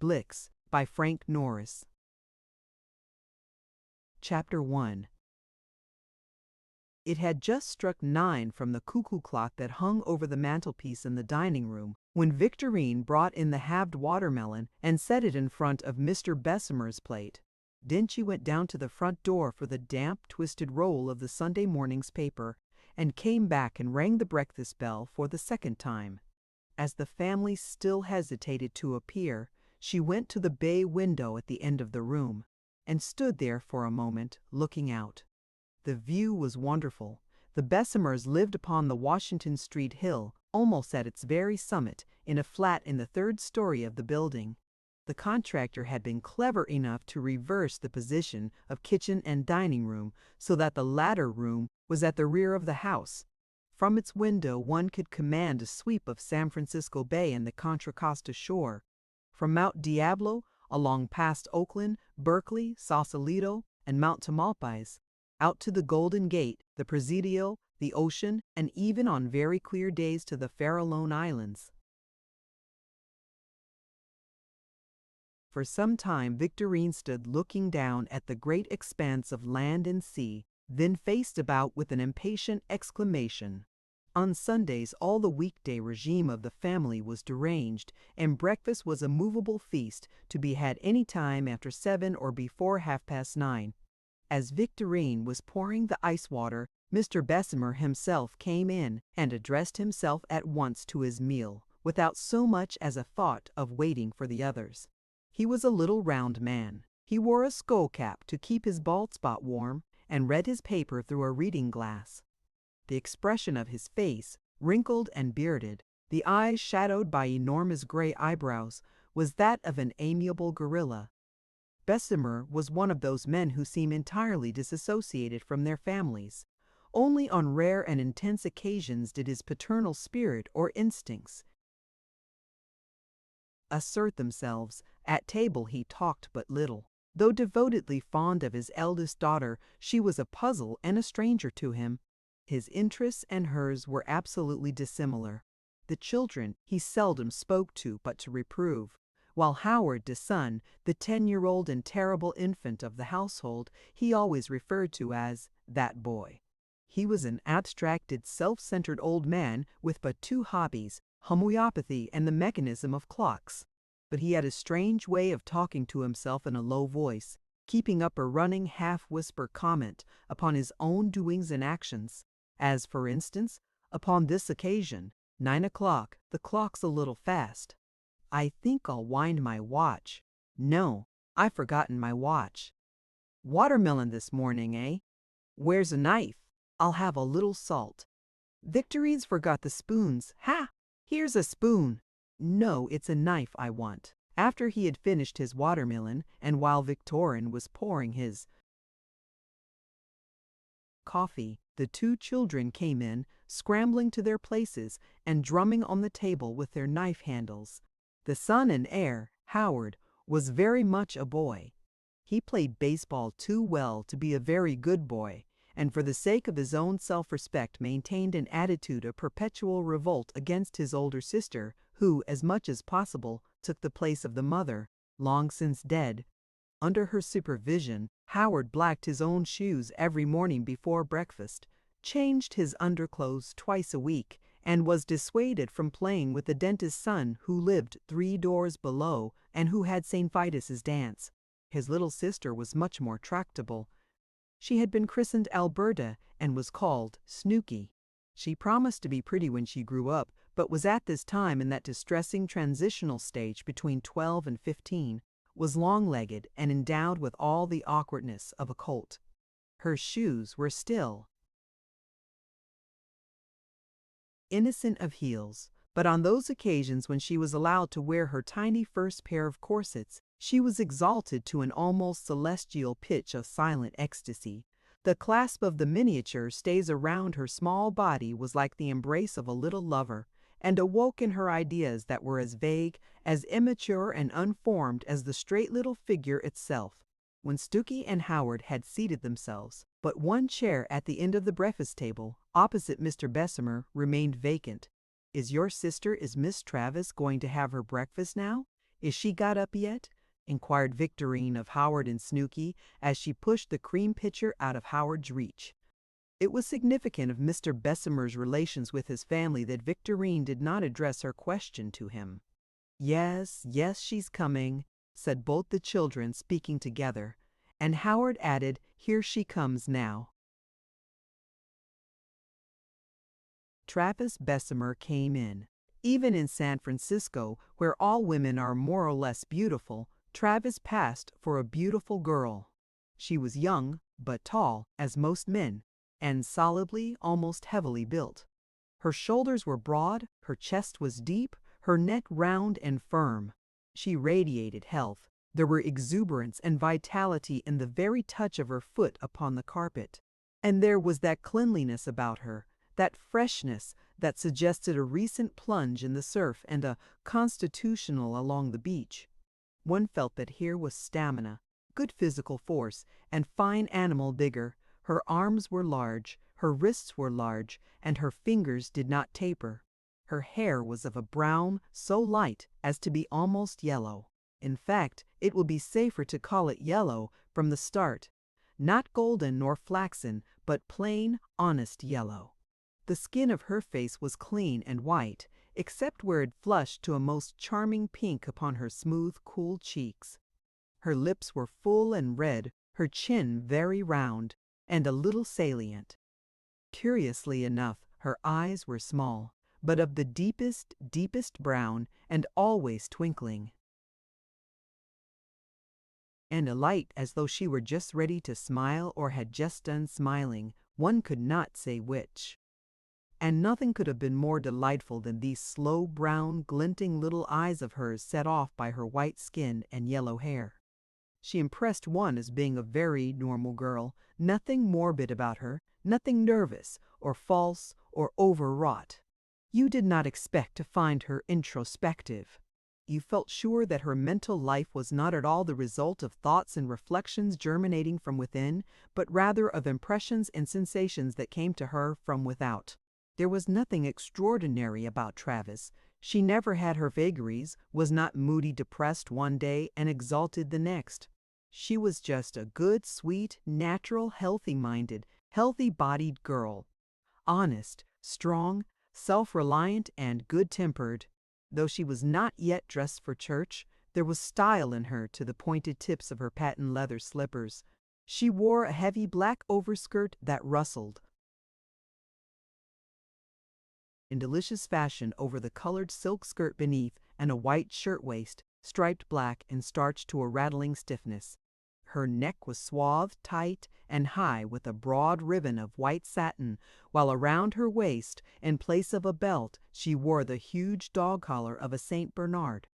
Blix by Frank Norris. Chapter 1. It had just struck 9 from the cuckoo clock that hung over the mantelpiece in the dining room when Victorine brought in the halved watermelon and set it in front of Mr. Bessemer's plate. Then she went down to the front door for the damp, twisted roll of the Sunday morning's paper and came back and rang the breakfast bell for the second time. As the family still hesitated to appear, she went to the bay window at the end of the room and stood there for a moment, looking out. The view was wonderful. The Bessemers lived upon the Washington Street hill, almost at its very summit, in a flat in the 3rd story of the building. The contractor had been clever enough to reverse the position of kitchen and dining room so that the latter room was at the rear of the house. From its window one could command a sweep of San Francisco Bay and the Contra Costa shore. From Mount Diablo, along past Oakland, Berkeley, Sausalito, and Mount Tamalpais, out to the Golden Gate, the Presidio, the ocean, and even on very clear days to the Farallone Islands. For some time Victorine stood looking down at the great expanse of land and sea, then faced about with an impatient exclamation. On Sundays all the weekday regime of the family was deranged, and breakfast was a movable feast to be had any time after 7 or before 9:30. As Victorine was pouring the ice water, Mr. Bessemer himself came in and addressed himself at once to his meal, without so much as a thought of waiting for the others. He was a little round man. He wore a skull cap to keep his bald spot warm, and read his paper through a reading glass. The expression of his face, wrinkled and bearded, the eyes shadowed by enormous gray eyebrows, was that of an amiable gorilla. Bessemer was one of those men who seem entirely disassociated from their families. Only on rare and intense occasions did his paternal spirit or instincts assert themselves. At table he talked but little. Though devotedly fond of his eldest daughter, she was a puzzle and a stranger to him. His interests and hers were absolutely dissimilar. The children he seldom spoke to but to reprove, while Howard, the son, the 10-year-old and terrible infant of the household, he always referred to as "that boy." He was an abstracted, self-centered old man with but 2 hobbies, homeopathy and the mechanism of clocks. But he had a strange way of talking to himself in a low voice, keeping up a running half-whisper comment upon his own doings and actions. As, for instance, upon this occasion, 9 o'clock, the clock's a little fast. I think I'll wind my watch. No, I've forgotten my watch. Watermelon this morning, eh? Where's a knife? I'll have a little salt. Victorine's forgot the spoons. Ha! Here's a spoon. No, it's a knife I want. After he had finished his watermelon, and while Victorine was pouring his coffee, the 2 children came in, scrambling to their places and drumming on the table with their knife handles. The son and heir, Howard, was very much a boy. He played baseball too well to be a very good boy, and for the sake of his own self-respect maintained an attitude of perpetual revolt against his older sister, who, as much as possible, took the place of the mother, long since dead. Under her supervision, Howard blacked his own shoes every morning before breakfast, changed his underclothes twice a week, and was dissuaded from playing with the dentist's son who lived 3 doors below and who had St. Vitus's dance. His little sister was much more tractable. She had been christened Alberta and was called Snooky. She promised to be pretty when she grew up, but was at this time in that distressing transitional stage between 12 and 15, was long-legged and endowed with all the awkwardness of a colt. Her shoes were still innocent of heels, but on those occasions when she was allowed to wear her tiny first pair of corsets, she was exalted to an almost celestial pitch of silent ecstasy. The clasp of the miniature stays around her small body was like the embrace of a little lover, and awoke in her ideas that were as vague, as immature and unformed as the straight little figure itself. When Stooky and Howard had seated themselves, but one chair at the end of the breakfast table, opposite Mr. Bessemer, remained vacant. "Is Miss Travis going to have her breakfast now?" "Is she got up yet?" inquired Victorine of Howard and Snooky as she pushed the cream pitcher out of Howard's reach. It was significant of Mr. Bessemer's relations with his family that Victorine did not address her question to him. "Yes, yes, she's coming," said both the children, speaking together, and Howard added, "Here she comes now." Travis Bessemer came in. Even in San Francisco, where all women are more or less beautiful, Travis passed for a beautiful girl. She was young, but tall, as most men, and solidly, almost heavily built. Her shoulders were broad, her chest was deep, her neck round and firm. She radiated health. There were exuberance and vitality in the very touch of her foot upon the carpet. And there was that cleanliness about her, that freshness that suggested a recent plunge in the surf and a constitutional along the beach. One felt that here was stamina, good physical force, and fine animal vigor. Her arms were large, her wrists were large, and her fingers did not taper. Her hair was of a brown so light as to be almost yellow. In fact, it will be safer to call it yellow from the start. Not golden nor flaxen, but plain, honest yellow. The skin of her face was clean and white, except where it flushed to a most charming pink upon her smooth, cool cheeks. Her lips were full and red, her chin very round, and a little salient. Curiously enough, her eyes were small, but of the deepest, deepest brown, and always twinkling, and alight as though she were just ready to smile or had just done smiling, one could not say which. And nothing could have been more delightful than these slow brown, glinting little eyes of hers set off by her white skin and yellow hair. She impressed one as being a very normal girl, nothing morbid about her, nothing nervous or false or overwrought. You did not expect to find her introspective. You felt sure that her mental life was not at all the result of thoughts and reflections germinating from within, but rather of impressions and sensations that came to her from without. There was nothing extraordinary about Travis. She never had her vagaries, was not moody depressed one day and exalted the next. She was just a good, sweet, natural, healthy-minded, healthy-bodied girl. Honest, strong, self-reliant, and good-tempered. Though she was not yet dressed for church, there was style in her to the pointed tips of her patent leather slippers. She wore a heavy black overskirt that rustled in delicious fashion over the colored silk skirt beneath and a white shirtwaist, striped black and starched to a rattling stiffness. Her neck was swathed tight and high with a broad ribbon of white satin, while around her waist, in place of a belt, she wore the huge dog collar of a St. Bernard.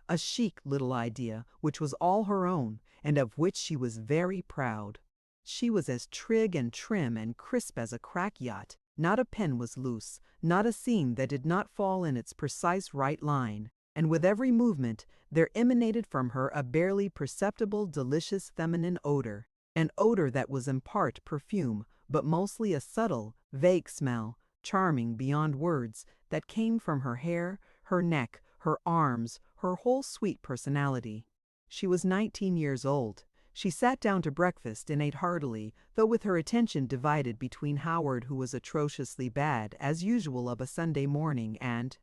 A chic little idea, which was all her own, and of which she was very proud. She was as trig and trim and crisp as a crack yacht. Not a pen was loose, not a seam that did not fall in its precise right line, and with every movement there emanated from her a barely perceptible delicious feminine odor, an odor that was in part perfume, but mostly a subtle, vague smell, charming beyond words, that came from her hair, her neck, her arms, her whole sweet personality. She was 19 years old. She sat down to breakfast and ate heartily, though with her attention divided between Howard, who was atrociously bad, as usual of a Sunday morning, and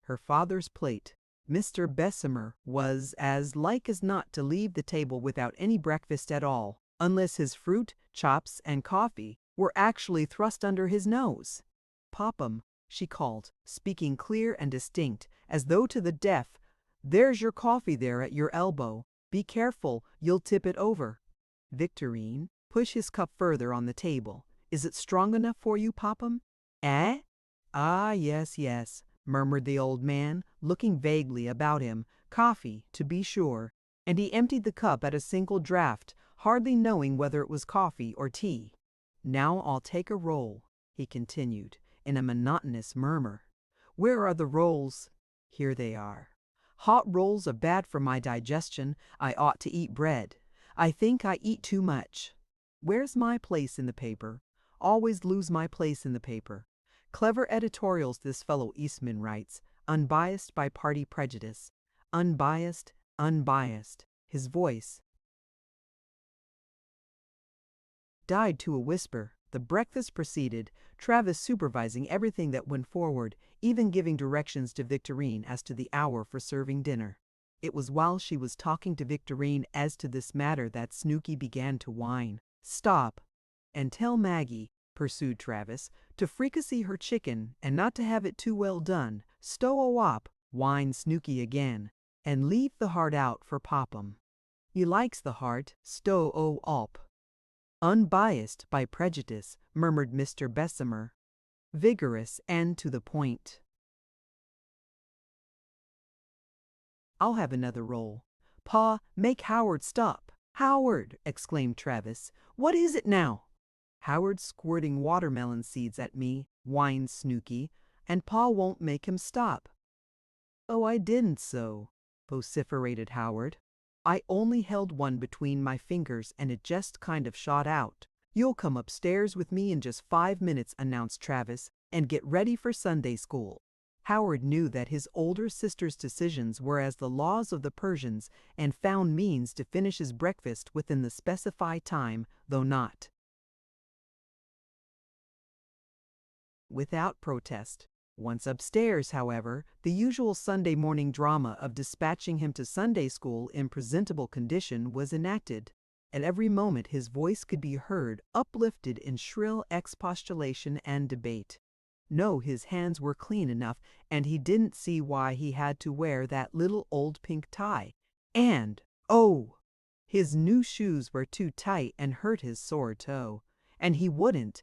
her father's plate. Mr. Bessemer was as like as not to leave the table without any breakfast at all, unless his fruit, chops, and coffee were actually thrust under his nose. "Popham," she called, speaking clear and distinct, as though to the deaf, "there's your coffee there at your elbow. Be careful, you'll tip it over." Victorine, push his cup further on the table. "Is it strong enough for you, Popham?" "Eh? Ah, yes, yes," murmured the old man, looking vaguely about him. "Coffee, to be sure." And he emptied the cup at a single draught, hardly knowing whether it was coffee or tea. "Now I'll take a roll," he continued, in a monotonous murmur. "Where are the rolls? Here they are. Hot rolls are bad for my digestion. I ought to eat bread. I think I eat too much. Where's my place in the paper? Always lose my place in the paper. Clever editorials this fellow Eastman writes. unbiased by party prejudice. Unbiased, unbiased. His voice died to a whisper. The breakfast proceeded, Travis supervising everything that went forward, even giving directions to Victorine as to the hour for serving dinner. It was while she was talking to Victorine as to this matter that Snooky began to whine. "Stop, and tell Maggie," pursued Travis, "to fricassee her chicken, and not to have it too well done. Stow a wop," whined Snooky again, "and leave the heart out for Popham. He likes the heart, stow o op." "Unbiased by prejudice," murmured Mr. Bessemer. "Vigorous and to the point." "I'll have another roll. Pa, make Howard stop." "Howard!" exclaimed Travis. "What is it now?" "Howard's squirting watermelon seeds at me," whined Snooky, "and Pa won't make him stop." "Oh, I didn't so," vociferated Howard. "I only held one between my fingers and it just kind of shot out." "You'll come upstairs with me in just 5 minutes," announced Travis, "and get ready for Sunday school." Howard knew that his older sister's decisions were as the laws of the Persians and found means to finish his breakfast within the specified time, though not without protest. Once upstairs, however, the usual Sunday morning drama of dispatching him to Sunday school in presentable condition was enacted. At every moment his voice could be heard uplifted in shrill expostulation and debate. No, his hands were clean enough, and he didn't see why he had to wear that little old pink tie. And, oh! His new shoes were too tight and hurt his sore toe. And he wouldn't,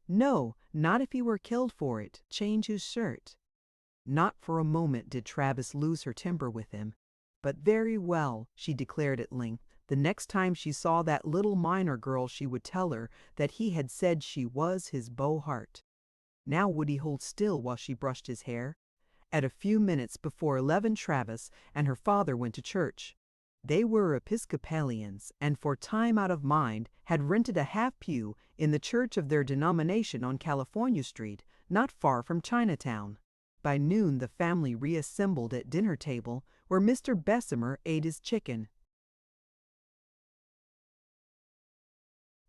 no, not if he were killed for it, change his shirt. Not for a moment did Travis lose her temper with him. "But very well," she declared at length. The next time she saw that little miner girl she would tell her that he had said she was his beau heart. Now would he hold still while she brushed his hair? At a few minutes before 11 Travis and her father went to church. They were Episcopalians, and for time out of mind had rented a half pew in the church of their denomination on California Street, not far from Chinatown. By noon the family reassembled at dinner table, where Mr. Bessemer ate his chicken.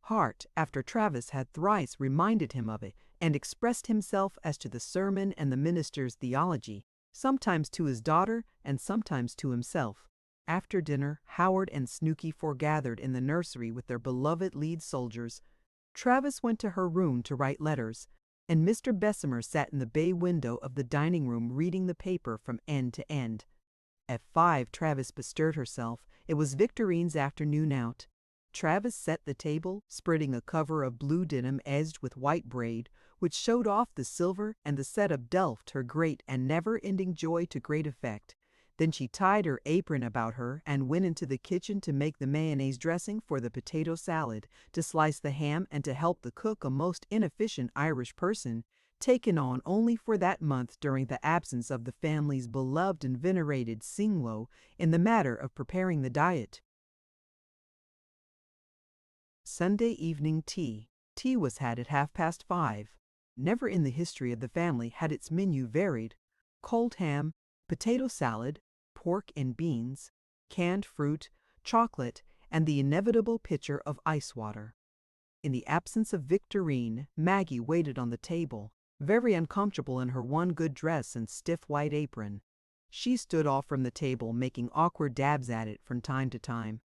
Hart, after Travis had thrice reminded him of it, and expressed himself as to the sermon and the minister's theology, sometimes to his daughter and sometimes to himself. After dinner, Howard and Snooky foregathered in the nursery with their beloved lead soldiers. Travis went to her room to write letters, and Mr. Bessemer sat in the bay window of the dining room reading the paper from end to end. At 5, Travis bestirred herself. It was Victorine's afternoon out. Travis set the table, spreading a cover of blue denim edged with white braid, which showed off the silver and the set of Delft, her great and never-ending joy to great effect. Then she tied her apron about her and went into the kitchen to make the mayonnaise dressing for the potato salad, to slice the ham, and to help the cook, a most inefficient Irish person, taken on only for that month during the absence of the family's beloved and venerated Singlo in the matter of preparing the diet. Sunday evening tea. Tea was had at 5:30. Never in the history of the family had its menu varied. Cold ham, potato salad, pork and beans, canned fruit, chocolate, and the inevitable pitcher of ice water. In the absence of Victorine, Maggie waited on the table, very uncomfortable in her one good dress and stiff white apron. She stood off from the table, making awkward dabs at it from time to time.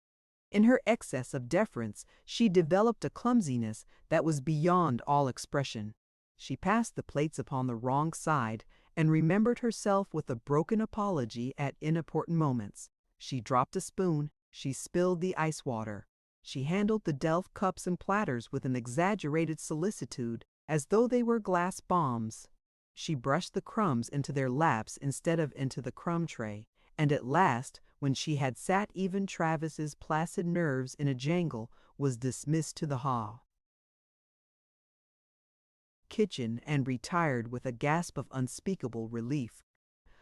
In her excess of deference, she developed a clumsiness that was beyond all expression. She passed the plates upon the wrong side and remembered herself with a broken apology at inopportune moments. She dropped a spoon. She spilled the ice water. She handled the Delft cups and platters with an exaggerated solicitude, as though they were glass bombs. She brushed the crumbs into their laps instead of into the crumb tray, and at last, when she had sat even Travis's placid nerves in a jangle, was dismissed to the hall kitchen and retired with a gasp of unspeakable relief.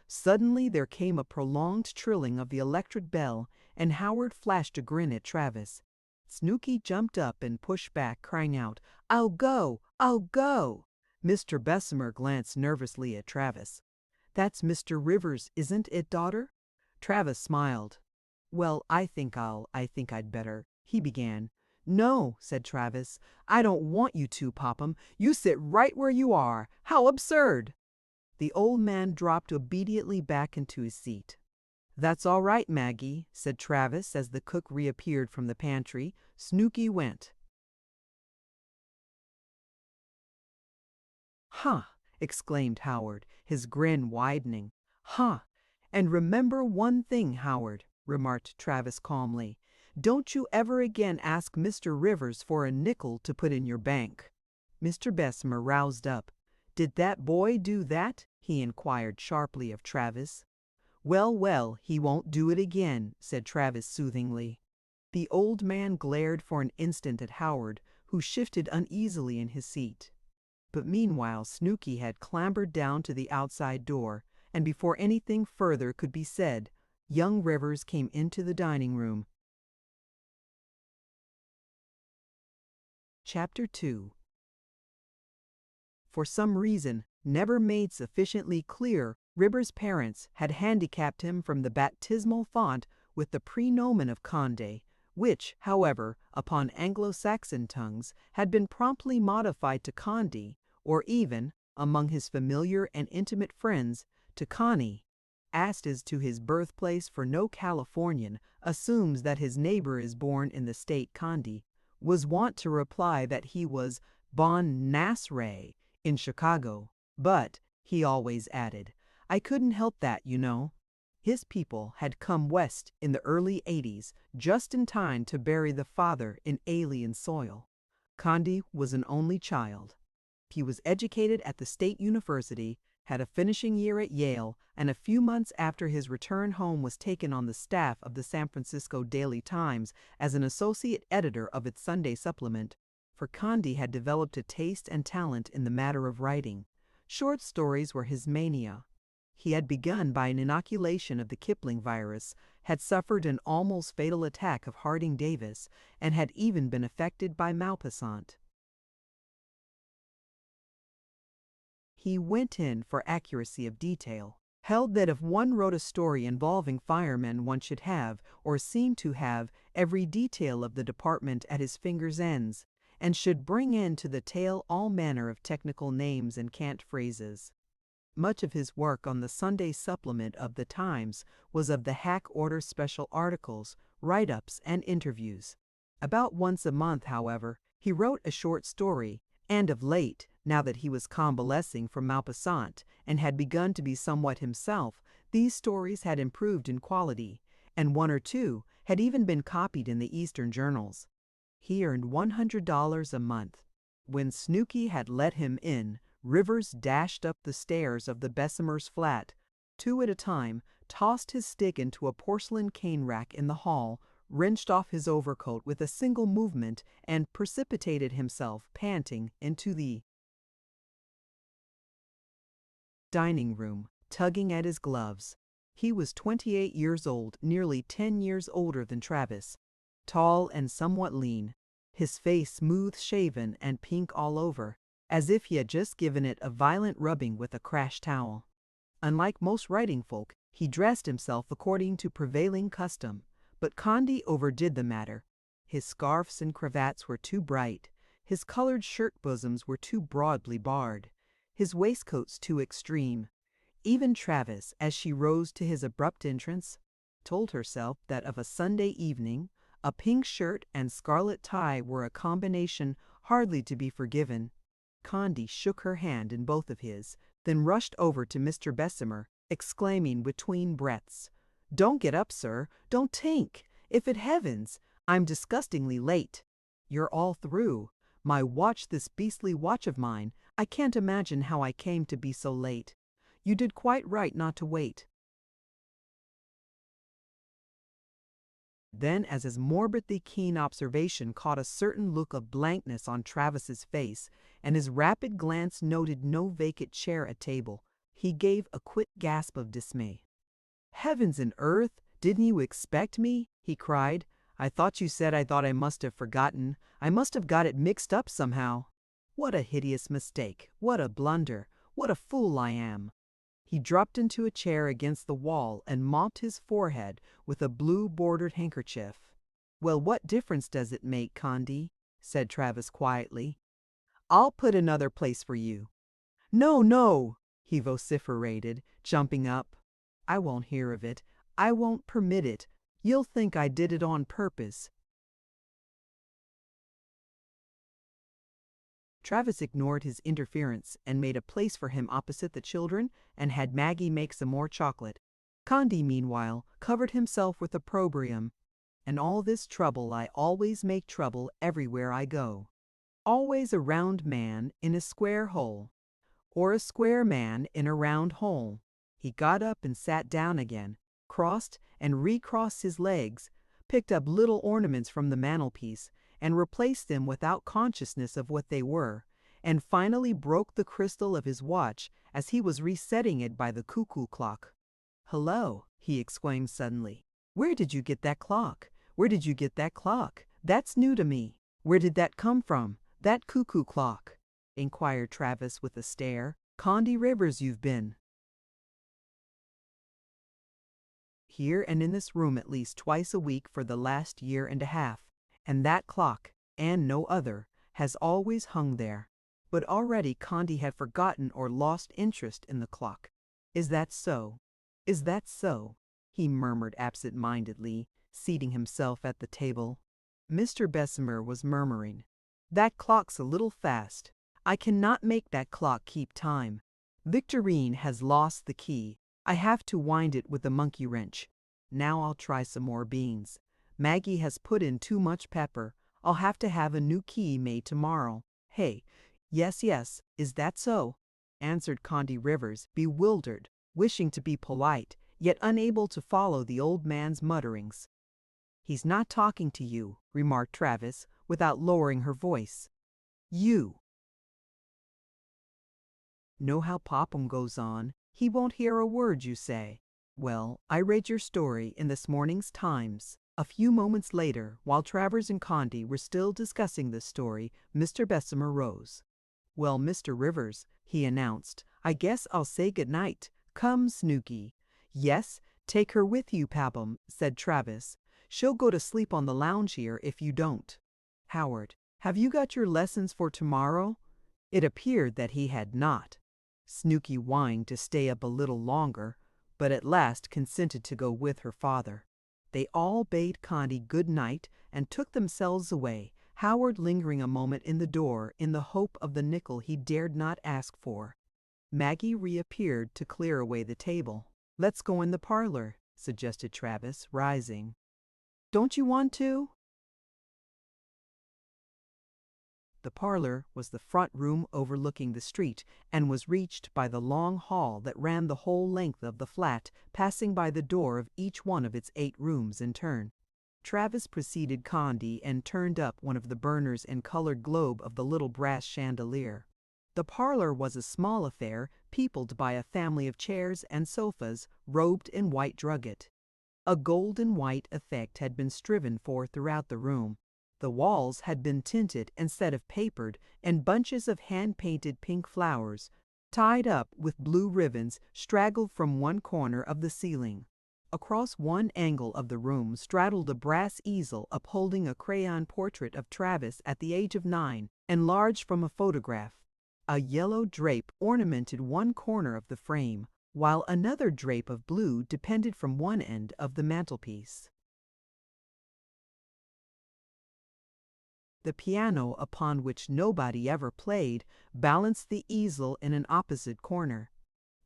Suddenly there came a prolonged trilling of the electric bell, and Howard flashed a grin at Travis. Snooky jumped up and pushed back, crying out, "I'll go! I'll go!" Mr. Bessemer glanced nervously at Travis. That's Mr. Rivers, isn't it, daughter? Travis smiled. Well, I think I'd better, he began. No, said Travis. I don't want you to, Popham. You sit right where you are. How absurd! The old man dropped obediently back into his seat. That's all right, Maggie, said Travis as the cook reappeared from the pantry. Snooky went. Huh, exclaimed Howard, his grin widening. Huh. And remember one thing, Howard, remarked Travis calmly. Don't you ever again ask Mr. Rivers for a nickel to put in your bank. Mr. Bessemer roused up. Did that boy do that? He inquired sharply of Travis. Well, well, he won't do it again, said Travis soothingly. The old man glared for an instant at Howard, who shifted uneasily in his seat. But meanwhile Snooky had clambered down to the outside door, and before anything further could be said, young Rivers came into the dining room. Chapter 2. For some reason, never made sufficiently clear, Rivers' parents had handicapped him from the baptismal font with the praenomen of Conde, which, however, upon Anglo-Saxon tongues, had been promptly modified to Condi, or even, among his familiar and intimate friends, to Connie. Asked as to his birthplace, for no Californian assumes that his neighbor is born in the state Condi, was wont to reply that he was Bon Nasray in Chicago, but, he always added, I couldn't help that, you know. His people had come west in the early '80s, just in time to bury the father in alien soil. Condi was an only child. He was educated at the State University, had a finishing year at Yale, and a few months after his return home was taken on the staff of the San Francisco Daily Times as an associate editor of its Sunday supplement, for Condi had developed a taste and talent in the matter of writing. Short stories were his mania. He had begun by an inoculation of the Kipling virus, had suffered an almost fatal attack of Harding Davis, and had even been affected by Maupassant. He went in for accuracy of detail, held that if one wrote a story involving firemen one should have, or seem to have, every detail of the department at his fingers' ends, and should bring into the tale all manner of technical names and cant phrases. Much of his work on the Sunday supplement of the Times was of the hack order special articles, write-ups, and interviews. About once a month, however, he wrote a short story, and of late, now that he was convalescing from Maupassant and had begun to be somewhat himself, these stories had improved in quality, and one or two had even been copied in the Eastern journals. He earned $100 a month. When Snooky had let him in, Rivers dashed up the stairs of the Bessemers' flat, two at a time, tossed his stick into a porcelain cane rack in the hall, wrenched off his overcoat with a single movement, and precipitated himself, panting, into the dining room, tugging at his gloves. He was 28 years old, nearly 10 years older than Travis, tall and somewhat lean, his face smooth-shaven and pink all over, as if he had just given it a violent rubbing with a crash towel. Unlike most writing folk, he dressed himself according to prevailing custom, but Condi overdid the matter. His scarfs and cravats were too bright, his colored shirt bosoms were too broadly barred, his waistcoats too extreme. Even Travis, as she rose to his abrupt entrance, told herself that of a Sunday evening, a pink shirt and scarlet tie were a combination hardly to be forgiven. Condi shook her hand in both of his, then rushed over to Mr. Bessemer, exclaiming between breaths, "Don't get up, sir. Don't tink. If it heavens, I'm disgustingly late. You're all through. My watch, this beastly watch of mine, I can't imagine how I came to be so late. You did quite right not to wait." Then, as his morbidly keen observation caught a certain look of blankness on Travis's face, and his rapid glance noted no vacant chair at table, he gave a quick gasp of dismay. "Heavens and earth! Didn't you expect me?" he cried. "I thought you said I thought I must have forgotten. I must have got it mixed up somehow. What a hideous mistake! What a blunder! What a fool I am!" He dropped into a chair against the wall and mopped his forehead with a blue-bordered handkerchief. "Well, what difference does it make, Condi?" said Travis quietly. "I'll put another place for you." "No, no!" he vociferated, jumping up. "I won't hear of it. I won't permit it. You'll think I did it on purpose." Travis ignored his interference and made a place for him opposite the children and had Maggie make some more chocolate. Condi, meanwhile, covered himself with opprobrium. "And all this trouble, I always make trouble everywhere I go. Always a round man in a square hole, or a square man in a round hole." He got up and sat down again, crossed and recrossed his legs, picked up little ornaments from the mantelpiece, and replaced them without consciousness of what they were, and finally broke the crystal of his watch as he was resetting it by the cuckoo clock. "Hello," he exclaimed suddenly. "Where did you get that clock? Where did you get that clock? That's new to me. Where did that come from, that cuckoo clock?" inquired Travis with a stare. "Condi Rivers you've been." "Here and in this room at least twice a week for the last year and a half. And that clock, and no other, has always hung there." But already Condi had forgotten or lost interest in the clock. "Is that so? Is that so?" he murmured absent-mindedly, seating himself at the table. Mr. Bessemer was murmuring, "That clock's a little fast. I cannot make that clock keep time. Victorine has lost the key. I have to wind it with a monkey wrench. Now I'll try some more beans. Maggie has put in too much pepper. I'll have to have a new key made tomorrow. Hey, yes, yes, is that so?" answered Condi Rivers, bewildered, wishing to be polite, yet unable to follow the old man's mutterings. "He's not talking to you," remarked Travis, without lowering her voice. "You know how Popham goes on. He won't hear a word you say. Well, I read your story in this morning's Times." A few moments later, while Travers and Condi were still discussing this story, Mr. Bessemer rose. "Well, Mr. Rivers," he announced, "I guess I'll say good night. Come, Snooky." "Yes, take her with you, Popham," said Travis. "She'll go to sleep on the lounge here if you don't." "Howard, have you got your lessons for tomorrow?" It appeared that he had not. Snooky whined to stay up a little longer, but at last consented to go with her father. They all bade Condi good night and took themselves away, Howard lingering a moment in the door in the hope of the nickel he dared not ask for. Maggie reappeared to clear away the table. "Let's go in the parlor," suggested Travis, rising. "Don't you want to?" The parlor was the front room overlooking the street and was reached by the long hall that ran the whole length of the flat, passing by the door of each one of its 8 rooms in turn. Travis preceded Condi and turned up one of the burners and colored globe of the little brass chandelier. The parlor was a small affair, peopled by a family of chairs and sofas robed in white drugget. A golden white effect had been striven for throughout the room. The walls had been tinted instead of papered, and bunches of hand-painted pink flowers, tied up with blue ribbons, straggled from one corner of the ceiling. Across one angle of the room straddled a brass easel upholding a crayon portrait of Travis at the age of 9, enlarged from a photograph. A yellow drape ornamented one corner of the frame, while another drape of blue depended from one end of the mantelpiece. The piano, upon which nobody ever played, balanced the easel in an opposite corner.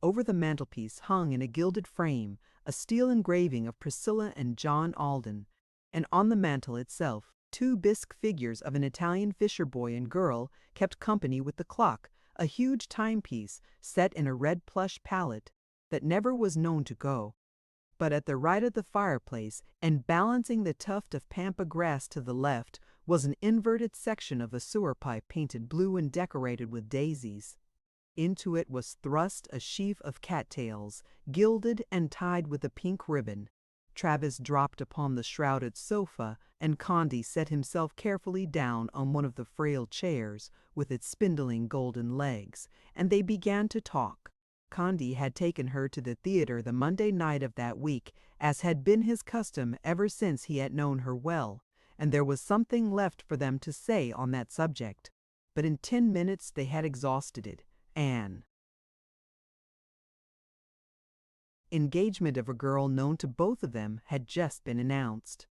Over the mantelpiece hung in a gilded frame a steel engraving of Priscilla and John Alden, and on the mantel itself 2 bisque figures of an Italian fisher boy and girl kept company with the clock, a huge timepiece set in a red plush palette that never was known to go. But at the right of the fireplace, and balancing the tuft of pampa grass to the left, was an inverted section of a sewer pipe painted blue and decorated with daisies. Into it was thrust a sheaf of cattails, gilded and tied with a pink ribbon. Travis dropped upon the shrouded sofa, and Condi set himself carefully down on one of the frail chairs with its spindling golden legs, and they began to talk. Condi had taken her to the theater the Monday night of that week, as had been his custom ever since he had known her well, and there was something left for them to say on that subject. But in 10 minutes they had exhausted it. An engagement of a girl known to both of them had just been announced.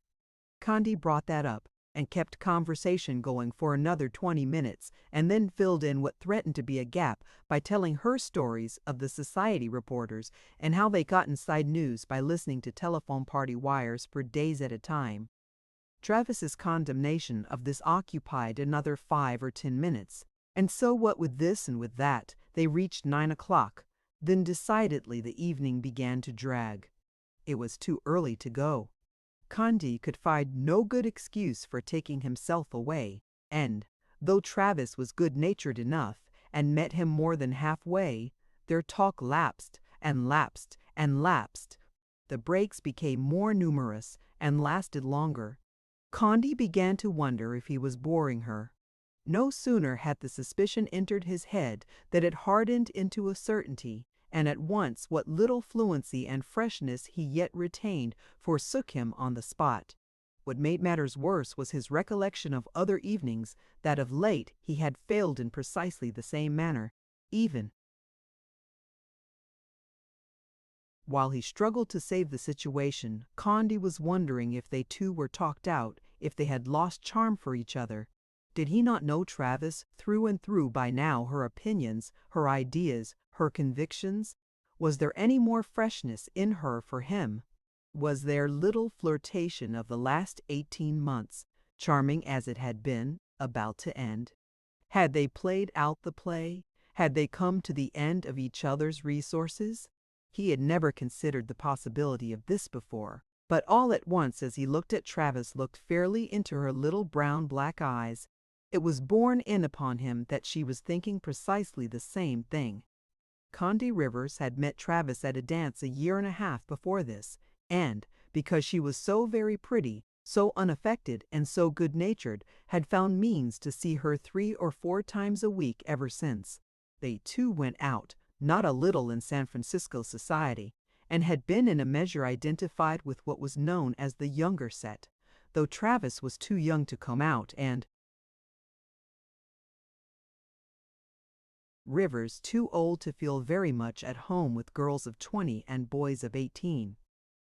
Condi brought that up and kept conversation going for another 20 minutes, and then filled in what threatened to be a gap by telling her stories of the society reporters and how they got inside news by listening to telephone party wires for days at a time. Travis's condemnation of this occupied another 5 or 10 minutes, and so what with this and with that, they reached 9 o'clock. Then decidedly the evening began to drag. It was too early to go. Condi could find no good excuse for taking himself away, and, though Travis was good-natured enough and met him more than halfway, their talk lapsed and lapsed and lapsed. The breaks became more numerous and lasted longer. Condi began to wonder if he was boring her. No sooner had the suspicion entered his head that it hardened into a certainty, and at once what little fluency and freshness he yet retained forsook him on the spot. What made matters worse was his recollection of other evenings, that of late he had failed in precisely the same manner, even. While he struggled to save the situation, Condi was wondering if they two were talked out, if they had lost charm for each other. Did he not know Travis through and through by now, her opinions, her ideas, her convictions? Was there any more freshness in her for him? Was their little flirtation of the last 18 months, charming as it had been, about to end? Had they played out the play? Had they come to the end of each other's resources? He had never considered the possibility of this before, but all at once as he looked at Travis, looked fairly into her little brown-black eyes, it was borne in upon him that she was thinking precisely the same thing. Condi Rivers had met Travis at a dance 1.5 years before this, and, because she was so very pretty, so unaffected, and so good-natured, had found means to see her 3 or 4 times a week ever since. They too went out, not a little in San Francisco society, and had been in a measure identified with what was known as the younger set, though Travis was too young to come out, and Rivers too old to feel very much at home with girls of 20 and boys of 18.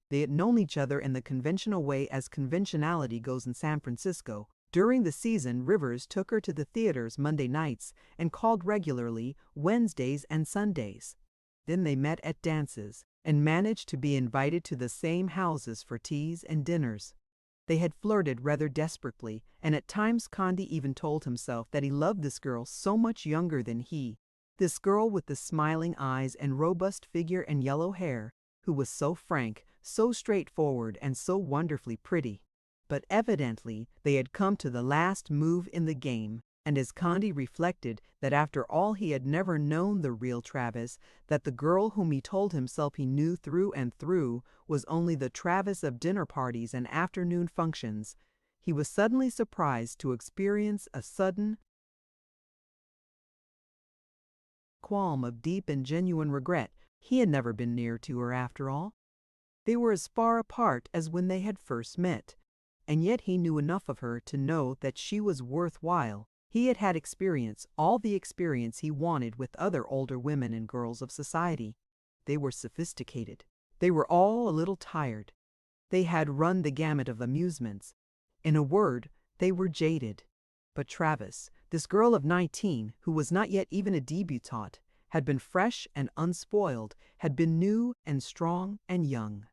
They had known each other in the conventional way as conventionality goes in San Francisco. During the season, Rivers took her to the theaters Monday nights and called regularly Wednesdays and Sundays. Then they met at dances and managed to be invited to the same houses for teas and dinners. They had flirted rather desperately, and at times Condi even told himself that he loved this girl so much younger than he, this girl with the smiling eyes and robust figure and yellow hair, who was so frank, so straightforward, and so wonderfully pretty. But evidently they had come to the last move in the game, and as Condi reflected that after all he had never known the real Travis, that the girl whom he told himself he knew through and through was only the Travis of dinner parties and afternoon functions, he was suddenly surprised to experience a sudden qualm of deep and genuine regret. He had never been near to her after all. They were as far apart as when they had first met, and yet he knew enough of her to know that she was worthwhile. He had had experience, all the experience he wanted with other older women and girls of society. They were sophisticated. They were all a little tired. They had run the gamut of amusements. In a word, they were jaded. But Travis, this girl of 19, who was not yet even a debutante, had been fresh and unspoiled, had been new and strong and young.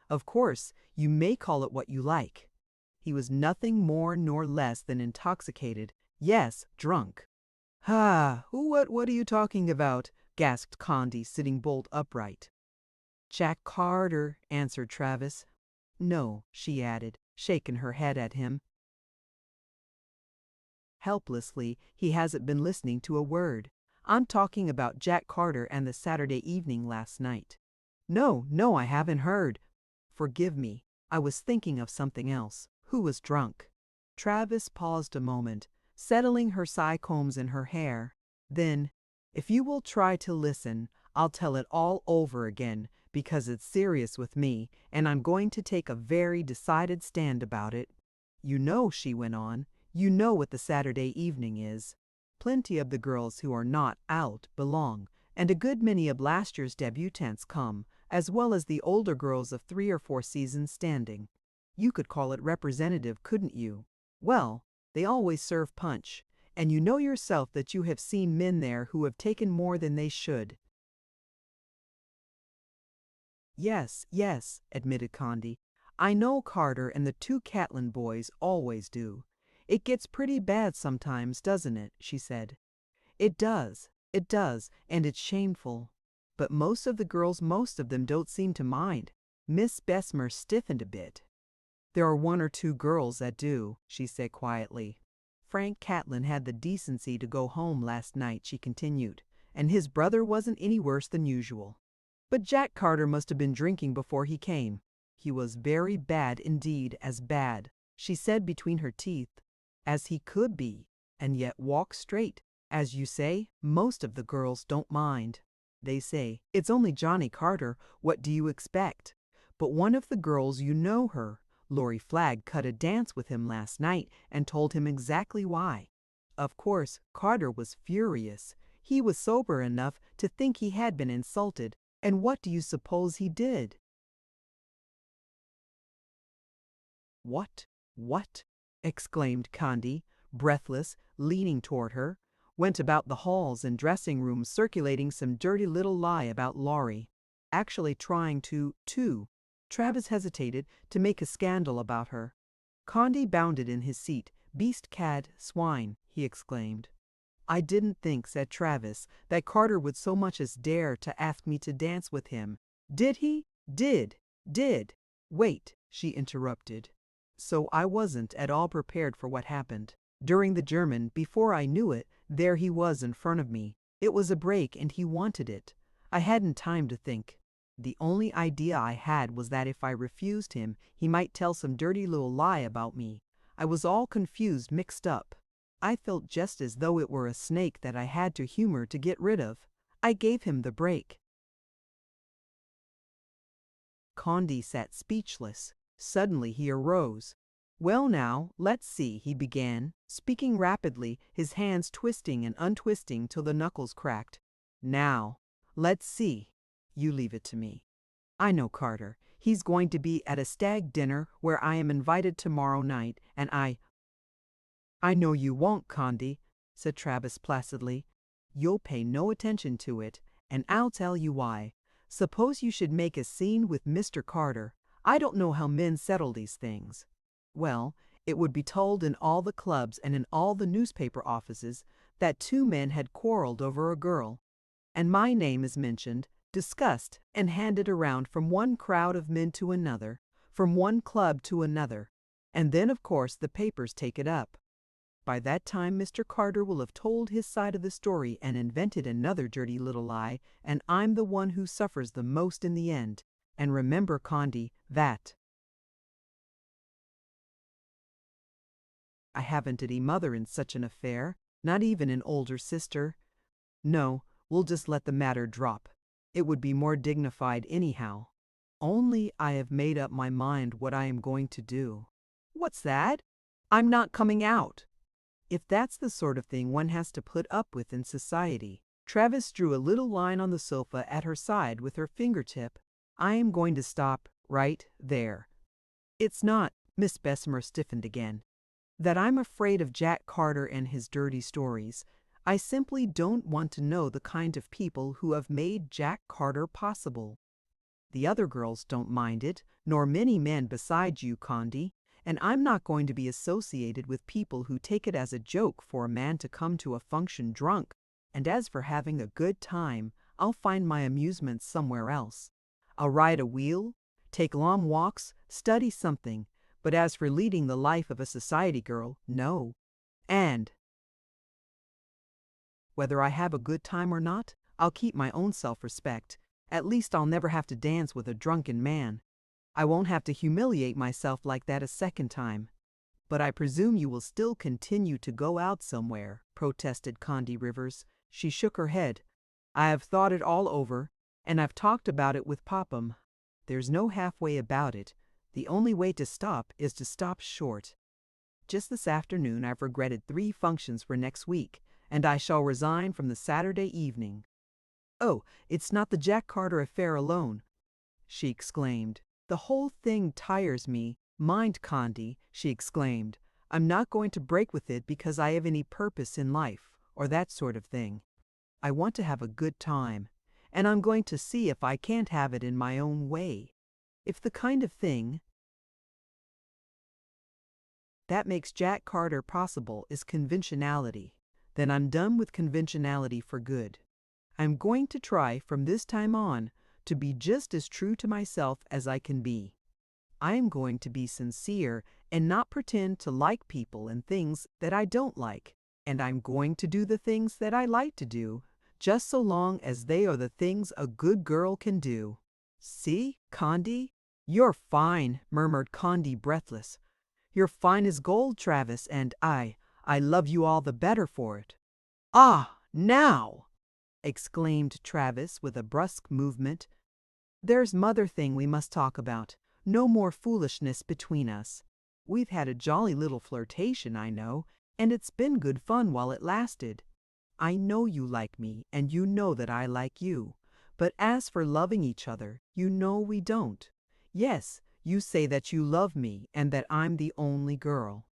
Of course, you may call it what you like. He was nothing more nor less than intoxicated, yes, drunk. "Ah, what are you talking about?" gasped Condi, sitting bolt upright. "Jack Carter," answered Travis. "No," she added, shaking her head at him. Helplessly, he hasn't been listening to a word. "I'm talking about Jack Carter and the Saturday evening last night." No, I haven't heard." "Forgive me, I was thinking of something else. Who was drunk?" Travis paused a moment, settling her side combs in her hair. Then, "If you will try to listen, I'll tell it all over again, because it's serious with me, and I'm going to take a very decided stand about it. You know," she went on, "you know what the Saturday evening is. Plenty of the girls who are not out belong, and a good many of last year's debutantes come, as well as the older girls of 3 or 4 seasons standing. You could call it representative, couldn't you? Well, they always serve punch, and you know yourself that you have seen men there who have taken more than they should." "Yes, yes," admitted Condi. "I know Carter and the 2 Catlin boys always do. It gets pretty bad sometimes, doesn't it?" she said. It does, and it's shameful. But most of the girls, most of them don't seem to mind." Miss Bessemer stiffened a bit. "There are 1 or 2 girls that do," she said quietly. "Frank Catlin had the decency to go home last night," she continued, "and his brother wasn't any worse than usual. But Jack Carter must have been drinking before he came. He was very bad indeed, as bad," she said between her teeth, "as he could be, and yet walk straight. As you say, most of the girls don't mind. They say, 'It's only Johnny Carter, what do you expect?' But one of the girls, you know her, Lori Flagg, cut a dance with him last night and told him exactly why. Of course, Carter was furious. He was sober enough to think he had been insulted, and what do you suppose he did?" What?" exclaimed Condi, breathless, leaning toward her. "Went about the halls and dressing rooms circulating some dirty little lie about Laurie. Actually trying to, Travis hesitated, to make a scandal about her." Condi bounded in his seat. "Beast, cad, swine," he exclaimed. "I didn't think," said Travis, "that Carter would so much as dare to ask me to dance with him." "Did he? Did. Wait," she interrupted. "So I wasn't at all prepared for what happened. During the German, before I knew it, there he was in front of me. It was a break and he wanted it. I hadn't time to think. The only idea I had was that if I refused him, he might tell some dirty little lie about me. I was all confused, mixed up. I felt just as though it were a snake that I had to humor to get rid of. I gave him the break." Condi sat speechless. Suddenly he arose. "Well now, let's see," he began, speaking rapidly, his hands twisting and untwisting till the knuckles cracked. "Now, let's see. You leave it to me. I know Carter. He's going to be at a stag dinner where I am invited tomorrow night, and I know you won't, Condi," said Travis placidly. "You'll pay no attention to it, and I'll tell you why. Suppose you should make a scene with Mr. Carter. I don't know how men settle these things. Well, it would be told in all the clubs and in all the newspaper offices that 2 men had quarreled over a girl. And my name is mentioned, discussed, and handed around from one crowd of men to another, from one club to another. And then, of course, the papers take it up. By that time Mr. Carter will have told his side of the story and invented another dirty little lie, and I'm the one who suffers the most in the end. And remember, Condi, that I haven't any mother in such an affair, not even an older sister. No, we'll just let the matter drop. It would be more dignified anyhow. Only I have made up my mind what I am going to do." "What's that?" "I'm not coming out." "If that's the sort of thing one has to put up with in society." Travis drew a little line on the sofa at her side with her fingertip. "I am going to stop right there. It's not," Miss Bessemer stiffened again, "that I'm afraid of Jack Carter and his dirty stories. I simply don't want to know the kind of people who have made Jack Carter possible. The other girls don't mind it, nor many men beside you, Condi, and I'm not going to be associated with people who take it as a joke for a man to come to a function drunk. And as for having a good time, I'll find my amusements somewhere else. I'll ride a wheel, take long walks, study something, but as for leading the life of a society girl, no. And whether I have a good time or not, I'll keep my own self-respect. At least I'll never have to dance with a drunken man. I won't have to humiliate myself like that a second time." "But I presume you will still continue to go out somewhere," protested Condi Rivers. She shook her head. I have thought it all over, and I've talked about it with Popham. There's no halfway about it. The only way to stop is to stop short. Just this afternoon I've regretted 3 functions for next week, and I shall resign from the Saturday evening. Oh, it's not the Jack Carter affair alone, she exclaimed. The whole thing tires me. Mind, Condi, she exclaimed. I'm not going to break with it because I have any purpose in life, or that sort of thing. I want to have a good time, and I'm going to see if I can't have it in my own way. If the kind of thing that makes Jack Carter possible is conventionality, then I'm done with conventionality for good. I'm going to try from this time on to be just as true to myself as I can be. I am going to be sincere and not pretend to like people and things that I don't like, and I'm going to do the things that I like to do, just so long as they are the things a good girl can do. See, Condi? You're fine, murmured Condi, breathless. You're fine as gold, Travis, and I love you all the better for it. Ah, now! Exclaimed Travis with a brusque movement. There's mother thing we must talk about. No more foolishness between us. We've had a jolly little flirtation, I know, and it's been good fun while it lasted. I know you like me, and you know that I like you. But as for loving each other, you know we don't. Yes, you say that you love me and that I'm the only girl.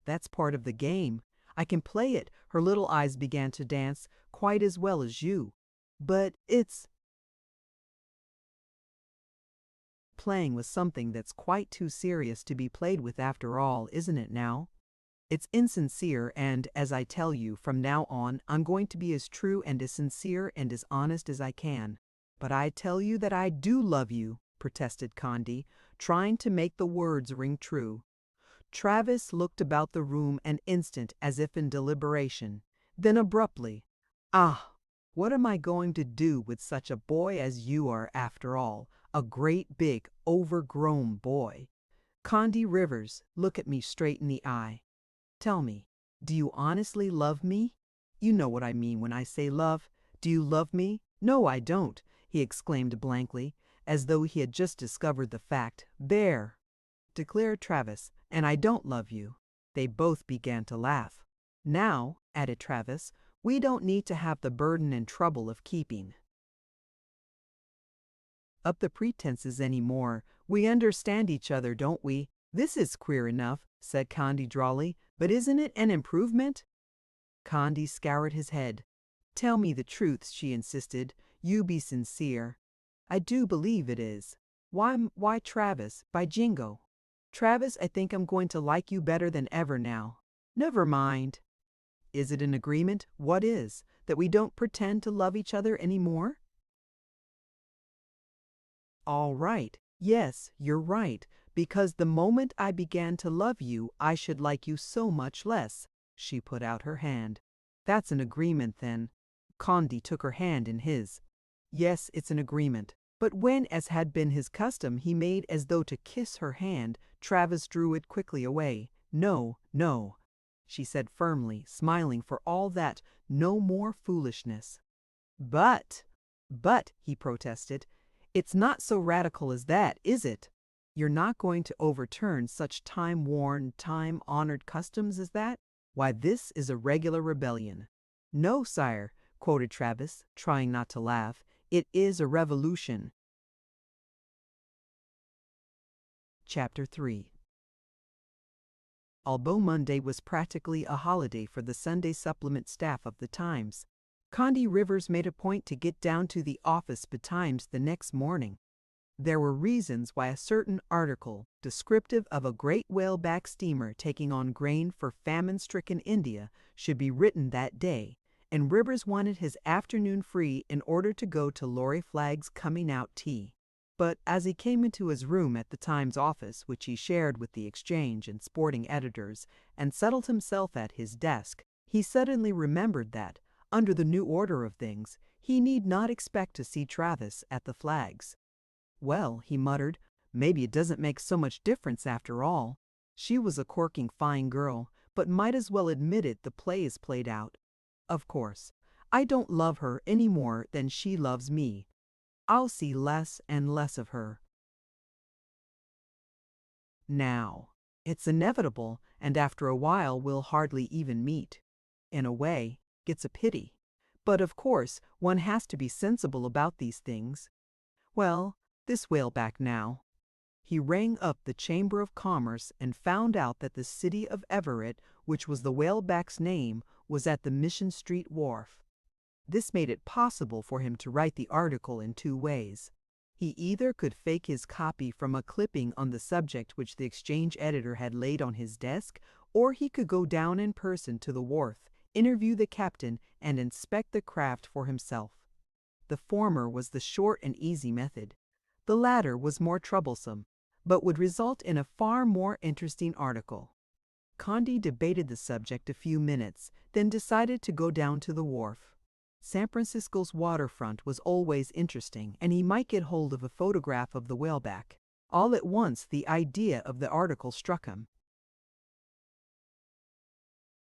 That's part of the game. I can play it, her little eyes began to dance, quite as well as you. But it's playing with something that's quite too serious to be played with after all, isn't it now? It's insincere, and, as I tell you, from now on, I'm going to be as true and as sincere and as honest as I can. But I tell you that I do love you, protested Condi, trying to make the words ring true. Travis looked about the room an instant as if in deliberation. Then abruptly, "Ah, what am I going to do with such a boy as you are, after all? A great big, overgrown boy. Condi Rivers, look at me straight in the eye. Tell me, do you honestly love me? You know what I mean when I say love. Do you love me?" "No, I don't," he exclaimed blankly, as though he had just discovered the fact. "There," declared Travis, "and I don't love you." They both began to laugh. "Now," added Travis, "we don't need to have the burden and trouble of keeping up the pretenses any more. We understand each other, don't we?" "This is queer enough," said Condi drolly, "but isn't it an improvement?" Condi scoured his head. "Tell me the truth," she insisted. "You be sincere." "I do believe it is." Why, Travis, by jingo. Travis, I think I'm going to like you better than ever now." "Never mind." "Is it an agreement?" "What is? That we don't pretend to love each other any more?" "All right. Yes, you're right, because the moment I began to love you, I should like you so much less." She put out her hand. "That's an agreement, then." Condi took her hand in his. "Yes, it's an agreement." But when, as had been his custom, he made as though to kiss her hand, Travis drew it quickly away. "No, no," she said firmly, smiling for all that. "No more foolishness." But, he protested, "it's not so radical as that, is it? You're not going to overturn such time-worn, time-honored customs as that? Why, this is a regular rebellion." "No, sire," quoted Travis, trying not to laugh. "It is a revolution." Chapter 3. Although Monday was practically a holiday for the Sunday supplement staff of the Times, Condi Rivers made a point to get down to the office betimes the next morning. There were reasons why a certain article, descriptive of a great whale-back steamer taking on grain for famine-stricken India, should be written that day, and Rivers wanted his afternoon free in order to go to Lori Flagg's coming-out tea. But as he came into his room at the Times office, which he shared with the Exchange and sporting editors, and settled himself at his desk, he suddenly remembered that, under the new order of things, he need not expect to see Travis at the Flags. "Well," he muttered, "maybe it doesn't make so much difference after all. She was a corking fine girl, but might as well admit it, the play is played out. Of course, I don't love her any more than she loves me. I'll see less and less of her. Now, it's inevitable, and after a while we'll hardly even meet. In a way, it's a pity. But of course, one has to be sensible about these things. Well, this whaleback now. He rang up the Chamber of Commerce and found out that the city of Everett, which was the whaleback's name, was at the Mission Street wharf. This made it possible for him to write the article in two ways. He either could fake his copy from a clipping on the subject which the exchange editor had laid on his desk, or he could go down in person to the wharf, interview the captain, and inspect the craft for himself. The former was the short and easy method. The latter was more troublesome, but would result in a far more interesting article. Condi debated the subject a few minutes, then decided to go down to the wharf. San Francisco's waterfront was always interesting, and he might get hold of a photograph of the whaleback. All at once, the idea of the article struck him.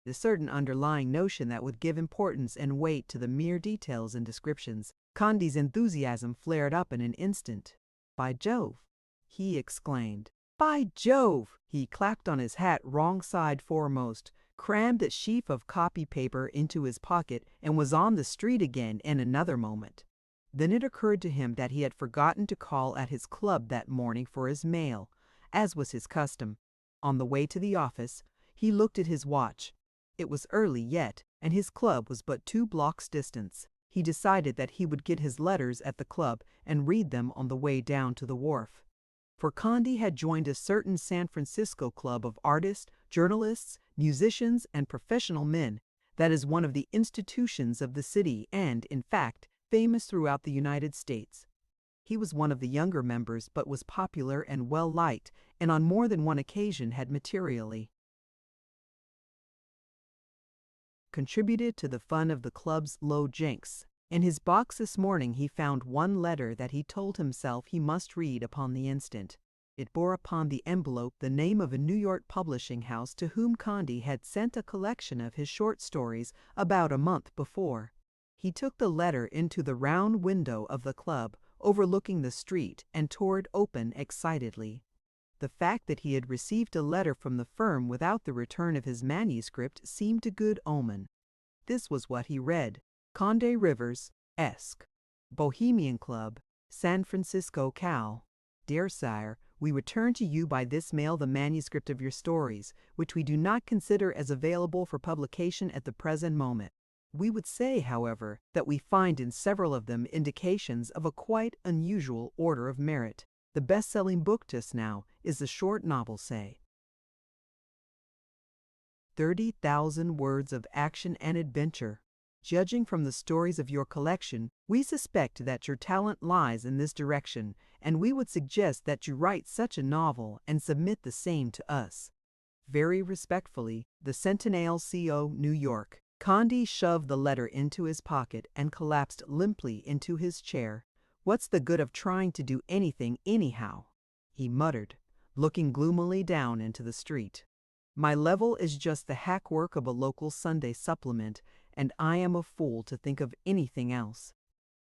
A certain underlying notion that would give importance and weight to the mere details and descriptions. Condi's enthusiasm flared up in an instant. "By Jove!" he exclaimed. "By Jove!" He clapped on his hat wrong side foremost, crammed a sheaf of copy paper into his pocket, and was on the street again in another moment. Then it occurred to him that he had forgotten to call at his club that morning for his mail, as was his custom. On the way to the office, he looked at his watch. It was early yet, and his club was but 2 blocks distant. He decided that he would get his letters at the club and read them on the way down to the wharf. For Condi had joined a certain San Francisco club of artists, journalists, musicians, and professional men that is one of the institutions of the city and, in fact, famous throughout the United States. He was one of the younger members but was popular and well-liked, and on more than one occasion had materially contributed to the fun of the club's low jinks. In his box this morning he found one letter that he told himself he must read upon the instant. It bore upon the envelope the name of a New York publishing house to whom Condi had sent a collection of his short stories about a month before. He took the letter into the round window of the club, overlooking the street, and tore it open excitedly. The fact that he had received a letter from the firm without the return of his manuscript seemed a good omen. This was what he read. Conde Rivers, Esq. Bohemian Club, San Francisco, Cal. Dear Sire, we return to you by this mail the manuscript of your stories, which we do not consider as available for publication at the present moment. We would say, however, that we find in several of them indications of a quite unusual order of merit. The best-selling book just now is the short novel, say, 30,000 words of action and adventure. Judging from the stories of your collection, we suspect that your talent lies in this direction, and we would suggest that you write such a novel and submit the same to us. Very respectfully, the Centennial Co., New York. Condi shoved the letter into his pocket and collapsed limply into his chair. "What's the good of trying to do anything anyhow?" he muttered, looking gloomily down into the street. "My level is just the hack work of a local Sunday supplement, and I am a fool to think of anything else."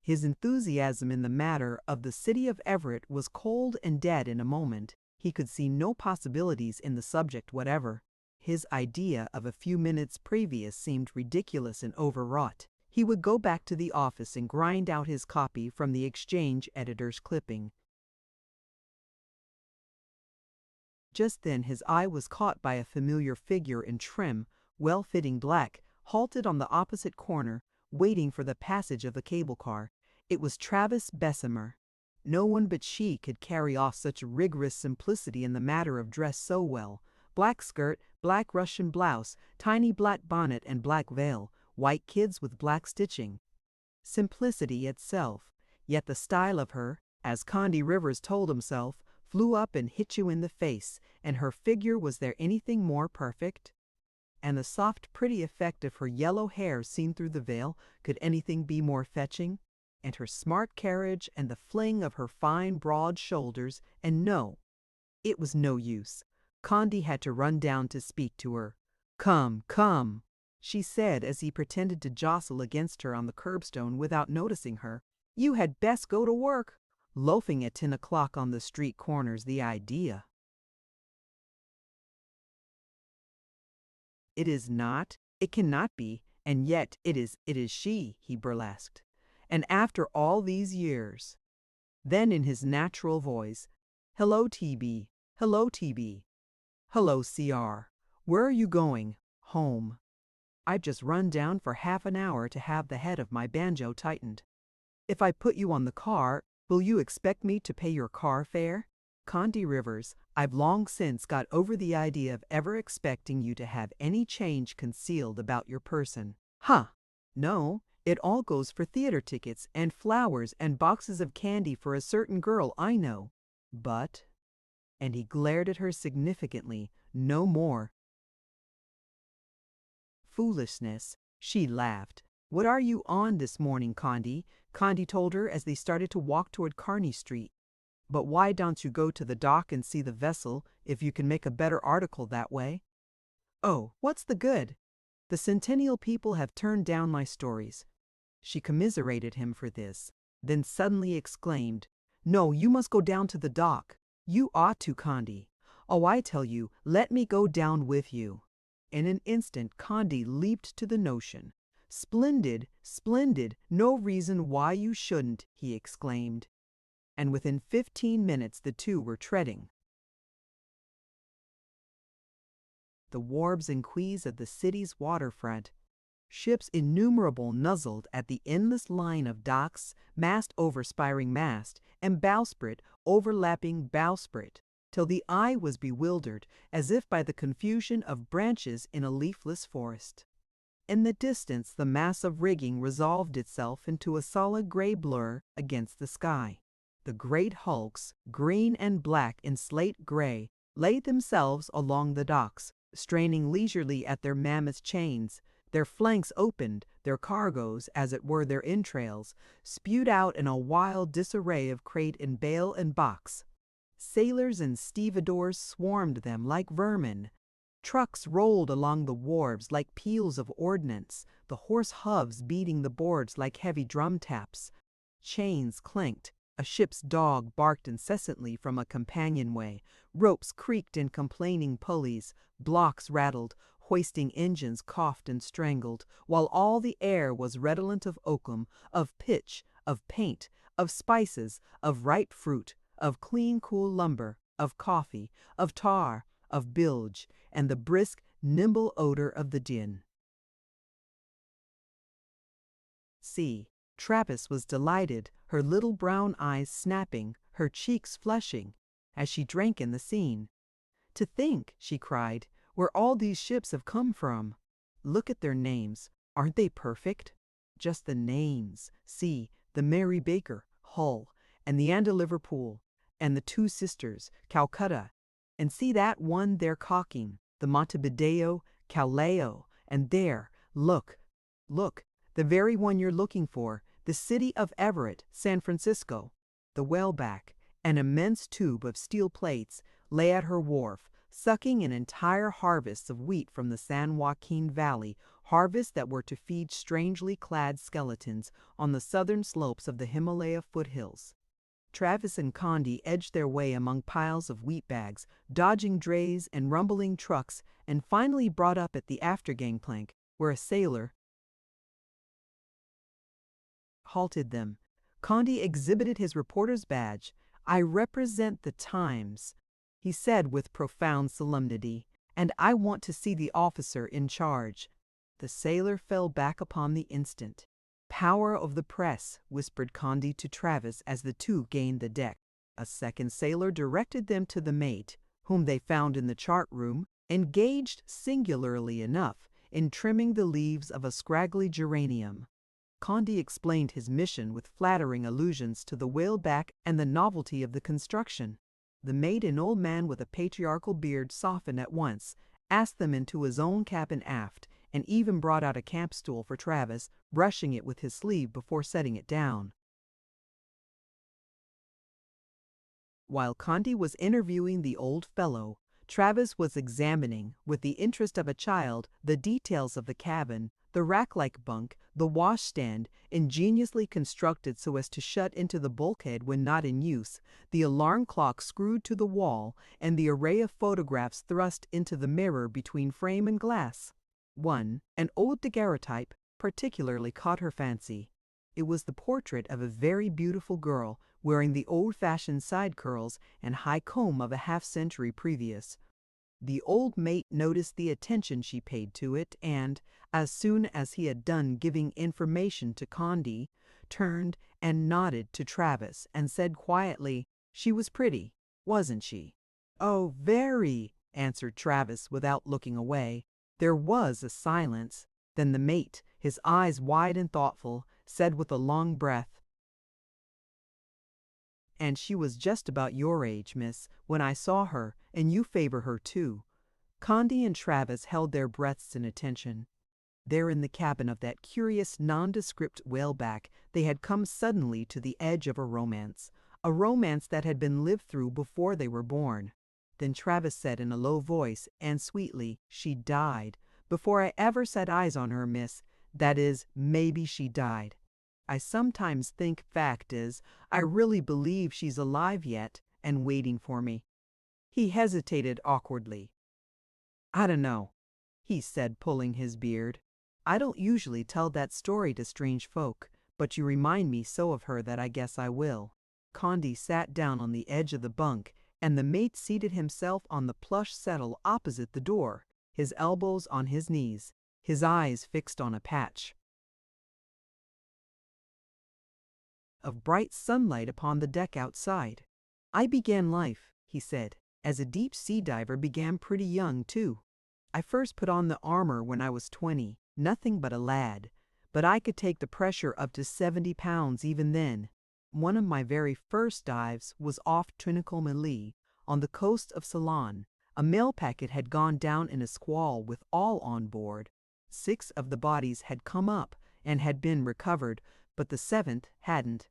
His enthusiasm in the matter of the city of Everett was cold and dead in a moment. He could see no possibilities in the subject whatever. His idea of a few minutes previous seemed ridiculous and overwrought. He would go back to the office and grind out his copy from the exchange editor's clipping. Just then his eye was caught by a familiar figure in trim, well-fitting black, halted on the opposite corner, waiting for the passage of the cable car. It was Travis Bessemer. No one but she could carry off such rigorous simplicity in the matter of dress so well. Black skirt, black Russian blouse, tiny black bonnet and black veil, white kids with black stitching. Simplicity itself, yet the style of her, as Condi Rivers told himself, flew up and hit you in the face, and her figure, was there anything more perfect? And the soft, pretty effect of her yellow hair seen through the veil, could anything be more fetching? And her smart carriage, and the fling of her fine, broad shoulders, and no, it was no use. Condi had to run down to speak to her. "Come, come," she said as he pretended to jostle against her on the curbstone without noticing her. "You had best go to work. Loafing at 10 o'clock on the street corner's the idea." "It is not, it cannot be, and yet it is she," he burlesqued. "And after all these years." Then in his natural voice, "Hello, TB. Hello, TB. Hello, CR. Where are you going?" "Home. I've just run down for half an hour to have the head of my banjo tightened. If I put you on the car, will you expect me to pay your car fare?" "Condi Rivers, I've long since got over the idea of ever expecting you to have any change concealed about your person." "Huh! No, it all goes for theater tickets and flowers and boxes of candy for a certain girl I know. But," and he glared at her significantly, "no more." "Foolishness," she laughed. "What are you on this morning, Condi?" Condi told her as they started to walk toward Kearney Street. "But why don't you go to the dock and see the vessel if you can make a better article that way?" "Oh, what's the good? The Centennial people have turned down my stories." She commiserated him for this, then suddenly exclaimed, "No, you must go down to the dock. You ought to, Condi. Oh, I tell you, let me go down with you." In an instant, Condi leaped to the notion. "Splendid, splendid, no reason why you shouldn't," he exclaimed. And within 15 minutes the two were treading the wharves and quays of the city's waterfront. Ships innumerable nuzzled at the endless line of docks, mast overspiring mast, and bowsprit overlapping bowsprit, till the eye was bewildered as if by the confusion of branches in a leafless forest. In the distance the mass of rigging resolved itself into a solid gray blur against the sky. The great hulks, green and black and slate gray, laid themselves along the docks, straining leisurely at their mammoth chains. Their flanks opened, their cargoes, as it were their entrails, spewed out in a wild disarray of crate and bale and box. Sailors and stevedores swarmed them like vermin. Trucks rolled along the wharves like peals of ordnance, the hoarse hooves beating the boards like heavy drum taps. Chains clanked, a ship's dog barked incessantly from a companionway, ropes creaked in complaining pulleys, blocks rattled, hoisting engines coughed and strangled, while all the air was redolent of oakum, of pitch, of paint, of spices, of ripe fruit, of clean cool lumber, of coffee, of tar, of bilge, and the brisk, nimble odor of the din. See, Travis was delighted, her little brown eyes snapping, her cheeks flushing, as she drank in the scene. "To think," she cried, "where all these ships have come from. Look at their names. Aren't they perfect? Just the names. See, the Mary Baker, Hull, and the Anna Liverpool, and the Two Sisters, Calcutta. And see that one they're caulking, the Montevideo, Callao, and there, look, the very one you're looking for, the city of Everett, San Francisco. The whaleback, an immense tube of steel plates, lay at her wharf, sucking an entire harvest of wheat from the San Joaquin Valley, harvests that were to feed strangely clad skeletons on the southern slopes of the Himalaya foothills. Travis and Condi edged their way among piles of wheat bags, dodging drays and rumbling trucks, and finally brought up at the after gangplank, where a sailor halted them. Condi exhibited his reporter's badge. "I represent the Times," he said with profound solemnity, "and I want to see the officer in charge." The sailor fell back upon the instant. "Power of the press," whispered Condi to Travis as the two gained the deck. A second sailor directed them to the mate, whom they found in the chart room, engaged, singularly enough, in trimming the leaves of a scraggly geranium. Condi explained his mission with flattering allusions to the whaleback and the novelty of the construction. The mate, an old man with a patriarchal beard, softened at once, asked them into his own cabin aft, and even brought out a camp stool for Travis, brushing it with his sleeve before setting it down. While Condi was interviewing the old fellow, Travis was examining, with the interest of a child, the details of the cabin, the rack-like bunk, the washstand, ingeniously constructed so as to shut into the bulkhead when not in use, the alarm clock screwed to the wall, and the array of photographs thrust into the mirror between frame and glass. One, an old daguerreotype, particularly caught her fancy. It was the portrait of a very beautiful girl wearing the old-fashioned side curls and high comb of a half-century previous. The old mate noticed the attention she paid to it and, as soon as he had done giving information to Condi, turned and nodded to Travis and said quietly, "She was pretty, wasn't she?" "Oh, very," answered Travis without looking away. There was a silence. Then the mate, his eyes wide and thoughtful, said with a long breath, "And she was just about your age, miss, when I saw her, and you favor her too." Condi and Travis held their breaths in attention. There in the cabin of that curious nondescript whaleback they had come suddenly to the edge of a romance that had been lived through before they were born. Then Travis said in a low voice and sweetly, "She died before I ever set eyes on her, miss. That is, maybe she died. I sometimes think fact is, I really believe she's alive yet and waiting for me." He hesitated awkwardly. "I don't know," he said, pulling his beard. "I don't usually tell that story to strange folk, but you remind me so of her that I guess I will." Condi sat down on the edge of the bunk, and the mate seated himself on the plush settle opposite the door, his elbows on his knees, his eyes fixed on a patch of bright sunlight upon the deck outside. "I began life," he said, "as a deep-sea diver began pretty young, too. I first put on the armor when I was 20, nothing but a lad, but I could take the pressure up to 70 pounds even then. One of my very first dives was off Trincomalee, on the coast of Ceylon. A mail packet had gone down in a squall with all on board. 6 of the bodies had come up and had been recovered, but the 7th hadn't.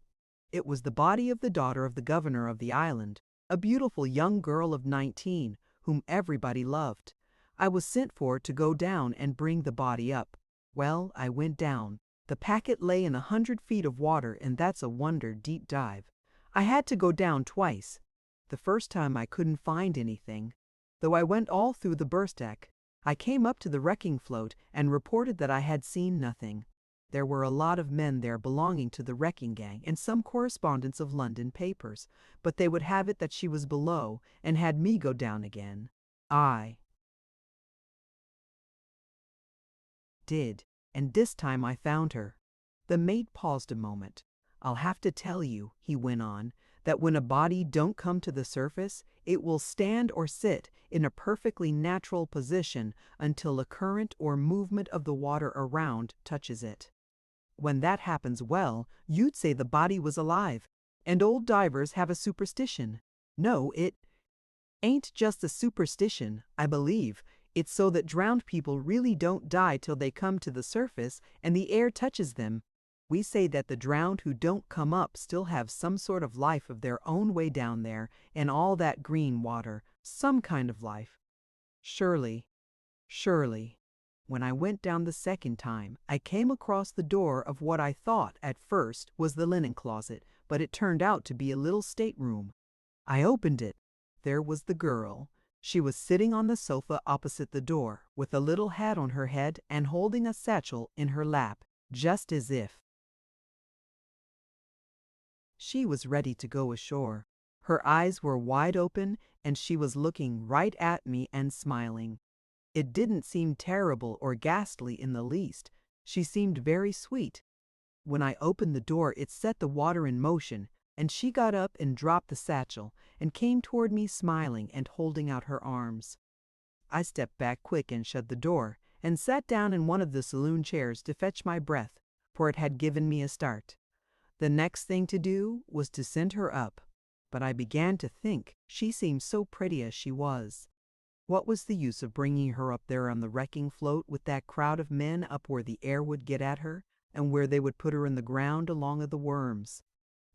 It was the body of the daughter of the governor of the island, a beautiful young girl of 19, whom everybody loved. I was sent for to go down and bring the body up. Well, I went down. The packet lay in 100 feet of water, and that's a wonder deep dive. I had to go down twice. The first time I couldn't find anything, though I went all through the burst deck. I came up to the wrecking float and reported that I had seen nothing. There were a lot of men there belonging to the wrecking gang and some correspondents of London papers, but they would have it that she was below and had me go down again. I did, and this time I found her." The mate paused a moment. "I'll have to tell you," he went on, "that when a body don't come to the surface, it will stand or sit in a perfectly natural position until a current or movement of the water around touches it. When that happens, well, you'd say the body was alive, and old divers have a superstition. No, it ain't just a superstition, I believe. It's so that drowned people really don't die till they come to the surface and the air touches them. We say that the drowned who don't come up still have some sort of life of their own way down there in all that green water, some kind of life. Surely, surely. When I went down the second time, I came across the door of what I thought at first was the linen closet, but it turned out to be a little stateroom. I opened it. There was the girl. She was sitting on the sofa opposite the door, with a little hat on her head and holding a satchel in her lap, just as if she was ready to go ashore. Her eyes were wide open, and she was looking right at me and smiling. It didn't seem terrible or ghastly in the least. She seemed very sweet. When I opened the door, it set the water in motion, and she got up and dropped the satchel and came toward me smiling and holding out her arms. I stepped back quick and shut the door and sat down in one of the saloon chairs to fetch my breath, for it had given me a start. The next thing to do was to send her up, but I began to think she seemed so pretty as she was. What was the use of bringing her up there on the wrecking float with that crowd of men up where the air would get at her and where they would put her in the ground along of the worms?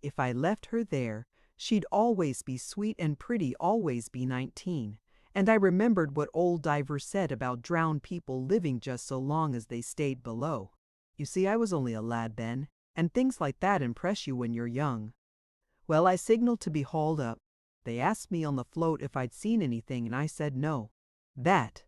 If I left her there, she'd always be sweet and pretty, always be 19, And I remembered what old divers said about drowned people living just so long as they stayed below. You see, I was only a lad then, and things like that impress you when you're young. Well, I signaled to be hauled up. They asked me on the float if I'd seen anything, and I said no. That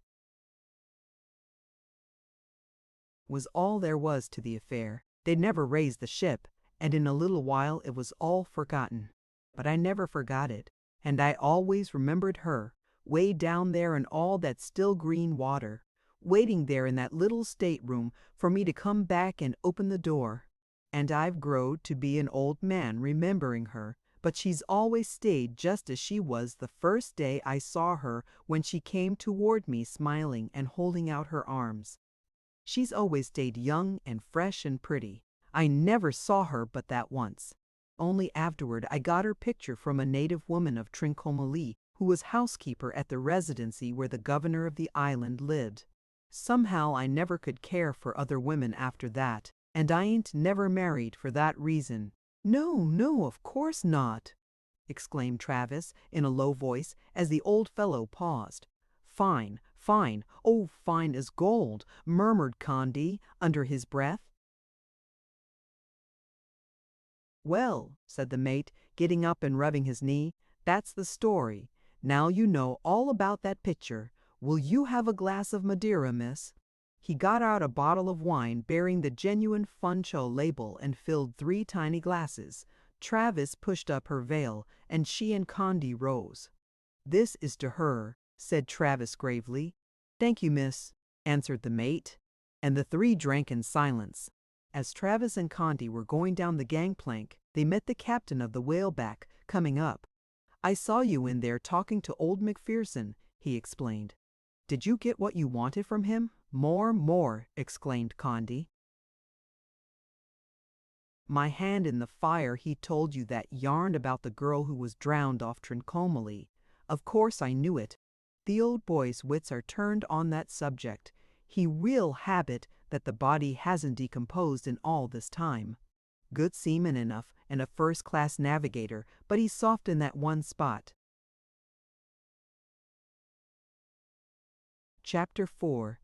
was all there was to the affair. They'd never raised the ship, and in a little while it was all forgotten. But I never forgot it, and I always remembered her, way down there in all that still green water, waiting there in that little stateroom for me to come back and open the door. And I've growed to be an old man remembering her, but she's always stayed just as she was the first day I saw her when she came toward me smiling and holding out her arms. She's always stayed young and fresh and pretty. I never saw her but that once. Only afterward I got her picture from a native woman of Trincomalee who was housekeeper at the residency where the governor of the island lived. Somehow I never could care for other women after that, and I ain't never married for that reason. No, no, of course not, exclaimed Travis in a low voice as the old fellow paused. Fine, fine, oh, fine as gold, murmured Condi under his breath. Well, said the mate, getting up and rubbing his knee, that's the story. Now you know all about that picture. Will you have a glass of Madeira, miss? He got out a bottle of wine bearing the genuine Funcho label and filled 3 tiny glasses. Travis pushed up her veil, and she and Condi rose. This is to her, said Travis gravely. Thank you, miss, answered the mate, and the 3 drank in silence. As Travis and Condi were going down the gangplank, they met the captain of the whaleback coming up. I saw you in there talking to old McPherson, he explained. Did you get what you wanted from him? More, exclaimed Condi. My hand in the fire, he told you that yarn about the girl who was drowned off Trincomalee. Of course I knew it. The old boy's wits are turned on that subject. He real habit that the body hasn't decomposed in all this time. Good seaman enough and a first-class navigator, but he's soft in that one spot. Chapter 4.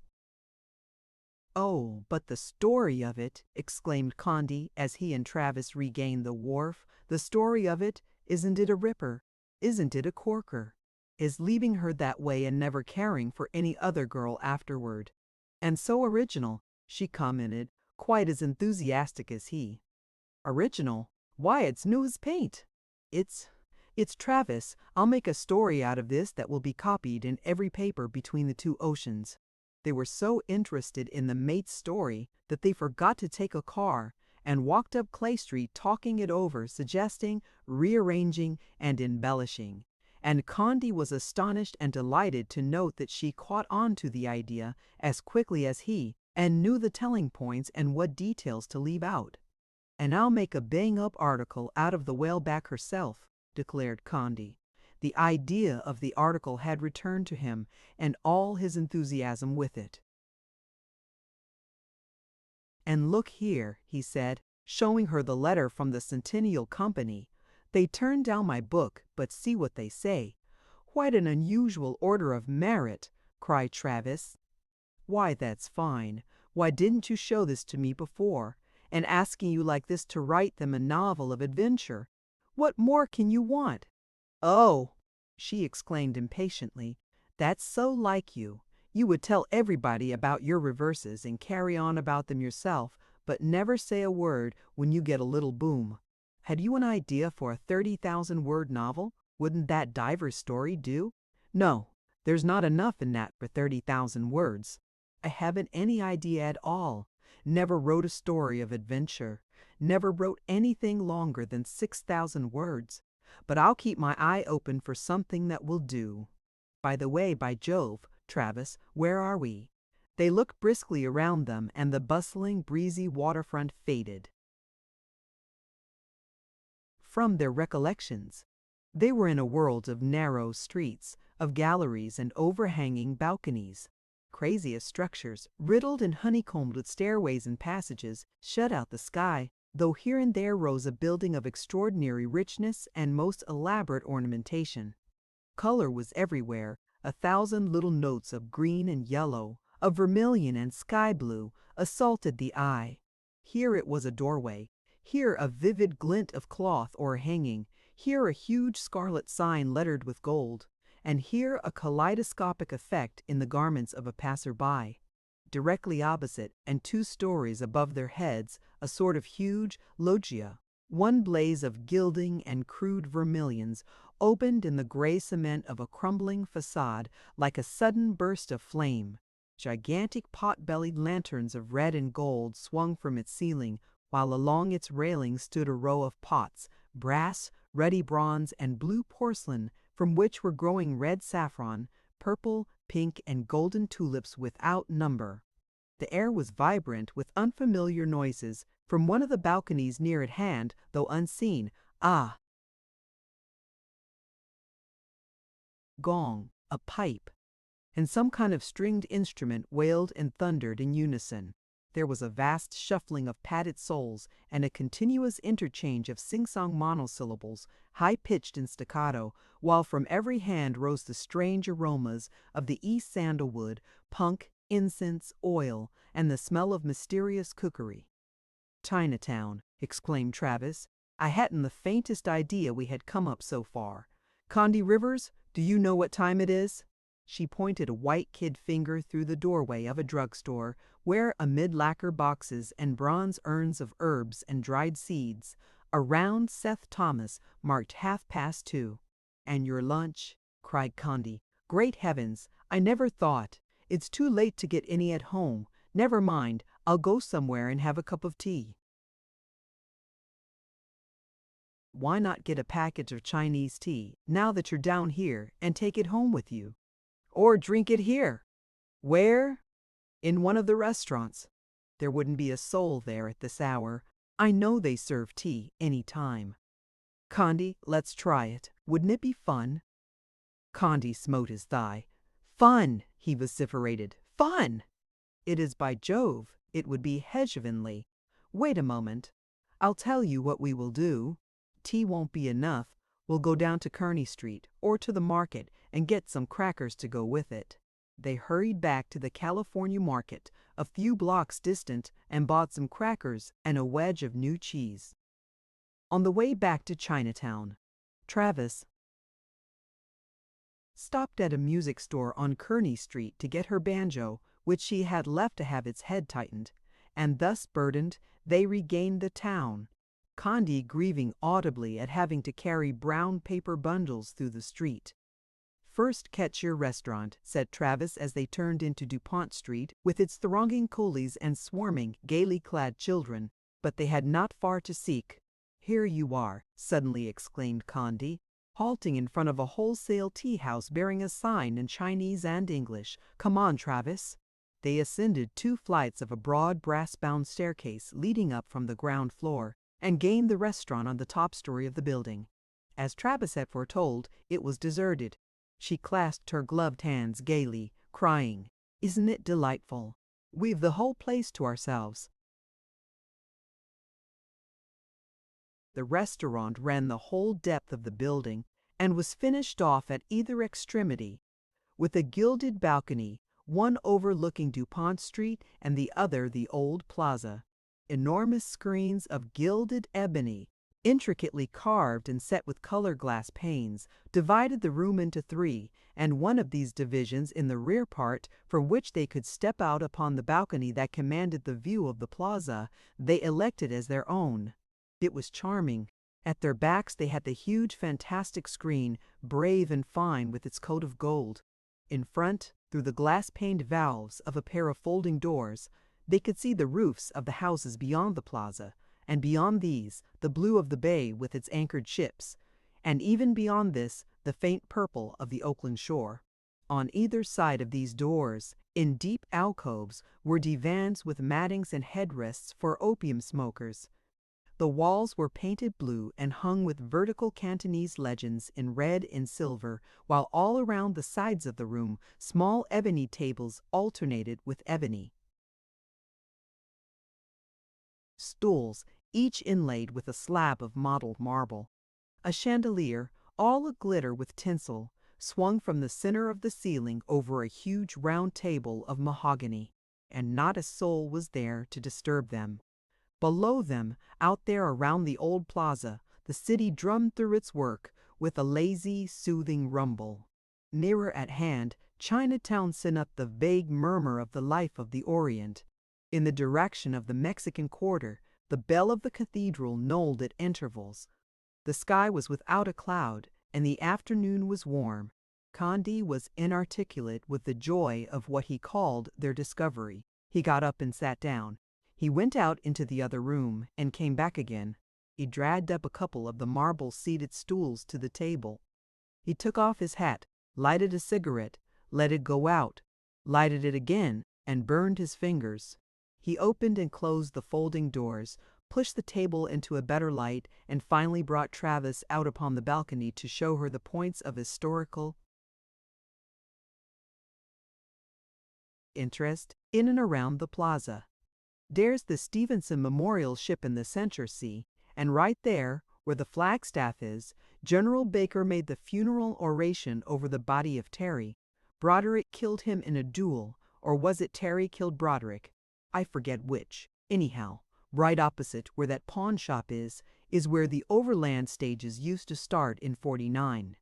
Oh, but the story of it, exclaimed Condi as he and Travis regained the wharf. The story of it, isn't it a ripper? Isn't it a corker? Is leaving her that way and never caring for any other girl afterward. And so original, she commented, quite as enthusiastic as he. Original? Why, it's new as paint. It's Travis. I'll make a story out of this that will be copied in every paper between the 2 oceans. They were so interested in the mate's story that they forgot to take a car and walked up Clay Street talking it over, suggesting, rearranging, and embellishing. And Condi was astonished and delighted to note that she caught on to the idea as quickly as he, and knew the telling points and what details to leave out. And I'll make a bang-up article out of the whaleback herself, declared Condi. The idea of the article had returned to him, and all his enthusiasm with it. And look here, he said, showing her the letter from the Centennial Company. They turned down my book, but see what they say. Quite an unusual order of merit, cried Travis. Why, that's fine. Why didn't you show this to me before? And asking you like this to write them a novel of adventure. What more can you want? Oh, she exclaimed impatiently, that's so like you. You would tell everybody about your reverses and carry on about them yourself, but never say a word when you get a little boom. Had you an idea for a 30,000-word novel? Wouldn't that diver's story do? No, there's not enough in that for 30,000 words. I haven't any idea at all. Never wrote a story of adventure. Never wrote anything longer than 6,000 words. But I'll keep my eye open for something that will do. By the way, by Jove, Travis, where are we? They looked briskly around them, and the bustling, breezy waterfront faded from their recollections. They were in a world of narrow streets, of galleries and overhanging balconies. Craziest structures, riddled and honeycombed with stairways and passages, shut out the sky, though here and there rose a building of extraordinary richness and most elaborate ornamentation. Color was everywhere, 1,000 little notes of green and yellow, of vermilion and sky blue, assaulted the eye. Here it was a doorway, here a vivid glint of cloth or hanging, here a huge scarlet sign lettered with gold, and here a kaleidoscopic effect in the garments of a passer-by. Directly opposite, and 2 stories above their heads, a sort of huge loggia, one blaze of gilding and crude vermilions, opened in the gray cement of a crumbling facade like a sudden burst of flame. Gigantic pot-bellied lanterns of red and gold swung from its ceiling, while along its railing stood a row of pots, brass, ruddy bronze, and blue porcelain, from which were growing red saffron, purple, pink, and golden tulips without number. The air was vibrant with unfamiliar noises. From one of the balconies near at hand, though unseen, gong, a pipe, and some kind of stringed instrument wailed and thundered in unison. There was a vast shuffling of padded soles and a continuous interchange of sing-song monosyllables, high-pitched and staccato, while from every hand rose the strange aromas of the East sandalwood, punk, incense, oil, and the smell of mysterious cookery. "Chinatown," exclaimed Travis. "I hadn't the faintest idea we had come up so far. Condy Rivers, do you know what time it is?" She pointed a white kid finger through the doorway of a drugstore, where, amid lacquer boxes and bronze urns of herbs and dried seeds, a round Seth Thomas marked 2:30. "And your lunch?" cried Condy. "Great heavens, I never thought. It's too late to get any at home. Never mind, I'll go somewhere and have a cup of tea." "Why not get a package of Chinese tea, now that you're down here, and take it home with you? Or drink it here." "Where?" "In one of the restaurants. There wouldn't be a soul there at this hour. I know they serve tea any time." "Condy, let's try it. Wouldn't it be fun?" Condy smote his thigh. "Fun!" he vociferated. "Fun!" "It is, by Jove. It would be heavenly. Wait a moment. I'll tell you what we will do. Tea won't be enough. We'll go down to Kearney Street or to the market and get some crackers to go with it." They hurried back to the California market, a few blocks distant, and bought some crackers and a wedge of new cheese. On the way back to Chinatown, Travis stopped at a music store on Kearney Street to get her banjo, which she had left to have its head tightened, and thus burdened, they regained the town, Condy grieving audibly at having to carry brown paper bundles through the street. "First catch your restaurant," said Travis as they turned into DuPont Street, with its thronging coolies and swarming, gaily clad children. But they had not far to seek. "Here you are," suddenly exclaimed Condy, halting in front of a wholesale tea house bearing a sign in Chinese and English. "Come on, Travis." They ascended 2 flights of a broad brass-bound staircase leading up from the ground floor, and gained the restaurant on the top story of the building. As Travis had foretold, it was deserted. She clasped her gloved hands gaily, crying, "Isn't it delightful? We've the whole place to ourselves." The restaurant ran the whole depth of the building and was finished off at either extremity with a gilded balcony, one overlooking DuPont Street and the other the old plaza. Enormous screens of gilded ebony, intricately carved and set with color glass panes, divided the room into 3, and one of these divisions in the rear part, from which they could step out upon the balcony that commanded the view of the plaza, they elected as their own. It was charming. At their backs they had the huge fantastic screen, brave and fine with its coat of gold. In front, through the glass-paned valves of a pair of folding doors, they could see the roofs of the houses beyond the plaza, and beyond these, the blue of the bay with its anchored ships, and even beyond this, the faint purple of the Oakland shore. On either side of these doors, in deep alcoves, were divans with mattings and headrests for opium smokers. The walls were painted blue and hung with vertical Cantonese legends in red and silver, while all around the sides of the room small ebony tables alternated with ebony stools, each inlaid with a slab of mottled marble. A chandelier, all aglitter with tinsel, swung from the center of the ceiling over a huge round table of mahogany, and not a soul was there to disturb them. Below them, out there around the old plaza, the city drummed through its work with a lazy, soothing rumble. Nearer at hand, Chinatown sent up the vague murmur of the life of the Orient. In the direction of the Mexican Quarter, the bell of the cathedral knolled at intervals. The sky was without a cloud, and the afternoon was warm. Condi was inarticulate with the joy of what he called their discovery. He got up and sat down. He went out into the other room and came back again. He dragged up a couple of the marble-seated stools to the table. He took off his hat, lighted a cigarette, let it go out, lighted it again, and burned his fingers. He opened and closed the folding doors, pushed the table into a better light, and finally brought Travis out upon the balcony to show her the points of historical interest in and around the plaza. There's the Stevenson Memorial ship in the center, see, and right there, where the flagstaff is, General Baker made the funeral oration over the body of Terry. Broderick killed him in a duel, or was it Terry killed Broderick? I forget which. Anyhow, right opposite where that pawn shop is where the overland stages used to start in '49.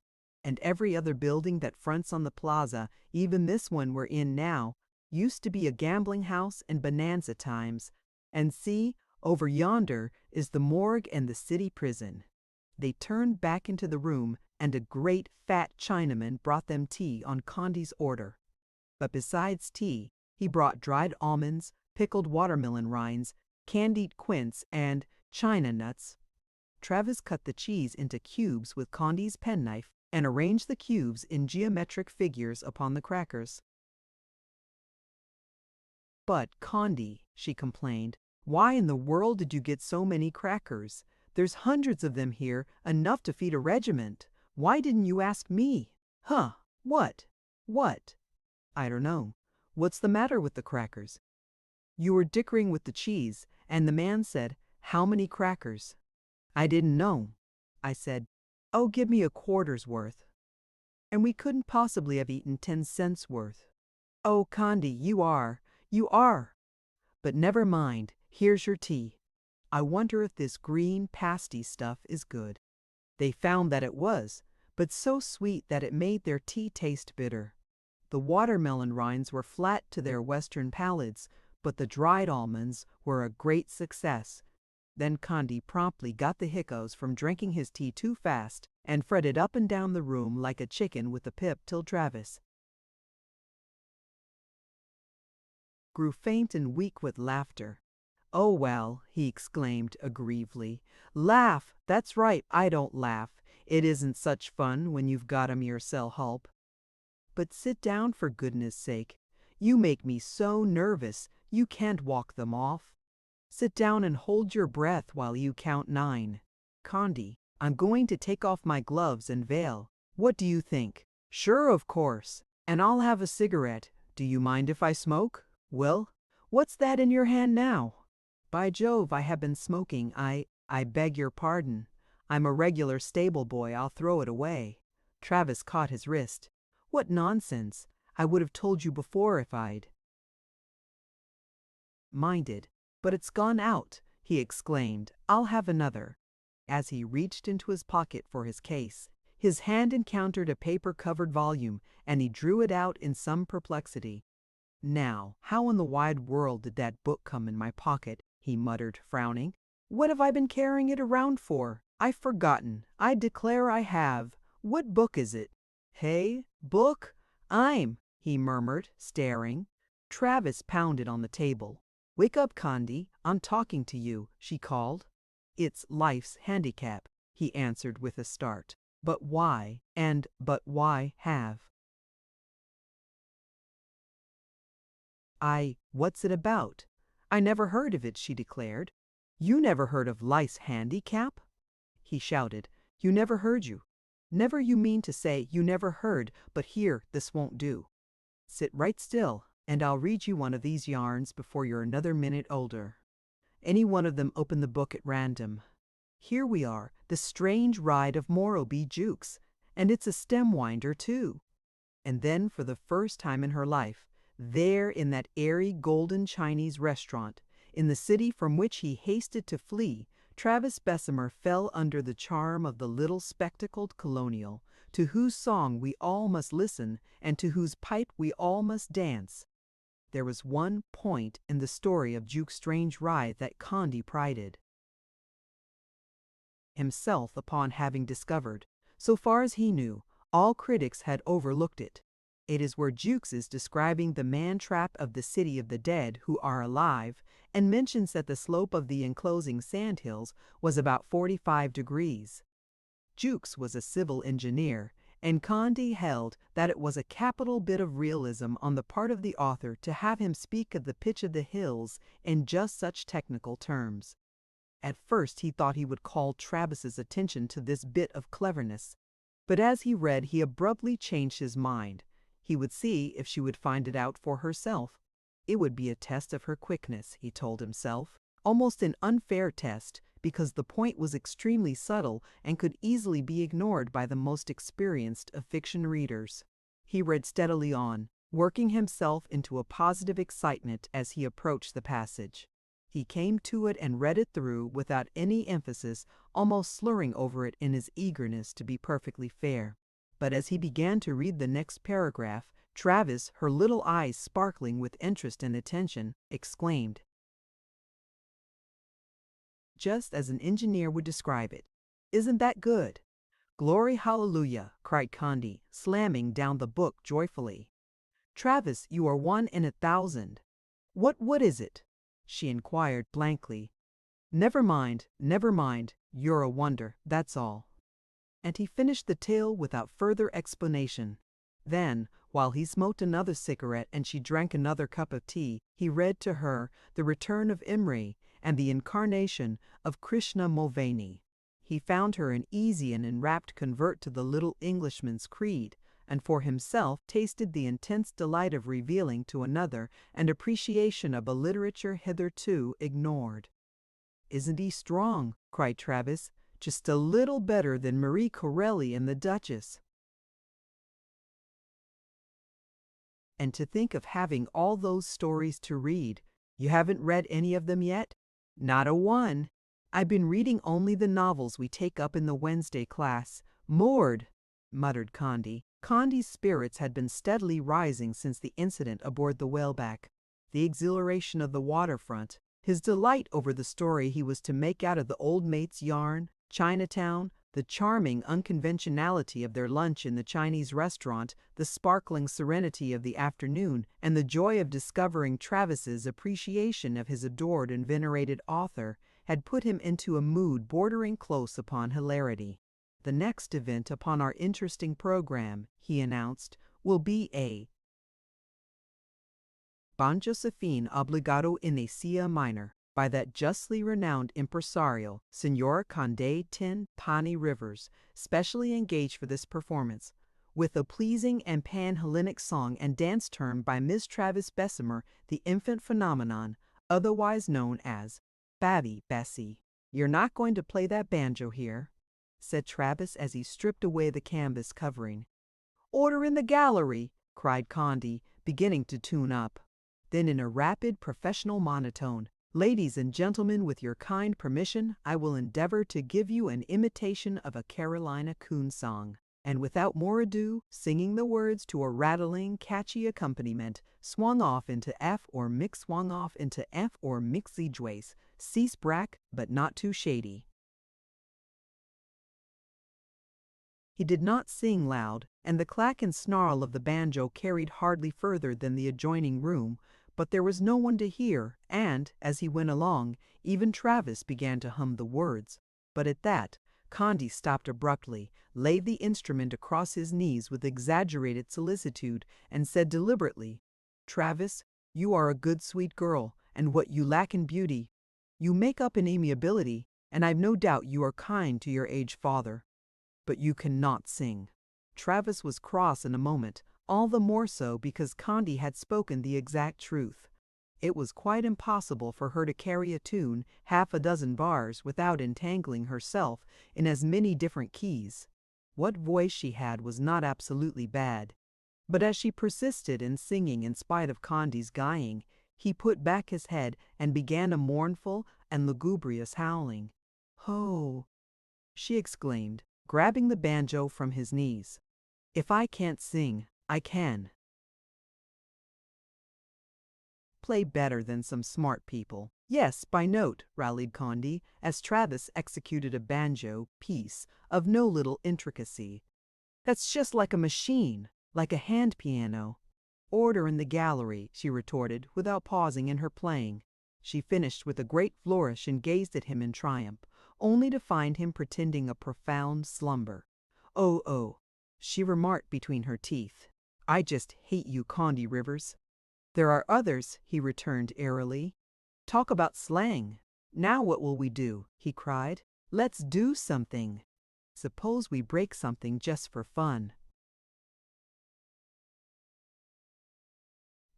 And every other building that fronts on the plaza, even this one we're in now, used to be a gambling house and bonanza times. And see, over yonder is the morgue and the city prison. They turned back into the room, and a great fat Chinaman brought them tea on Condi's order. But besides tea, he brought dried almonds, pickled watermelon rinds, candied quince, and china nuts. Travis cut the cheese into cubes with Condi's penknife and arranged the cubes in geometric figures upon the crackers. "But, Condi," she complained, "why in the world did you get so many crackers? There's hundreds of them here, enough to feed a regiment. Why didn't you ask me?" "Huh, what? What?" "I don't know. What's the matter with the crackers?" "You were dickering with the cheese, and the man said, 'How many crackers?' I didn't know. I said, 'Oh, give me a quarter's worth.' And we couldn't possibly have eaten 10 cents worth." "Oh, Condi, you are. But never mind, here's your tea. I wonder if this green pasty stuff is good." They found that it was, but so sweet that it made their tea taste bitter. The watermelon rinds were flat to their Western palates, but the dried almonds were a great success. Then Condi promptly got the hiccoughs from drinking his tea too fast and fretted up and down the room like a chicken with a pip till Travis grew faint and weak with laughter. "Oh, well," he exclaimed aggrievedly. "Laugh! That's right, I don't laugh. It isn't such fun when you've got 'em yourself help. But sit down for goodness sake. You make me so nervous you can't walk them off. Sit down and hold your breath while you count 9. Condi, I'm going to take off my gloves and veil. What do you think?" "Sure, of course. And I'll have a cigarette. Do you mind if I smoke?" "Well, what's that in your hand now?" "By Jove, I have been smoking. I beg your pardon. I'm a regular stable boy. I'll throw it away." Travis caught his wrist. "What nonsense. I would have told you before if I'd minded. But it's gone out," he exclaimed. "I'll have another." As he reached into his pocket for his case, his hand encountered a paper-covered volume, and he drew it out in some perplexity. "Now, how in the wide world did that book come in my pocket?" he muttered, frowning. "What have I been carrying it around for? I've forgotten. I declare I have. What book is it?" "Hey? Book? He murmured, staring. Travis pounded on the table. "Wake up, Condi. I'm talking to you," she called. "It's life's handicap," he answered with a start. "But why have? What's it about? I never heard of it," she declared. "You never heard of life's handicap?" He shouted. "You never heard you. Never you mean to say you never heard, but here, this won't do. Sit right still, and I'll read you one of these yarns before you're another minute older." Any one of them opened the book at random. "Here we are, The Strange Ride of Morro B. Jukes," and it's a stem winder too. And then, for the first time in her life, there in that airy golden Chinese restaurant, in the city from which he hasted to flee, Travis Bessemer fell under the charm of the little spectacled colonial, to whose song we all must listen and to whose pipe we all must dance. There was one point in the story of Jukes Strange Ride that Condé prided himself upon having discovered. So far as he knew, all critics had overlooked it. It is where Jukes is describing the man-trap of the city of the dead who are alive, and mentions that the slope of the enclosing sandhills was about 45 degrees. Jukes was a civil engineer, and Condé held that it was a capital bit of realism on the part of the author to have him speak of the pitch of the hills in just such technical terms. At first he thought he would call Travis's attention to this bit of cleverness, but as he read he abruptly changed his mind. He would see if she would find it out for herself. It would be a test of her quickness, he told himself, almost an unfair test, because the point was extremely subtle and could easily be ignored by the most experienced of fiction readers. He read steadily on, working himself into a positive excitement as he approached the passage. He came to it and read it through without any emphasis, almost slurring over it in his eagerness to be perfectly fair. But as he began to read the next paragraph, Travis, her little eyes sparkling with interest and attention, exclaimed, just as an engineer would describe it. "Isn't that good?" "Glory hallelujah," cried Condé, slamming down the book joyfully. "Travis, you are 1 in 1,000. What is it?" she inquired blankly. Never mind, you're a wonder, that's all." And he finished the tale without further explanation. Then, while he smoked another cigarette and she drank another cup of tea, he read to her The Return of Imre and the Incarnation of Krishna Mulvaney. He found her an easy and enrapt convert to the little Englishman's creed, and for himself tasted the intense delight of revealing to another an appreciation of a literature hitherto ignored. "Isn't he strong?" cried Travis. "Just a little better than Marie Corelli and the Duchess." "And to think of having all those stories to read. You haven't read any of them yet?" "Not a one. I've been reading only the novels we take up in the Wednesday class. Moored," muttered Condé. Condé's spirits had been steadily rising since the incident aboard the whaleback. The exhilaration of the waterfront, his delight over the story he was to make out of the old mate's yarn, Chinatown, the charming unconventionality of their lunch in the Chinese restaurant, the sparkling serenity of the afternoon, and the joy of discovering Travis's appreciation of his adored and venerated author had put him into a mood bordering close upon hilarity. "The next event upon our interesting program," he announced, "will be a Bon Josephine Obligado in a Cia Minor, by that justly renowned impresario, Senora Condé Tin Pani Rivers, specially engaged for this performance, with a pleasing and pan-Hellenic song and dance term by Miss Travis Bessemer, the infant phenomenon, otherwise known as Babby Bessie." "You're not going to play that banjo here," said Travis as he stripped away the canvas covering. "Order in the gallery!" cried Condé, beginning to tune up. Then in a rapid professional monotone, "Ladies and gentlemen, with your kind permission, I will endeavor to give you an imitation of a Carolina coon song." And without more ado, singing the words to a rattling, catchy accompaniment, swung off into F or mix swung off into F or mixy Joyce, cease brack, but not too shady. He did not sing loud, and the clack and snarl of the banjo carried hardly further than the adjoining room, but there was no one to hear, and, as he went along, even Travis began to hum the words. But at that, Condé stopped abruptly, laid the instrument across his knees with exaggerated solicitude, and said deliberately, "Travis, you are a good sweet girl, and what you lack in beauty, you make up in amiability, and I've no doubt you are kind to your aged father. But you cannot sing." Travis was cross in a moment, all the more so because Condé had spoken the exact truth. It was quite impossible for her to carry a tune half a dozen bars without entangling herself in as many different keys. What voice she had was not absolutely bad. But as she persisted in singing in spite of Condi's guying, he put back his head and began a mournful and lugubrious howling. "Ho!" she exclaimed, grabbing the banjo from his knees. "If I can't sing, I can play better than some smart people." "Yes, by note," rallied Condi, as Travis executed a banjo piece of no little intricacy. "That's just like a machine, like a hand piano." "Order in the gallery," she retorted, without pausing in her playing. She finished with a great flourish and gazed at him in triumph, only to find him pretending a profound slumber. "Oh," she remarked between her teeth. "I just hate you, Condi Rivers." "There are others," he returned airily. "Talk about slang." "Now what will we do?" he cried. "Let's do something. Suppose we break something just for fun."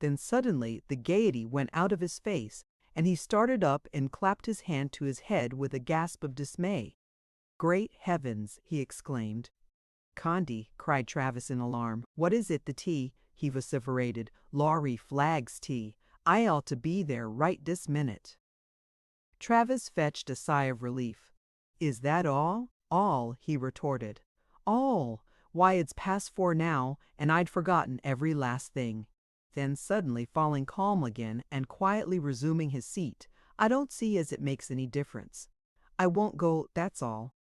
Then suddenly the gaiety went out of his face, and he started up and clapped his hand to his head with a gasp of dismay. "Great heavens!" he exclaimed. "Condi," cried Travis in alarm. "What is it, the tea?" he vociferated. "Laurie Flagg's tea. I ought to be there right this minute." Travis fetched a sigh of relief. "Is that all?" "All," he retorted. "All! Why, it's past 4 now, and I'd forgotten every last thing." Then suddenly falling calm again and quietly resuming his seat, "I don't see as it makes any difference. I won't go, that's all.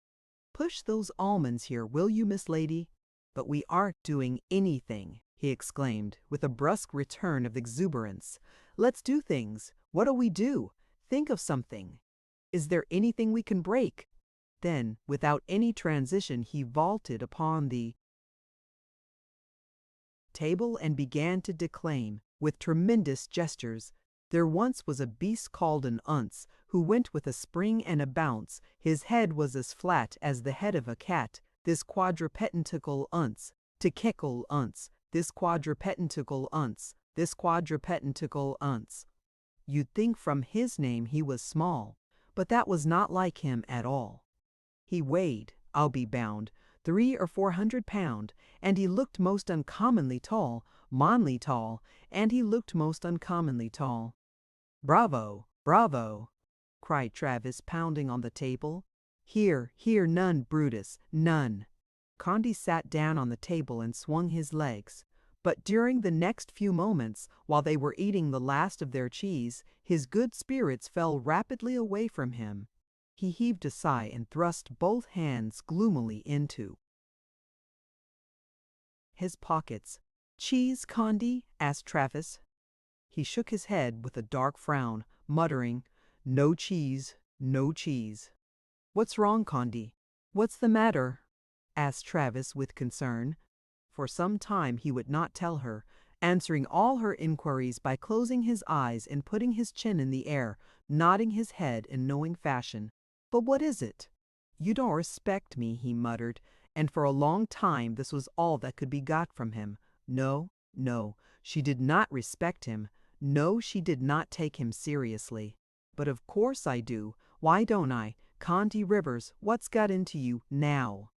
Push those almonds here, will you, Miss Lady?" "But we aren't doing anything," he exclaimed, with a brusque return of exuberance. "Let's do things. What'll we do? Think of something. Is there anything we can break?" Then, without any transition, he vaulted upon the table and began to declaim, with tremendous gestures. "There once was a beast called an unce, who went with a spring and a bounce. His head was as flat as the head of a cat. This quadrupedentical unce, to kickle unce, this quadrupedentical unce, this quadrupedentical unce." You'd think from his name he was small, but that was not like him at all. He weighed, I'll be bound, 300 or 400 pound, and he looked most uncommonly tall, monly tall, and he looked most uncommonly tall. "Bravo! Bravo!" cried Travis, pounding on the table. "Here, here, none, Brutus, none." Condi sat down on the table and swung his legs. But during the next few moments, while they were eating the last of their cheese, his good spirits fell rapidly away from him. He heaved a sigh and thrust both hands gloomily into his pockets. "Cheese, Condi?" asked Travis. He shook his head with a dark frown, muttering, "No cheese, no cheese." "What's wrong, Condi? What's the matter?" asked Travis with concern. For some time he would not tell her, answering all her inquiries by closing his eyes and putting his chin in the air, nodding his head in knowing fashion. "But what is it?" "You don't respect me," he muttered, and for a long time this was all that could be got from him. No, she did not respect him. No, she did not take him seriously. "But of course I do. Why don't I? Condi Rivers, what's got into you now?"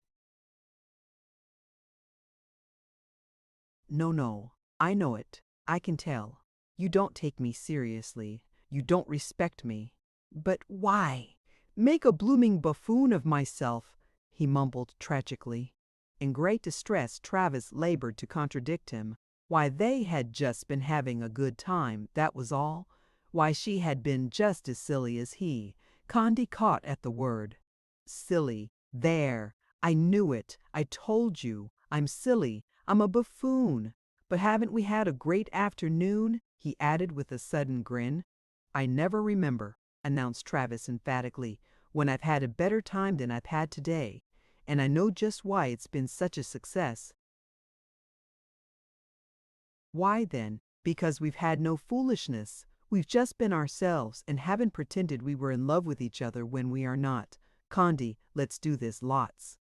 No, I know it. I can tell. You don't take me seriously. You don't respect me." "But why?" "Make a blooming buffoon of myself," he mumbled tragically. In great distress, Travis labored to contradict him. Why, they had just been having a good time, that was all. Why, she had been just as silly as he. Condi caught at the word. "Silly. There. I knew it. I told you. I'm silly. I'm a buffoon. But haven't we had a great afternoon?" he added with a sudden grin. "I never remember," announced Travis emphatically, "when I've had a better time than I've had today. And I know just why it's been such a success." "Why then?" "Because we've had no foolishness. We've just been ourselves and haven't pretended we were in love with each other when we are not. Condi, let's do this lots."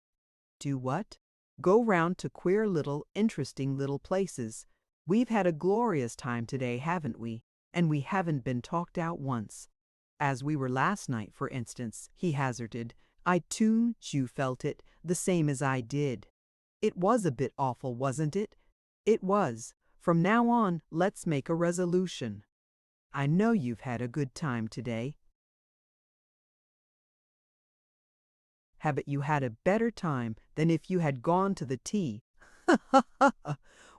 "Do what?" "Go round to queer little, interesting little places. We've had a glorious time today, haven't we? And we haven't been talked out once. As we were last night, for instance," he hazarded. "I too, you felt it, the same as I did." It was a bit awful, wasn't it? It was. From now on, let's make a resolution. I know you've had a good time today. Haven't you had a better time than if you had gone to the tea?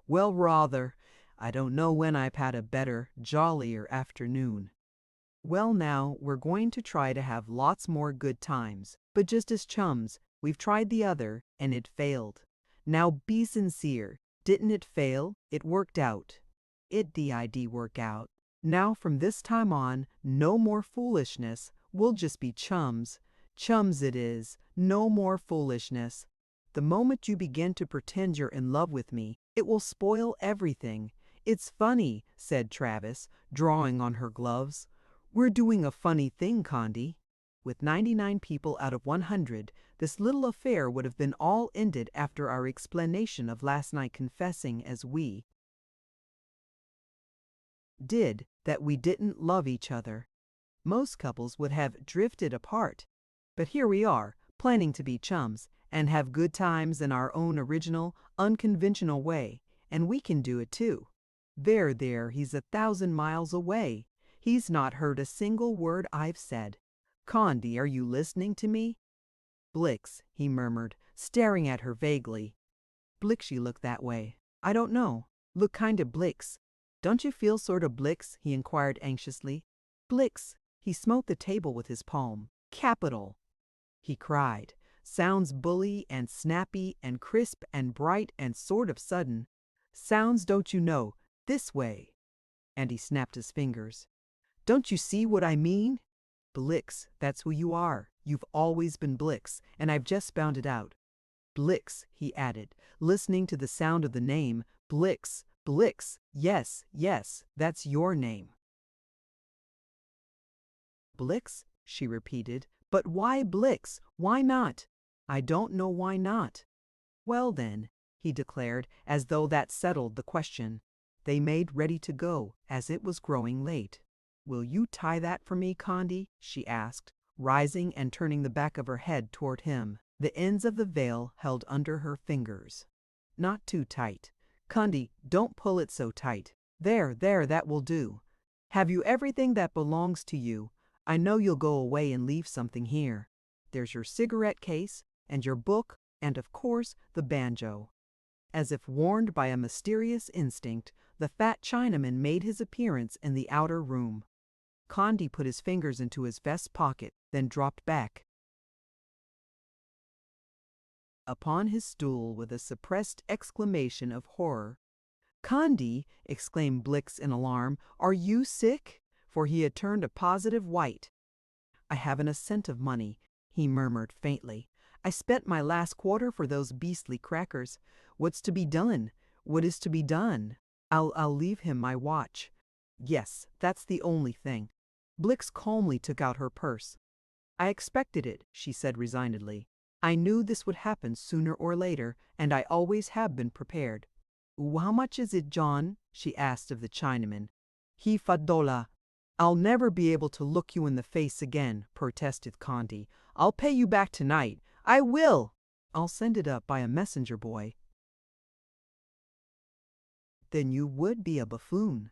Well, rather. I don't know when I've had a better, jollier afternoon. Well, now, we're going to try to have lots more good times, but just as chums. We've tried the other, and it failed. Now be sincere. Didn't it fail? It worked out. It did work out. Now from this time on, no more foolishness. We'll just be chums. Chums it is. No more foolishness. The moment you begin to pretend you're in love with me, it will spoil everything. It's funny, said Travis, drawing on her gloves. We're doing a funny thing, Condi. With 99 people out of 100, this little affair would have been all ended after our explanation of last night, confessing as we did that we didn't love each other. Most couples would have drifted apart. But here we are, planning to be chums and have good times in our own original, unconventional way, and we can do it too. There, he's 1,000 miles away. He's not heard a single word I've said. Condi, are you listening to me? Blix, he murmured, staring at her vaguely. Blix, you look that way. I don't know. Look kinda Blix. Don't you feel sorta Blix? He inquired anxiously. Blix, he smote the table with his palm. Capital, he cried. Sounds bully and snappy and crisp and bright and sort of sudden. Sounds, don't you know, this way. And he snapped his fingers. Don't you see what I mean? Blix, that's who you are. You've always been Blix, and I've just found it out. Blix, he added, listening to the sound of the name. Blix, Blix, yes, that's your name. Blix, she repeated. But why Blix? Why not? I don't know why not. Well then, he declared, as though that settled the question. They made ready to go, as it was growing late. Will you tie that for me, Condi? She asked, rising and turning the back of her head toward him, the ends of the veil held under her fingers. Not too tight. Condi, don't pull it so tight. There, that will do. Have you everything that belongs to you? I know you'll go away and leave something here. There's your cigarette case, and your book, and of course, the banjo. As if warned by a mysterious instinct, the fat Chinaman made his appearance in the outer room. Condi put his fingers into his vest pocket, then dropped back upon his stool with a suppressed exclamation of horror. Condi, exclaimed Blix in alarm, are you sick? For he had turned a positive white. I haven't a cent of money, he murmured faintly. I spent my last quarter for those beastly crackers. What's to be done? What is to be done? I'll leave him my watch. Yes, that's the only thing. Blix calmly took out her purse. I expected it, she said resignedly. I knew this would happen sooner or later, and I always have been prepared. How much is it, John? She asked of the Chinaman. He $5. I'll never be able to look you in the face again, protested Condi. I'll pay you back tonight. I will. I'll send it up by a messenger boy. Then you would be a buffoon.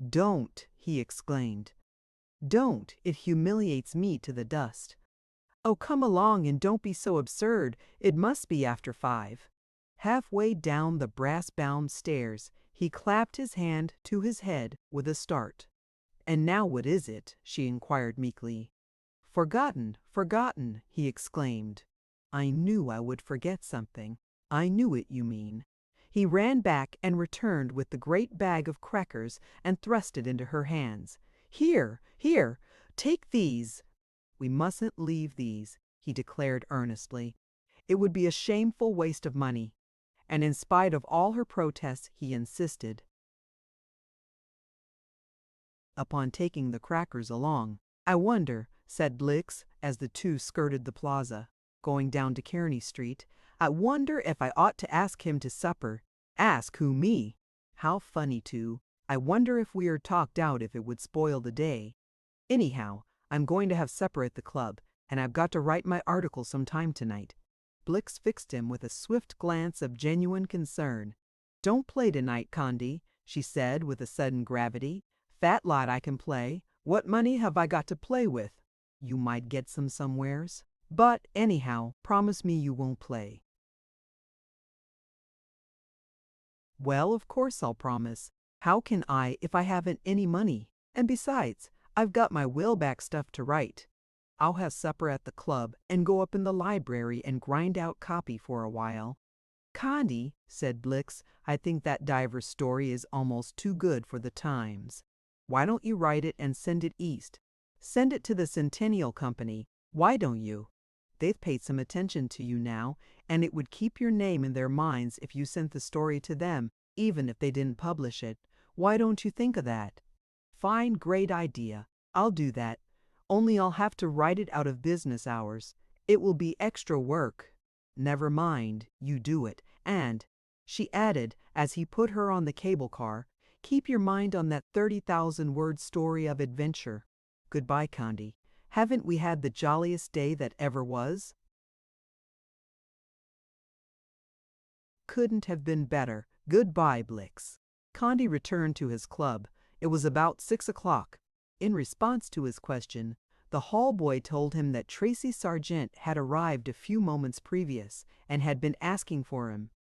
Don't, he exclaimed. Don't, it humiliates me to the dust. Oh, come along and don't be so absurd. It must be after 5. Halfway down the brass-bound stairs, he clapped his hand to his head with a start. And now what is it? She inquired meekly. Forgotten, he exclaimed. I knew I would forget something. I knew it, you mean. He ran back and returned with the great bag of crackers and thrust it into her hands. Here, take these. We mustn't leave these, he declared earnestly. It would be a shameful waste of money. And in spite of all her protests, he insisted upon taking the crackers along. I wonder, said Blix, as the two skirted the plaza, going down to Kearney Street, I wonder if I ought to ask him to supper. Ask who, me? How funny, too. I wonder if we are talked out if it would spoil the day. Anyhow, I'm going to have supper at the club, and I've got to write my article sometime tonight. Blix fixed him with a swift glance of genuine concern. "Don't play tonight, Condi," she said with a sudden gravity. "Fat lot I can play. What money have I got to play with? You might get some somewheres. But, anyhow, promise me you won't play." "Well, of course I'll promise. How can I if I haven't any money? And besides, I've got my whaleback stuff to write. I'll have supper at the club and go up in the library and grind out copy for a while." "Condi," said Blix, "I think that diver's story is almost too good for the Times. Why don't you write it and send it East? Send it to the Centennial Company. Why don't you? They've paid some attention to you now, and it would keep your name in their minds if you sent the story to them, even if they didn't publish it. Why don't you think of that?" "Fine, great idea. I'll do that. Only I'll have to write it out of business hours. It will be extra work." "Never mind, you do it. And," she added as he put her on the cable car, "keep your mind on that 30,000-word story of adventure. Goodbye, Condi. Haven't we had the jolliest day that ever was?" "Couldn't have been better. Goodbye, Blix." Condi returned to his club. It was about 6 o'clock. In response to his question, the hall boy told him that Tracy Sargent had arrived a few moments previous and had been asking for him.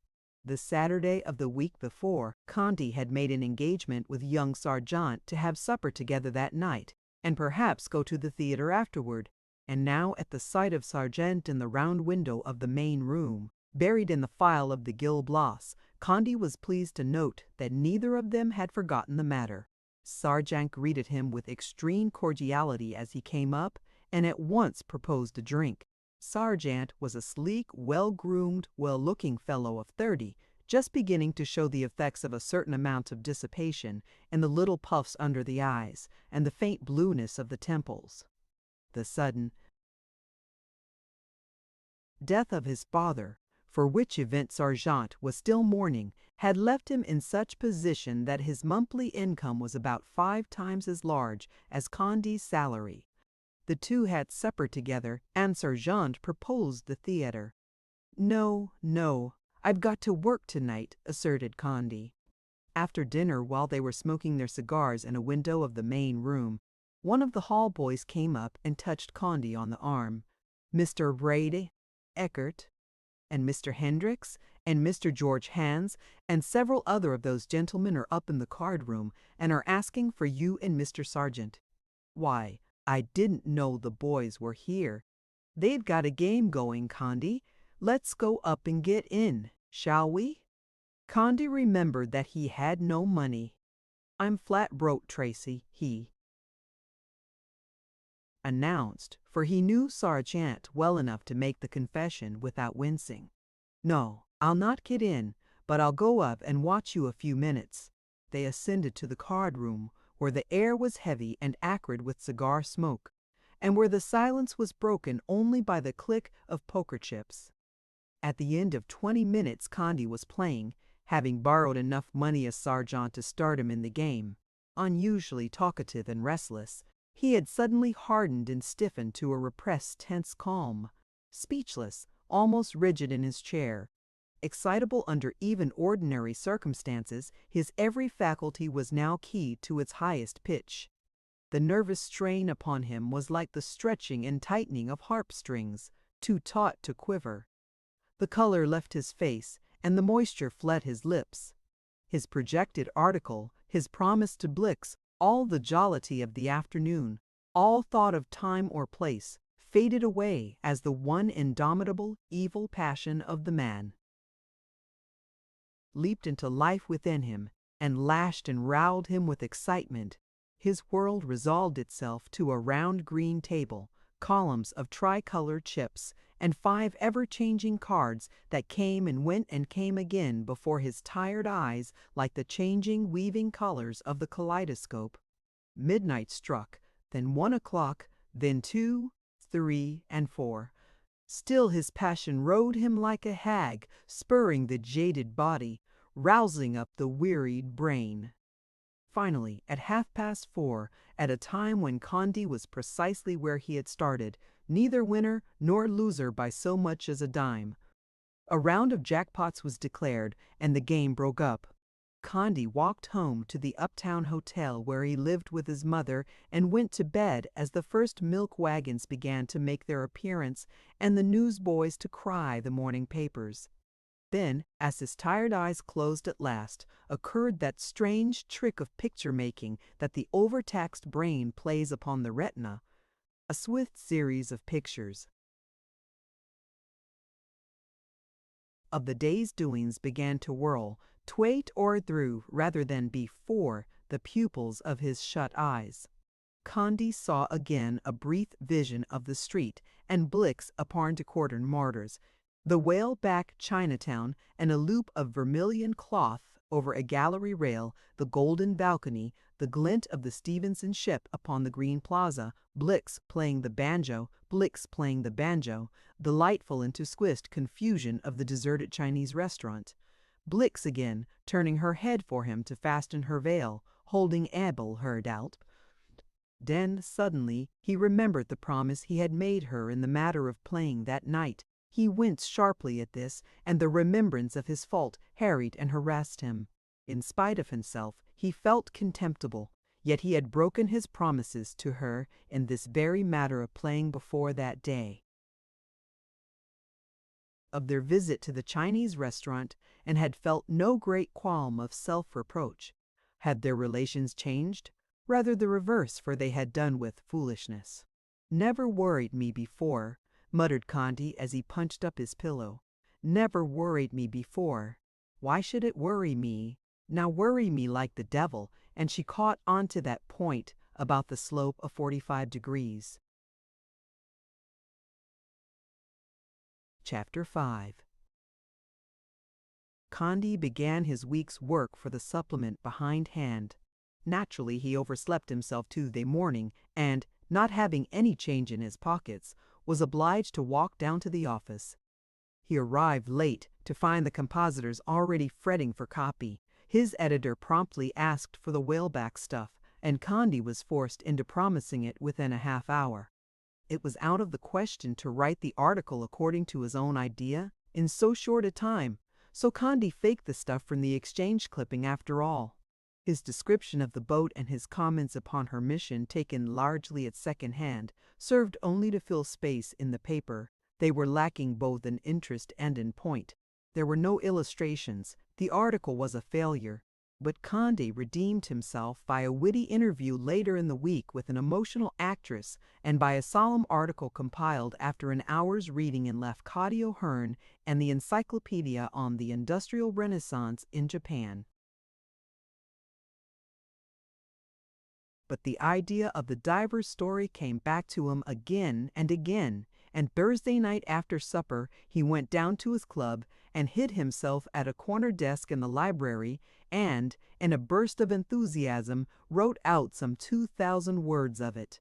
The Saturday of the week before, Condi had made an engagement with young Sargent to have supper together that night, and perhaps go to the theater afterward. And now, at the sight of Sargent in the round window of the main room, buried in the file of the Gil Blas, Condi was pleased to note that neither of them had forgotten the matter. Sargent greeted him with extreme cordiality as he came up, and at once proposed a drink. Sargent was a sleek, well-groomed, well-looking fellow of 30, just beginning to show the effects of a certain amount of dissipation in the little puffs under the eyes and the faint blueness of the temples. The sudden death of his father, for which event Sargent was still mourning, had left him in such position that his monthly income was about 5 times as large as Condi's salary. The two had supper together, and Sargent proposed the theater. "No, no, I've got to work tonight," asserted Condi. After dinner, while they were smoking their cigars in a window of the main room, one of the hall boys came up and touched Condi on the arm. "Mr. Brady, Eckert, and Mr. Hendricks, and Mr. George Hans, and several other of those gentlemen are up in the card room and are asking for you and Mr. Sargent." "Why, I didn't know the boys were here." "They've got a game going, Condi. Let's go up and get in, shall we?" Condi remembered that he had no money. "I'm flat broke, Tracy," he announced, for he knew Sargent well enough to make the confession without wincing. "No, I'll not get in, but I'll go up and watch you a few minutes." They ascended to the card room, where the air was heavy and acrid with cigar smoke, and where the silence was broken only by the click of poker chips. At the end of 20 minutes Condi was playing, having borrowed enough money of Sargent to start him in the game. Unusually talkative and restless, he had suddenly hardened and stiffened to a repressed tense calm, speechless, almost rigid in his chair. Excitable under even ordinary circumstances, his every faculty was now keyed to its highest pitch. The nervous strain upon him was like the stretching and tightening of harp strings, too taut to quiver. The color left his face, and the moisture fled his lips. His projected article, his promise to Blix, all the jollity of the afternoon, all thought of time or place, faded away as the one indomitable, evil passion of the man leaped into life within him and lashed and rowed him with excitement. His world resolved itself to a round green table, columns of tricolored chips, and 5 ever-changing cards that came and went and came again before his tired eyes like the changing, weaving colors of the kaleidoscope. Midnight struck, then 1 o'clock, then 2, 3, and 4. Still his passion rode him like a hag, spurring the jaded body, rousing up the wearied brain. Finally, at 4:30, at a time when Condi was precisely where he had started, neither winner nor loser by so much as a dime, A round of jackpots was declared, and the game broke up. Condi walked home to the uptown hotel where he lived with his mother and went to bed as the first milk wagons began to make their appearance and the newsboys to cry the morning papers. Then, as his tired eyes closed at last, occurred that strange trick of picture-making that the overtaxed brain plays upon the retina, a swift series of pictures of the day's doings began to whirl, twait or through rather than before the pupils of his shut eyes. Condi saw again a brief vision of the street and Blix upon to quartern martyrs, the whale-back Chinatown and a loop of vermilion cloth over a gallery rail, the golden balcony, the glint of the Stevenson ship upon the green plaza, Blix playing the banjo, delightful into squist confusion of the deserted Chinese restaurant. Blix again, turning her head for him to fasten her veil, holding Abel her doubt. Then, suddenly, he remembered the promise he had made her in the matter of playing that night. He winced sharply at this, and the remembrance of his fault harried and harassed him. In spite of himself, he felt contemptible, yet he had broken his promises to her in this very matter of playing before that day of their visit to the Chinese restaurant, and had felt no great qualm of self-reproach. Had their relations changed? Rather the reverse, for they had done with foolishness. "Never worried me before," muttered Condi as he punched up his pillow. "Never worried me before. Why should it worry me? Now worry me like the devil," and she caught on to that point about the slope of 45 degrees. Chapter 5. Condi began his week's work for the supplement behindhand. Naturally, he overslept himself Tuesday morning and, not having any change in his pockets, was obliged to walk down to the office. He arrived late to find the compositors already fretting for copy. His editor promptly asked for the whaleback stuff, and Condi was forced into promising it within a half hour. It was out of the question to write the article according to his own idea in so short a time, so Condi faked the stuff from the exchange clipping after all. His description of the boat and his comments upon her mission, taken largely at second hand, served only to fill space in the paper. They were lacking both in interest and in point. There were no illustrations. The article was a failure. But Condi redeemed himself by a witty interview later in the week with an emotional actress and by a solemn article compiled after an hour's reading in Lafcadio Hearn and the Encyclopedia on the Industrial Renaissance in Japan. But the idea of the diver's story came back to him again and again, and Thursday night after supper he went down to his club and hid himself at a corner desk in the library and, in a burst of enthusiasm, wrote out some 2,000 words of it.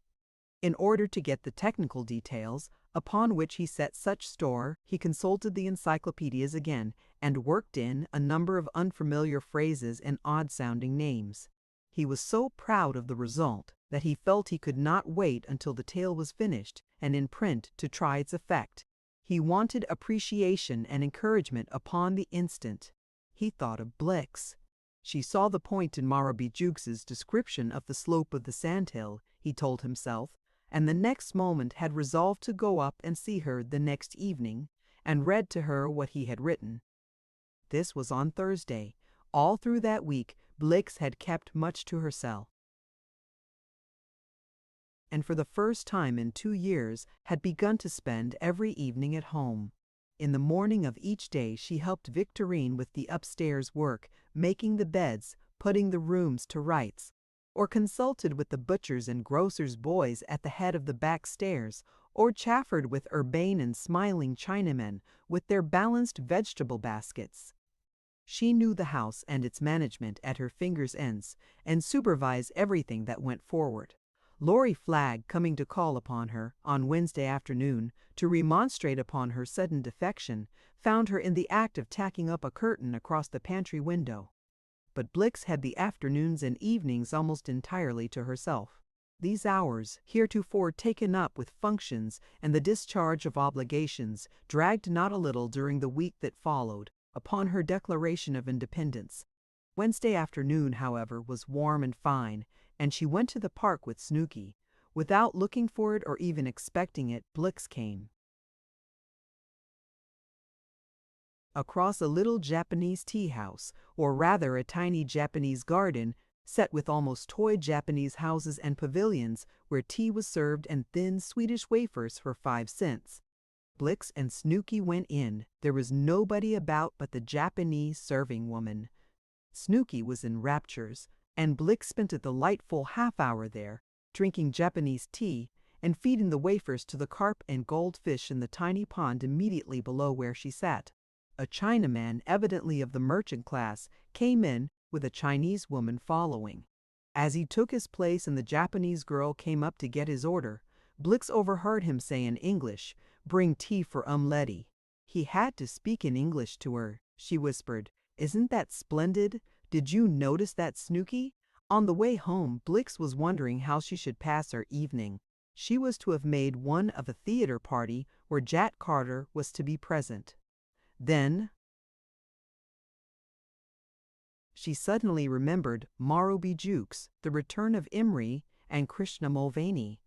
In order to get the technical details, upon which he set such store, he consulted the encyclopedias again and worked in a number of unfamiliar phrases and odd-sounding names. He was so proud of the result that he felt he could not wait until the tale was finished and in print to try its effect. He wanted appreciation and encouragement upon the instant. He thought of Blix. She saw the point in Marabi Jukes's description of the slope of the sandhill, he told himself, and the next moment had resolved to go up and see her the next evening, and read to her what he had written. This was on Thursday. All through that week, Blix had kept much to herself, and for the first time in 2 years had begun to spend every evening at home. In the morning of each day she helped Victorine with the upstairs work, making the beds, putting the rooms to rights, or consulted with the butchers and grocers' boys at the head of the back stairs, or chaffered with urbane and smiling Chinamen with their balanced vegetable baskets. She knew the house and its management at her fingers' ends, and supervised everything that went forward. Laurie Flagg, coming to call upon her on Wednesday afternoon to remonstrate upon her sudden defection, found her in the act of tacking up a curtain across the pantry window. But Blix had the afternoons and evenings almost entirely to herself. These hours, heretofore taken up with functions and the discharge of obligations, dragged not a little during the week that followed upon her declaration of independence. Wednesday afternoon, however, was warm and fine, and she went to the park with Snooky. Without looking for it or even expecting it, Blix came. Across a little Japanese tea house, or rather a tiny Japanese garden, set with almost toy Japanese houses and pavilions, where tea was served and thin Swedish wafers for 5 cents. Blix and Snooky went in. There was nobody about but the Japanese serving woman. Snooky was in raptures, and Blix spent a delightful half-hour there, drinking Japanese tea and feeding the wafers to the carp and goldfish in the tiny pond immediately below where she sat. A Chinaman, evidently of the merchant class, came in, with a Chinese woman following. As he took his place and the Japanese girl came up to get his order, Blix overheard him say in English, "Bring tea for Letty." He had to speak in English to her. She whispered, "Isn't that splendid? Did you notice that, Snooky?" On the way home, Blix was wondering how she should pass her evening. She was to have made one of a theater party where Jack Carter was to be present. Then she suddenly remembered Marubi Jukes, The Return of Imri, and Krishna Mulvaney.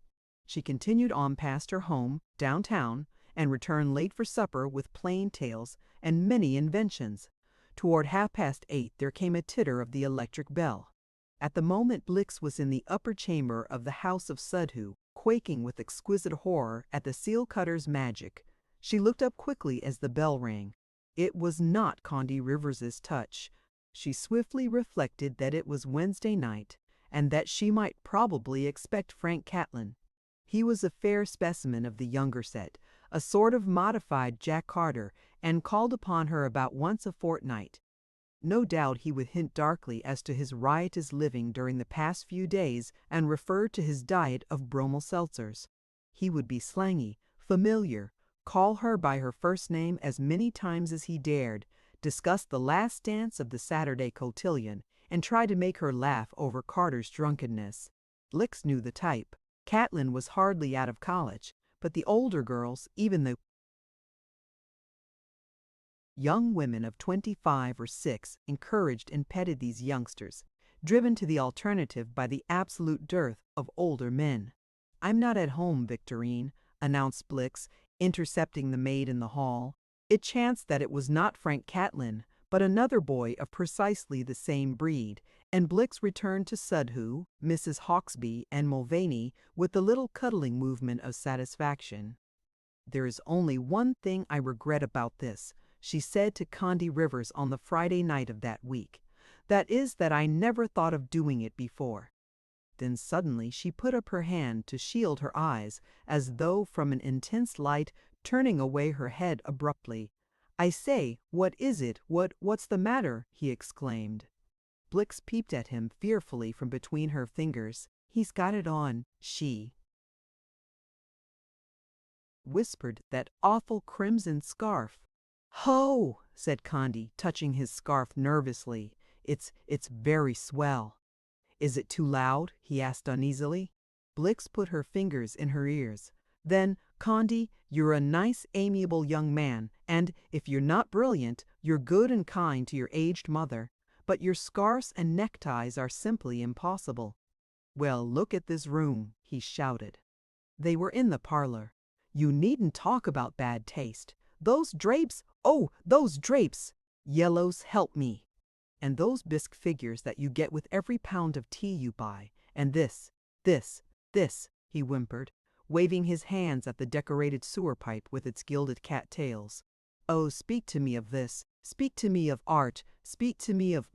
She continued on past her home, downtown, and returned late for supper with plain tales and many inventions. Toward 8:30 there came a titter of the electric bell. At the moment Blix was in the upper chamber of the House of Sudhu, quaking with exquisite horror at the seal-cutter's magic. She looked up quickly as the bell rang. It was not Condy Rivers's touch. She swiftly reflected that it was Wednesday night, and that she might probably expect Frank Catlin. He was a fair specimen of the younger set, a sort of modified Jack Carter, and called upon her about once a fortnight. No doubt he would hint darkly as to his riotous living during the past few days and refer to his diet of bromo seltzers. He would be slangy, familiar, call her by her first name as many times as he dared, discuss the last dance of the Saturday cotillion, and try to make her laugh over Carter's drunkenness. Blix knew the type. Catlin was hardly out of college, but the older girls, even the young women of 25 or 6, encouraged and petted these youngsters, driven to the alternative by the absolute dearth of older men. "I'm not at home, Victorine," announced Blix, intercepting the maid in the hall. It chanced that it was not Frank Catlin, but another boy of precisely the same breed, and Blix returned to Sudhu, Mrs. Hawksby, and Mulvaney with the little cuddling movement of satisfaction. "There is only one thing I regret about this," she said to Condy Rivers on the Friday night of that week. "That is that I never thought of doing it before." Then suddenly she put up her hand to shield her eyes, as though from an intense light, turning away her head abruptly. "I say, what is it? What's the matter?" he exclaimed. Blix peeped at him fearfully from between her fingers. "He's got it on," she whispered, "that awful crimson scarf." "Ho!" said Condy, touching his scarf nervously. It's very swell." "Is it too loud?" he asked uneasily. Blix put her fingers in her ears. "Then, Condy, you're a nice, amiable young man, and, if you're not brilliant, you're good and kind to your aged mother. But your scarves and neckties are simply impossible." "Well, look at this room," he shouted. They were in the parlor. "You needn't talk about bad taste. Those drapes, oh, those drapes! Yellows, help me! And those bisque figures that you get with every pound of tea you buy. And this, he whimpered, waving his hands at the decorated sewer pipe with its gilded cat tails. "Oh, speak to me of this. Speak to me of art. Speak to me of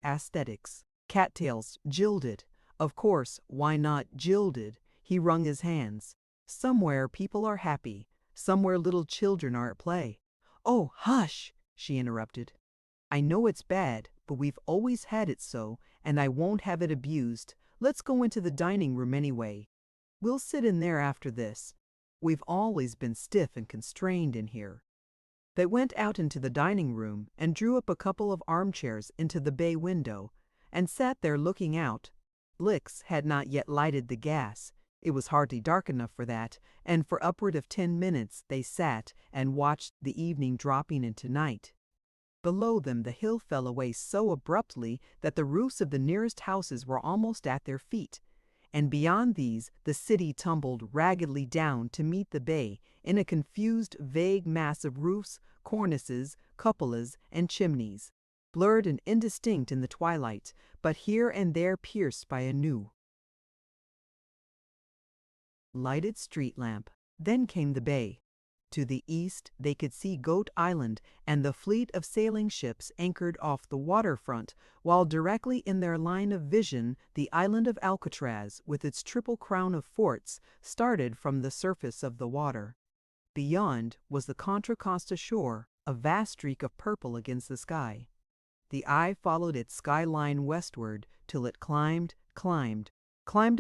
aesthetics. Cattails, gilded. Of course, why not gilded?" He wrung his hands. "Somewhere people are happy. Somewhere little children are at play." "Oh, hush!" she interrupted. "I know it's bad, but we've always had it so, and I won't have it abused. Let's go into the dining room anyway. We'll sit in there after this. We've always been stiff and constrained in here." They went out into the dining room and drew up a couple of armchairs into the bay window, and sat there looking out. Blix had not yet lighted the gas. It was hardly dark enough for that, and for upward of 10 minutes they sat and watched the evening dropping into night. Below them the hill fell away so abruptly that the roofs of the nearest houses were almost at their feet, and beyond these the city tumbled raggedly down to meet the bay in a confused, vague mass of roofs, cornices, cupolas, and chimneys, blurred and indistinct in the twilight, but here and there pierced by a new lighted street lamp. Then came the bay. To the east they could see Goat Island and the fleet of sailing ships anchored off the waterfront, while directly in their line of vision the island of Alcatraz, with its triple crown of forts, started from the surface of the water. Beyond was the Contra Costa shore, a vast streak of purple against the sky. The eye followed its skyline westward till it climbed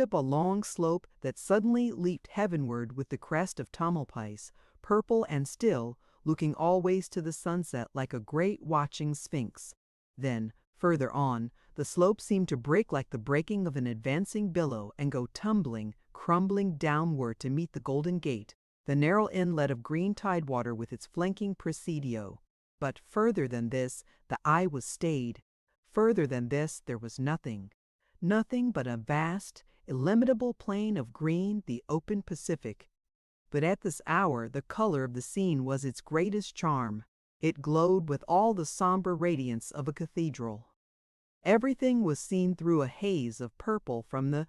up a long slope that suddenly leaped heavenward with the crest of Tamalpais, purple and still, looking always to the sunset like a great watching sphinx. Then, further on, the slope seemed to break like the breaking of an advancing billow and go tumbling, crumbling downward to meet the Golden Gate, the narrow inlet of green tidewater with its flanking presidio. But further than this, the eye was stayed. Further than this, there was nothing. Nothing but a vast, illimitable plain of green, the open Pacific. But at this hour the color of the scene was its greatest charm. It glowed with all the somber radiance of a cathedral. Everything was seen through a haze of purple, from the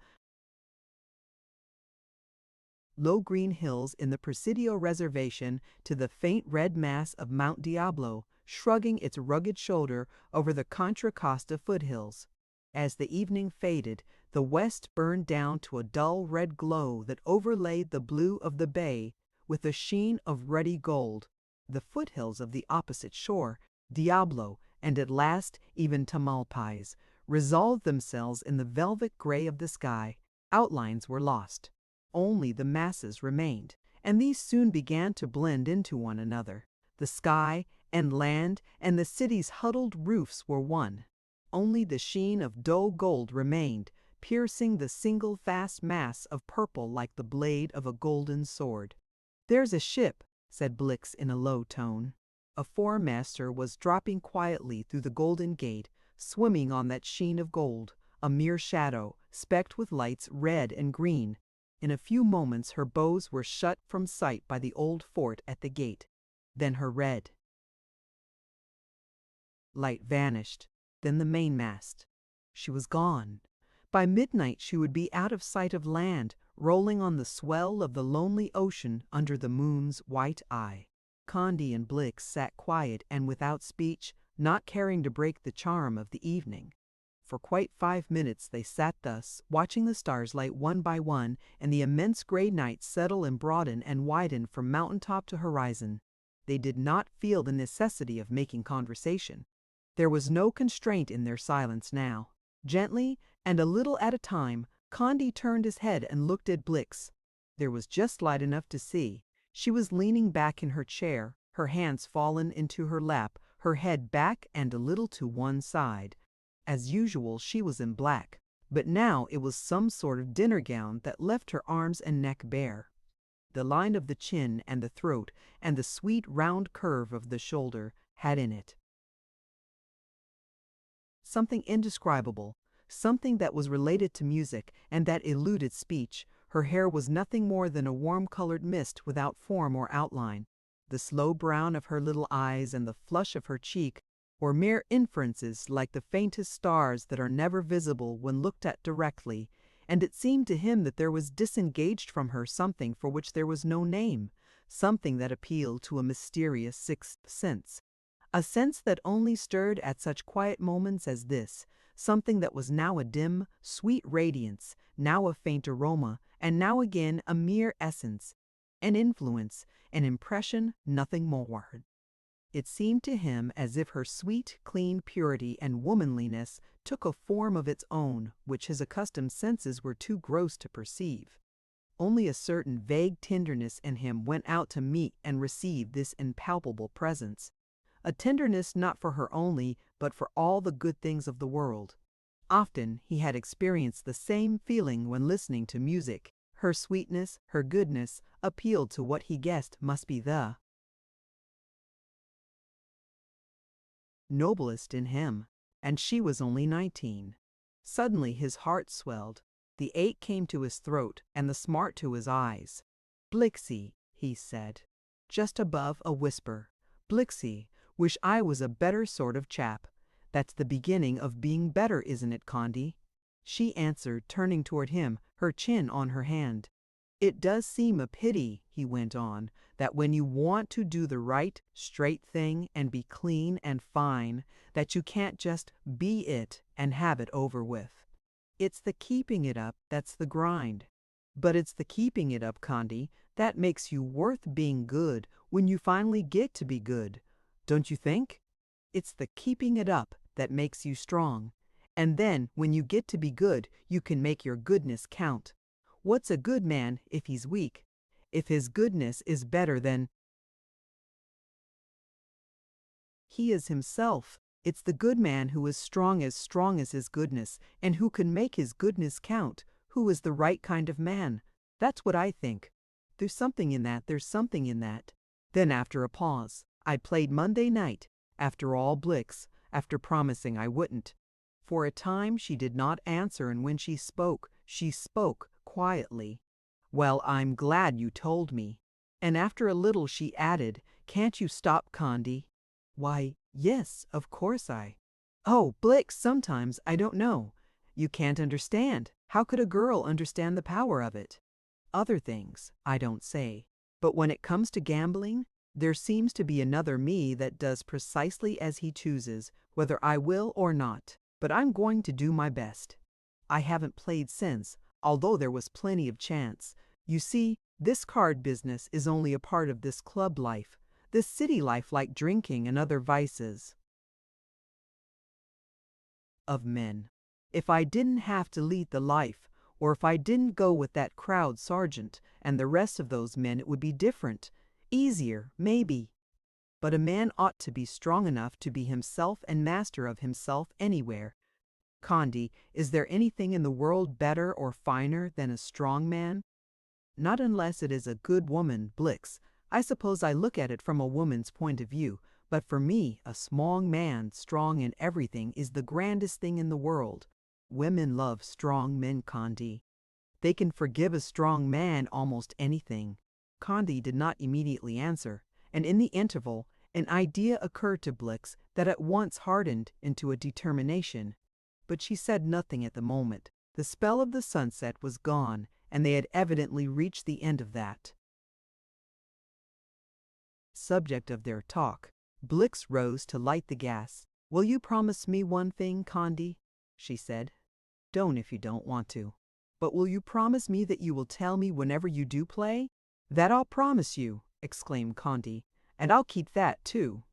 low green hills in the Presidio Reservation to the faint red mass of Mount Diablo, shrugging its rugged shoulder over the Contra Costa foothills. As the evening faded, the west burned down to a dull red glow that overlaid the blue of the bay with a sheen of ruddy gold. The foothills of the opposite shore, Diablo, and at last even Tamalpais, resolved themselves in the velvet gray of the sky. Outlines were lost. Only the masses remained, and these soon began to blend into one another. The sky and land and the city's huddled roofs were one. Only the sheen of dull gold remained, piercing the single vast mass of purple like the blade of a golden sword. "There's a ship," said Blix in a low tone. A foremaster was dropping quietly through the Golden Gate, swimming on that sheen of gold, a mere shadow, specked with lights red and green. In a few moments her bows were shut from sight by the old fort at the gate. Then her red light vanished. Then the mainmast. She was gone. By midnight she would be out of sight of land, rolling on the swell of the lonely ocean under the moon's white eye. Condi and Blix sat quiet and without speech, not caring to break the charm of the evening. For quite 5 minutes they sat thus, watching the stars light one by one, and the immense gray night settle and broaden and widen from mountain top to horizon. They did not feel the necessity of making conversation. There was no constraint in their silence now. Gently, and a little at a time, Condi turned his head and looked at Blix. There was just light enough to see. She was leaning back in her chair, her hands fallen into her lap, her head back and a little to one side. As usual, she was in black, but now it was some sort of dinner gown that left her arms and neck bare. The line of the chin and the throat and the sweet round curve of the shoulder had in it something indescribable, something that was related to music and that eluded speech. Her hair was nothing more than a warm-colored mist without form or outline. The slow brown of her little eyes and the flush of her cheek were mere inferences like the faintest stars that are never visible when looked at directly, and it seemed to him that there was disengaged from her something for which there was no name, something that appealed to a mysterious sixth sense. A sense that only stirred at such quiet moments as this, something that was now a dim, sweet radiance, now a faint aroma, and now again a mere essence, an influence, an impression, nothing more. It seemed to him as if her sweet, clean purity and womanliness took a form of its own which his accustomed senses were too gross to perceive. Only a certain vague tenderness in him went out to meet and receive this impalpable presence. A tenderness not for her only, but for all the good things of the world. Often he had experienced the same feeling when listening to music. Her sweetness, her goodness, appealed to what he guessed must be the noblest in him, and she was only 19. Suddenly his heart swelled, the ache came to his throat and the smart to his eyes. "Blixie," he said, just above a whisper. "Blixie, wish I was a better sort of chap. That's the beginning of being better, isn't it, Condi?" She answered, turning toward him, her chin on her hand. "It does seem a pity," he went on, "that when you want to do the right, straight thing and be clean and fine, that you can't just be it and have it over with. It's the keeping it up that's the grind. But it's the keeping it up, Condi, that makes you worth being good when you finally get to be good. Don't you think? It's the keeping it up that makes you strong. And then, when you get to be good, you can make your goodness count. What's a good man if he's weak? If his goodness is better than he is himself, it's the good man who is strong as his goodness, and who can make his goodness count, who is the right kind of man. That's what I think. There's something in that. Then after a pause, I played Monday night, after all Blix, after promising I wouldn't. For a time she did not answer, and when she spoke quietly. "Well, I'm glad you told me." And after a little she added, "Can't you stop, Condi?" "Why, yes, of course I—" "Oh, Blix, sometimes I don't know. You can't understand. How could a girl understand the power of it? Other things, I don't say. But when it comes to gambling, there seems to be another me that does precisely as he chooses, whether I will or not. But I'm going to do my best. I haven't played since, although there was plenty of chance. You see, this card business is only a part of this club life, this city life, like drinking and other vices of men. If I didn't have to lead the life, or if I didn't go with that crowd sergeant and the rest of those men, it would be different. Easier, maybe. But a man ought to be strong enough to be himself and master of himself anywhere. Condi, is there anything in the world better or finer than a strong man? Not unless it is a good woman, Blix. I suppose I look at it from a woman's point of view, but for me, a strong man, strong in everything, is the grandest thing in the world. Women love strong men, Condi. They can forgive a strong man almost anything." Condi did not immediately answer, and in the interval, an idea occurred to Blix that at once hardened into a determination. But she said nothing at the moment. The spell of the sunset was gone, and they had evidently reached the end of that subject of their talk. Blix rose to light the gas. "Will you promise me one thing, Condi?" she said. "Don't if you don't want to. But will you promise me that you will tell me whenever you do play?" "That I'll promise you," exclaimed Condi, "and I'll keep that too.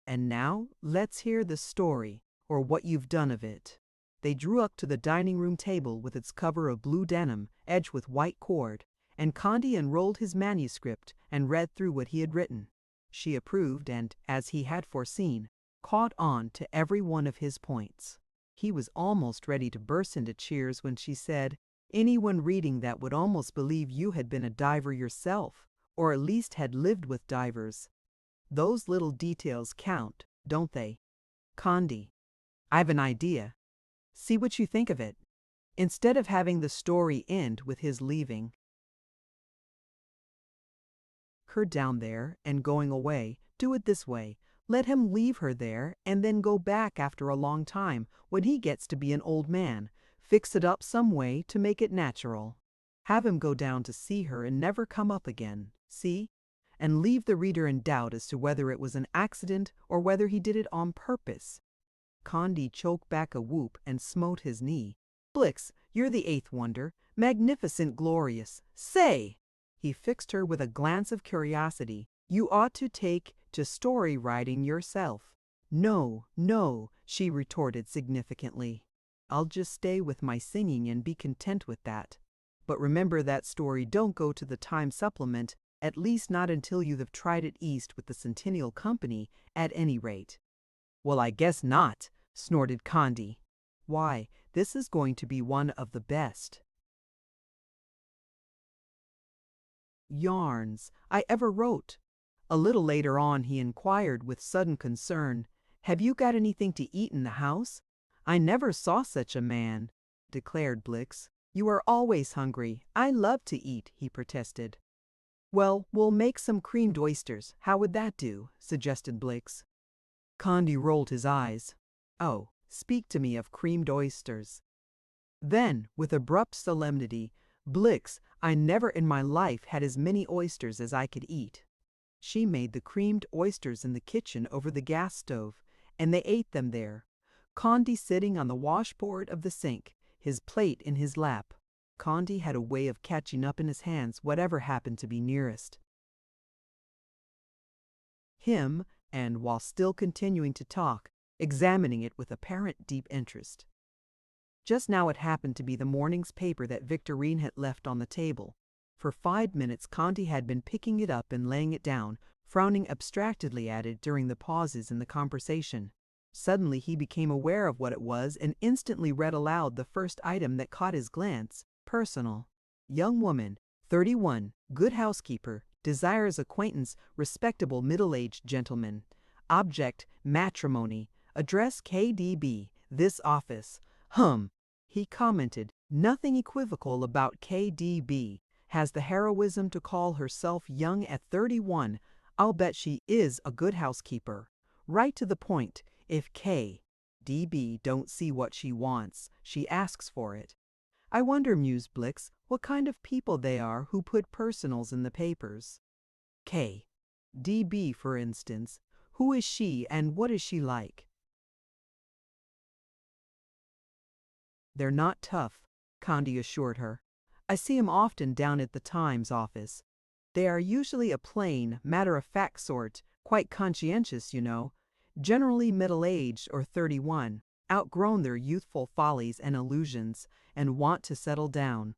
And now let's hear the story, or what you've done of it." They drew up to the dining room table with its cover of blue denim edged with white cord, and Condi unrolled his manuscript and read through what he had written. She approved and, as he had foreseen, caught on to every one of his points. He was almost ready to burst into cheers when she said, "Anyone reading that would almost believe you had been a diver yourself, or at least had lived with divers. Those little details count, don't they? Condi, I've an idea. See what you think of it. Instead of having the story end with his leaving her down there and going away, do it this way. Let him leave her there and then go back after a long time when he gets to be an old man. Fix it up some way to make it natural. Have him go down to see her and never come up again, see? And leave the reader in doubt as to whether it was an accident or whether he did it on purpose." Condi choked back a whoop and smote his knee. "Blix, you're the eighth wonder. Magnificent, glorious. Say!" He fixed her with a glance of curiosity. "You ought to take to story writing yourself." "No, no," she retorted significantly. "I'll just stay with my singing and be content with that. But remember that story don't go to the Time supplement, at least not until you have tried it East with the Centennial Company, at any rate." "Well, I guess not," snorted Condi. Why, this is going to be one of the best yarns I ever wrote. A little later on he inquired with sudden concern, "Have you got anything to eat in the house?" "I never saw such a man," declared Blix. "You are always hungry. I love to eat," he protested. "Well, we'll make some creamed oysters. How would that do?" suggested Blix. Condi rolled his eyes. "Oh, speak to me of creamed oysters." Then, with abrupt solemnity, "Blix, I never in my life had as many oysters as I could eat." She made the creamed oysters in the kitchen over the gas stove, and they ate them there, Condi sitting on the washboard of the sink, his plate in his lap. Condi had a way of catching up in his hands whatever happened to be nearest him, and while still continuing to talk, examining it with apparent deep interest. Just now it happened to be the morning's paper that Victorine had left on the table. For 5 minutes Condi had been picking it up and laying it down, frowning abstractedly at it during the pauses in the conversation. Suddenly he became aware of what it was and instantly read aloud the first item that caught his glance. Personal. Young woman, 31, good housekeeper, desires acquaintance, respectable middle-aged gentleman. Object, matrimony. Address KDB, this office. He commented, nothing equivocal about KDB. Has the heroism to call herself young at 31. I'll bet she is a good housekeeper. Right to the point. If KDB don't see what she wants, she asks for it. I wonder, mused Blix, what kind of people they are who put personals in the papers. KDB, for instance. Who is she and what is she like? They're not tough, Condi assured her. I see 'em often down at the Times office. They are usually a plain, matter-of-fact sort, quite conscientious, you know. Generally middle-aged or 31, outgrown their youthful follies and illusions, and want to settle down.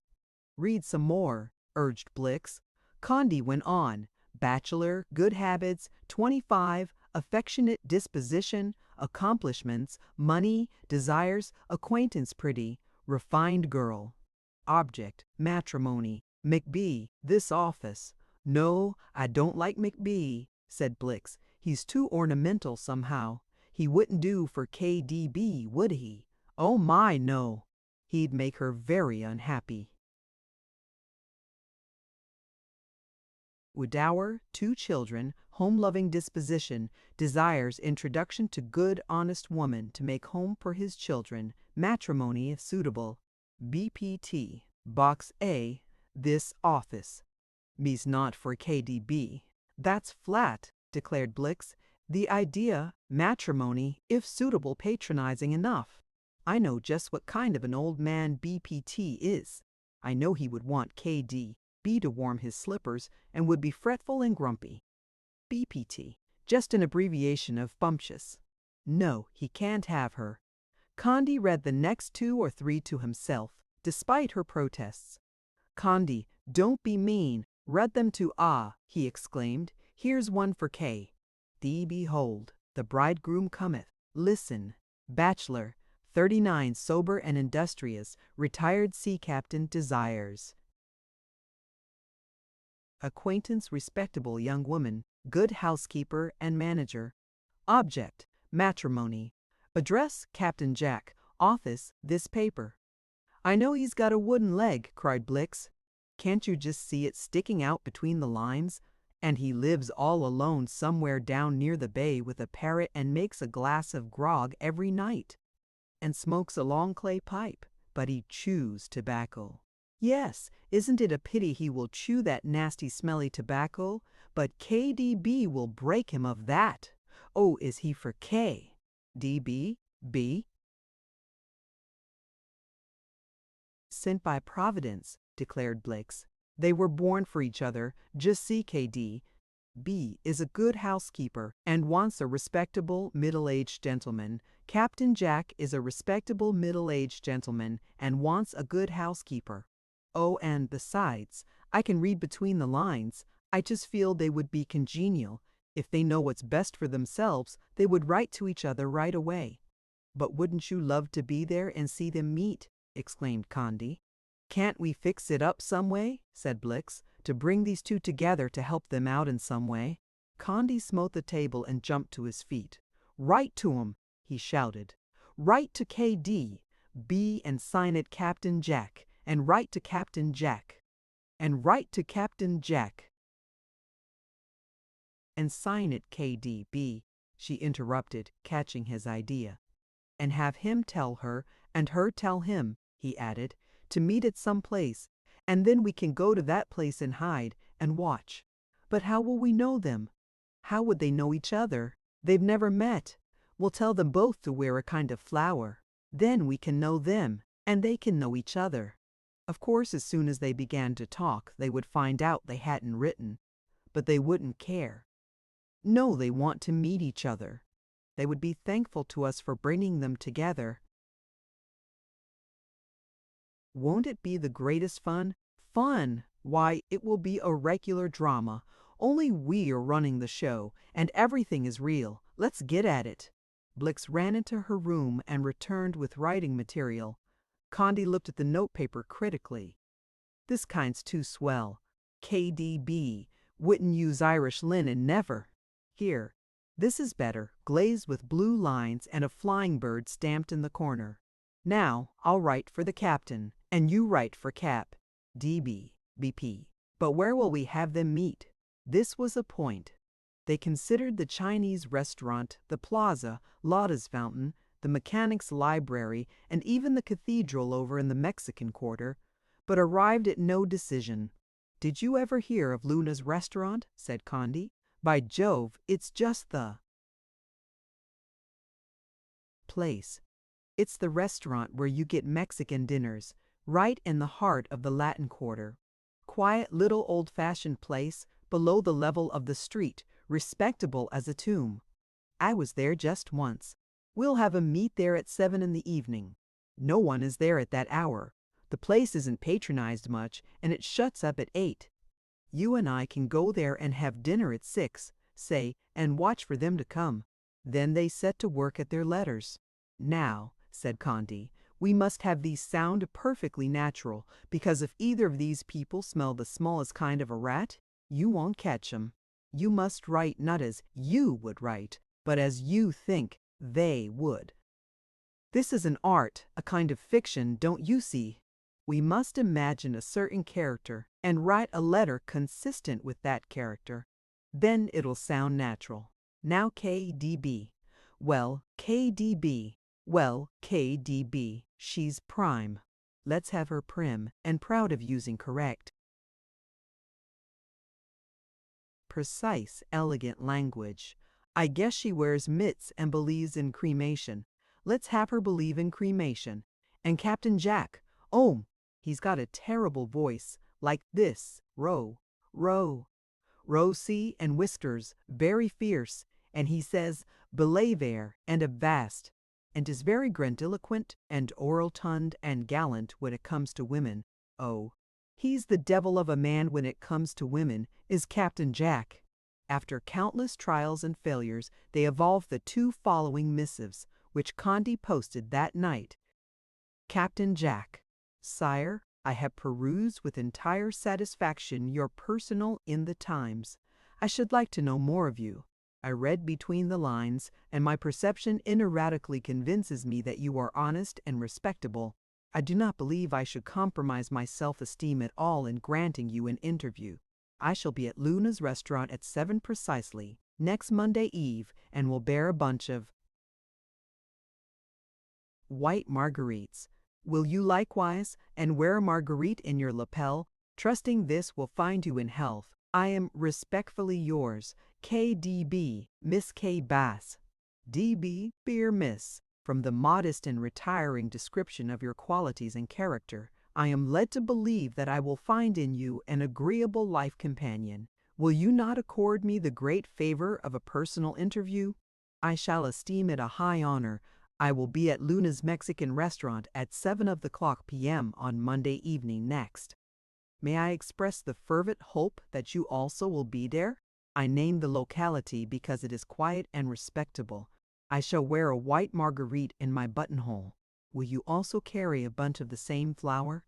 Read some more, urged Blix. Condi went on. Bachelor, good habits, 25, affectionate disposition, accomplishments, money, desires, acquaintance pretty, refined girl. Object, matrimony. McB, this office. No, I don't like McB, said Blix. He's too ornamental somehow. He wouldn't do for KDB, would he? Oh my, no. He'd make her very unhappy. Widower, 2 children, home-loving disposition, desires introduction to good, honest woman to make home for his children, matrimony if suitable. BPT, Box A, this office. Me's not for KDB. That's flat, declared Blix. The idea, matrimony, if suitable, patronizing enough. I know just what kind of an old man BPT is. I know he would want KDB to warm his slippers and would be fretful and grumpy. BPT, just an abbreviation of bumptious. No, he can't have her. Condi read the next 2 or 3 to himself, despite her protests. Condi, don't be mean. Read them to he exclaimed. Here's one for K. Behold, the bridegroom cometh. Listen. Bachelor, 39, sober and industrious, retired sea captain, desires. Acquaintance, respectable young woman, good housekeeper and manager. Object, matrimony. Address, Captain Jack. Office, this paper. I know he's got a wooden leg, cried Blix. Can't you just see it sticking out between the lines? And he lives all alone somewhere down near the bay with a parrot and makes a glass of grog every night. And smokes a long clay pipe, but he chews tobacco. Yes, isn't it a pity he will chew that nasty smelly tobacco? But KDB will break him of that. Oh, is he for KDB? B? Sent by Providence, declared Blix. They were born for each other. Just see KD. B is a good housekeeper and wants a respectable middle-aged gentleman. Captain Jack is a respectable middle-aged gentleman and wants a good housekeeper. Oh, and besides, I can read between the lines. I just feel they would be congenial. If they know what's best for themselves, they would write to each other right away. But wouldn't you love to be there and see them meet? Exclaimed Condi. Can't we fix it up some way, said Blix, to bring these two together to help them out in some way? Condi smote the table and jumped to his feet. Write to 'em, he shouted. Write to KD, B and sign it Captain Jack, and write to Captain Jack, and write to Captain Jack, and sign it KDB, she interrupted, catching his idea. And have him tell her, and her tell him, he added, to meet at some place, and then we can go to that place and hide, and watch. But how will we know them? How would they know each other? They've never met. We'll tell them both to wear a kind of flower. Then we can know them, and they can know each other. Of course, as soon as they began to talk, they would find out they hadn't written. But they wouldn't care. No, they want to meet each other. They would be thankful to us for bringing them together. Won't it be the greatest fun? Fun! Why, it will be a regular drama. Only we are running the show, and everything is real. Let's get at it. Blix ran into her room and returned with writing material. Condi looked at the notepaper critically. This kind's too swell. KDB. Wouldn't use Irish linen, never. Here. This is better, glazed with blue lines and a flying bird stamped in the corner. Now, I'll write for the captain, and you write for Cap. DB. BP. But where will we have them meet? This was a point. They considered the Chinese restaurant, the plaza, Lotta's fountain, the mechanics' library, and even the cathedral over in the Mexican quarter, but arrived at no decision. Did you ever hear of Luna's restaurant? Said Condi. By Jove, it's just the place. It's the restaurant where you get Mexican dinners, right in the heart of the Latin Quarter. Quiet little old-fashioned place, below the level of the street, respectable as a tomb. I was there just once. We'll have a meet there at 7 in the evening. No one is there at that hour. The place isn't patronized much, and it shuts up at 8. You and I can go there and have dinner at 6, say, and watch for them to come. Then they set to work at their letters. Now, said Condi, we must have these sound perfectly natural, because if either of these people smell the smallest kind of a rat, you won't catch 'em. You must write not as you would write, but as you think they would. This is an art, a kind of fiction, don't you see? We must imagine a certain character and write a letter consistent with that character. Then it'll sound natural. Now KDB. Well, KDB. Well, KDB. She's prime. Let's have her prim and proud of using correct, precise, elegant language. I guess she wears mitts and believes in cremation. Let's have her believe in cremation. And Captain Jack. Oh, he's got a terrible voice, like this, row, row, row, see, and whiskers, very fierce, and he says, belay there, and avast, and is very grandiloquent and oral-tongued and gallant when it comes to women. Oh, he's the devil of a man when it comes to women, is Captain Jack. After countless trials and failures, they evolved the two following missives, which Condi posted that night. Captain Jack. Sire, I have perused with entire satisfaction your personal in the Times. I should like to know more of you. I read between the lines, and my perception ineradicably convinces me that you are honest and respectable. I do not believe I should compromise my self-esteem at all in granting you an interview. I shall be at Luna's restaurant at 7 precisely, next Monday Eve, and will bear a bunch of white marguerites. Will you likewise, and wear a marguerite in your lapel? Trusting this will find you in health. I am respectfully yours, KDB, Miss K. Bass. DB, dear Miss. From the modest and retiring description of your qualities and character, I am led to believe that I will find in you an agreeable life companion. Will you not accord me the great favor of a personal interview? I shall esteem it a high honor. I will be at Luna's Mexican restaurant at 7:00 p.m. on Monday evening next. May I express the fervent hope that you also will be there? I name the locality because it is quiet and respectable. I shall wear a white marguerite in my buttonhole. Will you also carry a bunch of the same flower?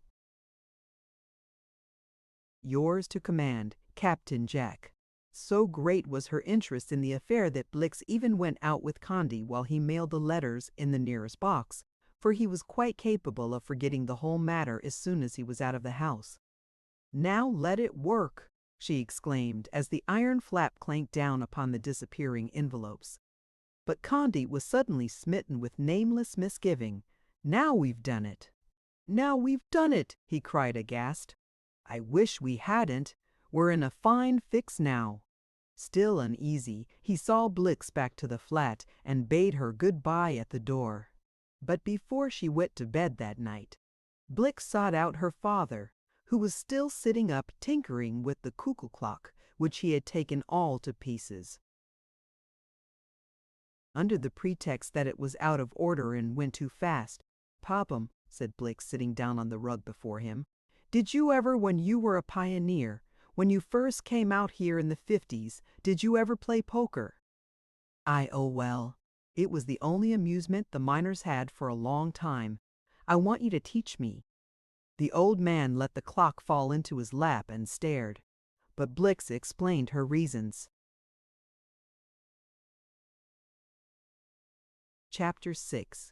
Yours to command, Captain Jack. So great was her interest in the affair that Blix even went out with Condi while he mailed the letters in the nearest box, for he was quite capable of forgetting the whole matter as soon as he was out of the house. "Now let it work," she exclaimed as the iron flap clanked down upon the disappearing envelopes. But Condi was suddenly smitten with nameless misgiving. "Now we've done it! Now we've done it!" he cried aghast. "I wish we hadn't. We're in a fine fix now." Still uneasy, he saw Blix back to the flat and bade her good-bye at the door. But before she went to bed that night, Blix sought out her father, who was still sitting up tinkering with the cuckoo clock, which he had taken all to pieces. Under the pretext that it was out of order and went too fast. "Popham," said Blix, sitting down on the rug before him, "did you ever, when you were a pioneer, when you first came out here in the 50s, did you ever play poker?" "Oh well. It was the only amusement the miners had for a long time. I want you to teach me." The old man let the clock fall into his lap and stared. But Blix explained her reasons. Chapter 6.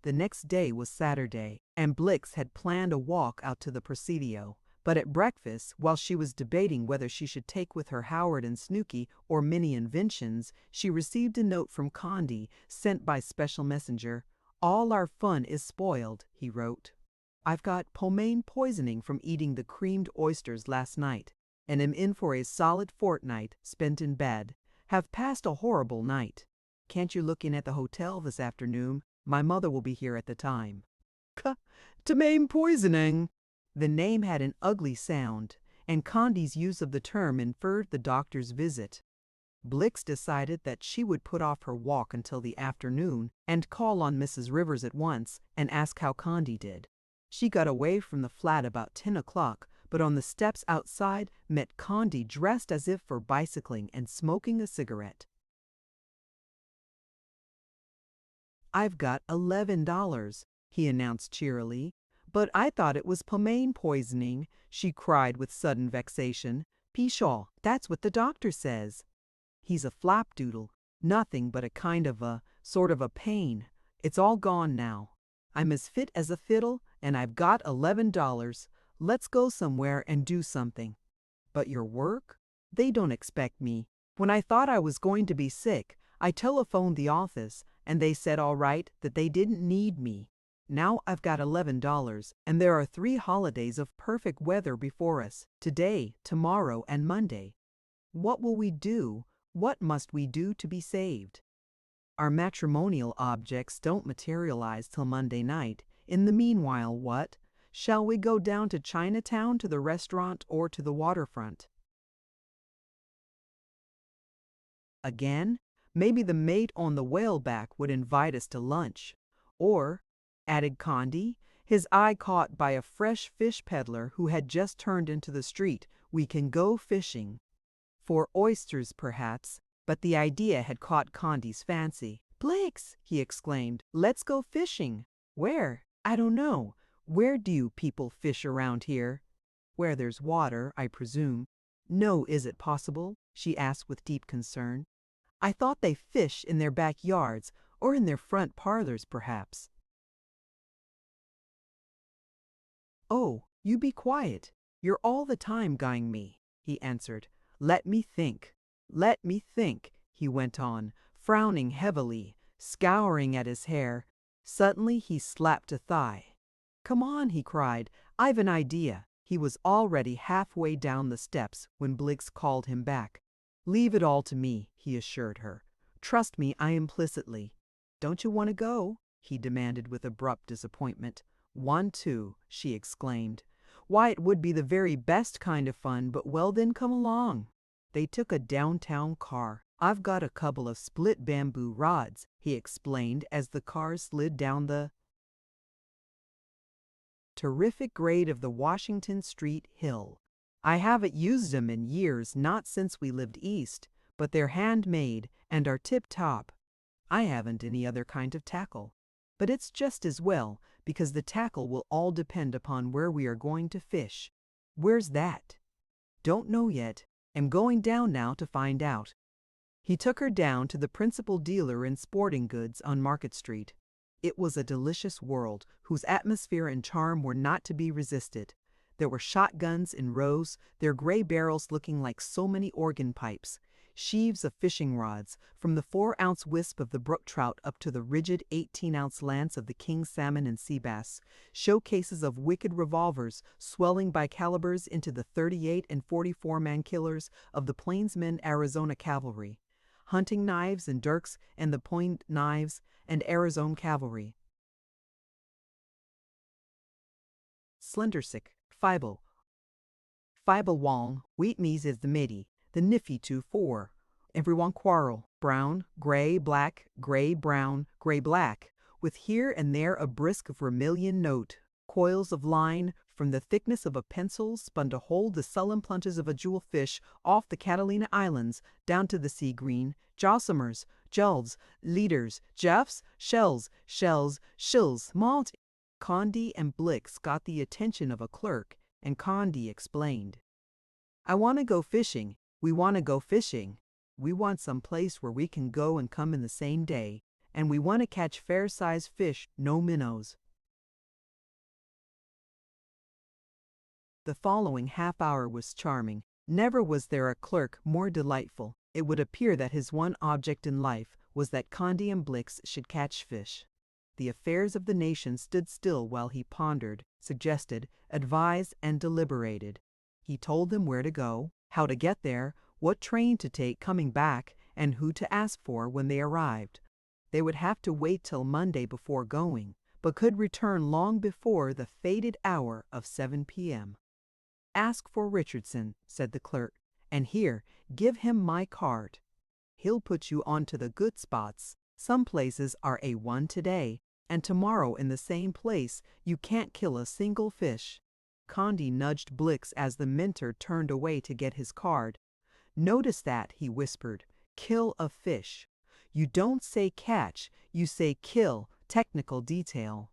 The next day was Saturday, and Blix had planned a walk out to the Presidio. But at breakfast, while she was debating whether she should take with her Howard and Snooky or many inventions, she received a note from Condi, sent by special messenger. "All our fun is spoiled," he wrote. "I've got pomain poisoning from eating the creamed oysters last night, and am in for a solid fortnight spent in bed. Have passed a horrible night. Can't you look in at the hotel this afternoon? My mother will be here at the time." "Pomain poisoning!" The name had an ugly sound, and Condi's use of the term inferred the doctor's visit. Blix decided that she would put off her walk until the afternoon and call on Mrs. Rivers at once and ask how Condi did. She got away from the flat about 10 o'clock, but on the steps outside met Condi dressed as if for bicycling and smoking a cigarette. "I've got $11, he announced cheerily. "But I thought it was pomain poisoning," she cried with sudden vexation. "Pshaw, that's what the doctor says." "He's a flapdoodle, nothing but a kind of a, sort of a pain. It's all gone now. I'm as fit as a fiddle, and I've got $11. Let's go somewhere and do something." "But your work?" "They don't expect me. When I thought I was going to be sick, I telephoned the office, and they said all right, that they didn't need me. Now I've got $11, and there are 3 holidays of perfect weather before us, today, tomorrow, and Monday. What will we do? What must we do to be saved? Our matrimonial objects don't materialize till Monday night. In the meanwhile, what? Shall we go down to Chinatown, to the restaurant, or to the waterfront?" Again, maybe the mate on the whaleback would invite us to lunch. Or, added Condi, his eye caught by a fresh fish peddler who had just turned into the street, we can go fishing. For oysters, perhaps, but the idea had caught Condi's fancy. "Blix," he exclaimed, "let's go fishing." "Where?" "I don't know. Where do you people fish around here?" "Where there's water, I presume." "No, is it possible?" she asked with deep concern. "I thought they fished in their backyards, or in their front parlors, perhaps." "Oh, you be quiet. You're all the time guying me," he answered. "Let me think. Let me think," he went on, frowning heavily, scouring at his hair. Suddenly he slapped a thigh. "Come on," he cried. "I've an idea." He was already halfway down the steps when Blix called him back. "Leave it all to me," he assured her. "Trust me implicitly." "Don't you want to go?" he demanded with abrupt disappointment. "Want to," she exclaimed. "Why, it would be the very best kind of fun, but well then, come along." They took a downtown car. "I've got a couple of split bamboo rods," he explained as the car slid down the terrific grade of the Washington Street hill. "I haven't used 'em in years, not since we lived east, but they're handmade and are tip-top. I haven't any other kind of tackle. But it's just as well, because the tackle will all depend upon where we are going to fish. Where's that? Don't know yet. Am going down now to find out. He took her down to the principal dealer in sporting goods on Market Street. It was a delicious world whose atmosphere and charm were not to be resisted. There were shotguns in rows, their gray barrels looking like so many organ pipes, sheaves of fishing rods, from the 4-ounce wisp of the brook trout up to the rigid 18-ounce lance of the king salmon and sea bass, showcases of wicked revolvers swelling by calibers into the 38 and 44-man killers of the Plainsmen Arizona Cavalry, hunting knives and dirks and the point knives and Arizona Cavalry. Slendersick, Fibel Wong, wheat meas is the midi, the niffy 2-4. Everyone quarrel, brown, gray, black, gray, brown, gray, black, with here and there a brisk vermilion note, coils of line from the thickness of a pencil spun to hold the sullen plunges of a jewel fish off the Catalina Islands down to the sea green, jossamers, jelves, leaders, jeffs, shells, shills, malt. Condi and Blix got the attention of a clerk, and Condi explained. I want to go fishing. We want to go fishing. We want some place where we can go and come in the same day, and we want to catch fair-sized fish, no minnows. The following half-hour was charming. Never was there a clerk more delightful. It would appear that his one object in life was that Condi and Blix should catch fish. The affairs of the nation stood still while he pondered, suggested, advised, and deliberated. He told them where to go, how to get there, what train to take coming back, and who to ask for when they arrived. They would have to wait till Monday before going, but could return long before the fated hour of 7 p.m. Ask for Richardson, said the clerk, and here, give him my card. He'll put you on to the good spots. Some places are A1 today, and tomorrow in the same place you can't kill a single fish. Condi nudged Blix as the mentor turned away to get his card. Notice that, he whispered. Kill a fish. You don't say catch, you say kill, technical detail.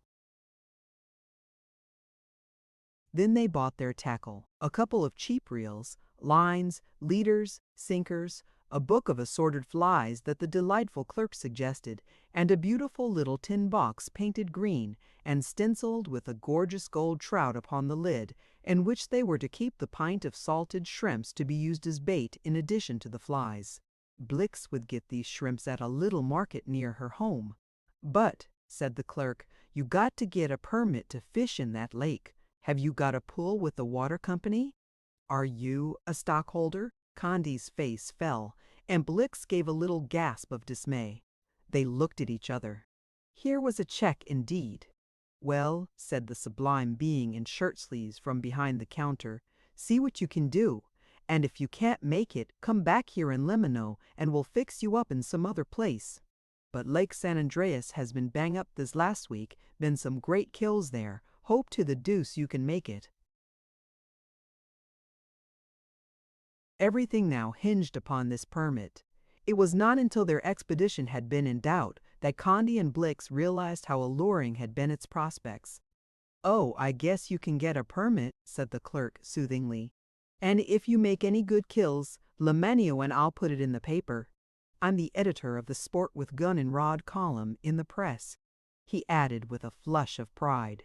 Then they bought their tackle, a couple of cheap reels, lines, leaders, sinkers, a book of assorted flies that the delightful clerk suggested, and a beautiful little tin box painted green and stenciled with a gorgeous gold trout upon the lid, in which they were to keep the pint of salted shrimps to be used as bait in addition to the flies. Blix would get these shrimps at a little market near her home. But, said the clerk, you got to get a permit to fish in that lake. Have you got a pull with the water company? Are you a stockholder? Condi's face fell, and Blix gave a little gasp of dismay. They looked at each other. Here was a check indeed. Well, said the sublime being in shirt-sleeves from behind the counter, see what you can do, and if you can't make it, come back here in Lemino, and we'll fix you up in some other place. But Lake San Andreas has been bang up this last week, been some great kills there. Hope to the deuce you can make it. Everything now hinged upon this permit. It was not until their expedition had been in doubt that Condi and Blix realized how alluring had been its prospects. Oh, I guess you can get a permit, said the clerk soothingly. And if you make any good kills, Lemanio and I'll put it in the paper. I'm the editor of the Sport with Gun and Rod column in the press, he added with a flush of pride.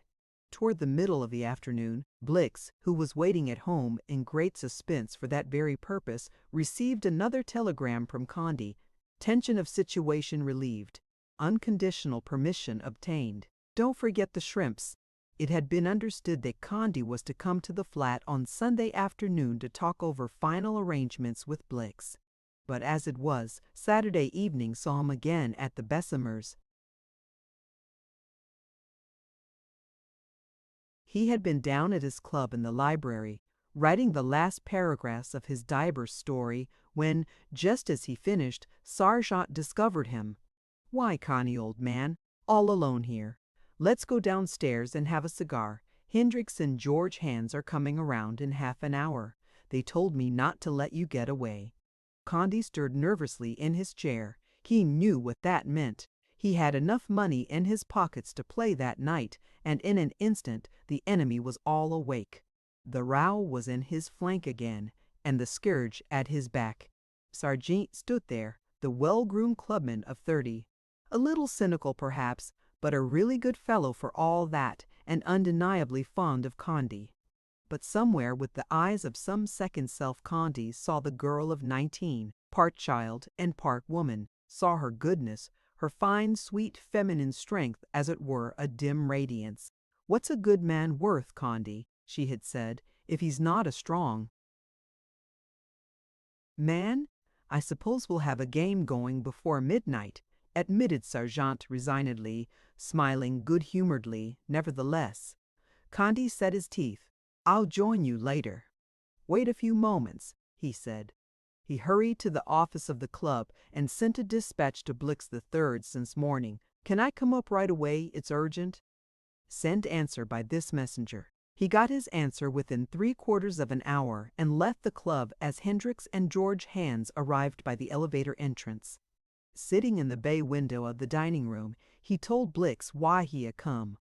Toward the middle of the afternoon, Blix, who was waiting at home in great suspense for that very purpose, received another telegram from Condi. Tension of situation relieved. Unconditional permission obtained. Don't forget the shrimps. It had been understood that Condi was to come to the flat on Sunday afternoon to talk over final arrangements with Blix. But as it was, Saturday evening saw him again at the Bessemers. He had been down at his club in the library, writing the last paragraphs of his diver story, when, just as he finished, Sargent discovered him. Why, Connie, old man, all alone here. Let's go downstairs and have a cigar. Hendricks and George Hands are coming around in half an hour. They told me not to let you get away. Condi stirred nervously in his chair. He knew what that meant. He had enough money in his pockets to play that night, and in an instant the enemy was all awake. The row was in his flank again, and the scourge at his back. Sargent stood there, the well-groomed clubman of 30. A little cynical perhaps, but a really good fellow for all that, and undeniably fond of Condi. But somewhere with the eyes of some second self Condi saw the girl of 19, part child and part woman, saw her goodness, her fine, sweet, feminine strength, as it were, a dim radiance. "What's a good man worth, Condi," she had said, "if he's not a strong man? I suppose we'll have a game going before midnight," admitted Sargent resignedly, smiling good-humoredly, nevertheless. Condi set his teeth. "I'll join you later." "Wait a few moments," he said. He hurried to the office of the club and sent a dispatch to Blix the third since morning. "Can I come up right away? It's urgent." "Send answer by this messenger." He got his answer within 3/4 of an hour and left the club as Hendricks and George Hands arrived by the elevator entrance. Sitting in the bay window of the dining room, he told Blix why he had come.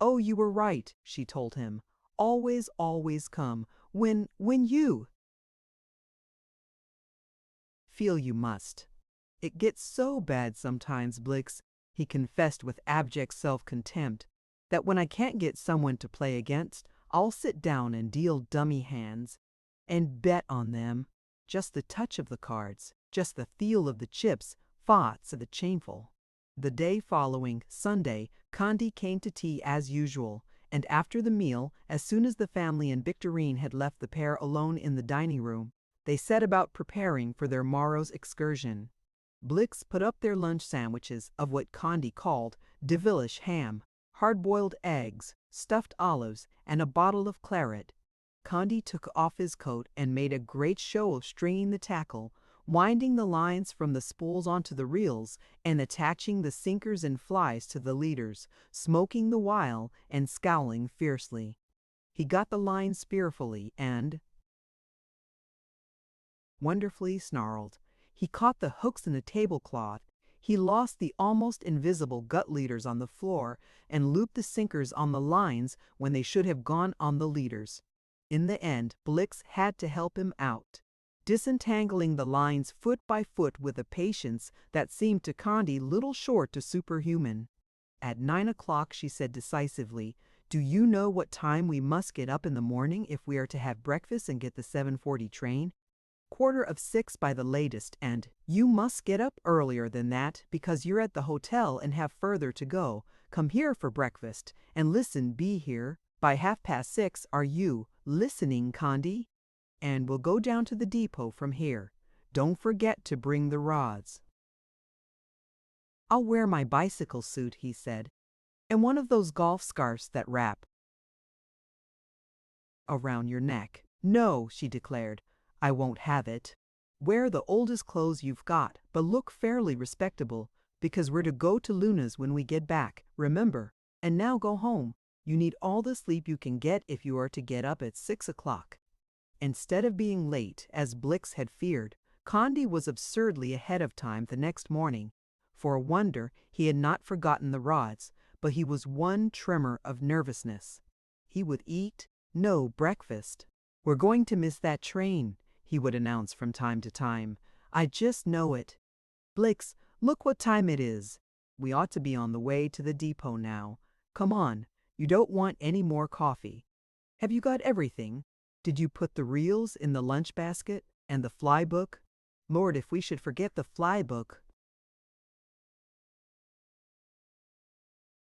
"Oh, you were right," she told him. "Always, always come when you feel you must." "It gets so bad sometimes, Blix," he confessed with abject self-contempt, "that when I can't get someone to play against, I'll sit down and deal dummy hands and bet on them. Just the touch of the cards, just the feel of the chips, thoughts of it shameful." The day following, Sunday, Condi came to tea as usual, and after the meal, as soon as the family and Victorine had left the pair alone in the dining room, they set about preparing for their morrow's excursion. Blix put up their lunch sandwiches of what Condi called devilish ham, hard-boiled eggs, stuffed olives, and a bottle of claret. Condi took off his coat and made a great show of stringing the tackle, winding the lines from the spools onto the reels, and attaching the sinkers and flies to the leaders, smoking the while and scowling fiercely. He got the lines fearfully and wonderfully snarled. He caught the hooks in the tablecloth. He lost the almost invisible gut leaders on the floor and looped the sinkers on the lines when they should have gone on the leaders. In the end, Blix had to help him out, disentangling the lines foot by foot with a patience that seemed to Condi little short of superhuman. At 9 o'clock she said decisively, "Do you know what time we must get up in the morning if we are to have breakfast and get the 7:40 train? 5:45 by the latest, and you must get up earlier than that because you're at the hotel and have further to go. Come here for breakfast, and listen, be here. By 6:30, are you listening, Condi? And we'll go down to the depot from here. Don't forget to bring the rods." "I'll wear my bicycle suit," he said, "and one of those golf scarves that wrap around your neck." "No," she declared, "I won't have it. Wear the oldest clothes you've got, but look fairly respectable, because we're to go to Luna's when we get back, remember. And now go home. You need all the sleep you can get if you are to get up at 6 o'clock. Instead of being late, as Blix had feared, Condi was absurdly ahead of time the next morning. For a wonder, he had not forgotten the rods, but he was one tremor of nervousness. He would eat no breakfast. "We're going to miss that train," he would announce from time to time. "I just know it. Blix, look what time it is. We ought to be on the way to the depot now. Come on, you don't want any more coffee. Have you got everything? Did you put the reels in the lunch basket and the fly book? Lord, if we should forget the fly book."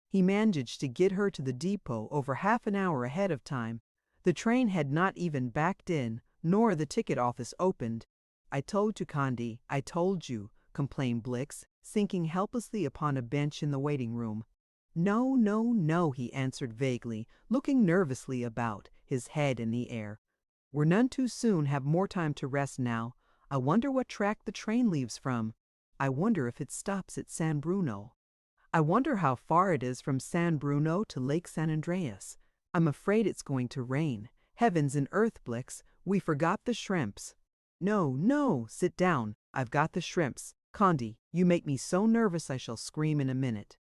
He managed to get her to the depot over half an hour ahead of time. The train had not even backed in, nor the ticket office opened. "I told you, Condi, I told you," complained Blix, sinking helplessly upon a bench in the waiting room. "No, no, no," he answered vaguely, looking nervously about, his head in the air. "We're none too soon have more time to rest now. I wonder what track the train leaves from. I wonder if it stops at San Bruno. I wonder how far it is from San Bruno to Lake San Andreas. I'm afraid it's going to rain. Heavens and earth, Blix, we forgot the shrimps." No, no, sit down. I've got the shrimps. Condi, you make me so nervous I shall scream in a minute.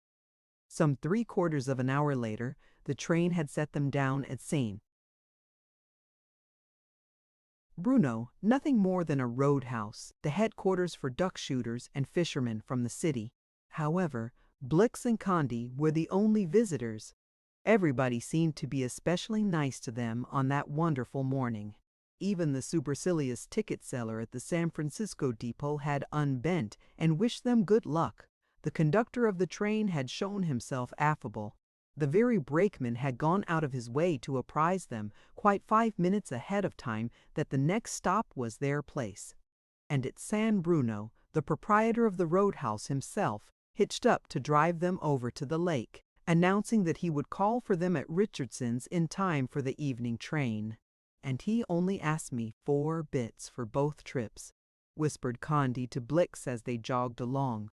Some 3/4 of an hour later, the train had set them down at Seine. Bruno, nothing more than a roadhouse, the headquarters for duck shooters and fishermen from the city. However, Blix and Condi were the only visitors. Everybody seemed to be especially nice to them on that wonderful morning. Even the supercilious ticket seller at the San Francisco depot had unbent and wished them good luck. The conductor of the train had shown himself affable. The very brakeman had gone out of his way to apprise them, quite 5 minutes ahead of time, that the next stop was their place. And at San Bruno, the proprietor of the roadhouse himself hitched up to drive them over to the lake, announcing that he would call for them at Richardson's in time for the evening train. And he only asked me 4 bits for both trips, whispered Condi to Blix as they jogged along.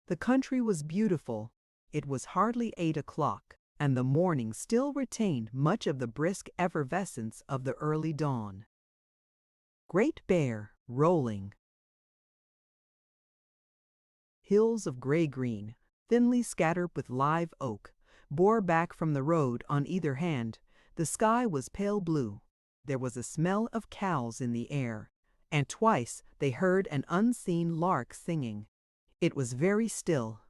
The country was beautiful. It was hardly 8 o'clock, and the morning still retained much of the brisk effervescence of the early dawn. Great Bear, rolling. Hills of gray-green, thinly scattered with live oak, bore back from the road on either hand. The sky was pale blue. There was a smell of cows in the air, and twice they heard an unseen lark singing. It was very still.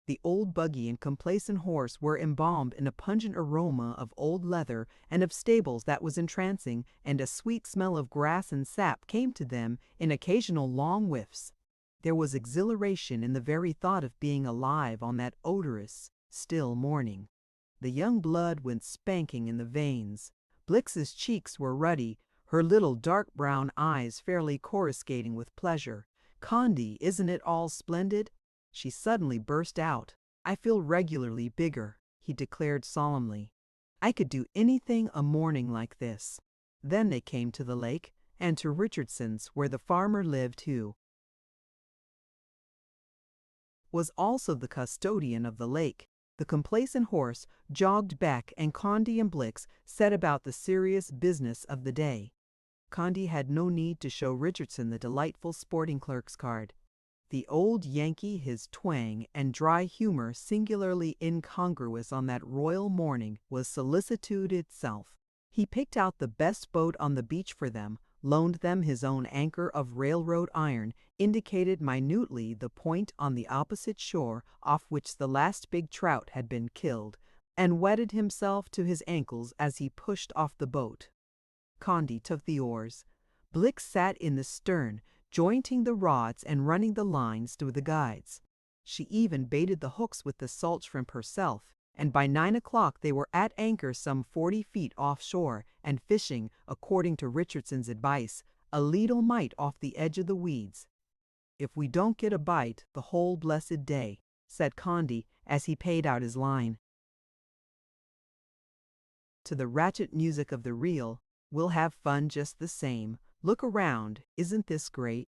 The old buggy and complacent horse were embalmed in a pungent aroma of old leather and of stables that was entrancing, and a sweet smell of grass and sap came to them in occasional long whiffs. There was exhilaration in the very thought of being alive on that odorous, still morning. The young blood went spanking in the veins. Blix's cheeks were ruddy, her little dark brown eyes fairly coruscating with pleasure. "Condi, isn't it all splendid?" She suddenly burst out. "I feel regularly bigger," he declared solemnly. "I could do anything a morning like this." Then they came to the lake, and to Richardson's, where the farmer lived who was also the custodian of the lake. The complacent horse jogged back, and Condi and Blix set about the serious business of the day. Condi had no need to show Richardson the delightful sporting clerk's card. The old Yankee, his twang and dry humor singularly incongruous on that royal morning, was solicitude itself. He picked out the best boat on the beach for them, loaned them his own anchor of railroad iron, indicated minutely the point on the opposite shore off which the last big trout had been killed, and wetted himself to his ankles as he pushed off the boat. Condi took the oars. Blix sat in the stern, jointing the rods and running the lines through the guides. She even baited the hooks with the salt shrimp herself, and by 9 o'clock they were at anchor some 40 feet offshore and fishing, according to Richardson's advice, a leetle mite off the edge of the weeds. "If we don't get a bite the whole blessed day," said Condi as he paid out his line. To the ratchet music of the reel, "We'll have fun just the same. Look around, isn't this great?"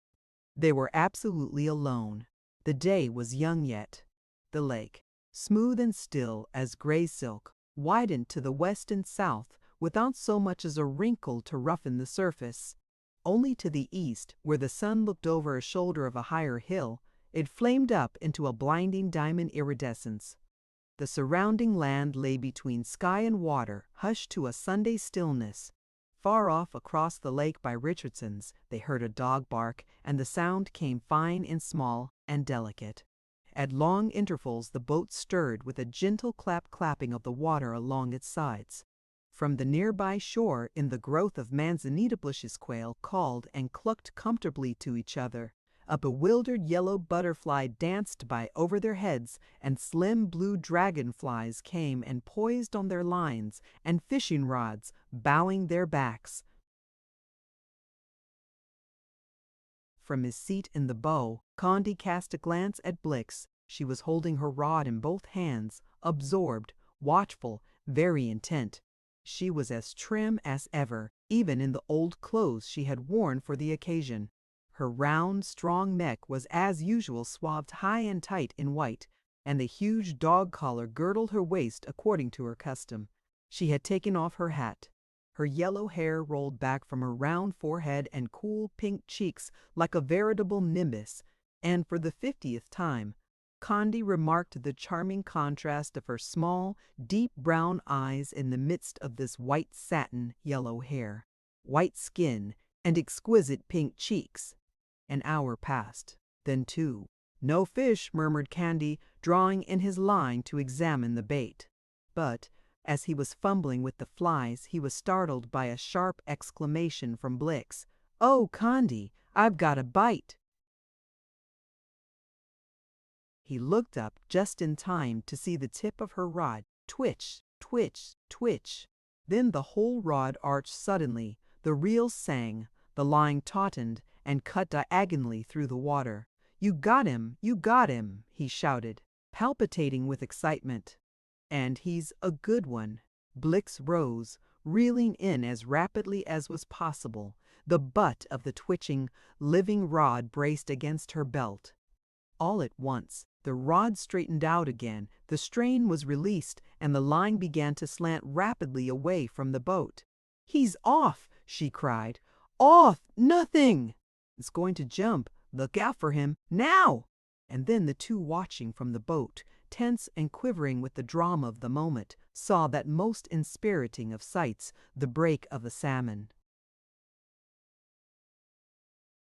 They were absolutely alone. The day was young yet. The lake, smooth and still as gray silk, widened to the west and south without so much as a wrinkle to roughen the surface. Only to the east, where the sun looked over a shoulder of a higher hill, it flamed up into a blinding diamond iridescence. The surrounding land lay between sky and water, hushed to a Sunday stillness. Far off across the lake by Richardson's, they heard a dog bark, and the sound came fine and small and delicate. At long intervals the boat stirred with a gentle clapping of the water along its sides. From the nearby shore, in the growth of manzanita bushes, quail called and clucked comfortably to each other. A bewildered yellow butterfly danced by over their heads, and slim blue dragonflies came and poised on their lines and fishing rods, bowing their backs. From his seat in the bow, Condi cast a glance at Blix. She was holding her rod in both hands, absorbed, watchful, very intent. She was as trim as ever, even in the old clothes she had worn for the occasion. Her round, strong neck was as usual swathed high and tight in white, and the huge dog collar girdled her waist according to her custom. She had taken off her hat. Her yellow hair rolled back from her round forehead and cool pink cheeks like a veritable nimbus, and for the 50th time, Condi remarked the charming contrast of her small, deep brown eyes in the midst of this white satin yellow hair, white skin, and exquisite pink cheeks. An hour passed, then two. "No fish," murmured Candy, drawing in his line to examine the bait. But, as he was fumbling with the flies, he was startled by a sharp exclamation from Blix. "Oh, Condi, I've got a bite!" He looked up just in time to see the tip of her rod twitch, twitch, twitch. Then the whole rod arched suddenly, the reel sang, the line tautened, and cut diagonally through the water. "You got him! You got him!" he shouted, palpitating with excitement. "And he's a good one." Blix rose, reeling in as rapidly as was possible, the butt of the twitching, living rod braced against her belt. All at once, the rod straightened out again, the strain was released, and the line began to slant rapidly away from the boat. "He's off!" she cried. "Off! Nothing! It's going to jump. Look out for him, now!" And then the two watching from the boat, tense and quivering with the drama of the moment, saw that most inspiriting of sights, the break of the salmon.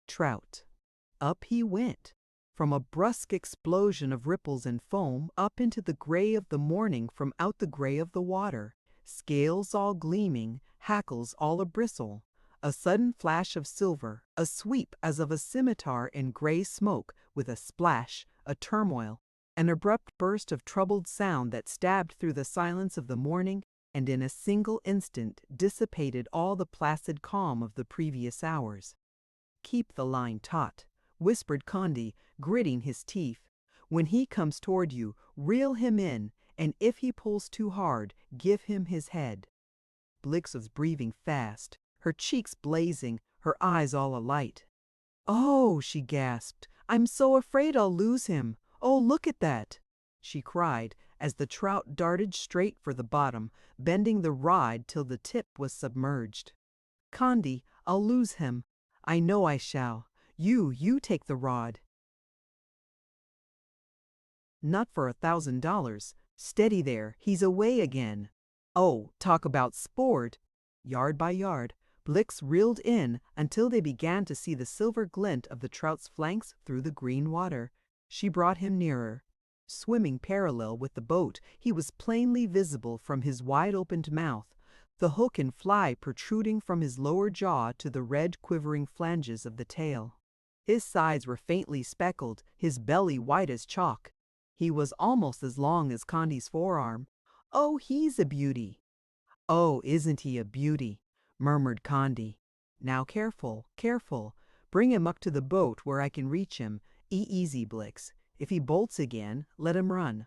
Trout. Up he went, from a brusque explosion of ripples and foam up into the gray of the morning from out the gray of the water, scales all gleaming, hackles all abristle. A sudden flash of silver, a sweep as of a scimitar in gray smoke, with a splash, a turmoil, an abrupt burst of troubled sound that stabbed through the silence of the morning and in a single instant dissipated all the placid calm of the previous hours. "Keep the line taut," whispered Condi, gritting his teeth. "When he comes toward you, reel him in, and if he pulls too hard, give him his head." Blix was breathing fast, her cheeks blazing, her eyes all alight. "Oh," she gasped, "I'm so afraid I'll lose him. Oh, look at that!" she cried, as the trout darted straight for the bottom, bending the rod till the tip was submerged. "Condi, I'll lose him. I know I shall. You take the rod." "Not for $1,000. Steady there, he's away again." Oh, talk about sport! Yard by yard, Blix reeled in until they began to see the silver glint of the trout's flanks through the green water. She brought him nearer. Swimming parallel with the boat, he was plainly visible from his wide-opened mouth, the hook and fly protruding from his lower jaw to the red quivering flanges of the tail. His sides were faintly speckled, his belly white as chalk. He was almost as long as Condi's forearm. "Oh, he's a beauty." "Oh, isn't he a beauty?" murmured Condi. "Now careful, careful. Bring him up to the boat where I can reach him. Easy, Blix. If he bolts again, let him run."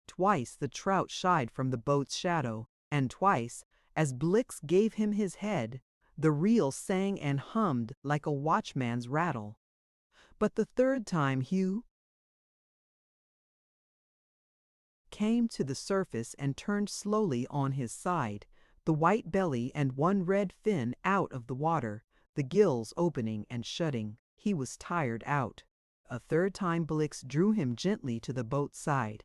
Twice the trout shied from the boat's shadow, and twice, as Blix gave him his head, the reel sang and hummed like a watchman's rattle. But the third time Hugh came to the surface and turned slowly on his side, the white belly and one red fin out of the water, the gills opening and shutting. He was tired out. A third time Blix drew him gently to the boat's side.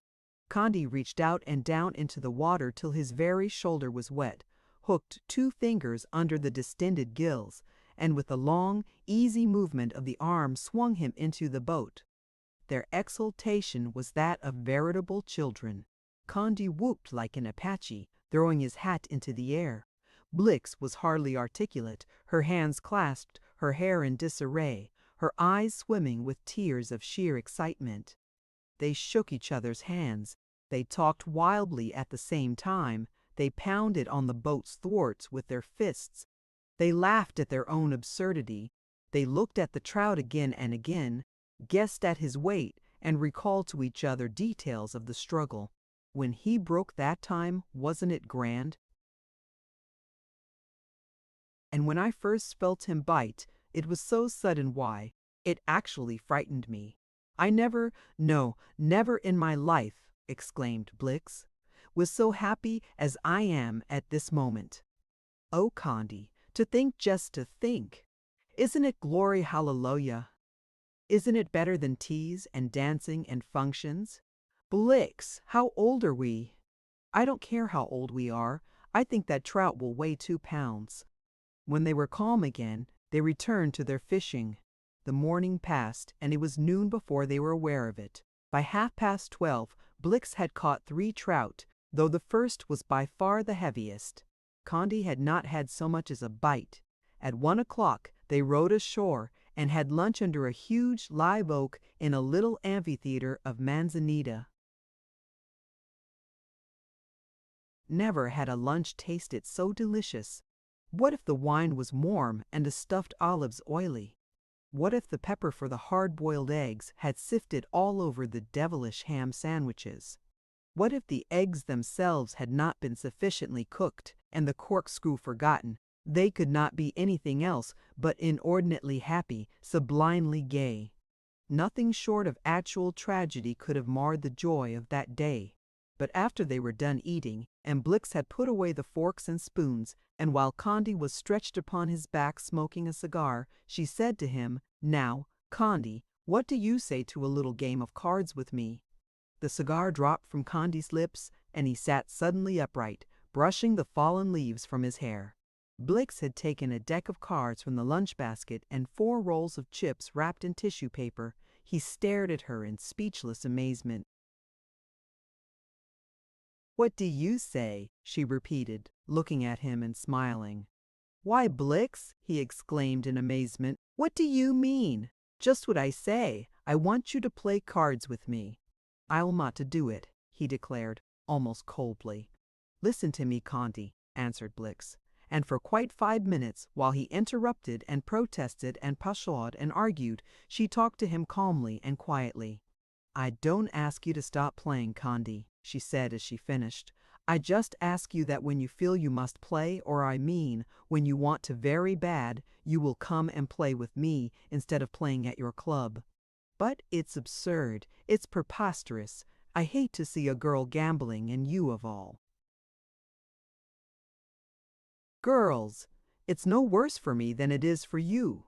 Condi reached out and down into the water till his very shoulder was wet, hooked 2 fingers under the distended gills, and with a long, easy movement of the arm swung him into the boat. Their exultation was that of veritable children. Condi whooped like an Apache, throwing his hat into the air. Blix was hardly articulate, her hands clasped, her hair in disarray, her eyes swimming with tears of sheer excitement. They shook each other's hands. They talked wildly at the same time. They pounded on the boat's thwarts with their fists. They laughed at their own absurdity. They looked at the trout again and again, guessed at his weight, and recalled to each other details of the struggle. When he broke that time, wasn't it grand? And when I first felt him bite, it was so sudden. Why, it actually frightened me. I never, no, never in my life, exclaimed Blix, was so happy as I am at this moment. Oh, Condi, to think just to think. Isn't it glory hallelujah? Isn't it better than teas and dancing and functions? Blix, how old are we? I don't care how old we are. I think that trout will weigh 2 pounds. When they were calm again, they returned to their fishing. The morning passed, and it was noon before they were aware of it. By 12:30, Blix had caught 3 trout, though the first was by far the heaviest. Condi had not had so much as a bite. At 1 o'clock they rowed ashore and had lunch under a huge live oak in a little amphitheater of Manzanita. Never had a lunch tasted so delicious. What if the wine was warm and the stuffed olives oily? What if the pepper for the hard-boiled eggs had sifted all over the devilish ham sandwiches? What if the eggs themselves had not been sufficiently cooked and the corkscrew forgotten? They could not be anything else but inordinately happy, sublimely gay. Nothing short of actual tragedy could have marred the joy of that day. But after they were done eating, and Blix had put away the forks and spoons, and while Condi was stretched upon his back smoking a cigar, she said to him, "Now, Condi, what do you say to a little game of cards with me?" The cigar dropped from Condi's lips, and he sat suddenly upright, brushing the fallen leaves from his hair. Blix had taken a deck of cards from the lunch basket and 4 rolls of chips wrapped in tissue paper. He stared at her in speechless amazement. "What do you say?" she repeated, looking at him and smiling. "Why, Blix," he exclaimed in amazement, "what do you mean?" "Just what I say. I want you to play cards with me." "I'll not to do it," he declared, almost coldly. "Listen to me, Condi," answered Blix. And for quite 5 minutes, while he interrupted and protested and pshawed and argued, she talked to him calmly and quietly. "I don't ask you to stop playing, Condi," she said as she finished. "I just ask you that when you feel you must play, or I mean, when you want to very bad, you will come and play with me instead of playing at your club. But it's absurd. It's preposterous. I hate to see a girl gambling, and you of all. Girls, it's no worse for me than it is for you.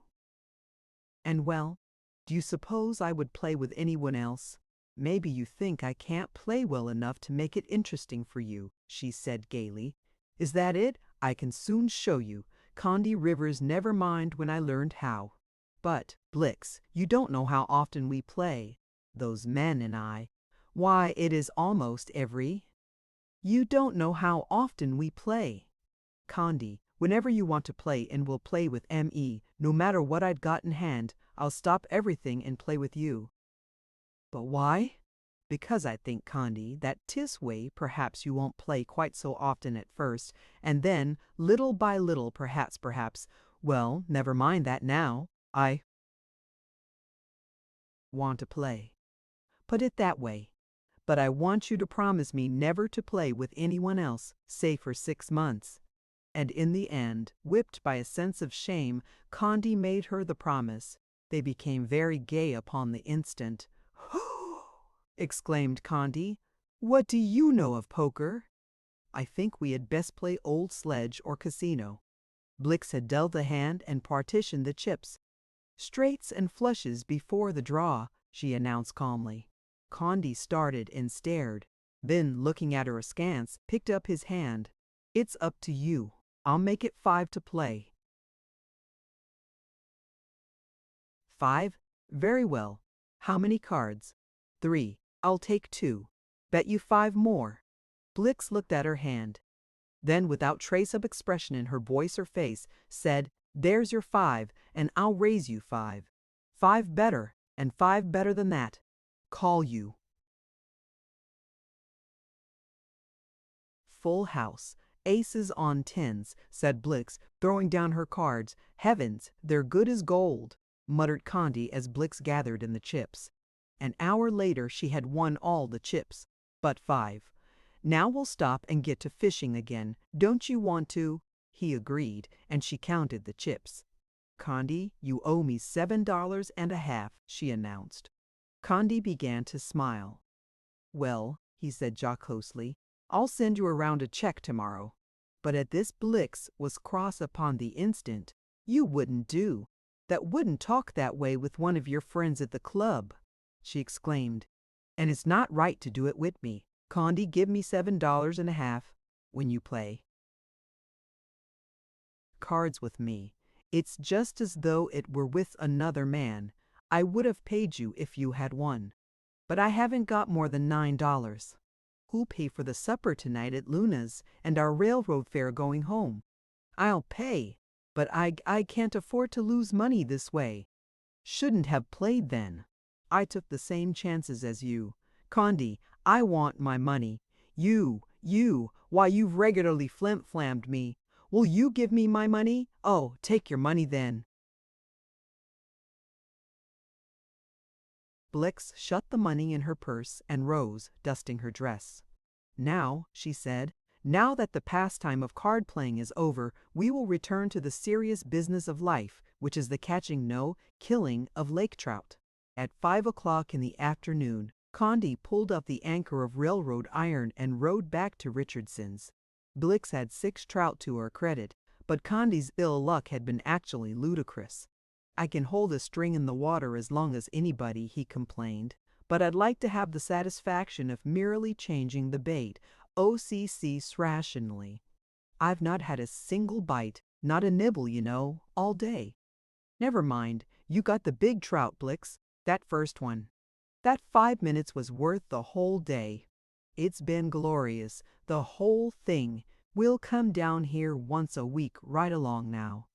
And well, do you suppose I would play with anyone else? Maybe you think I can't play well enough to make it interesting for you," she said gaily. "Is that it? I can soon show you. Condi Rivers never mind when I learned how. But, Blix, you don't know how often we play. Those men and I. Why, it is almost every. You don't know how often we play. Condi, whenever you want to play and will play with me, no matter what I'd got in hand, I'll stop everything and play with you." "But why?" "Because I think, Condi, that 'tis way perhaps you won't play quite so often at first, and then, little by little, perhaps, well, never mind that now. I want to play. Put it that way. But I want you to promise me never to play with anyone else, say for 6 months." And in the end, whipped by a sense of shame, Condi made her the promise. They became very gay upon the instant. Exclaimed Condi. "What do you know of poker?" "I think we had best play old sledge or casino." Blix had dealt a hand and partitioned the chips. "Straights and flushes before the draw," she announced calmly. Condi started and stared, then, looking at her askance, picked up his hand. "It's up to you. I'll make it 5 to play." 5? Very well. How many cards? 3. I'll take 2. Bet you 5 more. Blix looked at her hand. Then, without trace of expression in her voice or face, said, "There's your 5, and I'll raise you 5. 5 better, and 5 better than that. Call you." "Full house. Aces on 10s, said Blix, throwing down her cards. "Heavens, they're good as gold," muttered Condi as Blix gathered in the chips. An hour later she had won all the chips, but 5. "Now we'll stop and get to fishing again. Don't you want to?" He agreed, and she counted the chips. "Condi, you owe me $7.50, she announced. Condi began to smile. "Well," he said jocosely, "I'll send you around a check tomorrow." But at this Blix was cross upon the instant. "You wouldn't do. That wouldn't talk that way with one of your friends at the club," she exclaimed. "And it's not right to do it with me. Condi, give me $7.50 when you play cards with me. It's just as though it were with another man. I would have paid you if you had won. But I haven't got more than $9. Who'll pay for the supper tonight at Luna's and our railroad fare going home? I'll pay, but I can't afford to lose money this way. Shouldn't have played then. I took the same chances as you. Condi, I want my money. Why you've regularly flim-flammed me. Will you give me my money? Oh, take your money then." Blix shut the money in her purse and rose, dusting her dress. "Now," she said, "now that the pastime of card playing is over, we will return to the serious business of life, which is the catching, no, killing of lake trout." At 5 o'clock in the afternoon, Condi pulled up the anchor of railroad iron and rowed back to Richardson's. Blix had 6 trout to her credit, but Condi's ill luck had been actually ludicrous. "I can hold a string in the water as long as anybody," he complained, "but I'd like to have the satisfaction of merely changing the bait, OCC rationally. I've not had a single bite, not a nibble, you know, all day." "Never mind, you got the big trout, Blix, that first one. That 5 minutes was worth the whole day. It's been glorious, the whole thing. We'll come down here once a week right along now."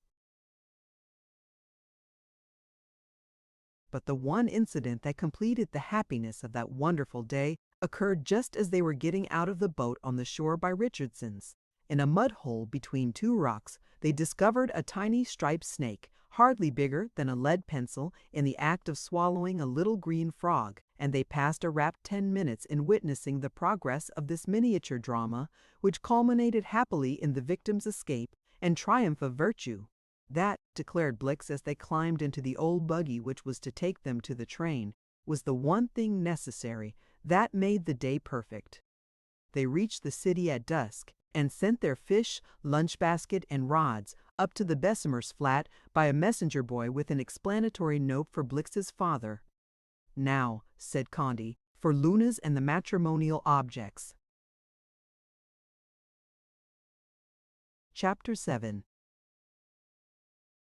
But the one incident that completed the happiness of that wonderful day occurred just as they were getting out of the boat on the shore by Richardson's. In a mud hole between 2 rocks, they discovered a tiny striped snake, hardly bigger than a lead pencil, in the act of swallowing a little green frog, and they passed a rapt 10 minutes in witnessing the progress of this miniature drama, which culminated happily in the victim's escape and triumph of virtue. "That," declared Blix as they climbed into the old buggy which was to take them to the train, "was the one thing necessary. That made the day perfect." They reached the city at dusk and sent their fish, lunch basket, and rods up to the Bessemer's flat by a messenger boy with an explanatory note for Blix's father. "Now," said Condi, "for Luna's and the matrimonial objects." Chapter 7.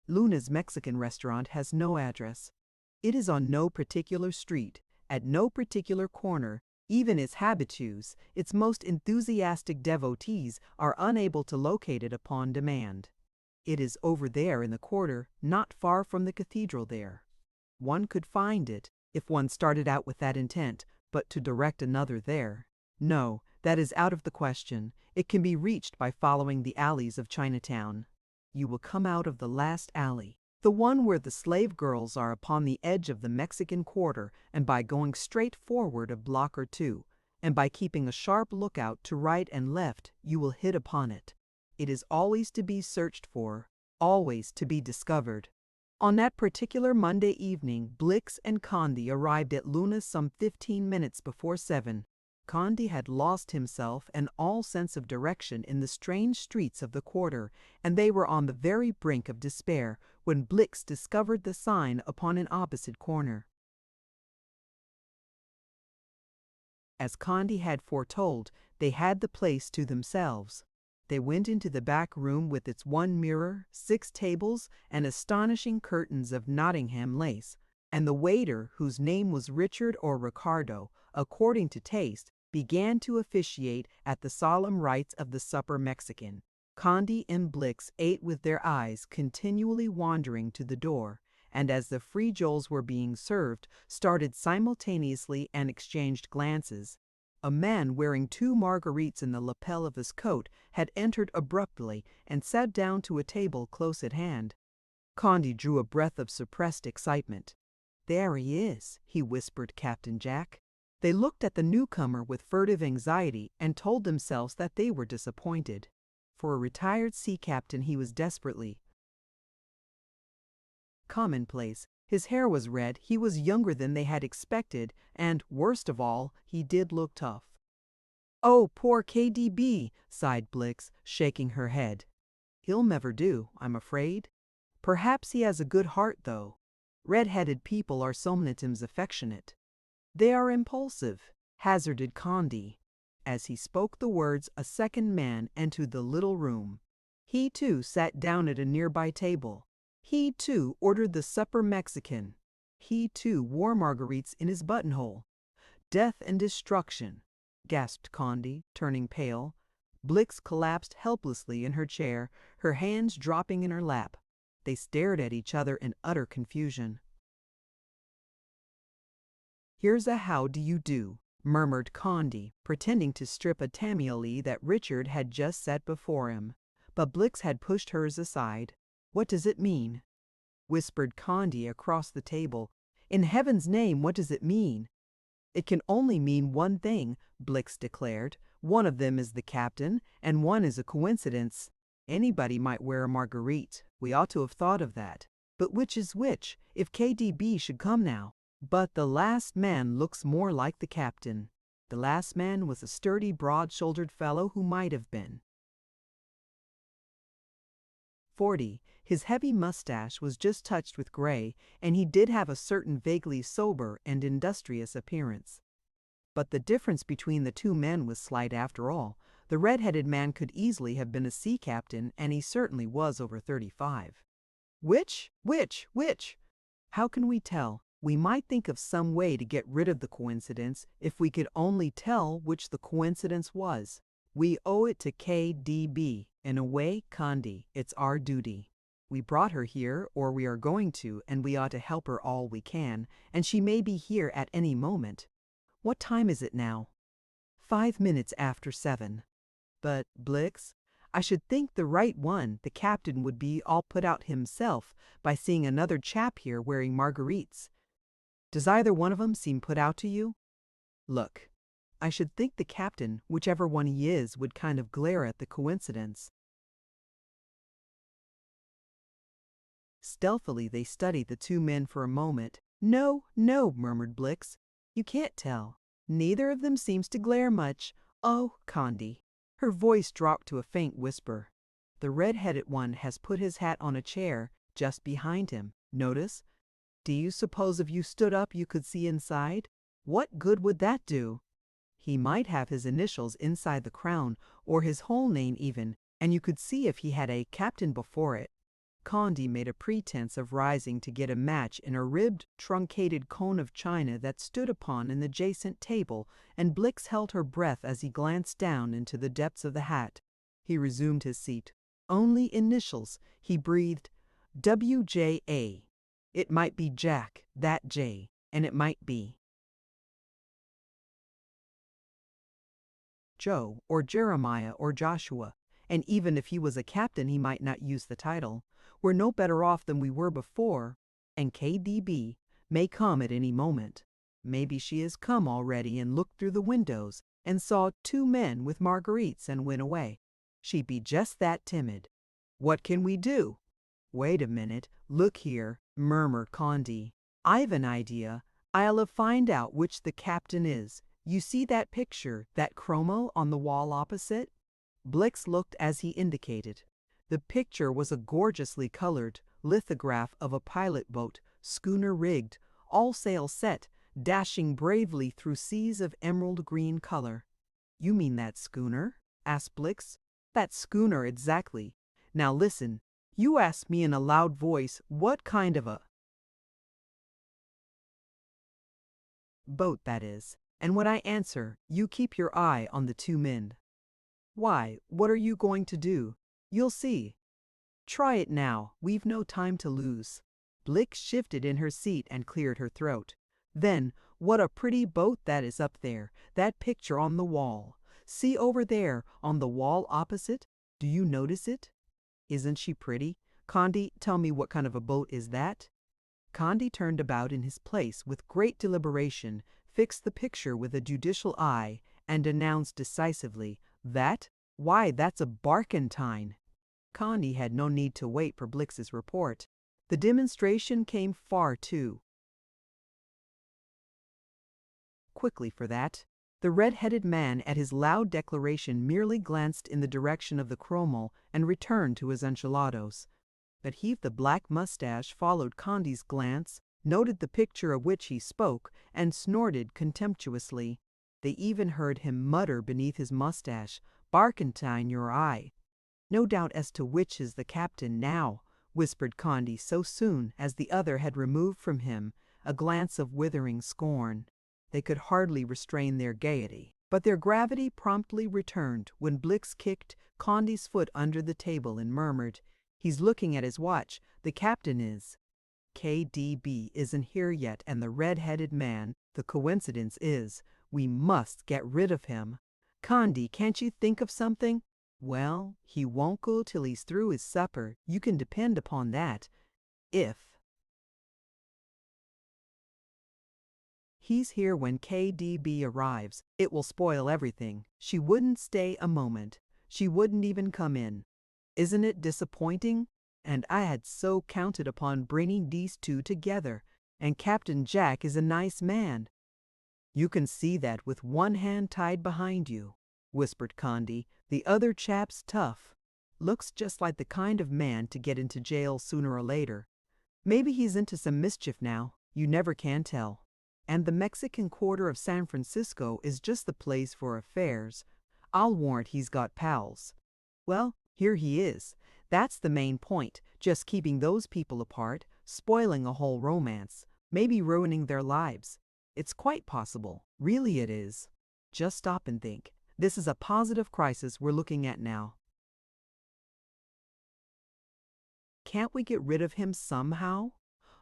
Luna's Mexican restaurant has no address. It is on no particular street, at no particular corner. Even its habitués, its most enthusiastic devotees, are unable to locate it upon demand. It is over there in the quarter, not far from the cathedral there. One could find it, if one started out with that intent, but to direct another there. No, that is out of the question. It can be reached by following the alleys of Chinatown. You will come out of the last alley, the one where the slave girls are, upon the edge of the Mexican quarter, and by going straight forward a block or 2, and by keeping a sharp lookout to right and left, you will hit upon it. It is always to be searched for, always to be discovered. On that particular Monday evening, Blix and Condi arrived at Luna's some 15 minutes before 7. Condi had lost himself and all sense of direction in the strange streets of the quarter, and they were on the very brink of despair when Blix discovered the sign upon an opposite corner. As Condi had foretold, they had the place to themselves. They went into the back room with its 1 mirror, 6 tables, and astonishing curtains of Nottingham lace, and the waiter, whose name was Richard or Ricardo, according to taste, began to officiate at the solemn rites of the supper Mexican. Condi and Blix ate with their eyes continually wandering to the door, and as the frijoles were being served, started simultaneously and exchanged glances. A man wearing 2 marguerites in the lapel of his coat had entered abruptly and sat down to a table close at hand. Condi drew a breath of suppressed excitement. "There he is," he whispered Captain Jack. They looked at the newcomer with furtive anxiety and told themselves that they were disappointed. For a retired sea captain he was desperately commonplace. His hair was red, he was younger than they had expected, and, worst of all, he did look tough. "Oh, poor KDB," sighed Blix, shaking her head. "He'll never do, I'm afraid. Perhaps he has a good heart, though. Red-headed people are sometimes affectionate." "They are impulsive," hazarded Condi. As he spoke the words, a second man entered the little room. He, too, sat down at a nearby table. He, too, ordered the supper Mexican. He, too, wore marguerites in his buttonhole. "Death and destruction," gasped Condi, turning pale. Blix collapsed helplessly in her chair, her hands dropping in her lap. They stared at each other in utter confusion. "Here's a how do you do," murmured Condi, pretending to strip a tamale that Richard had just set before him. But Blix had pushed hers aside. "What does it mean?" whispered Condi across the table. "In heaven's name, what does it mean?" "It can only mean one thing," Blix declared. "One of them is the captain, and one is a coincidence. Anybody might wear a marguerite. We ought to have thought of that. But which is which, if KDB should come now? But the last man looks more like the captain. The last man was a sturdy, broad-shouldered fellow who might have been 40. His heavy mustache was just touched with gray, and he did have a certain vaguely sober and industrious appearance. But the difference between the two men was slight after all. The red-headed man could easily have been a sea captain, and he certainly was over 35. Which? How can we tell? We might think of some way to get rid of the coincidence if we could only tell which the coincidence was. We owe it to KDB. In a way, Condi, it's our duty. We brought her here, or we are going to, and we ought to help her all we can, and she may be here at any moment. What time is it now?" 5 minutes after 7. "But, Blix, I should think the right one, the captain, would be all put out himself by seeing another chap here wearing marguerites. Does either one of 'em seem put out to you? Look, I should think the captain, whichever one he is, would kind of glare at the coincidence." Stealthily they studied the two men for a moment. No, murmured Blix. "You can't tell. Neither of them seems to glare much. Oh, Condi." Her voice dropped to a faint whisper. "The red-headed one has put his hat on a chair just behind him. Notice? Do you suppose if you stood up you could see inside? What good would that do? He might have his initials inside the crown, or his whole name even, and you could see if he had a captain before it." Condi made a pretense of rising to get a match in a ribbed, truncated cone of china that stood upon an adjacent table, and Blix held her breath as he glanced down into the depths of the hat. He resumed his seat. "Only initials," he breathed. "WJA. It might be Jack, that J, and it might be Joe, or Jeremiah, or Joshua. And even if he was a captain, he might not use the title. We're no better off than we were before, and KDB may come at any moment. Maybe she has come already and looked through the windows and saw two men with marguerites and went away. She'd be just that timid. What can we do?" "Wait a minute. Look here," murmured Condi. "I've an idea. I'll find out which the captain is. You see that picture, that chromo on the wall opposite?" Blix looked as he indicated. The picture was a gorgeously colored lithograph of a pilot boat, schooner rigged, all sails set, dashing bravely through seas of emerald green color. "You mean that schooner?" asked Blix. "That schooner, exactly. Now listen. You ask me in a loud voice what kind of a boat that is, and when I answer, you keep your eye on the two men." "Why, what are you going to do?" "You'll see." "Try it now. We've no time to lose." Blix shifted in her seat and cleared her throat. "Then, what a pretty boat that is up there, that picture on the wall. See over there, on the wall opposite? Do you notice it? Isn't she pretty? Condi, tell me what kind of a boat is that?" Condi turned about in his place with great deliberation, fixed the picture with a judicial eye, and announced decisively, "That? Why, that's a barkentine." Condi had no need to wait for Blix's report. The demonstration came far too quickly for that. The red-headed man at his loud declaration merely glanced in the direction of the chromal and returned to his enchiladas. But the black mustache followed Condi's glance, noted the picture of which he spoke, and snorted contemptuously. They even heard him mutter beneath his mustache, "Barkentine your eye." "No doubt as to which is the captain now," whispered Condi so soon as the other had removed from him a glance of withering scorn. They could hardly restrain their gaiety, but their gravity promptly returned when Blix kicked Condi's foot under the table and murmured, "He's looking at his watch. The captain is. KDB isn't here yet, and the red-headed man, the coincidence is, we must get rid of him. Condi, can't you think of something?" "Well, he won't go till he's through his supper. You can depend upon that. If he's here when KDB arrives, it will spoil everything." She wouldn't stay a moment. She wouldn't even come in. Isn't it disappointing? And I had so counted upon bringing these two together. And Captain Jack is a nice man. "You can see that with one hand tied behind you," whispered Condi. "The other chap's tough. Looks just like the kind of man to get into jail sooner or later. Maybe he's into some mischief now. You never can tell. And the Mexican quarter of San Francisco is just the place for affairs. I'll warrant he's got pals. Well, here he is. That's the main point, just keeping those people apart, spoiling a whole romance, maybe ruining their lives. It's quite possible. Really it is. Just stop and think. This is a positive crisis we're looking at now. Can't we get rid of him somehow?"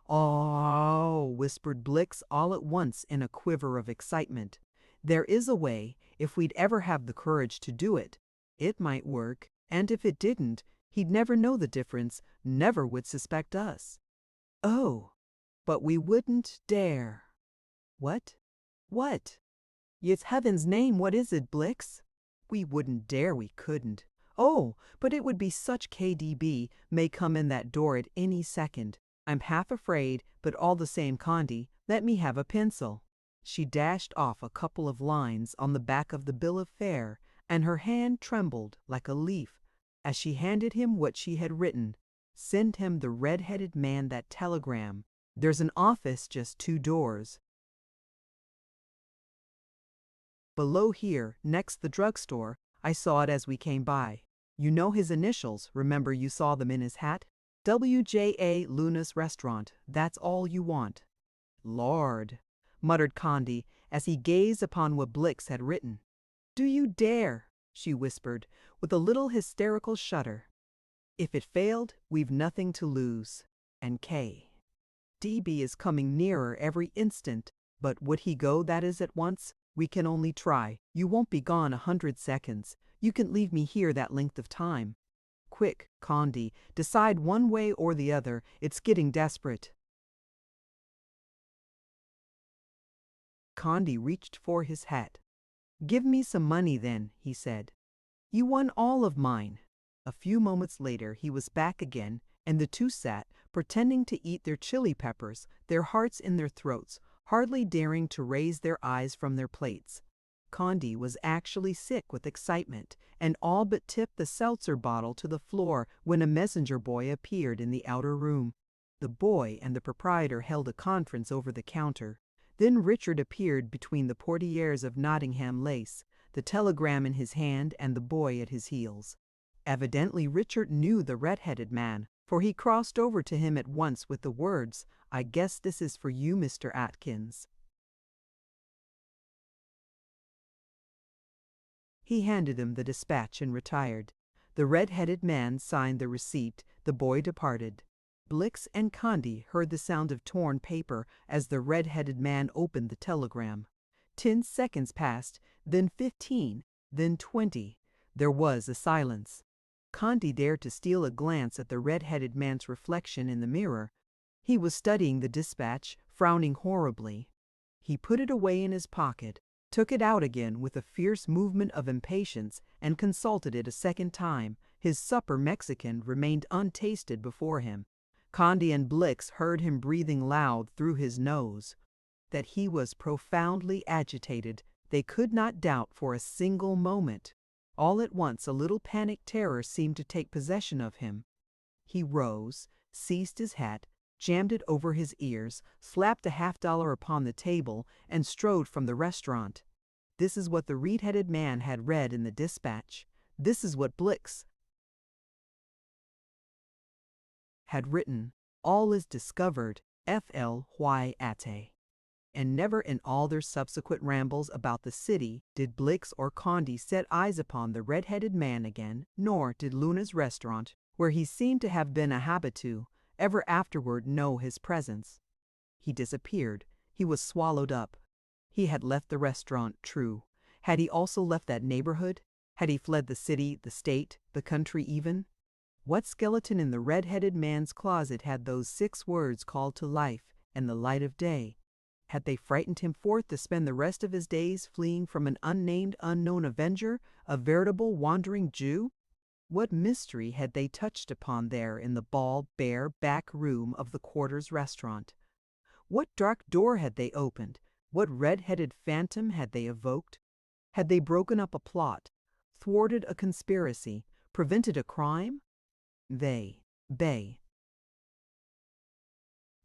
"Oh," whispered Blix all at once in a quiver of excitement. "There is a way, if we'd ever have the courage to do it. It might work, and if it didn't, he'd never know the difference, never would suspect us." "Oh, but we wouldn't dare." "What? What? It's heaven's name, what is it, Blix?" "We wouldn't dare, we couldn't." "Oh, but it would be such KDB may come in that door at any second. I'm half afraid, but all the same, Condi, let me have a pencil." She dashed off a couple of lines on the back of the bill of fare, and her hand trembled like a leaf as she handed him what she had written. "Send him the red-headed man that telegram. There's an office just 2 doors. Below here, next the drugstore. I saw it as we came by. You know his initials, remember you saw them in his hat? WJA Luna's Restaurant, that's all you want." "Lord," muttered Condi as he gazed upon what Blix had written. "Do you dare?" she whispered, with a little hysterical shudder. "If it failed, we've nothing to lose. And DB is coming nearer every instant. But would he go, that is, at once? We can only try. You won't be gone 100 seconds. You can leave me here that length of time. Quick, Condi, decide one way or the other. It's getting desperate." Condi reached for his hat. "Give me some money then," he said. "You won all of mine." A few moments later he was back again, and the two sat, pretending to eat their chili peppers, their hearts in their throats, hardly daring to raise their eyes from their plates. Condi was actually sick with excitement, and all but tipped the seltzer bottle to the floor when a messenger boy appeared in the outer room. The boy and the proprietor held a conference over the counter. Then Richard appeared between the portieres of Nottingham lace, the telegram in his hand and the boy at his heels. Evidently Richard knew the red-headed man, for he crossed over to him at once with the words, "I guess this is for you, Mr. Atkins." He handed him the dispatch and retired. The red-headed man signed the receipt. The boy departed. Blix and Condi heard the sound of torn paper as the red-headed man opened the telegram. 10 seconds passed, then 15, then 20. There was a silence. Condi dared to steal a glance at the red-headed man's reflection in the mirror. He was studying the dispatch, frowning horribly. He put it away in his pocket, took it out again with a fierce movement of impatience, and consulted it a second time. His supper Mexican remained untasted before him. Condi and Blix heard him breathing loud through his nose. That he was profoundly agitated, They could not doubt for a single moment. All at once a little panicked terror seemed to take possession of him. He rose, seized his hat, jammed it over his ears, slapped $50 upon the table, and strode from the restaurant. This is what the reed-headed man had read in the dispatch. This is what Blix had written. All is discovered, FLYATE. And never in all their subsequent rambles about the city did Blix or Condi set eyes upon the red-headed man again, nor did Luna's restaurant, where he seemed to have been a habitu, ever afterward know his presence. He disappeared. He was swallowed up. He had left the restaurant, true. Had he also left that neighborhood? Had he fled the city, the state, the country even? What skeleton in the red-headed man's closet had those 6 words called to life and the light of day? Had they frightened him forth to spend the rest of his days fleeing from an unnamed, unknown avenger, a veritable wandering Jew? What mystery had they touched upon there in the bald, bare back room of the Quarters restaurant? What dark door had they opened? What red-headed phantom had they evoked? Had they broken up a plot, thwarted a conspiracy, prevented a crime? They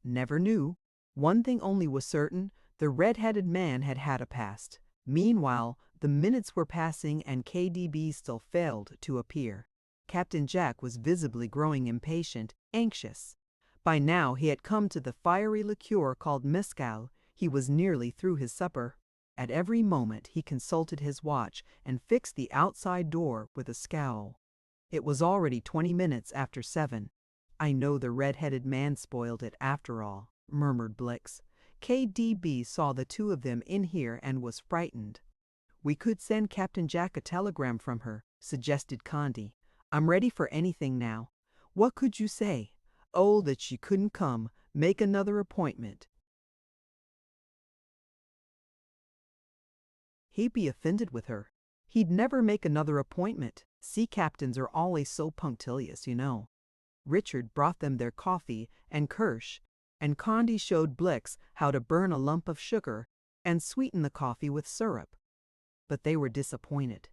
never knew. One thing only was certain, the red-headed man had had a past. Meanwhile, the minutes were passing and KDB still failed to appear. Captain Jack was visibly growing impatient, anxious. By now he had come to the fiery liqueur called mezcal. He was nearly through his supper. At every moment he consulted his watch and fixed the outside door with a scowl. It was already 20 minutes after 7. I know the red-headed man spoiled it after all, murmured Blix. KDB saw the 2 of them in here and was frightened. We could send Captain Jack a telegram from her, suggested Condi. I'm ready for anything now. What could you say? Oh, that she couldn't come. Make another appointment. He'd be offended with her. He'd never make another appointment. Sea captains are always so punctilious, you know. Richard brought them their coffee and Kirsch, and Condi showed Blix how to burn a lump of sugar and sweeten the coffee with syrup. But they were disappointed.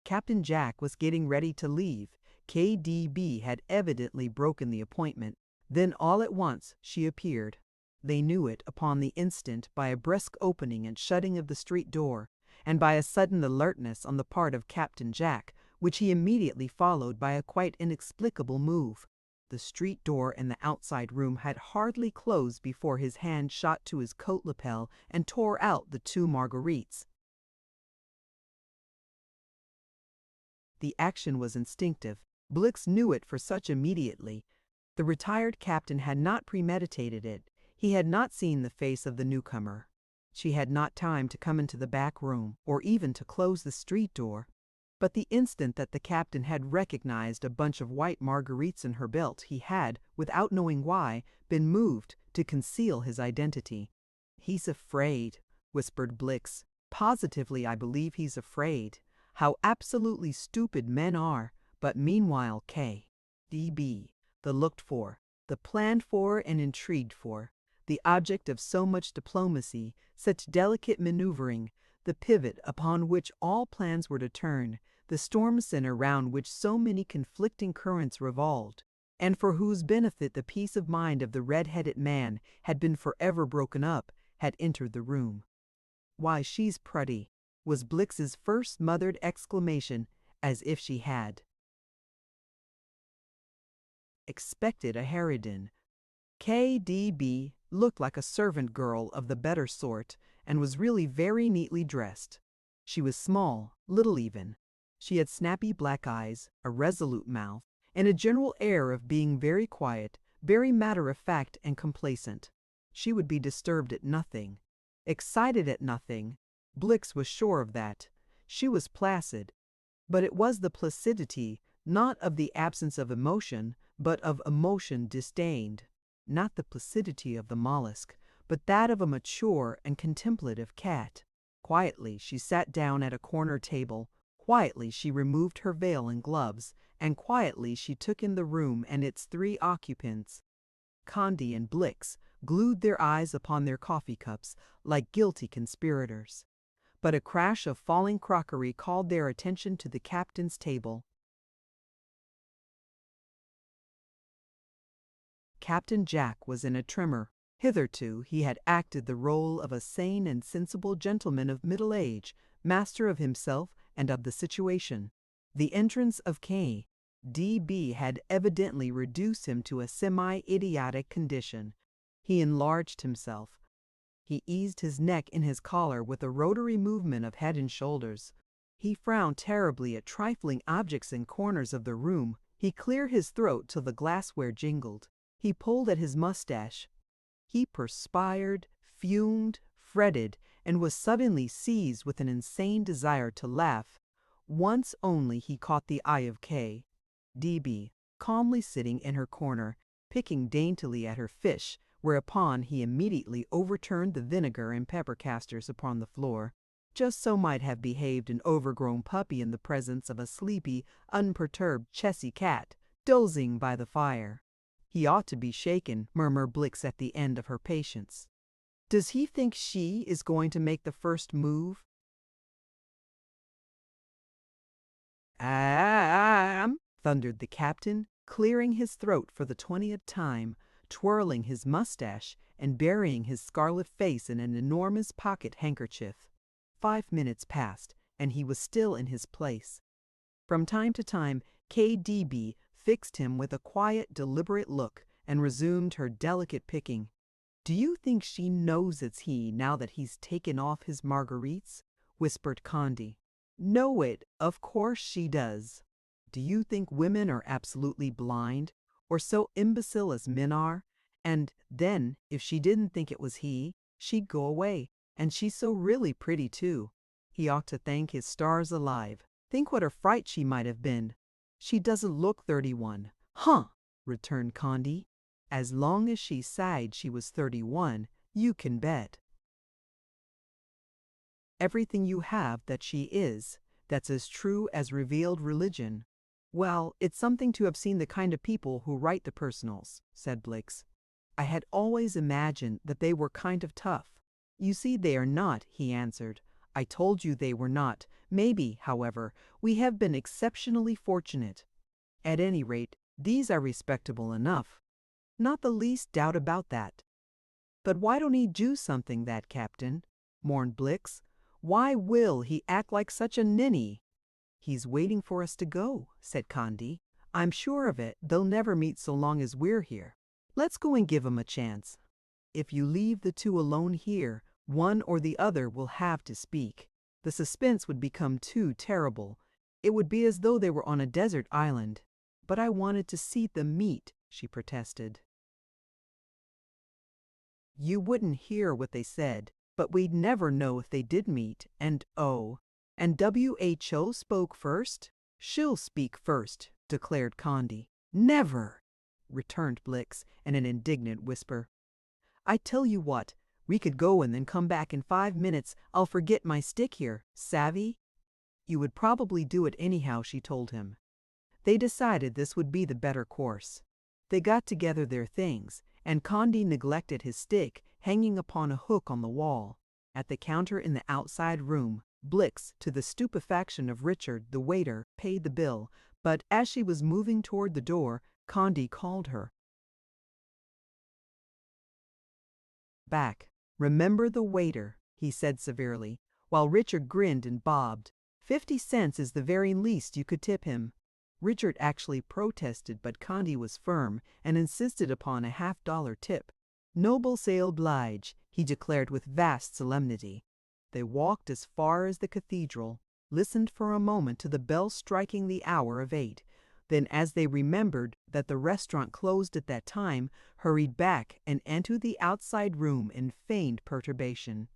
Captain Jack was getting ready to leave. KDB had evidently broken the appointment. Then all at once she appeared. They knew it upon the instant by a brisk opening and shutting of the street door, and by a sudden alertness on the part of Captain Jack, which he immediately followed by a quite inexplicable move. The street door in the outside room had hardly closed before his hand shot to his coat lapel and tore out the 2 marguerites. The action was instinctive. Blix knew it for such immediately. The retired captain had not premeditated it. He had not seen the face of the newcomer. She had not time to come into the back room, or even to close the street door. But the instant that the captain had recognized a bunch of white marguerites in her belt, he had, without knowing why, been moved to conceal his identity. "He's afraid," whispered Blix. "Positively, I believe he's afraid. How absolutely stupid men are. But meanwhile, KDB, the looked for, the planned for and intrigued for, the object of so much diplomacy, such delicate maneuvering, the pivot upon which all plans were to turn, the storm center round which so many conflicting currents revolved, and for whose benefit the peace of mind of the red-headed man had been forever broken up, had entered the room. "Why, she's pretty," was Blix's first smothered exclamation, as if she had expected a harridan. KDB looked like a servant girl of the better sort, and was really very neatly dressed. She was small, little even. She had snappy black eyes, a resolute mouth, and a general air of being very quiet, very matter-of-fact and complacent. She would be disturbed at nothing, excited at nothing. Blix was sure of that. She was placid, but it was the placidity, not of the absence of emotion, but of emotion disdained. Not the placidity of the mollusk, but that of a mature and contemplative cat. Quietly she sat down at a corner table. Quietly she removed her veil and gloves, and quietly she took in the room and its 3 occupants. Condi and Blix glued their eyes upon their coffee cups like guilty conspirators. but a crash of falling crockery called their attention to the captain's table. Captain Jack was in a tremor. Hitherto he had acted the role of a sane and sensible gentleman of middle age, master of himself and of the situation. The entrance of K.D.B. had evidently reduced him to a semi-idiotic condition. He enlarged himself. He eased his neck in his collar with a rotary movement of head and shoulders. He frowned terribly at trifling objects in corners of the room. He cleared his throat till the glassware jingled. He pulled at his mustache. He perspired, fumed, fretted, and was suddenly seized with an insane desire to laugh. Once only he caught the eye of K.D.B., calmly sitting in her corner, picking daintily at her fish, whereupon he immediately overturned the vinegar and pepper casters upon the floor. Just so might have behaved an overgrown puppy in the presence of a sleepy, unperturbed Chessy cat, dozing by the fire. "He ought to be shaken," murmured Blix at the end of her patience. "Does he think she is going to make the first move?" Thundered the captain, clearing his throat for the 20th time, twirling his mustache, and burying his scarlet face in an enormous pocket handkerchief. 5 minutes passed, and he was still in his place. From time to time, K.D.B. fixed him with a quiet, deliberate look, and resumed her delicate picking. "Do you think she knows it's he now that he's taken off his marguerites?" whispered Condi. "Know it, of course she does. Do you think women are absolutely blind, or so imbecile as men are? And then, if she didn't think it was he, she'd go away. And she's so really pretty, too. He ought to thank his stars alive. Think what a fright she might have been. She doesn't look 31. Huh!" returned Condi. "As long as she sighed she was 31, you can bet everything you have that she is. That's as true as revealed religion." "Well, it's something to have seen the kind of people who write the personals," said Blix. "I had always imagined that they were kind of tough." "You see they are not," he answered. "I told you they were not. Maybe, however, we have been exceptionally fortunate. At any rate, these are respectable enough." "Not the least doubt about that." "But why don't he do something, that captain?" mourned Blix. "Why will he act like such a ninny?" "He's waiting for us to go," said Condi. "I'm sure of it. They'll never meet so long as we're here. Let's go and give 'em a chance. If you leave the two alone here, one or the other will have to speak. The suspense would become too terrible. It would be as though they were on a desert island." "But I wanted to see them meet," she protested. "You wouldn't hear what they said, but we'd never know if they did meet. And WHO spoke first?" "She'll speak first," declared Condi. "Never!" returned Blix in an indignant whisper. "I tell you what, we could go and then come back in 5 minutes. I'll forget my stick here. Savvy?" "You would probably do it anyhow," she told him. They decided this would be the better course. They got together their things, and Condi neglected his stick hanging upon a hook on the wall. At the counter in the outside room, Blix, to the stupefaction of Richard, the waiter, paid the bill, but as she was moving toward the door, Condi called her back. "Remember the waiter," he said severely, while Richard grinned and bobbed. 50 cents is the very least you could tip him." Richard actually protested, but Condi was firm and insisted upon a $50 tip. "Noble say oblige," he declared with vast solemnity. They walked as far as the cathedral, listened for a moment to the bell striking the hour of 8, then as they remembered that the restaurant closed at that time, hurried back and entered the outside room in feigned perturbation.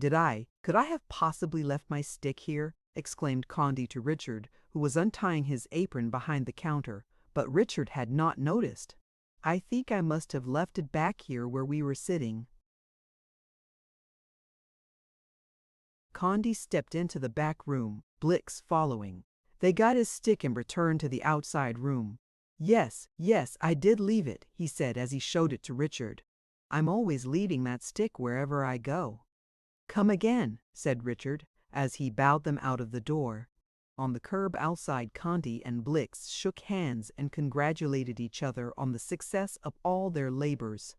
Could I have possibly left my stick here?" exclaimed Condi to Richard, who was untying his apron behind the counter, but Richard had not noticed. "I think I must have left it back here where we were sitting." Condi stepped into the back room, Blix following. They got his stick and returned to the outside room. Yes, I did leave it," he said as he showed it to Richard. "I'm always leaving that stick wherever I go." "Come again," said Richard. as he bowed them out of the door. On the curb outside, Condi and Blix shook hands and congratulated each other on the success of all their labors.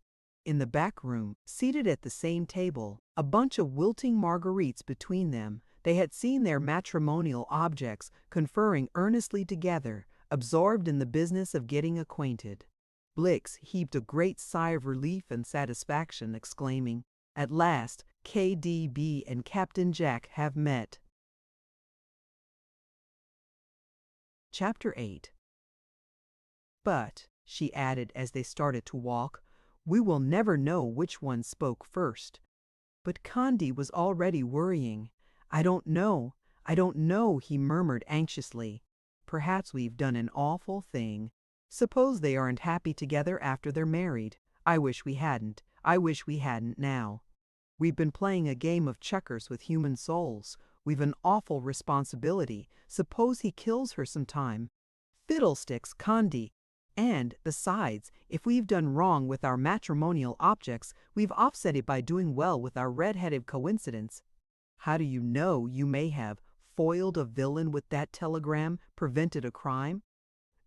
In the back room, seated at the same table, a bunch of wilting marguerites between them, they had seen their matrimonial objects conferring earnestly together, absorbed in the business of getting acquainted. Blix heaved a great sigh of relief and satisfaction, exclaiming, "At last, KDB and Captain Jack have met." Chapter 8. "But," she added as they started to walk, "we will never know which one spoke first." But Condi was already worrying. I don't know, he murmured anxiously. "Perhaps we've done an awful thing. Suppose they aren't happy together after they're married. I wish we hadn't now. We've been playing a game of checkers with human souls. We've an awful responsibility. Suppose he kills her sometime." "Fiddlesticks, Condi. And, besides, if we've done wrong with our matrimonial objects, we've offset it by doing well with our red-headed coincidence." "How do you know? You may have foiled a villain with that telegram, prevented a crime."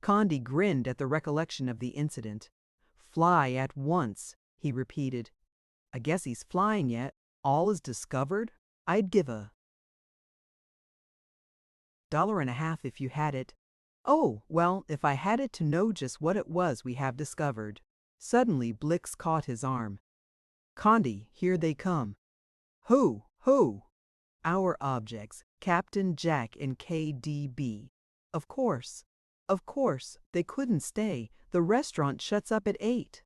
Condi grinned at the recollection of the incident. "Fly at once," he repeated. "I guess he's flying yet. All is discovered? I'd give $1.50 if you had it." "Oh, well, if I had it to know just what it was we have discovered." Suddenly Blix caught his arm. "Condi, here they come." "Who? Who?" "Our objects, Captain Jack and KDB." Of course, they couldn't stay. The restaurant shuts up at 8.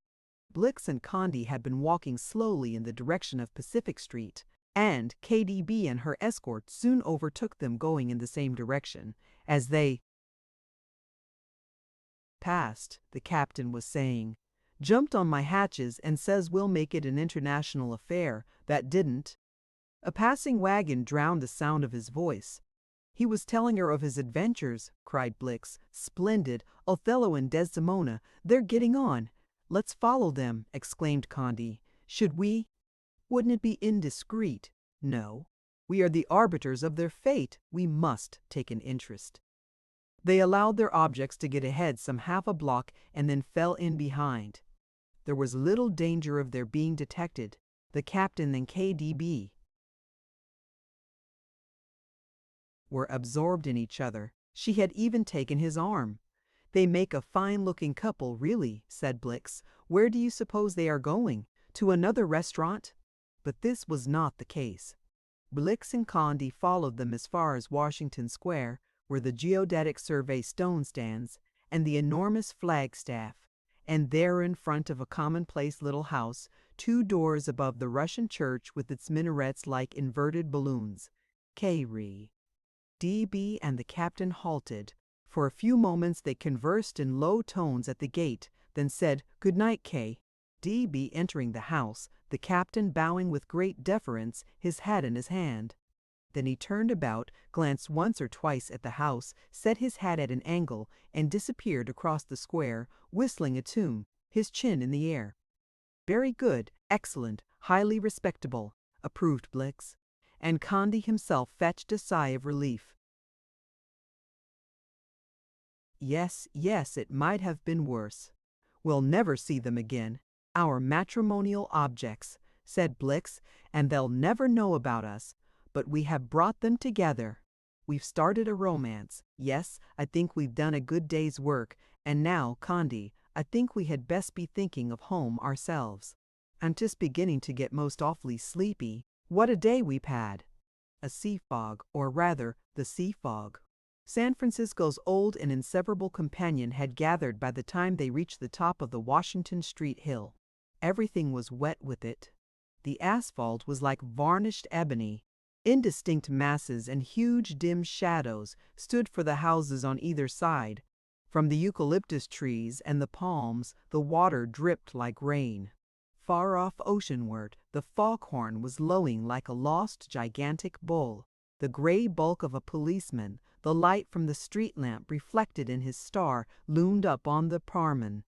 Blix and Condi had been walking slowly in the direction of Pacific Street, and KDB and her escort soon overtook them going in the same direction. As they passed, the captain was saying, "Jumped on my hatches and says we'll make it an international affair. That didn't." A passing wagon drowned the sound of his voice. "He was telling her of his adventures," cried Blix. "Splendid! Othello and Desdemona. They're getting on." "Let's follow them," exclaimed Condi. "Should we? Wouldn't it be indiscreet?" "No. We are the arbiters of their fate. We must take an interest." They allowed their objects to get ahead some half a block and then fell in behind. There was little danger of their being detected. The captain and KDB were absorbed in each other. She had even taken his arm. "They make a fine-looking couple, really," said Blix. "Where do you suppose they are going? To another restaurant?" But this was not the case. Blix and Condi followed them as far as Washington Square, where the Geodetic Survey stone stands, and the enormous flagstaff, and there in front of a commonplace little house, 2 doors above the Russian church with its minarets like inverted balloons. K-Re. DB and the captain halted. For a few moments they conversed in low tones at the gate, then said, "Good night, K." DB entering the house, the captain bowing with great deference, his hat in his hand. Then he turned about, glanced once or twice at the house, set his hat at an angle, and disappeared across the square, whistling a tune, his chin in the air. "Very good, excellent, highly respectable," approved Blix. And Condi himself fetched a sigh of relief. Yes, it might have been worse. "We'll never see them again. Our matrimonial objects," said Blix, "and they'll never know about us. But we have brought them together. We've started a romance. Yes, I think we've done a good day's work. And now, Condi, I think we had best be thinking of home ourselves. I'm just beginning to get most awfully sleepy. What a day we've had." A sea fog, or rather, the sea fog. San Francisco's old and inseparable companion had gathered by the time they reached the top of the Washington Street hill. Everything was wet with it. The asphalt was like varnished ebony. Indistinct masses and huge dim shadows stood for the houses on either side. From the eucalyptus trees and the palms, the water dripped like rain. Far off oceanward, the foghorn was lowing like a lost gigantic bull. The gray bulk of a policeman, the light from the street lamp reflected in his star, loomed up on the Parman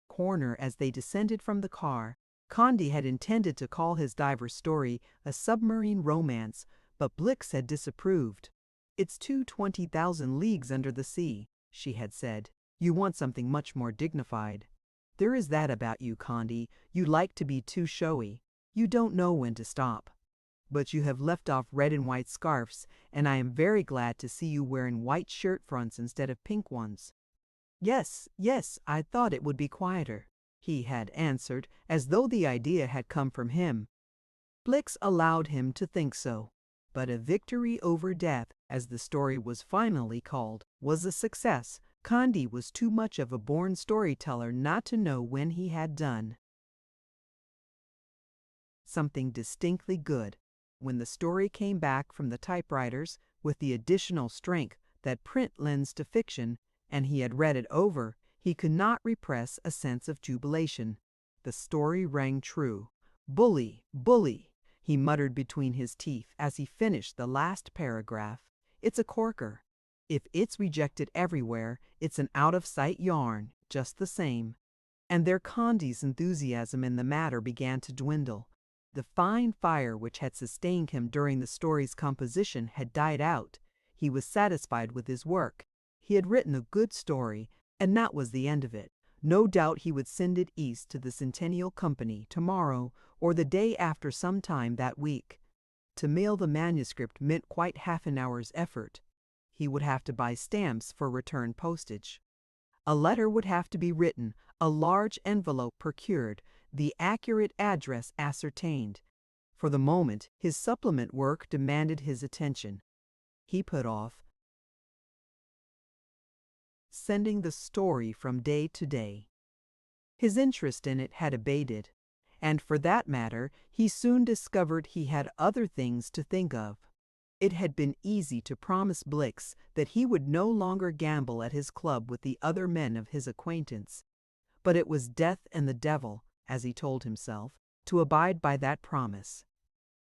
corner as they descended from the car. Condi had intended to call his diver's story a submarine romance, but Blix had disapproved. "It's too 20,000 leagues under the sea," she had said. "You want something much more dignified. There is that about you, Condi. You like to be too showy. You don't know when to stop. But you have left off red and white scarfs, and I am very glad to see you wearing white shirt fronts instead of pink ones." "Yes, yes, I thought it would be quieter," he had answered, as though the idea had come from him. Blix allowed him to think so. But A Victory Over Death, as the story was finally called, was a success. Condi was too much of a born storyteller not to know when he had done something distinctly good. When the story came back from the typewriters, with the additional strength that print lends to fiction, and he had read it over, he could not repress a sense of jubilation. The story rang true. "Bully, bully," he muttered between his teeth as he finished the last paragraph. "It's a corker. If it's rejected everywhere, it's an out-of-sight yarn, just the same." And there Condi's enthusiasm in the matter began to dwindle. The fine fire which had sustained him during the story's composition had died out. He was satisfied with his work. He had written a good story, and that was the end of it. No doubt he would send it East to the Centennial Company tomorrow or the day after, some time that week. To mail the manuscript meant quite half an hour's effort. He would have to buy stamps for return postage. A letter would have to be written, a large envelope procured, the accurate address ascertained. For the moment, his supplement work demanded his attention. He put off sending the story from day to day. His interest in it had abated, and for that matter, he soon discovered he had other things to think of. It had been easy to promise Blix that he would no longer gamble at his club with the other men of his acquaintance. But it was death and the devil, as he told himself, to abide by that promise.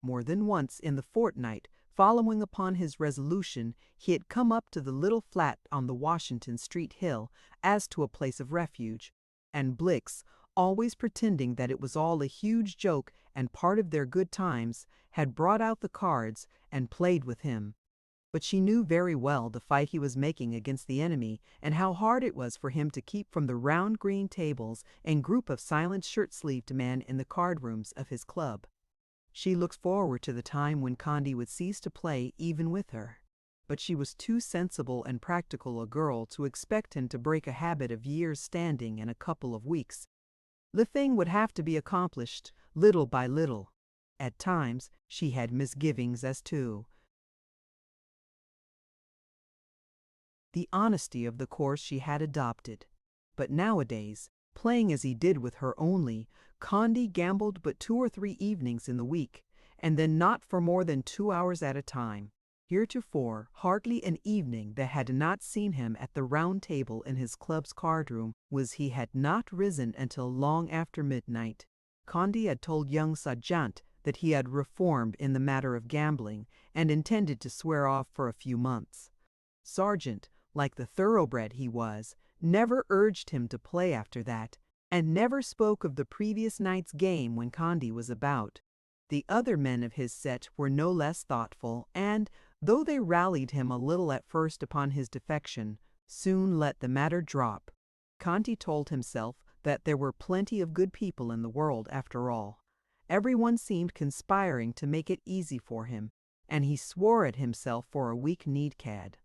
More than once in the fortnight following upon his resolution, he had come up to the little flat on the Washington Street hill as to a place of refuge, and Blix, always pretending that it was all a huge joke and part of their good times, had brought out the cards and played with him. But she knew very well the fight he was making against the enemy, and how hard it was for him to keep from the round green tables and group of silent shirt-sleeved men in the card rooms of his club. She looked forward to the time when Condi would cease to play even with her. But she was too sensible and practical a girl to expect him to break a habit of years' standing in a couple of weeks. The thing would have to be accomplished little by little. At times she had misgivings as to the honesty of the course she had adopted. But nowadays, playing as he did with her only, Condi gambled but 2 or 3 evenings in the week, and then not for more than 2 hours at a time. Heretofore, hardly an evening that had not seen him at the round table in his club's card-room was he had not risen until long after midnight. Condi had told young Sargent that he had reformed in the matter of gambling and intended to swear off for a few months. Sargent, like the thoroughbred he was, never urged him to play after that, and never spoke of the previous night's game when Condi was about. The other men of his set were no less thoughtful, and, though they rallied him a little at first upon his defection, soon let the matter drop. Condi told himself that there were plenty of good people in the world after all. Everyone seemed conspiring to make it easy for him, and he swore at himself for a weak-kneed cad.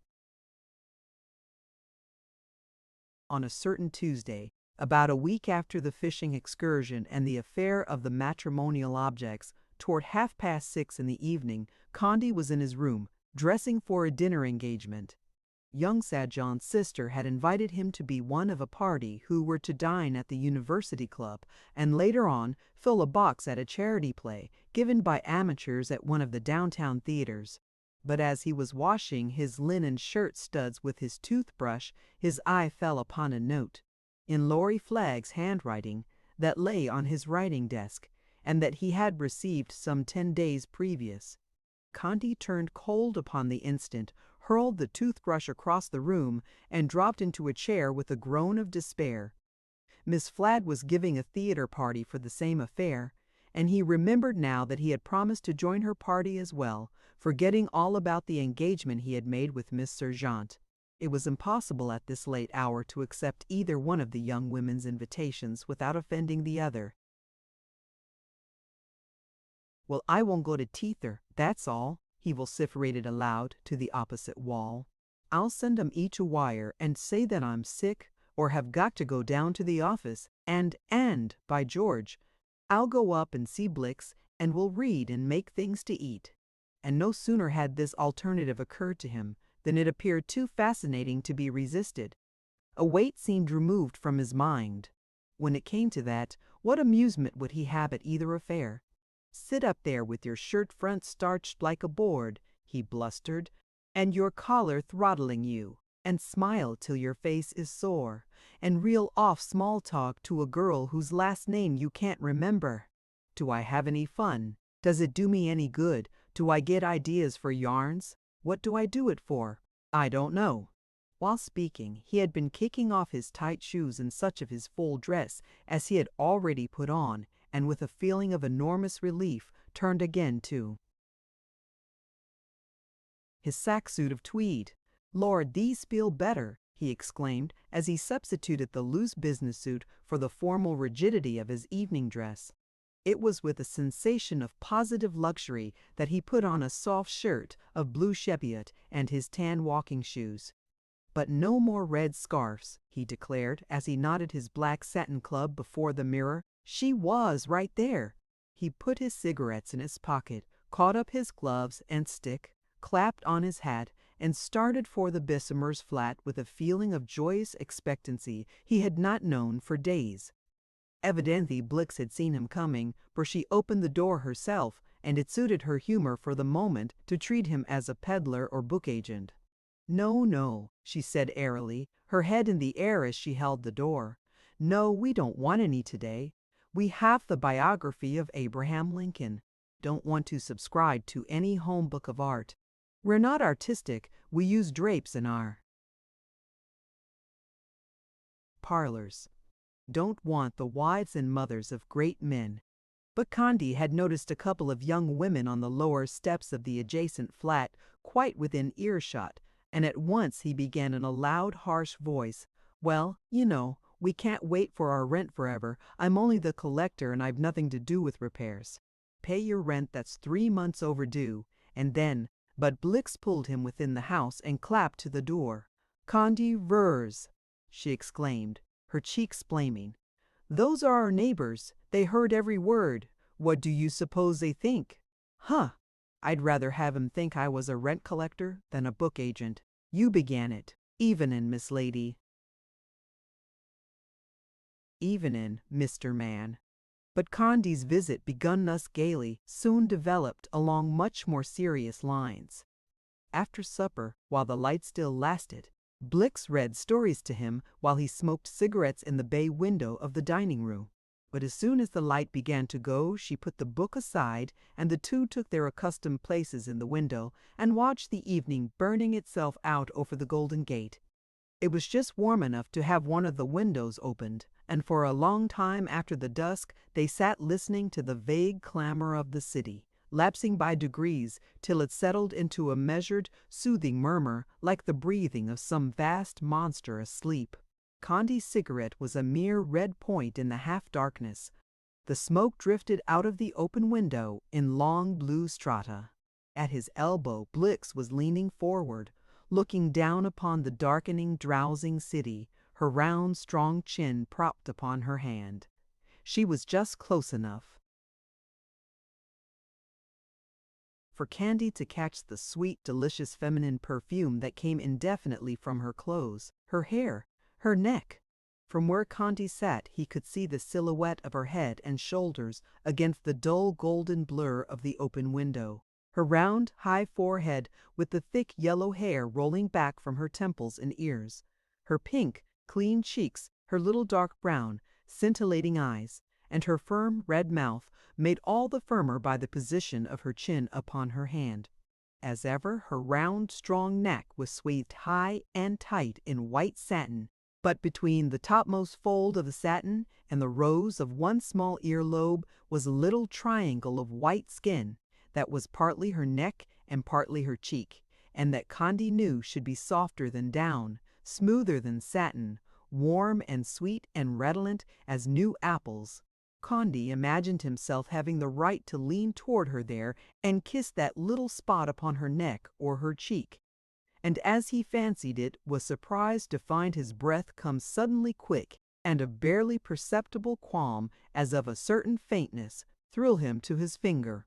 On a certain Tuesday, about a week after the fishing excursion and the affair of the matrimonial objects, toward 6:30 in the evening, Condi was in his room, dressing for a dinner engagement. Young Sargent's sister had invited him to be one of a party who were to dine at the University Club, and later on fill a box at a charity play given by amateurs at one of the downtown theaters. But as he was washing his linen shirt studs with his toothbrush, his eye fell upon a note, in Laurie Flagg's handwriting, that lay on his writing desk, and that he had received some 10 days previous. Condi turned cold upon the instant, hurled the toothbrush across the room, and dropped into a chair with a groan of despair. Miss Fladd was giving a theater party for the same affair, and he remembered now that he had promised to join her party as well, forgetting all about the engagement he had made with Miss Sergeant. It was impossible at this late hour to accept either one of the young women's invitations without offending the other. "Well, I won't go to teether, that's all," he vociferated aloud to the opposite wall. "I'll send 'em each a wire and say that I'm sick or have got to go down to the office, and, by George, I'll go up and see Blix and we'll read and make things to eat." And no sooner had this alternative occurred to him than it appeared too fascinating to be resisted. A weight seemed removed from his mind. When it came to that, what amusement would he have at either affair? "Sit up there with your shirt front starched like a board," he blustered, "and your collar throttling you, and smile till your face is sore, and reel off small talk to a girl whose last name you can't remember. Do I have any fun? Does it do me any good? Do I get ideas for yarns? What do I do it for? I don't know." While speaking, he had been kicking off his tight shoes and such of his full dress as he had already put on, and with a feeling of enormous relief, turned again to his sack suit of tweed. "Lord, these feel better," he exclaimed as he substituted the loose business suit for the formal rigidity of his evening dress. It was with a sensation of positive luxury that he put on a soft shirt of blue cheviot and his tan walking shoes. "But no more red scarfs," he declared as he knotted his black satin club before the mirror. She was right there. He put his cigarettes in his pocket, caught up his gloves and stick, clapped on his hat, and started for the Bessemers' flat with a feeling of joyous expectancy he had not known for days. Evidently Blix had seen him coming, for she opened the door herself, and it suited her humor for the moment to treat him as a peddler or book agent. "No, no," she said airily, her head in the air as she held the door. "No, we don't want any today. We have the biography of Abraham Lincoln. Don't want to subscribe to any home book of art. We're not artistic, we use drapes in our parlors. Don't want the wives and mothers of great men." But Condi had noticed a couple of young women on the lower steps of the adjacent flat, quite within earshot, and at once he began in a loud, harsh voice, "Well, you know, we can't wait for our rent forever. I'm only the collector and I've nothing to do with repairs. Pay your rent that's 3 months overdue, and then—" But Blix pulled him within the house and clapped to the door. "Condi Rurs!" she exclaimed, her cheeks flaming. "Those are our neighbors. They heard every word. What do you suppose they think? Huh! I'd rather have 'em think I was a rent collector than a book agent. You began it. Evenin', Miss Lady." "Evenin', Mr. Man." But Condi's visit, begun thus gaily, soon developed along much more serious lines. After supper, while the light still lasted, Blix read stories to him while he smoked cigarettes in the bay window of the dining room. But as soon as the light began to go, she put the book aside, and the two took their accustomed places in the window and watched the evening burning itself out over the Golden Gate. It was just warm enough to have one of the windows opened, and for a long time after the dusk they sat listening to the vague clamor of the city, lapsing by degrees till it settled into a measured, soothing murmur like the breathing of some vast monster asleep. Condi's cigarette was a mere red point in the half-darkness. The smoke drifted out of the open window in long blue strata. At his elbow Blix was leaning forward, looking down upon the darkening, drowsing city, her round, strong chin propped upon her hand. She was just close enough for Candy to catch the sweet, delicious feminine perfume that came indefinitely from her clothes, her hair, her neck. From where Candy sat he could see the silhouette of her head and shoulders against the dull golden blur of the open window. Her round, high forehead with the thick yellow hair rolling back from her temples and ears. Her pink, clean cheeks, her little dark brown, scintillating eyes, and her firm red mouth, made all the firmer by the position of her chin upon her hand. As ever, her round, strong neck was swathed high and tight in white satin, But between the topmost fold of the satin and the rose of one small earlobe was a little triangle of white skin that was partly her neck and partly her cheek, and that Condi knew should be softer than down, smoother than satin, warm and sweet and redolent as new apples. Condi imagined himself having the right to lean toward her there and kiss that little spot upon her neck or her cheek, and as he fancied it, was surprised to find his breath come suddenly quick, and a barely perceptible qualm, as of a certain faintness, thrill him to his finger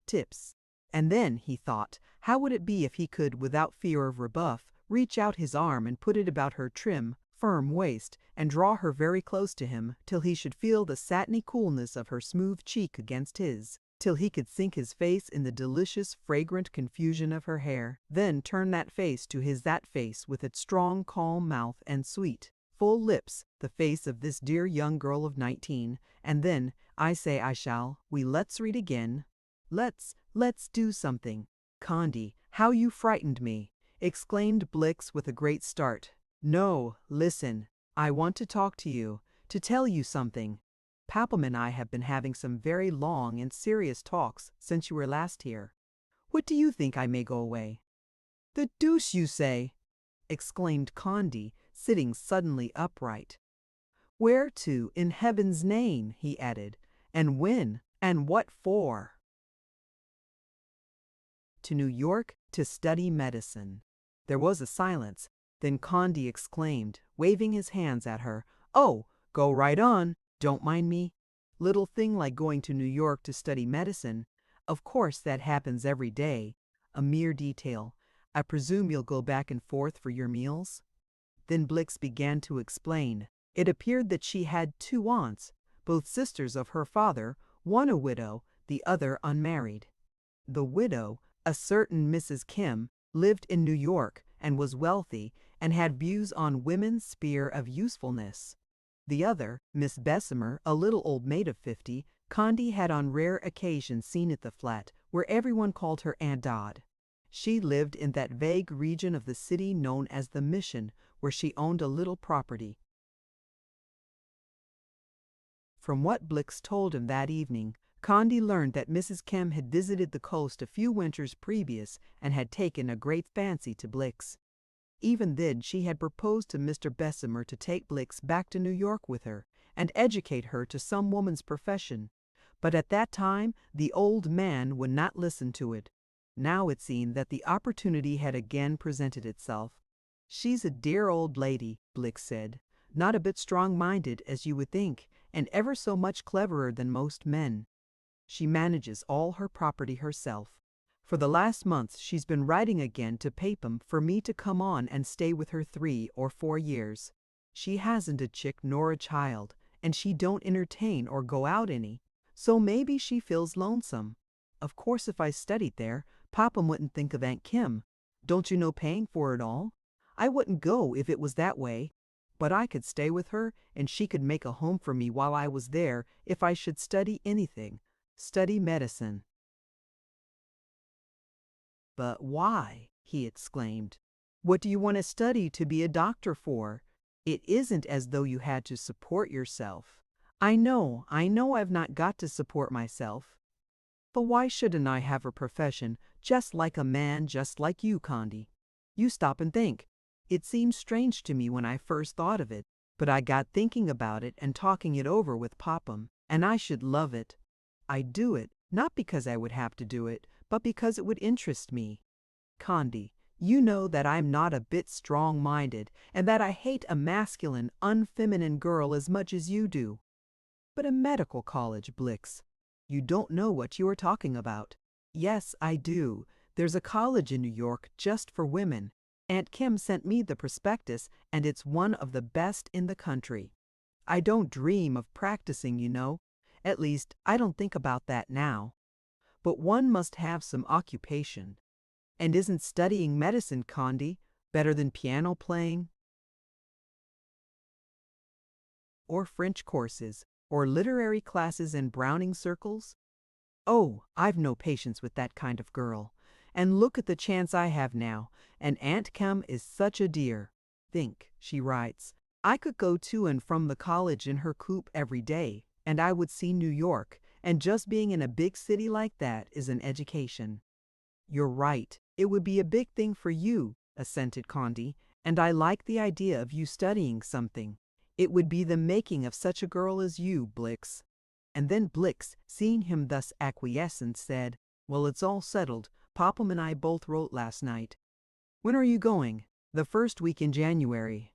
tips. And then, he thought, how would it be if he could, without fear of rebuff, reach out his arm and put it about her trim, firm waist, and draw her very close to him, till he should feel the satiny coolness of her smooth cheek against his, till he could sink his face in the delicious, fragrant confusion of her hair, then turn that face to that face with its strong, calm mouth and sweet, full lips, the face of this dear young girl of 19, and then, I say I shall, let's read again. Let's do something. Condi, how you frightened me, exclaimed Blix with a great start. No, listen, I want to talk to you, to tell you something. Papham and I have been having some very long and serious talks since you were last here. What do you think I may go away? The deuce you say, exclaimed Condi, sitting suddenly upright. Where to, in heaven's name, he added, and when, and what for? To New York to study medicine. There was a silence. Then Condi exclaimed, waving his hands at her, Oh, go right on, don't mind me. Little thing like going to New York to study medicine. Of course that happens every day. A mere detail. I presume you'll go back and forth for your meals? Then Blix began to explain. It appeared that she had two aunts, both sisters of her father, one a widow, the other unmarried. The widow, a certain Mrs. Kim, lived in New York and was wealthy and had views on women's sphere of usefulness. The other, Miss Bessemer, a little old maid of 50, Condi had on rare occasions seen at the flat, where everyone called her Aunt Dod. She lived in that vague region of the city known as the Mission, where she owned a little property. From what Blix told him that evening, Condi learned that Mrs. Kim had visited the coast a few winters previous and had taken a great fancy to Blix. Even then she had proposed to Mr. Bessemer to take Blix back to New York with her and educate her to some woman's profession, but at that time the old man would not listen to it. Now it seemed that the opportunity had again presented itself. She's a dear old lady, Blix said, not a bit strong-minded as you would think, and ever so much cleverer than most men. She manages all her property herself. For the last month she's been writing again to Papham for me to come on and stay with her 3 or 4 years. She hasn't a chick nor a child, and she don't entertain or go out any, so maybe she feels lonesome. Of course if I studied there, Papham wouldn't think of Aunt Kim. Don't you know paying for it all? I wouldn't go if it was that way. But I could stay with her, and she could make a home for me while I was there if I should study anything. Study medicine. But why? He exclaimed. What do you want to study to be a doctor for? It isn't as though you had to support yourself. I know I've not got to support myself. But why shouldn't I have a profession just like a man just like you, Condi? You stop and think. It seemed strange to me when I first thought of it, but I got thinking about it and talking it over with Papham, and I should love it. I'd do it, not because I would have to do it, but because it would interest me. Condi, you know that I'm not a bit strong-minded, and that I hate a masculine, unfeminine girl as much as you do. But a medical college, Blix. You don't know what you are talking about. Yes, I do. There's a college in New York just for women. Aunt Kim sent me the prospectus, and it's one of the best in the country. I don't dream of practicing, you know. At least, I don't think about that now. But one must have some occupation. And isn't studying medicine, Condi, better than piano playing? Or French courses, or literary classes in Browning circles? Oh, I've no patience with that kind of girl. And look at the chance I have now, and Aunt Kim is such a dear. Think, she writes, I could go to and from the college in her coupe every day, and I would see New York, and just being in a big city like that is an education. You're right, it would be a big thing for you, assented Condi, and I like the idea of you studying something. It would be the making of such a girl as you, Blix. And then Blix, seeing him thus acquiescent, said, Well, it's all settled. Popham and I both wrote last night. When are you going? The first week in January.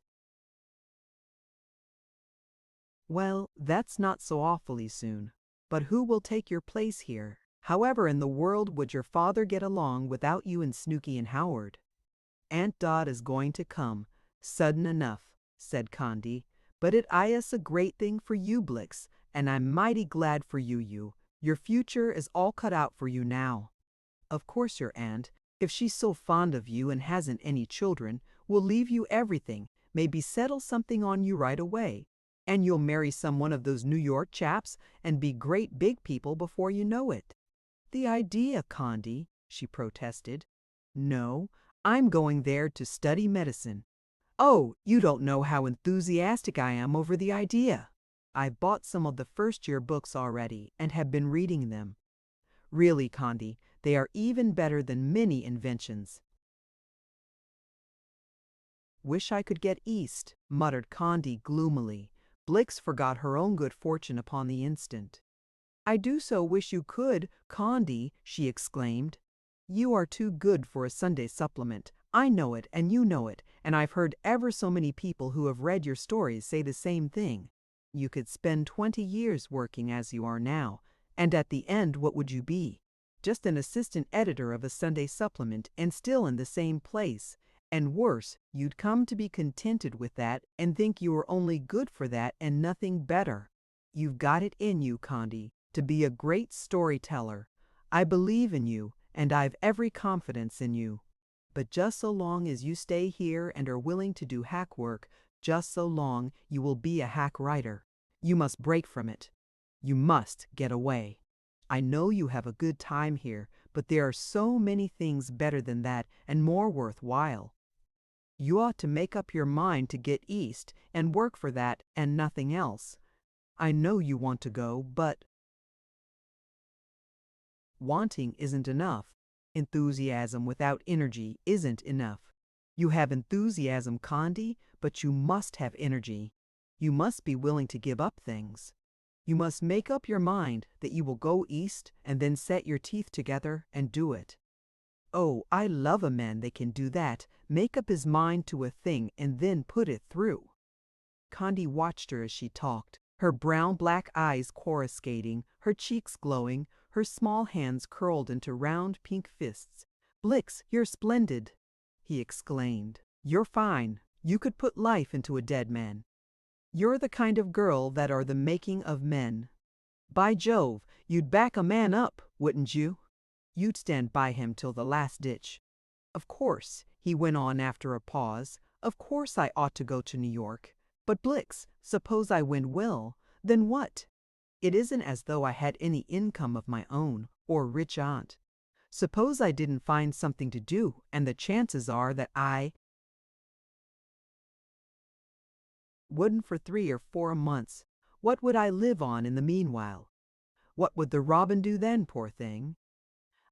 Well, that's not so awfully soon. But who will take your place here? However in the world would your father get along without you and Snooky and Howard? Aunt Dot is going to come, sudden enough, said Condi. But it is a great thing for you, Blix, and I'm mighty glad for you. Your future is all cut out for you now. Of course your aunt, if she's so fond of you and hasn't any children, will leave you everything, maybe settle something on you right away. And you'll marry some one of those New York chaps and be great big people before you know it. The idea, Condi, she protested. No, I'm going there to study medicine. Oh, you don't know how enthusiastic I am over the idea. I've bought some of the first-year books already and have been reading them. Really, Condi, they are even better than many inventions. Wish I could get east, muttered Condi gloomily. Blix forgot her own good fortune upon the instant. I do so wish you could, Condi, she exclaimed. You are too good for a Sunday supplement. I know it, and you know it, and I've heard ever so many people who have read your stories say the same thing. You could spend 20 years working as you are now, and at the end what would you be? Just an assistant editor of a Sunday supplement and still in the same place. And worse, you'd come to be contented with that and think you were only good for that and nothing better. You've got it in you, Condi, to be a great storyteller. I believe in you, and I've every confidence in you. But just so long as you stay here and are willing to do hack work, just so long you will be a hack writer. You must break from it. You must get away. I know you have a good time here, but there are so many things better than that and more worthwhile. You ought to make up your mind to get east and work for that and nothing else. I know you want to go, but wanting isn't enough. Enthusiasm without energy isn't enough. You have enthusiasm, Condi, but you must have energy. You must be willing to give up things. You must make up your mind that you will go east and then set your teeth together and do it. Oh, I love a man that can do that, make up his mind to a thing and then put it through. Condi watched her as she talked, her brown-black eyes coruscating, her cheeks glowing, her small hands curled into round pink fists. Blix, you're splendid, he exclaimed. You're fine. You could put life into a dead man. You're the kind of girl that are the making of men. By Jove, you'd back a man up, wouldn't you? You'd stand by him till the last ditch. Of course, he went on after a pause, of course I ought to go to New York. But Blix, suppose I win well, then what? It isn't as though I had any income of my own, or a rich aunt. Suppose I didn't find something to do, and the chances are that I wouldn't for 3 or 4 months. What would I live on in the meanwhile? What would the robin do then, poor thing?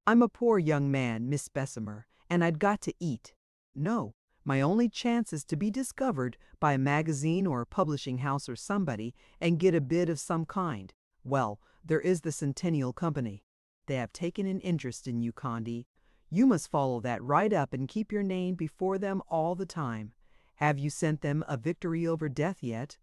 I'm a poor young man, Miss Bessemer, and I'd got to eat. No, my only chance is to be discovered by a magazine or a publishing house or somebody and get a bid of some kind. Well, there is the Centennial Company. They have taken an interest in you, Condi. You must follow that right up and keep your name before them all the time. Have you sent them a victory over death yet?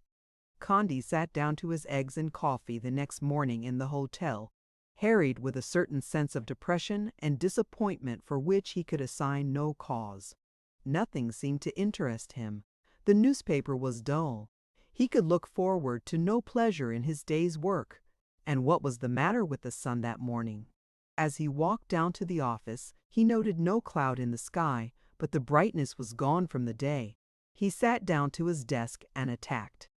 Condi sat down to his eggs and coffee the next morning in the hotel, harried with a certain sense of depression and disappointment for which he could assign no cause. Nothing seemed to interest him. The newspaper was dull. He could look forward to no pleasure in his day's work. And what was the matter with the sun that morning? As he walked down to the office, he noted no cloud in the sky, but the brightness was gone from the day. He sat down to his desk and attacked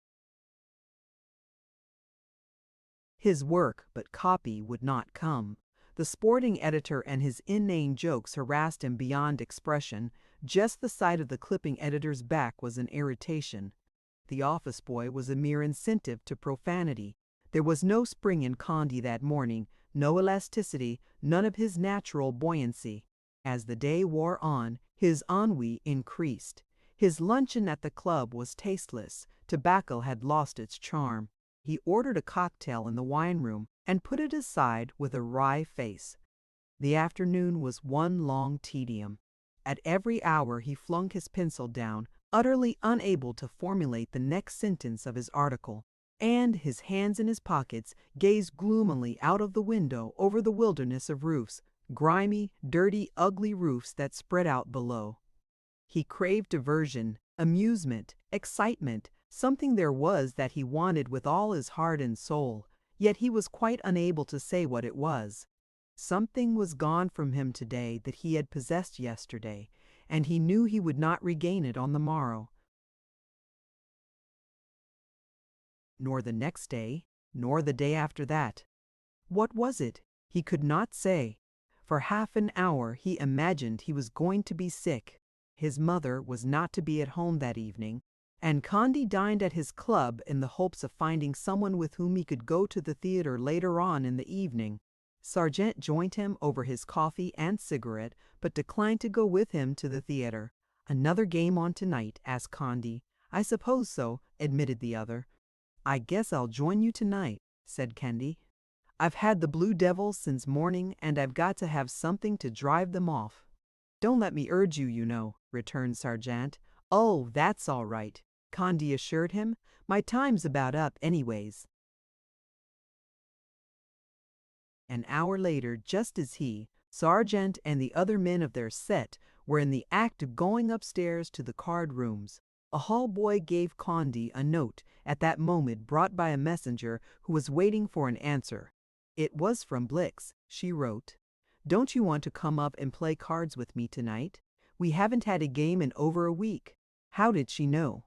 his work, but copy would not come. The sporting editor and his inane jokes harassed him beyond expression. Just the sight of the clipping editor's back was an irritation. The office boy was a mere incentive to profanity. There was no spring in Condi that morning, no elasticity, none of his natural buoyancy. As the day wore on, his ennui increased. His luncheon at the club was tasteless. Tobacco had lost its charm. He ordered a cocktail in the wine room and put it aside with a wry face. The afternoon was one long tedium. At every hour he flung his pencil down, utterly unable to formulate the next sentence of his article, and, his hands in his pockets, gazed gloomily out of the window over the wilderness of roofs, grimy, dirty, ugly roofs that spread out below. He craved diversion, amusement, excitement, something there was that he wanted with all his heart and soul, yet he was quite unable to say what it was. Something was gone from him today that he had possessed yesterday, and he knew he would not regain it on the morrow, nor the next day, nor the day after that. What was it? He could not say. For half an hour he imagined he was going to be sick. His mother was not to be at home that evening, and Condi dined at his club in the hopes of finding someone with whom he could go to the theater later on in the evening. Sargent joined him over his coffee and cigarette, but declined to go with him to the theater. "Another game on tonight?" asked Condi. "I suppose so," admitted the other. "I guess I'll join you tonight," said Condi. "I've had the Blue Devils since morning, and I've got to have something to drive them off." "Don't let me urge you, you know," returned Sargent. "Oh, that's all right," Condi assured him. "My time's about up anyways." An hour later, just as he, Sargent, and the other men of their set were in the act of going upstairs to the card rooms, a hall boy gave Condi a note at that moment brought by a messenger who was waiting for an answer. It was from Blix. She wrote, "Don't you want to come up and play cards with me tonight? We haven't had a game in over a week." How did she know?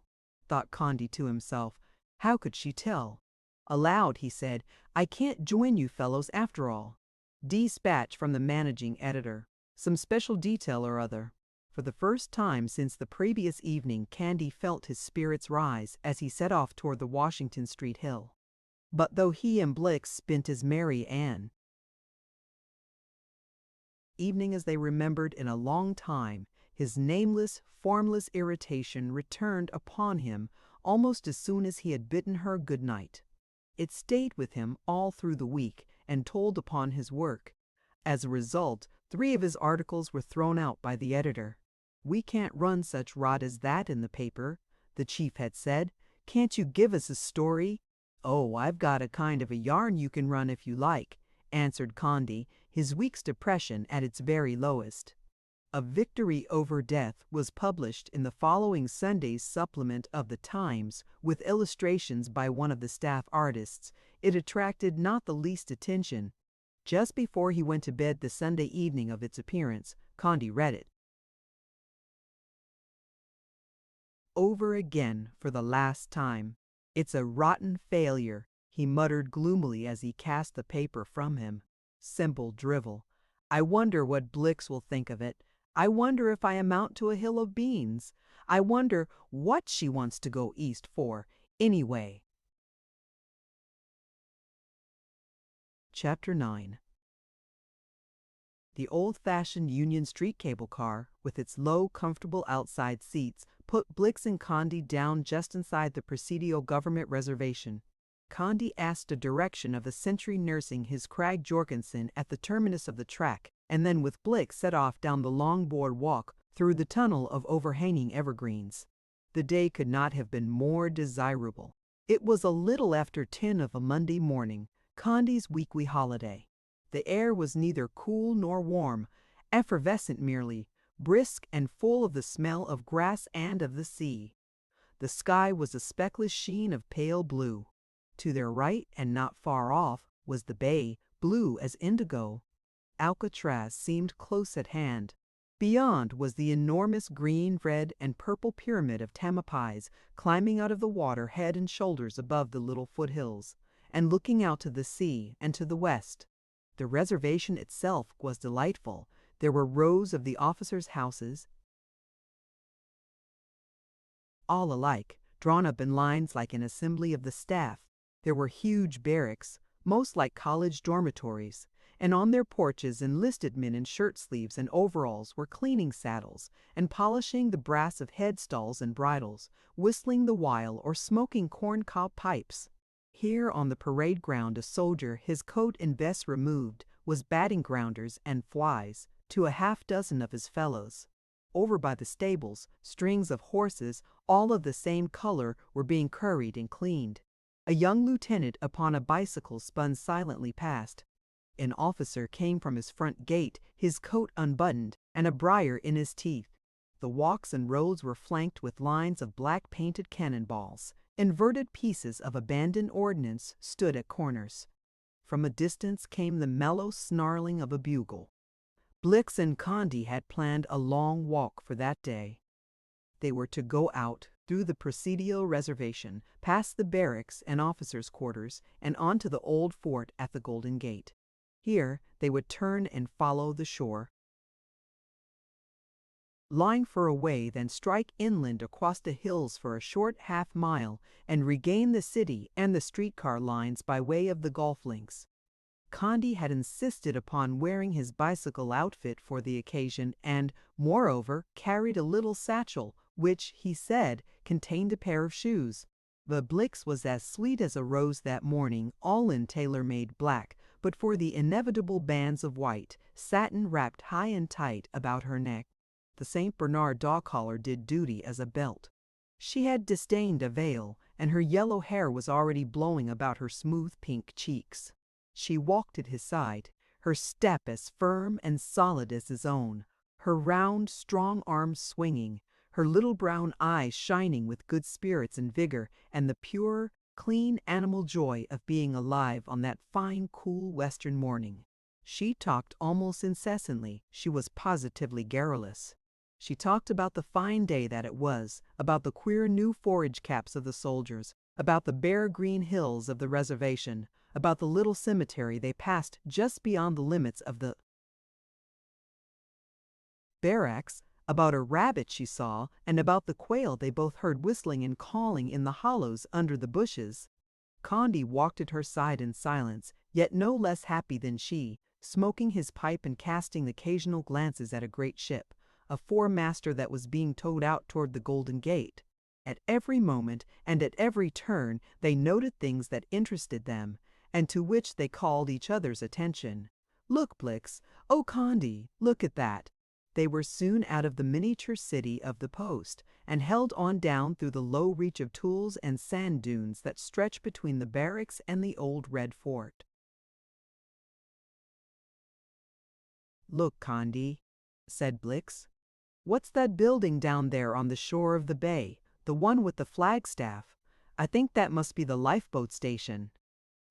Thought Condi to himself. How could she tell? Aloud he said, "I can't join you fellows after all." Dispatch from the managing editor. Some special detail or other. For the first time since the previous evening, Condi felt his spirits rise as he set off toward the Washington Street hill. But though he and Blix spent as Mary Ann evening as they remembered in a long time, his nameless, formless irritation returned upon him almost as soon as he had bidden her good night. It stayed with him all through the week and told upon his work. As a result, 3 of his articles were thrown out by the editor. "We can't run such rot as that in the paper," the chief had said. "Can't you give us a story?" "Oh, I've got a kind of a yarn you can run if you like," answered Condi, his week's depression at its very lowest. "A Victory Over Death" was published in the following Sunday's supplement of the Times, with illustrations by one of the staff artists. It attracted not the least attention. Just before he went to bed the Sunday evening of its appearance, Condi read it over again for the last time. "It's a rotten failure," he muttered gloomily as he cast the paper from him. "Simple drivel. I wonder what Blix will think of it. I wonder if I amount to a hill of beans. I wonder what she wants to go east for, anyway." Chapter 9. The old-fashioned Union Street cable car, with its low, comfortable outside seats, put Blix and Condi down just inside the Presidio government reservation. Condi asked a direction of the sentry nursing his Krag Jorgensen at the terminus of the track, and then with Blix set off down the long board walk through the tunnel of overhanging evergreens. The day could not have been more desirable. It was a little after 10 of a Monday morning, Condi's weekly holiday. The air was neither cool nor warm, effervescent merely, brisk and full of the smell of grass and of the sea. The sky was a speckless sheen of pale blue. To their right, and not far off, was the bay, blue as indigo. Alcatraz seemed close at hand. Beyond was the enormous green, red, and purple pyramid of Tamalpais, climbing out of the water head and shoulders above the little foothills, and looking out to the sea and to the west. The reservation itself was delightful. There were rows of the officers' houses, all alike, drawn up in lines like an assembly of the staff. There were huge barracks, most like college dormitories, and on their porches enlisted men in shirt sleeves and overalls were cleaning saddles and polishing the brass of headstalls and bridles, whistling the while or smoking corncob pipes. Here on the parade ground a soldier, his coat and vest removed, was batting grounders and flies to a half-dozen of his fellows. Over by the stables, strings of horses, all of the same color, were being curried and cleaned. A young lieutenant upon a bicycle spun silently past. An officer came from his front gate, his coat unbuttoned and a briar in his teeth. The walks and roads were flanked with lines of black-painted cannonballs. Inverted pieces of abandoned ordnance stood at corners. From a distance came the mellow snarling of a bugle. Blix and Condi had planned a long walk for that day. They were to go out through the Presidio reservation, past the barracks and officers' quarters, and onto the old fort at the Golden Gate. Here they would turn and follow the shore, line for a way, then strike inland across the hills for a short half-mile and regain the city and the streetcar lines by way of the golf links. Condi had insisted upon wearing his bicycle outfit for the occasion and, moreover, carried a little satchel, which, he said, contained a pair of shoes. The Blix was as sweet as a rose that morning, all in tailor-made black, but for the inevitable bands of white, satin wrapped high and tight about her neck. The St. Bernard dog collar did duty as a belt. She had disdained a veil, and her yellow hair was already blowing about her smooth pink cheeks. She walked at his side, her step as firm and solid as his own, her round, strong arms swinging, her little brown eyes shining with good spirits and vigor and the pure, clean animal joy of being alive on that fine, cool western morning. She talked almost incessantly. She was positively garrulous. She talked about the fine day that it was, about the queer new forage caps of the soldiers, about the bare green hills of the reservation, about the little cemetery they passed just beyond the limits of the barracks, about a rabbit she saw, and about the quail they both heard whistling and calling in the hollows under the bushes. Condi walked at her side in silence, yet no less happy than she, smoking his pipe and casting occasional glances at a great ship, a four-master that was being towed out toward the Golden Gate. At every moment and at every turn they noted things that interested them, and to which they called each other's attention. "Look, Blix! Oh, Condi, look at that!" They were soon out of the miniature city of the post, and held on down through the low reach of tules and sand dunes that stretched between the barracks and the old red fort. "Look, Condi," said Blix. "What's that building down there on the shore of the bay, the one with the flagstaff? I think that must be the lifeboat station.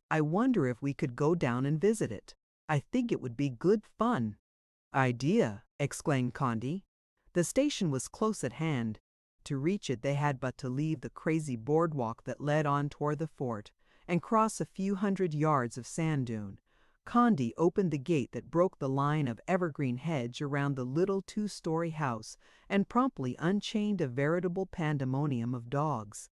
I wonder if we could go down and visit it. I think it would be good fun." "Idea!" exclaimed Condi. The station was close at hand. To reach it they had but to leave the crazy boardwalk that led on toward the fort, and cross a few hundred yards of sand dune. Condi opened the gate that broke the line of evergreen hedge around the little two-story house and promptly unchained a veritable pandemonium of dogs.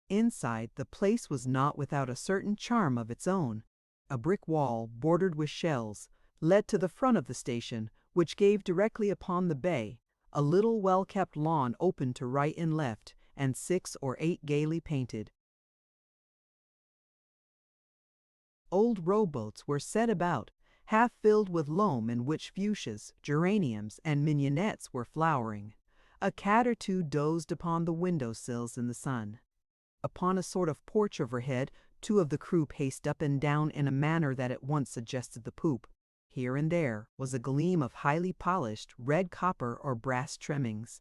Inside, the place was not without a certain charm of its own. A brick wall, bordered with shells, led to the front of the station, which gave directly upon the bay. A little well-kept lawn opened to right and left, and 6 or 8 gaily painted old rowboats were set about, half filled with loam in which fuchsias, geraniums, and mignonettes were flowering. A cat or two dozed upon the window-sills in the sun. Upon a sort of porch overhead, 2 of the crew paced up and down in a manner that at once suggested the poop. Here and there was a gleam of highly polished red copper or brass trimmings.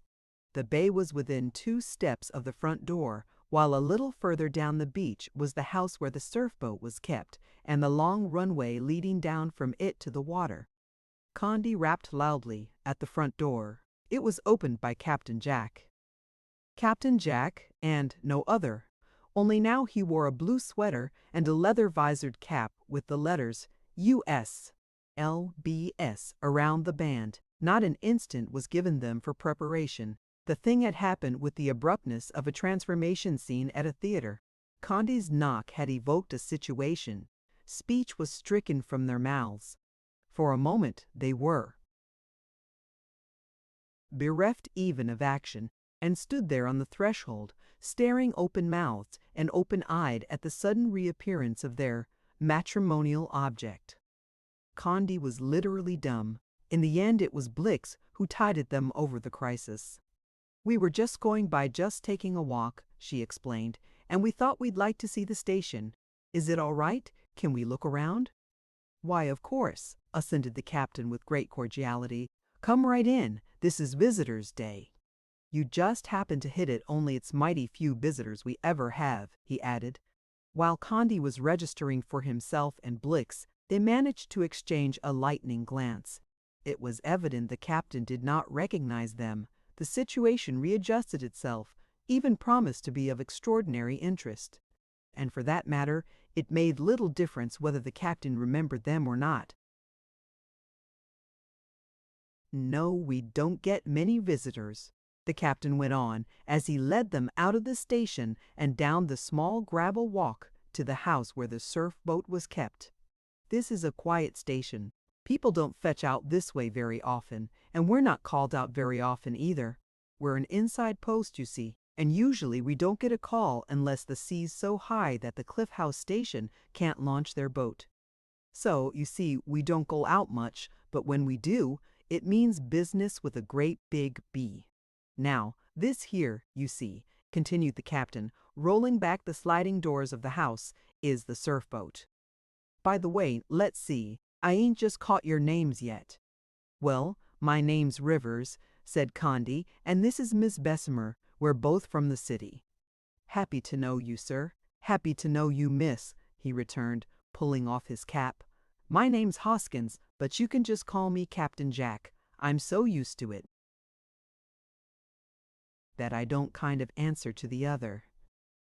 The bay was within 2 steps of the front door, while a little further down the beach was the house where the surf-boat was kept, and the long runway leading down from it to the water. Condi rapped loudly at the front door. It was opened by Captain Jack. Captain Jack, and no other, only now he wore a blue sweater and a leather-visored cap with the letters U.S. LBS around the band. Not an instant was given them for preparation. The thing had happened with the abruptness of a transformation scene at a theater. Condi's knock had evoked a situation. Speech was stricken from their mouths. For a moment they were bereft even of action, and stood there on the threshold, staring open-mouthed and open-eyed at the sudden reappearance of their matrimonial object. Condi was literally dumb. In the end it was Blix who tided them over the crisis. "We were just going by, just taking a walk," she explained, "and we thought we'd like to see the station. Is it all right? Can we look around?" "Why, of course," assented the captain with great cordiality. "Come right in. This is Visitors' Day." "You just happen to hit it, only it's mighty few visitors we ever have," he added. While Condi was registering for himself and Blix, they managed to exchange a lightning glance. It was evident the captain did not recognize them. The situation readjusted itself, even promised to be of extraordinary interest. And for that matter, it made little difference whether the captain remembered them or not. "No, we don't get many visitors," the captain went on as he led them out of the station and down the small gravel walk to the house where the surf boat was kept. "This is a quiet station. People don't fetch out this way very often, and we're not called out very often either. We're an inside post, you see, and usually we don't get a call unless the sea's so high that the Cliff House station can't launch their boat. So, you see, we don't go out much, but when we do, it means business with a great big B. Now, this here, you see," continued the captain, rolling back the sliding doors of the house, "is the surf boat. By the way, let's see, I ain't just caught your names yet." "Well, my name's Rivers," said Condi, "and this is Miss Bessemer. We're both from the city." "Happy to know you, sir. Happy to know you, miss," he returned, pulling off his cap. "My name's Hoskins, but you can just call me Captain Jack. I'm so used to it that I don't kind of answer to the other.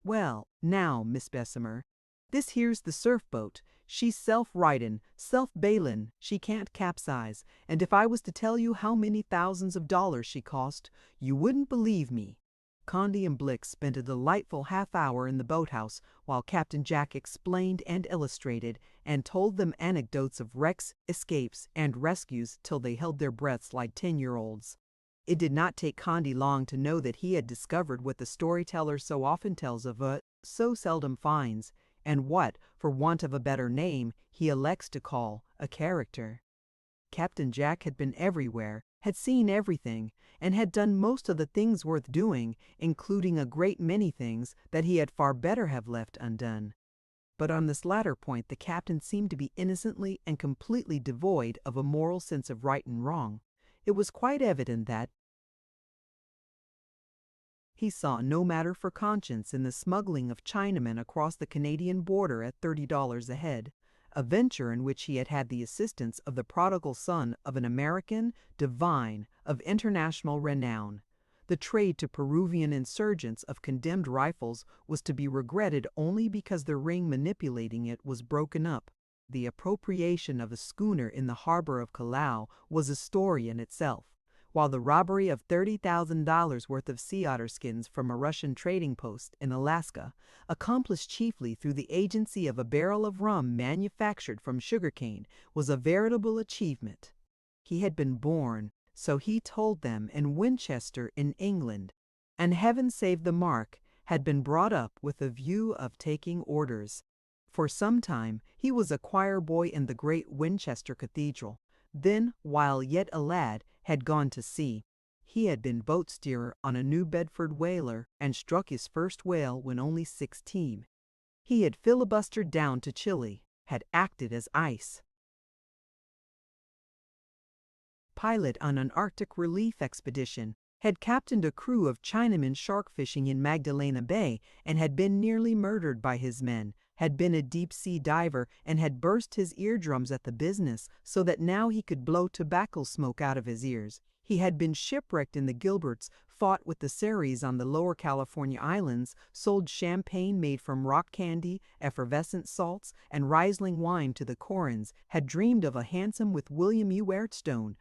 Well, now, Miss Bessemer, this here's the surf boat. She's self-rightin', self-bailin', she can't capsize, and if I was to tell you how many thousands of dollars she cost, you wouldn't believe me." Condi and Blix spent a delightful half-hour in the boathouse while Captain Jack explained and illustrated and told them anecdotes of wrecks, escapes, and rescues till they held their breaths like 10-year-olds. It did not take Condi long to know that he had discovered what the storyteller so often tells of but so seldom finds, and what, for want of a better name, he elects to call a character. Captain Jack had been everywhere, had seen everything, and had done most of the things worth doing, including a great many things that he had far better have left undone. But on this latter point the captain seemed to be innocently and completely devoid of a moral sense of right and wrong. It was quite evident that he saw no matter for conscience in the smuggling of Chinamen across the Canadian border at $30 a head, a venture in which he had had the assistance of the prodigal son of an American divine of international renown. The trade to Peruvian insurgents of condemned rifles was to be regretted only because the ring manipulating it was broken up. The appropriation of a schooner in the harbor of Callao was a story in itself, while the robbery of $30,000 worth of sea otter skins from a Russian trading post in Alaska, accomplished chiefly through the agency of a barrel of rum manufactured from sugarcane, was a veritable achievement. He had been born, so he told them, in Winchester in England, and heaven save the mark, had been brought up with a view of taking orders. For some time he was a choir boy in the great Winchester Cathedral. Then, while yet a lad, had gone to sea. He had been boat steerer on a New Bedford whaler and struck his first whale when only 16. He had filibustered down to Chile, had acted as ice pilot on an Arctic relief expedition, had captained a crew of Chinamen shark fishing in Magdalena Bay and had been nearly murdered by his men, had been a deep-sea diver and had burst his eardrums at the business so that now he could blow tobacco smoke out of his ears. He had been shipwrecked in the Gilberts, fought with the Seris on the lower California islands, sold champagne made from rock candy, effervescent salts, and Riesling wine to the Corins, had dreamed of a hansom with William U. Airstone.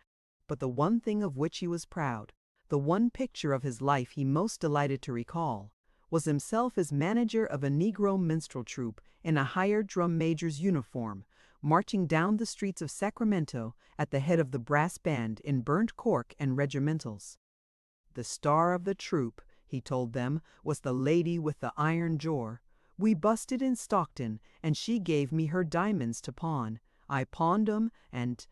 But the one thing of which he was proud, the one picture of his life he most delighted to recall was himself as manager of a Negro minstrel troupe in a hired drum major's uniform, marching down the streets of Sacramento at the head of the brass band in burnt cork and regimentals. The star of the troupe, he told them, was the lady with the iron jaw. We busted in Stockton, and she gave me her diamonds to pawn. I pawned 'em and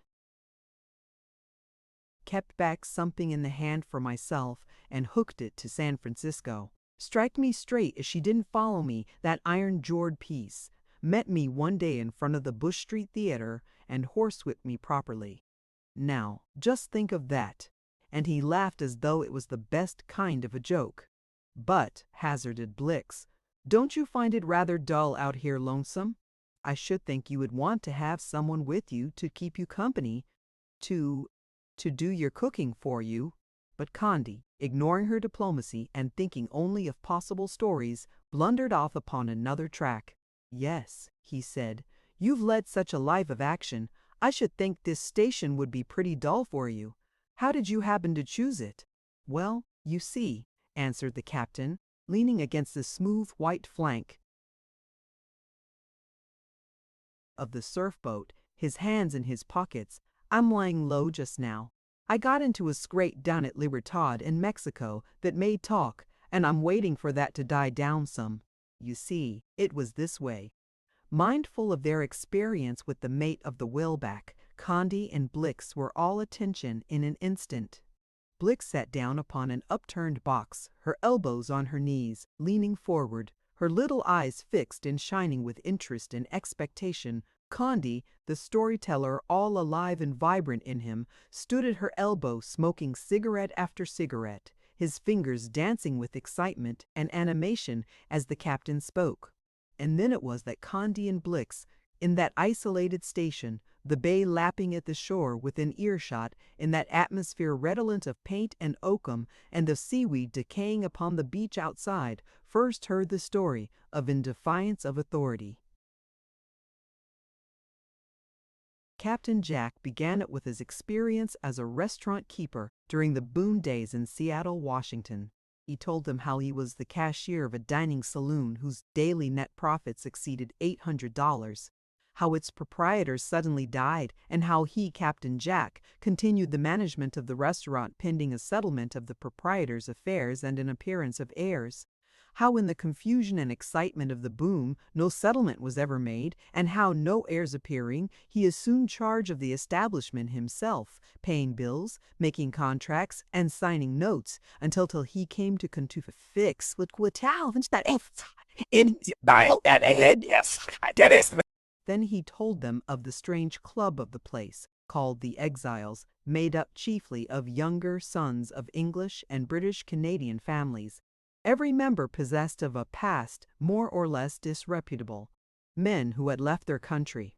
kept back something in the hand for myself and hooked it to San Francisco. Strike me straight if she didn't follow me, that iron-jawed piece. Met me one day in front of the Bush Street Theater and horsewhipped me properly. Now, just think of that. And he laughed as though it was the best kind of a joke. But, hazarded Blix, don't you find it rather dull out here lonesome? I should think you would want to have someone with you to keep you company, to do your cooking for you. But Condi, ignoring her diplomacy and thinking only of possible stories, blundered off upon another track. Yes, he said, you've led such a life of action, I should think this station would be pretty dull for you. How did you happen to choose it? Well, you see, answered the captain, leaning against the smooth white flank of the surf-boat, his hands in his pockets, I'm lying low just now. I got into a scrape down at Libertad in Mexico that made talk, and I'm waiting for that to die down some. You see, it was this way. Mindful of their experience with the mate of the whaleback, Condi and Blix were all attention in an instant. Blix sat down upon an upturned box, her elbows on her knees, leaning forward, her little eyes fixed and shining with interest and expectation. Condi, the storyteller all alive and vibrant in him, stood at her elbow smoking cigarette after cigarette, his fingers dancing with excitement and animation as the captain spoke. And then it was that Condi and Blix, in that isolated station, the bay lapping at the shore within earshot, in that atmosphere redolent of paint and oakum and of seaweed decaying upon the beach outside, first heard the story of In Defiance of Authority. Captain Jack began it with his experience as a restaurant keeper during the boom days in Seattle, Washington. He told them how he was the cashier of a dining saloon whose daily net profits exceeded $800, how its proprietor suddenly died, and how he, Captain Jack, continued the management of the restaurant pending a settlement of the proprietor's affairs and an appearance of heirs. How in the confusion and excitement of the boom no settlement was ever made, and how, no heirs appearing, he assumed charge of the establishment himself, paying bills, making contracts, and signing notes, until he came to fix with Then he told them of the strange club of the place, called the Exiles, made up chiefly of younger sons of English and British Canadian families, every member possessed of a past more or less disreputable, men who had left their country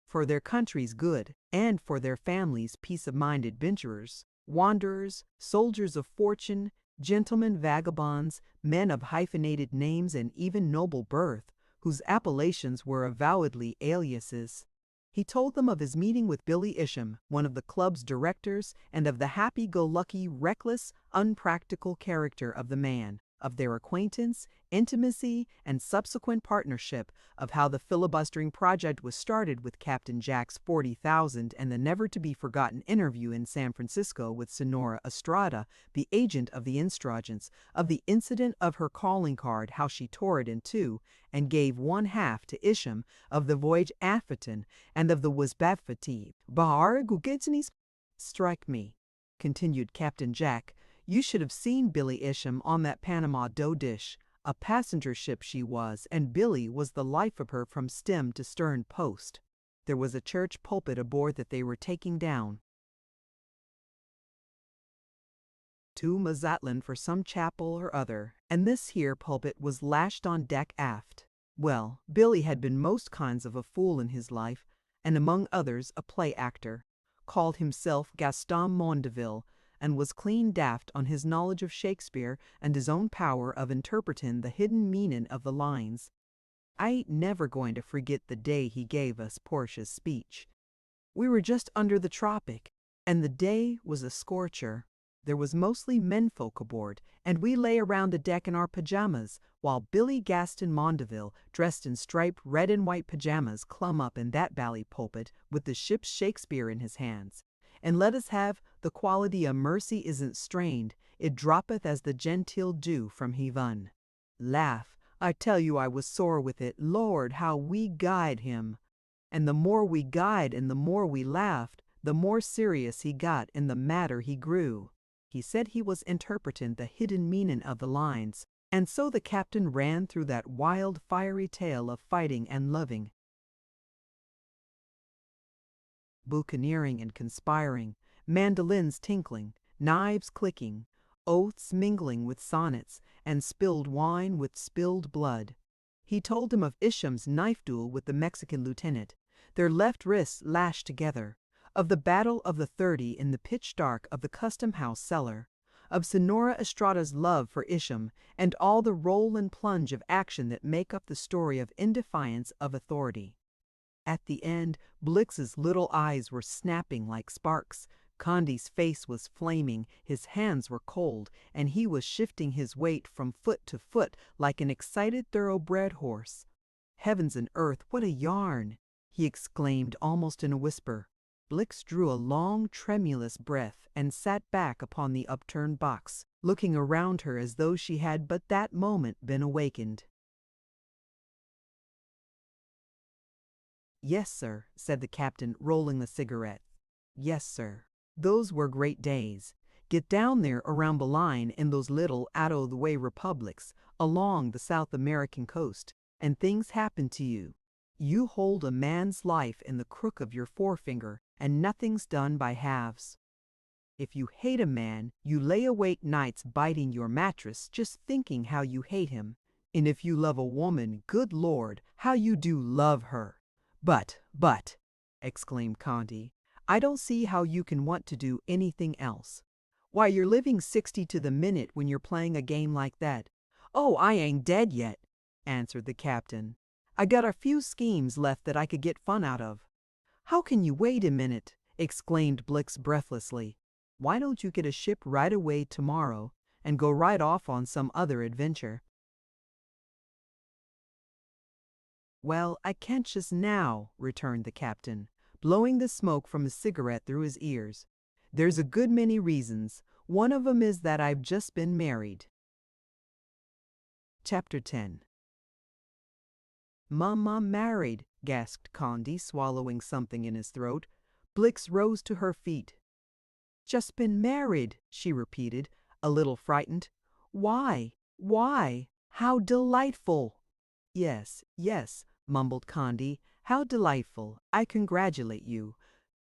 for their country's good, and for their families' peace-of-mind adventurers, wanderers, soldiers of fortune, gentlemen vagabonds, men of hyphenated names and even noble birth, whose appellations were avowedly aliases. He told them of his meeting with Billy Isham, one of the club's directors, and of the happy-go-lucky, reckless, unpractical character of the man, of their acquaintance, intimacy, and subsequent partnership, of how the filibustering project was started with Captain Jack's 40,000 and the never-to-be-forgotten interview in San Francisco with Senora Estrada, the agent of the insurgents, of the incident of her calling card, how she tore it in two and gave one half to Isham, of the voyage African, and of the Wasbafati. Bahar Gugitsnis. Strike me, continued Captain Jack, you should have seen Billy Isham on that Panama dough dish. A passenger ship she was, and Billy was the life of her from stem to stern post. There was a church pulpit aboard that they were taking down to Mazatlan for some chapel or other, and this here pulpit was lashed on deck aft. Well, Billy had been most kinds of a fool in his life, and among others a play actor, called himself Gaston Mondeville, and was clean daft on his knowledge of Shakespeare and his own power of interpreting the hidden meaning of the lines. I ain't never going to forget the day he gave us Portia's speech. We were just under the tropic, and the day was a scorcher. There was mostly menfolk aboard, and we lay around the deck in our pajamas, while Billy Gaston Mondeville, dressed in striped red and white pajamas, clumb up in that bally pulpit with the ship's Shakespeare in his hands. And let us have the quality of mercy isn't strained, it droppeth as the genteel dew from heaven. Laugh, I tell you I was sore with it, Lord, how we guyed him. And the more we guyed and the more we laughed, the more serious he got and the madder he grew. He said he was interpreting the hidden meaning of the lines, and so the captain ran through that wild, fiery tale of fighting and loving, buccaneering and conspiring, mandolins tinkling, knives clicking, oaths mingling with sonnets, and spilled wine with spilled blood. He told him of Isham's knife duel with the Mexican lieutenant, their left wrists lashed together, of the Battle of the 30 in the pitch dark of the custom house cellar, of Senora Estrada's love for Isham, and all the roll and plunge of action that make up the story of In Defiance of Authority. At the end, Blix's little eyes were snapping like sparks. Condy's face was flaming, his hands were cold, and he was shifting his weight from foot to foot like an excited thoroughbred horse. Heavens and earth, what a yarn! He exclaimed almost in a whisper. Blix drew a long, tremulous breath and sat back upon the upturned box, looking around her as though she had but that moment been awakened. "Yes, sir," said the captain, rolling the cigarette. "Yes, sir. Those were great days. Get down there around the line in those little out-of-the-way republics along the South American coast, and things happen to you. You hold a man's life in the crook of your forefinger, and nothing's done by halves. If you hate a man, you lay awake nights biting your mattress just thinking how you hate him. And if you love a woman, good Lord, how you do love her. But, exclaimed Condy, I don't see how you can want to do anything else. Why, you're living 60 to the minute when you're playing a game like that." "Oh, I ain't dead yet," answered the captain. "I got a few schemes left that I could get fun out of." "How can you wait a minute?" exclaimed Blix breathlessly. "Why don't you get a ship right away tomorrow and go right off on some other adventure?" "Well, I can't just now," returned the captain, blowing the smoke from his cigarette through his ears. "There's a good many reasons. One of 'em is that I've just been married." Chapter 10. "Mama married," gasped Condy, swallowing something in his throat. Blix rose to her feet. "Just been married," she repeated, a little frightened. "Why? Why? How delightful!" Yes, mumbled Condy. "How delightful. I congratulate you.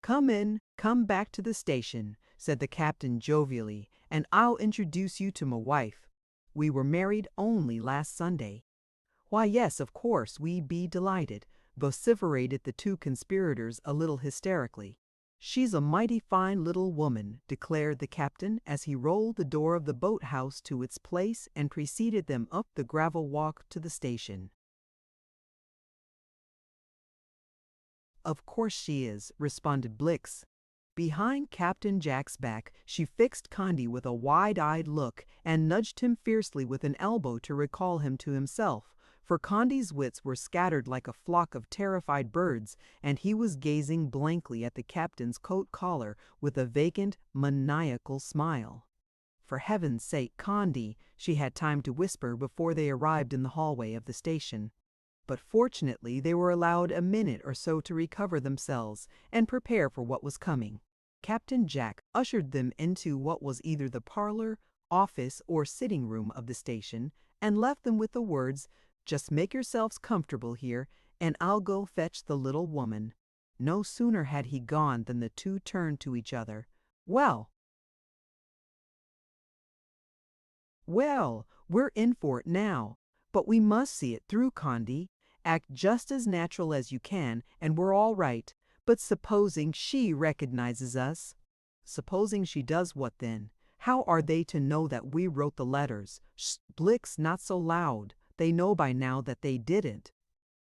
Come back to the station," said the captain jovially, "and I'll introduce you to my wife. We were married only last Sunday." "Why, yes, of course, we'd be delighted," vociferated the two conspirators a little hysterically. "She's a mighty fine little woman," declared the captain as he rolled the door of the boathouse to its place and preceded them up the gravel walk to the station. "Of course she is," responded Blix. Behind Captain Jack's back, she fixed Condy with a wide-eyed look and nudged him fiercely with an elbow to recall him to himself, for Condy's wits were scattered like a flock of terrified birds, and he was gazing blankly at the captain's coat collar with a vacant, maniacal smile. "For heaven's sake, Condy," she had time to whisper before they arrived in the hallway of the station. But fortunately they were allowed a minute or so to recover themselves and prepare for what was coming. Captain Jack ushered them into what was either the parlor, office, or sitting room of the station, and left them with the words, "Just make yourselves comfortable here, and I'll go fetch the little woman." No sooner had he gone than the two turned to each other. Well, we're in for it now, but we must see it through, Condy. Act just as natural as you can, and we're all right. But supposing she recognizes us?" "Supposing she does what then? How are they to know that we wrote the letters?" "Shh, Blix, not so loud. They know by now that they didn't."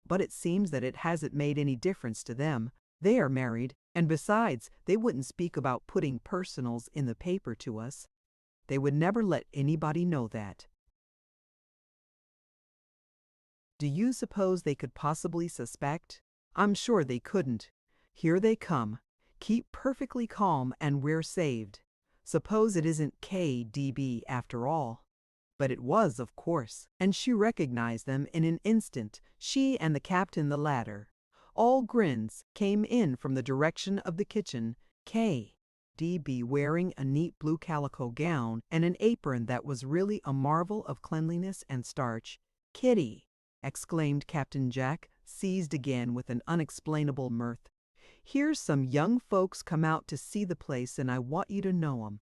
"But it seems that it hasn't made any difference to them. They are married, and besides, they wouldn't speak about putting personals in the paper to us. They would never let anybody know that. Do you suppose they could possibly suspect? I'm sure they couldn't. Here they come. Keep perfectly calm and we're saved. Suppose it isn't KDB after all. But it was, of course, and she recognized them in an instant, she and the captain the latter. All grins came in from the direction of the kitchen, KDB wearing a neat blue calico gown and an apron that was really a marvel of cleanliness and starch. "Kitty!" exclaimed Captain Jack, seized again with an unexplainable mirth. "Here's some young folks come out to see the place and I want you to know 'em.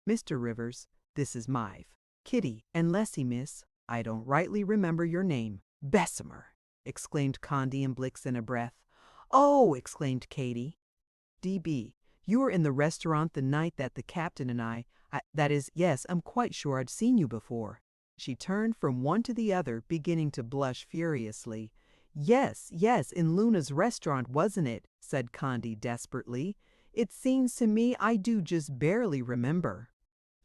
Mr. Rivers, this is Mive. Kitty, and Lessie, miss. I don't rightly remember your name." "Bessemer!" exclaimed Condy and Blix in a breath. "Oh!" exclaimed Katy. "D.B., you were in the restaurant the night that the captain and that is, yes, I'm quite sure I'd seen you before." She turned from one to the other, beginning to blush furiously. "Yes, yes, in Luna's restaurant, wasn't it?" said Condy desperately. "It seems to me I do just barely remember."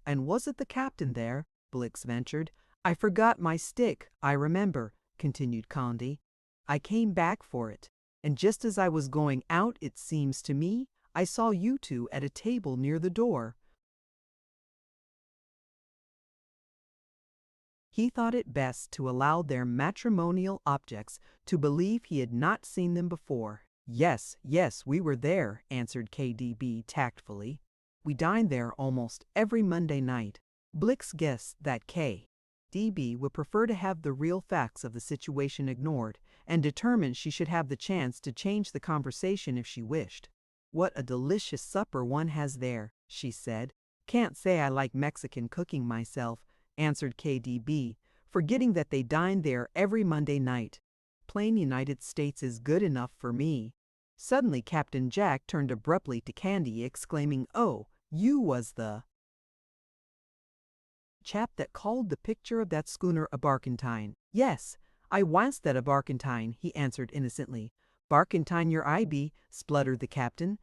"And was it the captain there?" Blix ventured. "I forgot my stick, I remember," continued Condy. "I came back for it, and just as I was going out, it seems to me, I saw you two at a table near the door." He thought it best to allow their matrimonial objects to believe he had not seen them before. "Yes, yes, we were there," answered KDB tactfully. "We dined there almost every Monday night." Blix guessed that KDB would prefer to have the real facts of the situation ignored, and determined she should have the chance to change the conversation if she wished. "What a delicious supper one has there," she said. "Can't say I like Mexican cooking myself," answered KDB, forgetting that they dined there every Monday night. "Plain United States is good enough for me." Suddenly Captain Jack turned abruptly to Candy, exclaiming, "Oh, you was the chap that called the picture of that schooner a barkentine." "Yes, I was that a barkentine," he answered innocently. "Barkentine your I be," spluttered the captain.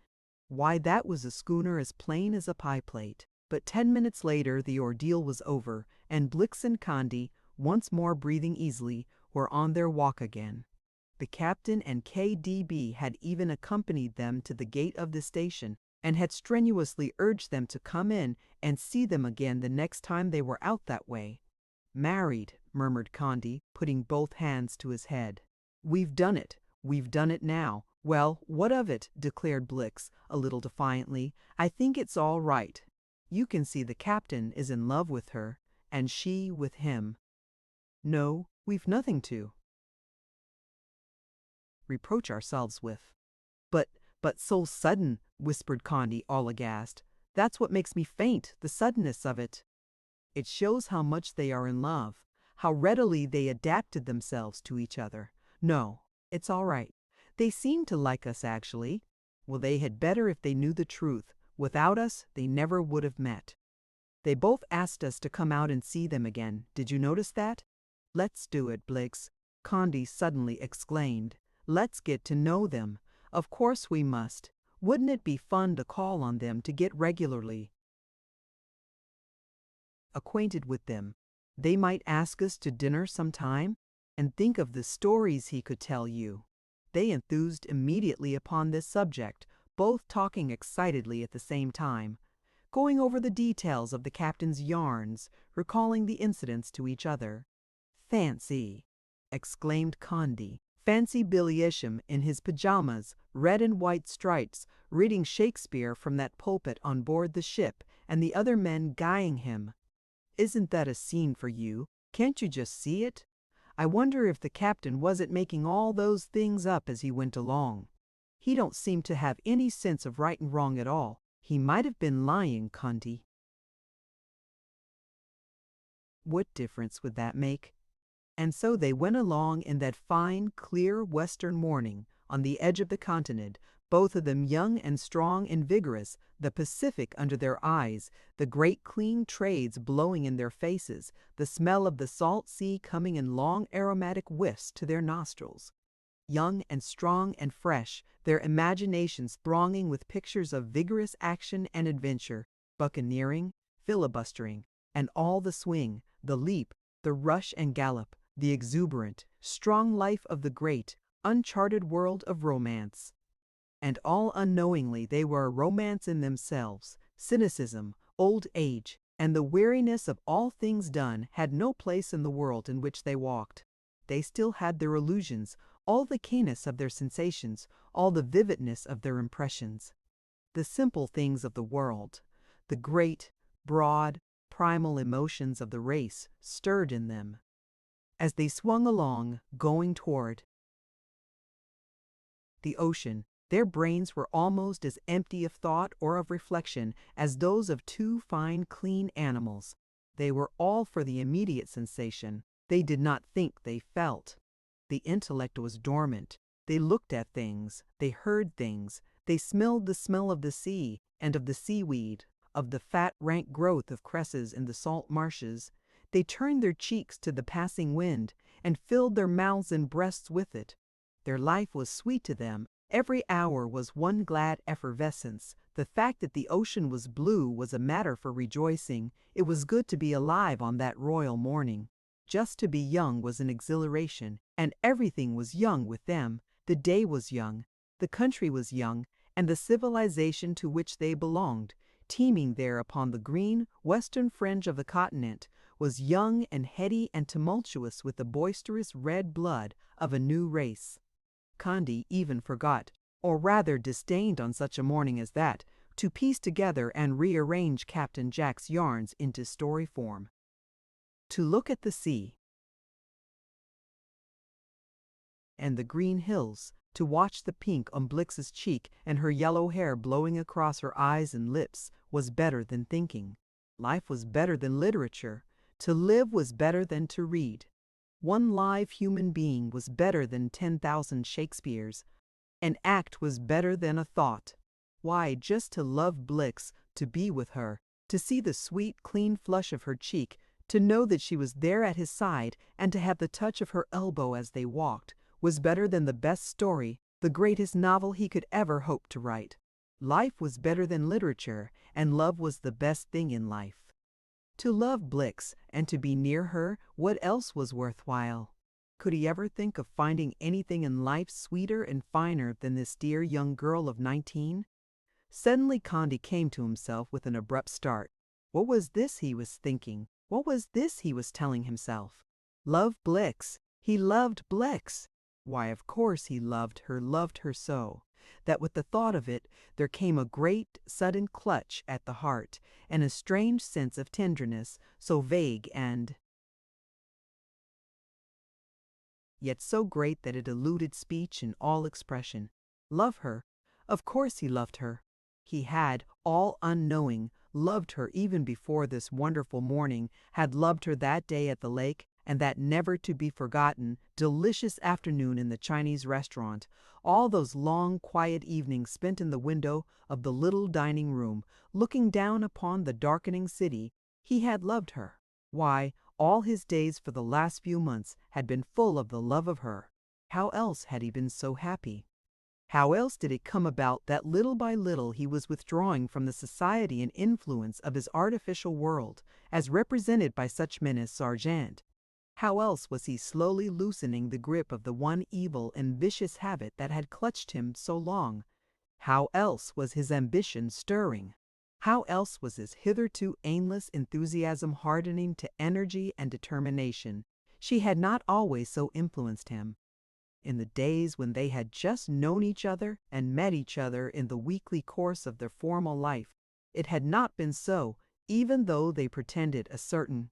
Why, that was a schooner as plain as a pie plate. But 10 minutes later the ordeal was over, and Blix and Condy, once more breathing easily, were on their walk again. The captain and KDB had even accompanied them to the gate of the station, and had strenuously urged them to come in and see them again the next time they were out that way. "Married," murmured Condy, putting both hands to his head. We've done it now." "Well, what of it?" declared Blix, a little defiantly. "I think it's all right. You can see the captain is in love with her, and she with him. No, we've nothing to reproach ourselves with." But so sudden," whispered Condy, all aghast. "That's what makes me faint, the suddenness of it." "It shows how much they are in love, how readily they adapted themselves to each other. No, it's all right. They seem to like us, actually. Well, they had better if they knew the truth. Without us, they never would have met. They both asked us to come out and see them again. Did you notice that?" "Let's do it, Blix," Condy suddenly exclaimed. "Let's get to know them. Of course we must. Wouldn't it be fun to call on them, to get regularly acquainted with them? They might ask us to dinner sometime, and think of the stories he could tell you." They enthused immediately upon this subject, both talking excitedly at the same time, going over the details of the captain's yarns, recalling the incidents to each other. "Fancy!" exclaimed Condy. "Fancy Billy Isham in his pajamas, red and white stripes, reading Shakespeare from that pulpit on board the ship, and the other men guying him. Isn't that a scene for you? Can't you just see it? I wonder if the captain wasn't making all those things up as he went along. He don't seem to have any sense of right and wrong at all. He might have been lying, Condy." What difference would that make? And so they went along in that fine, clear western morning, on the edge of the continent, both of them young and strong and vigorous, the Pacific under their eyes, the great clean trades blowing in their faces, the smell of the salt sea coming in long aromatic whiffs to their nostrils. young and strong and fresh, their imaginations thronging with pictures of vigorous action and adventure, buccaneering, filibustering, and all the swing, the leap, the rush and gallop, the exuberant, strong life of the great, uncharted world of romance. And all unknowingly they were a romance in themselves. Cynicism, old age, and the weariness of all things done had no place in the world in which they walked. They still had their illusions, all the keenness of their sensations, all the vividness of their impressions. The simple things of the world, the great, broad, primal emotions of the race stirred in them. As they swung along, going toward the ocean, their brains were almost as empty of thought or of reflection as those of two fine, clean animals. They were all for the immediate sensation. They did not think, they felt. The intellect was dormant. They looked at things, they heard things, they smelled the smell of the sea and of the seaweed, of the fat, rank growth of cresses in the salt marshes. They turned their cheeks to the passing wind and filled their mouths and breasts with it. Their life was sweet to them. Every hour was one glad effervescence. The fact that the ocean was blue was a matter for rejoicing. It was good to be alive on that royal morning. Just to be young was an exhilaration, and everything was young with them. The day was young, the country was young, and the civilization to which they belonged, teeming there upon the green, western fringe of the continent, was young and heady and tumultuous with the boisterous red blood of a new race. Condi even forgot, or rather disdained on such a morning as that, to piece together and rearrange Captain Jack's yarns into story form. To look at the sea and the green hills, to watch the pink on Blix's cheek and her yellow hair blowing across her eyes and lips, was better than thinking. Life was better than literature. To live was better than to read. One live human being was better than 10,000 Shakespeares. An act was better than a thought. Why, just to love Blix, to be with her, to see the sweet, clean flush of her cheek, to know that she was there at his side, and to have the touch of her elbow as they walked, was better than the best story, the greatest novel he could ever hope to write. Life was better than literature, and love was the best thing in life. To love Blix and to be near her, what else was worthwhile? Could he ever think of finding anything in life sweeter and finer than this dear young girl of 19? Suddenly Condi came to himself with an abrupt start. What was this he was thinking? What was this he was telling himself? Love Blix. He loved Blix. Why, of course he loved her so, that with the thought of it there came a great, sudden clutch at the heart, and a strange sense of tenderness, so vague and yet so great that it eluded speech and all expression. Love her? Of course he loved her. He had, all unknowing, loved her even before this wonderful morning, had loved her that day at the lake, and that never-to-be-forgotten, delicious afternoon in the Chinese restaurant, all those long, quiet evenings spent in the window of the little dining room, looking down upon the darkening city. He had loved her. Why, all his days for the last few months had been full of the love of her. How else had he been so happy? How else did it come about that little by little he was withdrawing from the society and influence of his artificial world, as represented by such men as Sargent? How else was he slowly loosening the grip of the one evil and vicious habit that had clutched him so long? How else was his ambition stirring? How else was his hitherto aimless enthusiasm hardening to energy and determination? She had not always so influenced him. In the days when they had just known each other and met each other in the weekly course of their formal life, it had not been so, even though they pretended a certain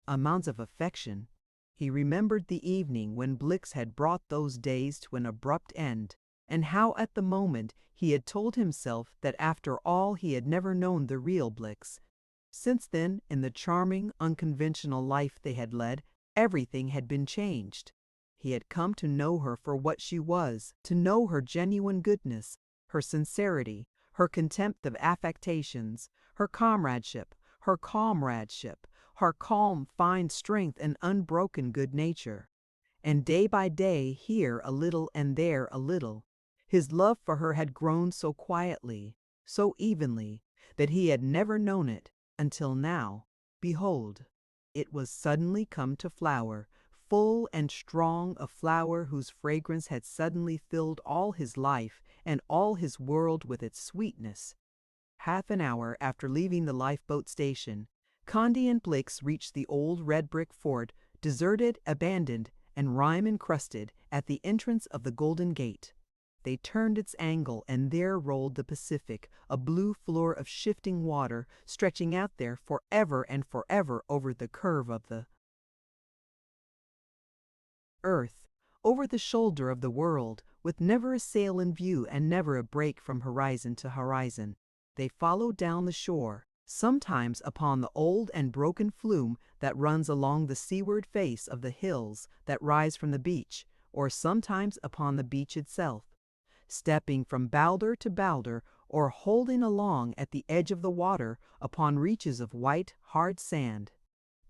amounts of affection. He remembered the evening when Blix had brought those days to an abrupt end, and how at the moment he had told himself that after all he had never known the real Blix. Since then, in the charming, unconventional life they had led, everything had been changed. He had come to know her for what she was, to know her genuine goodness, her sincerity, her contempt of affectations, her comradeship, her calm, fine strength and unbroken good nature. and day by day here a little and there a little. His love for her had grown so quietly, so evenly, that he had never known it until now. Behold, it was suddenly come to flower, full and strong, a flower whose fragrance had suddenly filled all his life and all his world with its sweetness. Half an hour after leaving the lifeboat station, Condi and Blix reached the old red brick fort, deserted, abandoned, and rime-encrusted, at the entrance of the Golden Gate. They turned its angle, and there rolled the Pacific, a blue floor of shifting water, stretching out there forever and forever over the curve of the earth, over the shoulder of the world, with never a sail in view and never a break from horizon to horizon. They followed down the shore, sometimes upon the old and broken flume that runs along the seaward face of the hills that rise from the beach, or sometimes upon the beach itself, stepping from boulder to boulder, or holding along at the edge of the water upon reaches of white, hard sand.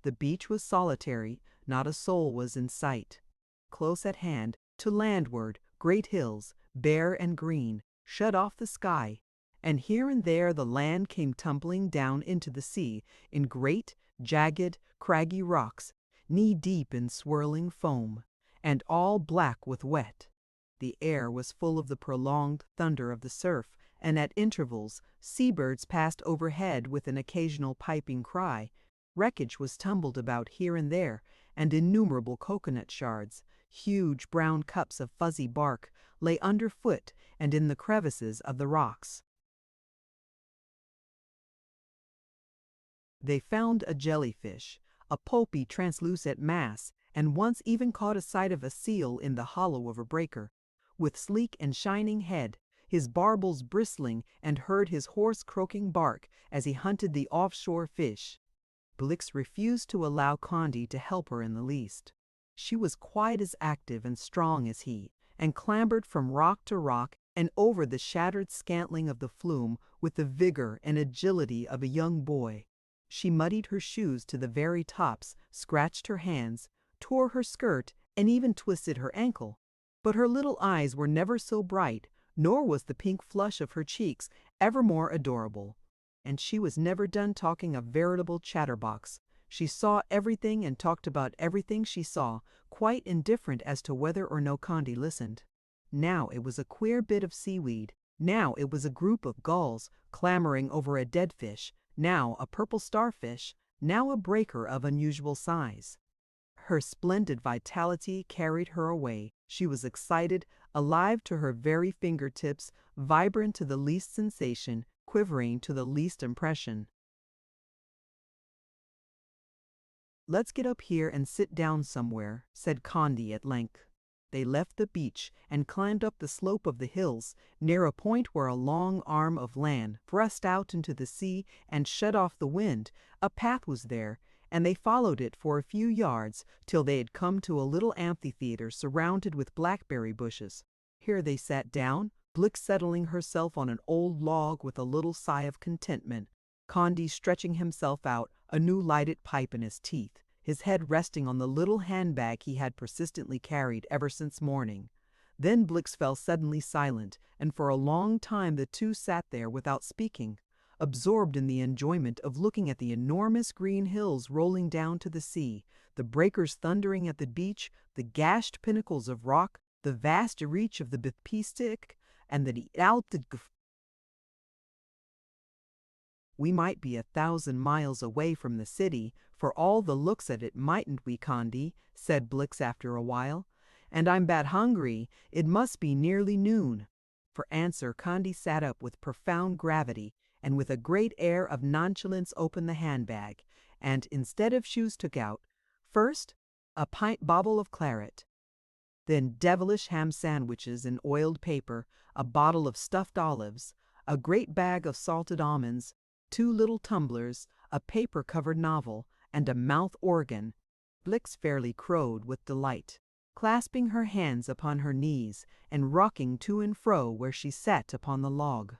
The beach was solitary, not a soul was in sight. Close at hand, to landward, great hills, bare and green, shut off the sky, and here and there the land came tumbling down into the sea in great, jagged, craggy rocks, knee-deep in swirling foam, and all black with wet. The air was full of the prolonged thunder of the surf, and at intervals seabirds passed overhead with an occasional piping cry. Wreckage was tumbled about here and there, and innumerable coconut shards, huge brown cups of fuzzy bark, lay underfoot and in the crevices of the rocks. They found a jellyfish, a pulpy translucent mass, and once even caught a sight of a seal in the hollow of a breaker, with sleek and shining head, his barbels bristling, and heard his hoarse croaking bark as he hunted the offshore fish. Blix refused to allow Condi to help her in the least. She was quite as active and strong as he, and clambered from rock to rock and over the shattered scantling of the flume with the vigor and agility of a young boy. She muddied her shoes to the very tops, scratched her hands, tore her skirt, and even twisted her ankle. But her little eyes were never so bright, nor was the pink flush of her cheeks ever more adorable. And she was never done talking, a veritable chatterbox. She saw everything and talked about everything she saw, quite indifferent as to whether or no Condi listened. Now it was a queer bit of seaweed, now it was a group of gulls clamoring over a dead fish, now a purple starfish, now a breaker of unusual size. Her splendid vitality carried her away. She was excited, alive to her very fingertips, vibrant to the least sensation, quivering to the least impression. "Let's get up here and sit down somewhere," said Condi at length. They left the beach and climbed up the slope of the hills, near a point where a long arm of land thrust out into the sea and shut off the wind. A path was there, and they followed it for a few yards till they had come to a little amphitheater surrounded with blackberry bushes. Here they sat down, Blix settling herself on an old log with a little sigh of contentment, Condi stretching himself out, a new lighted pipe in his teeth, his head resting on the little handbag he had persistently carried ever since morning. Then Blix fell suddenly silent, and for a long time the two sat there without speaking, absorbed in the enjoyment of looking at the enormous green hills rolling down to the sea, the breakers thundering at the beach, the gashed pinnacles of rock, the vast reach of the Baptistic, and the Alped. "We might be 1,000 miles away from the city, for all the looks at it, mightn't we, Condi?" said Blix after a while. "And I'm bad hungry. It must be nearly noon." For answer, Condi sat up with profound gravity, and with a great air of nonchalance opened the handbag, and instead of shoes took out, first, a pint bottle of claret, then devilish ham sandwiches in oiled paper, a bottle of stuffed olives, a great bag of salted almonds, 2 little tumblers, a paper-covered novel, and a mouth organ. Blix fairly crowed with delight, clasping her hands upon her knees and rocking to and fro where she sat upon the log.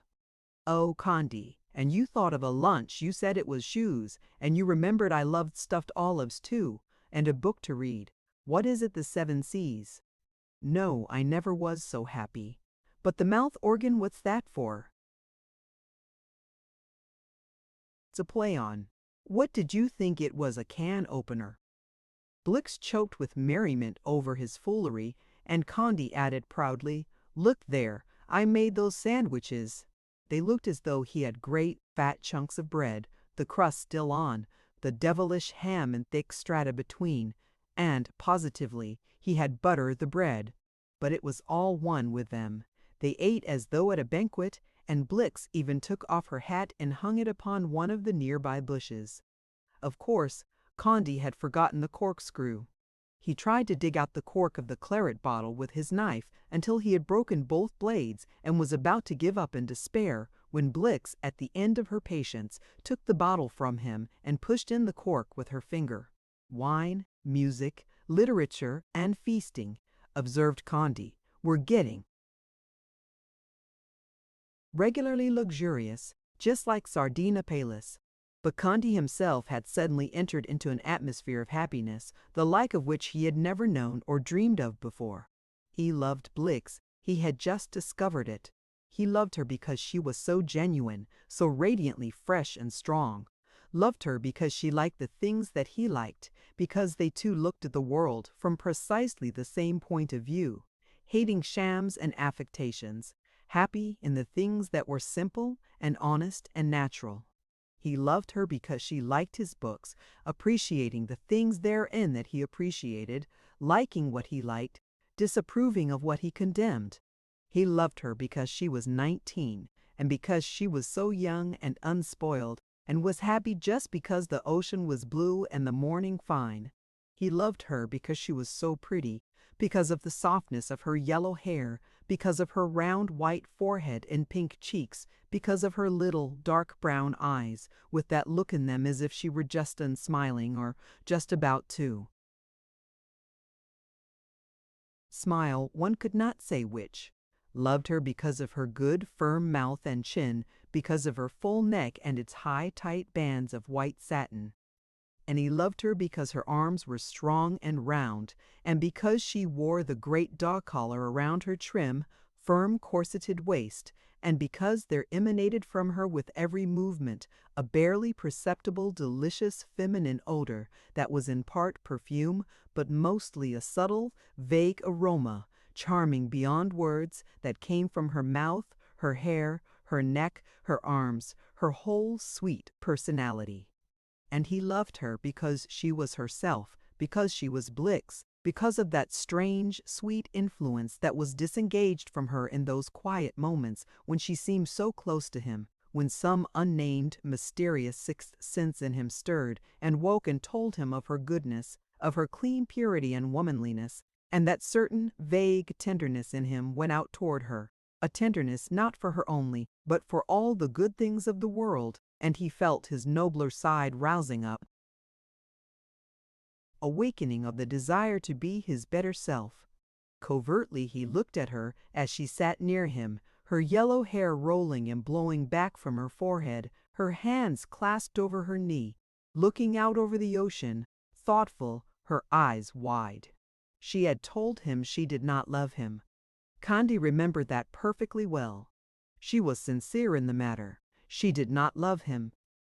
"Oh, Condi, and you thought of a lunch. You said it was shoes, and you remembered I loved stuffed olives too, and a book to read. What is it the seven seas? No, I never was so happy. But the mouth organ, what's that for? It's a play on. What did you think it was, a can opener? Blix choked with merriment over his foolery, and Condi added proudly, Look there, I made those sandwiches. They looked as though he had great, fat chunks of bread, the crust still on, the devilish ham and thick strata between, and, positively, he had butter the bread. But it was all one with them. They ate as though at a banquet, and Blix even took off her hat and hung it upon one of the nearby bushes. Of course, Condi had forgotten the corkscrew. He tried to dig out the cork of the claret bottle with his knife until he had broken both blades and was about to give up in despair when Blix, at the end of her patience, took the bottle from him and pushed in the cork with her finger. Wine, music, literature, and feasting, observed Condi, were getting regularly luxurious, just like Sardina Palis. But Condi himself had suddenly entered into an atmosphere of happiness, the like of which he had never known or dreamed of before. He loved Blix, he had just discovered it. He loved her because she was so genuine, so radiantly fresh and strong. Loved her because she liked the things that he liked, because they two looked at the world from precisely the same point of view, hating shams and affectations, happy in the things that were simple and honest and natural. He loved her because she liked his books, appreciating the things therein that he appreciated, liking what he liked, disapproving of what he condemned. He loved her because she was 19, and because she was so young and unspoiled, and was happy just because the ocean was blue and the morning fine. He loved her because she was so pretty, because of the softness of her yellow hair, because of her round white forehead and pink cheeks, because of her little dark brown eyes, with that look in them as if she were just done smiling or just about to smile, one could not say which. Loved her because of her good, firm mouth and chin, because of her full neck and its high, tight bands of white satin. And he loved her because her arms were strong and round, and because she wore the great dog collar around her trim, firm corseted waist, and because there emanated from her with every movement a barely perceptible delicious feminine odor that was in part perfume, but mostly a subtle, vague aroma, charming beyond words, that came from her mouth, her hair, her neck, her arms, her whole sweet personality. And he loved her because she was herself, because she was Blix, because of that strange, sweet influence that was disengaged from her in those quiet moments when she seemed so close to him, when some unnamed, mysterious sixth sense in him stirred and woke and told him of her goodness, of her clean purity and womanliness, and that certain vague tenderness in him went out toward her, a tenderness not for her only, but for all the good things of the world, and he felt his nobler side rousing up, awakening of the desire to be his better self. Covertly he looked at her as she sat near him, her yellow hair rolling and blowing back from her forehead, her hands clasped over her knee, looking out over the ocean, thoughtful, her eyes wide. She had told him she did not love him. Condi remembered that perfectly well. She was sincere in the matter. She did not love him.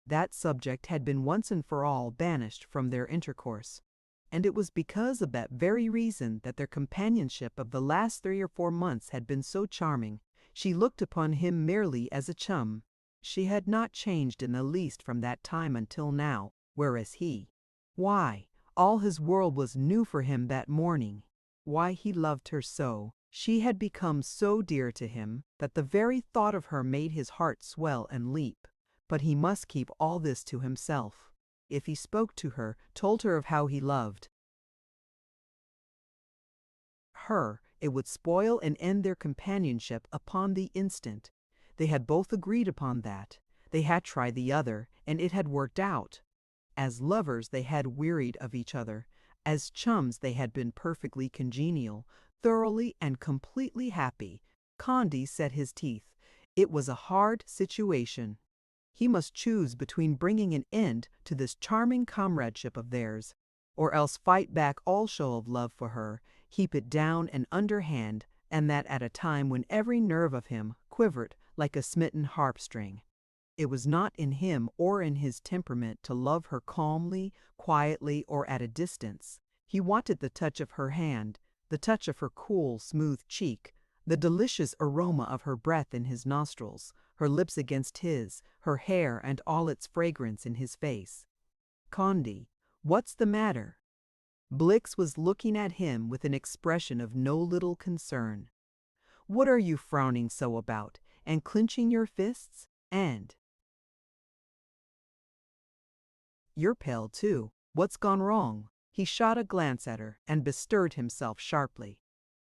That subject had been once and for all banished from their intercourse. And it was because of that very reason that their companionship of the last 3 or 4 months had been so charming. She looked upon him merely as a chum. She had not changed in the least from that time until now, whereas why, all his world was new for him that morning. Why he loved her so. She had become so dear to him that the very thought of her made his heart swell and leap. But he must keep all this to himself. If he spoke to her, told her of how he loved her, it would spoil and end their companionship upon the instant. They had both agreed upon that. They had tried the other, and it had worked out. As lovers they had wearied of each other. As chums they had been perfectly congenial, thoroughly and completely happy. Condi set his teeth. It was a hard situation. He must choose between bringing an end to this charming comradeship of theirs, or else fight back all show of love for her, heap it down and underhand, and that at a time when every nerve of him quivered like a smitten harp string. It was not in him or in his temperament to love her calmly, quietly, or at a distance. He wanted the touch of her hand, the touch of her cool, smooth cheek, the delicious aroma of her breath in his nostrils, her lips against his, her hair and all its fragrance in his face. "Condi, what's the matter?" Blix was looking at him with an expression of no little concern. "What are you frowning so about, and clenching your fists? And you're pale too. What's gone wrong?" He shot a glance at her and bestirred himself sharply.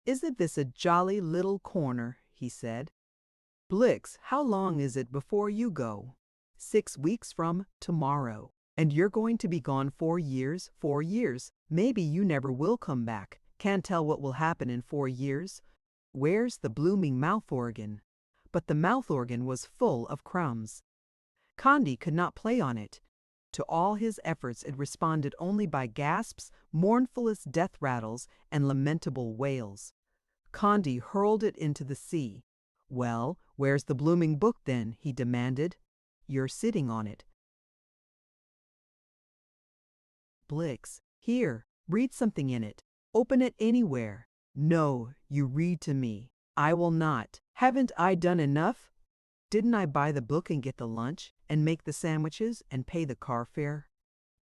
"Isn't this a jolly little corner?" he said. "Blix, how long is it before you go?" "6 weeks from tomorrow." "And you're going to be gone 4 years, 4 years. Maybe you never will come back. Can't tell what will happen in 4 years. Where's the blooming mouth organ?" But the mouth organ was full of crumbs. Condi could not play on it. To all his efforts it responded only by gasps, mournfulest death rattles, and lamentable wails. Condi hurled it into the sea. "Well, where's the blooming book then?" he demanded. "You're sitting on it." "Blix, here, read something in it. Open it anywhere." "No, you read to me." "I will not. Haven't I done enough? Didn't I buy the book and get the lunch, and make the sandwiches, and pay the car fare?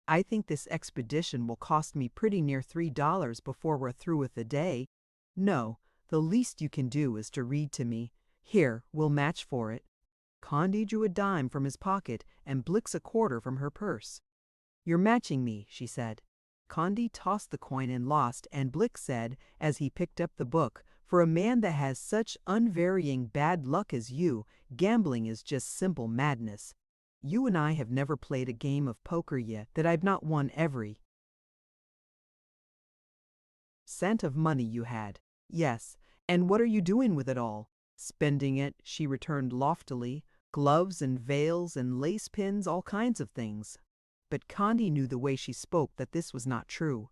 I think this expedition will cost me pretty near $3 before we're through with the day. No, the least you can do is to read to me. Here, we'll match for it." Condi drew a dime from his pocket and Blix a quarter from her purse. "You're matching me," she said. Condi tossed the coin and lost, and Blix said, as he picked up the book, "For a man that has such unvarying bad luck as you, gambling is just simple madness. You and I have never played a game of poker yet that I've not won every cent of money you had." "Yes, and what are you doing with it all?" "Spending it," she returned loftily. "Gloves and veils and lace pins, all kinds of things." But Condi knew the way she spoke that this was not true.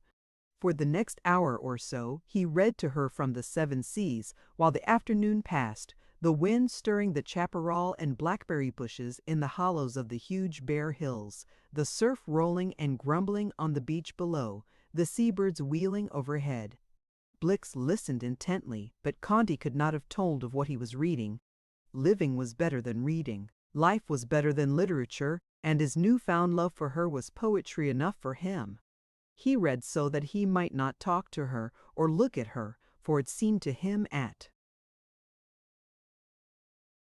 For the next hour or so he read to her from the 7 seas, while the afternoon passed, the wind stirring the chaparral and blackberry bushes in the hollows of the huge bare hills, the surf rolling and grumbling on the beach below, the seabirds wheeling overhead. Blix listened intently, but Condi could not have told of what he was reading. Living was better than reading. Life was better than literature, and his newfound love for her was poetry enough for him. He read so that he might not talk to her or look at her, for it seemed to him at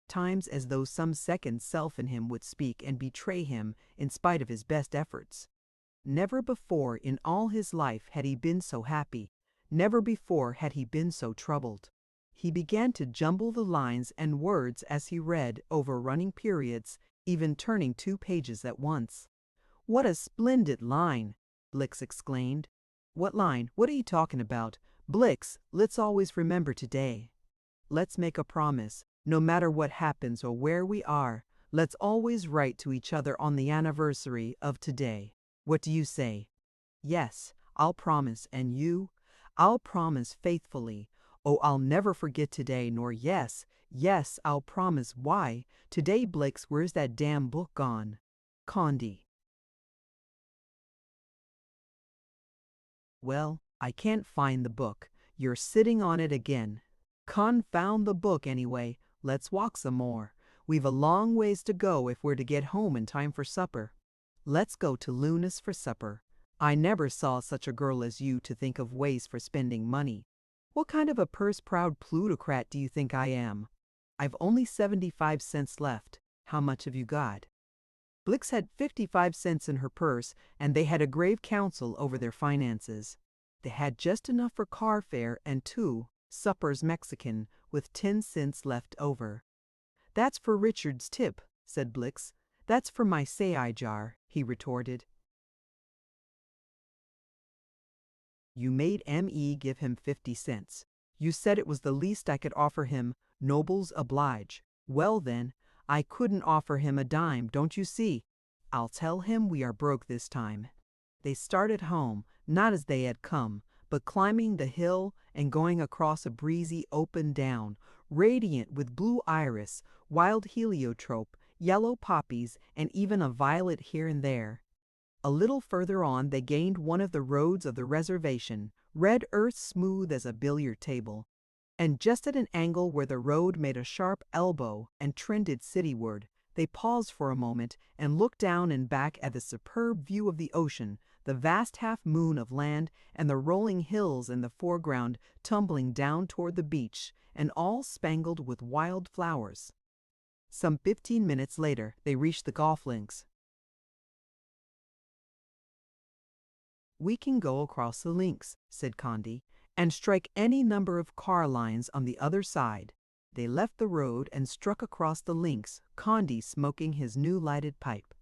times as though some second self in him would speak and betray him in spite of his best efforts. Never before in all his life had he been so happy. Never before had he been so troubled. He began to jumble the lines and words as he read over running periods, even turning 2 pages at once. "What a splendid line!" Blix exclaimed. "What line? What are you talking about?" "Blix, let's always remember today. Let's make a promise. No matter what happens or where we are, let's always write to each other on the anniversary of today. What do you say?" "Yes, I'll promise. And you?" "I'll promise faithfully. Oh, I'll never forget today, nor yes, yes, I'll promise. Why? Today, Blix, where's that damn book gone?" "Condi." "Well, I can't find the book. You're sitting on it again." "Confound the book anyway. Let's walk some more. We've a long ways to go if we're to get home in time for supper." "Let's go to Luna's for supper. I never saw such a girl as you to think of ways for spending money. What kind of a purse-proud plutocrat do you think I am? I've only 75 cents left. How much have you got?" Blix had 55 cents in her purse, and they had a grave council over their finances. They had just enough for car fare and 2 suppers Mexican, with 10 cents left over. "That's for Richard's tip," said Blix. "That's for my say-I jar," he retorted. "You made M.E. give him 50 cents. You said it was the least I could offer him. Nobles oblige. Well then, I couldn't offer him a dime, don't you see? I'll tell him we are broke this time." They started home, not as they had come, but climbing the hill and going across a breezy open down, radiant with blue iris, wild heliotrope, yellow poppies, and even a violet here and there. A little further on they gained one of the roads of the reservation, red earth smooth as a billiard table, and just at an angle where the road made a sharp elbow and trended cityward, they paused for a moment and looked down and back at the superb view of the ocean, the vast half-moon of land, and the rolling hills in the foreground tumbling down toward the beach, and all spangled with wild flowers. Some 15 minutes later, they reached the golf links. "We can go across the links," said Condi, "and strike any number of car lines on the other side." They left the road and struck across the links, Condi smoking his new lighted pipe.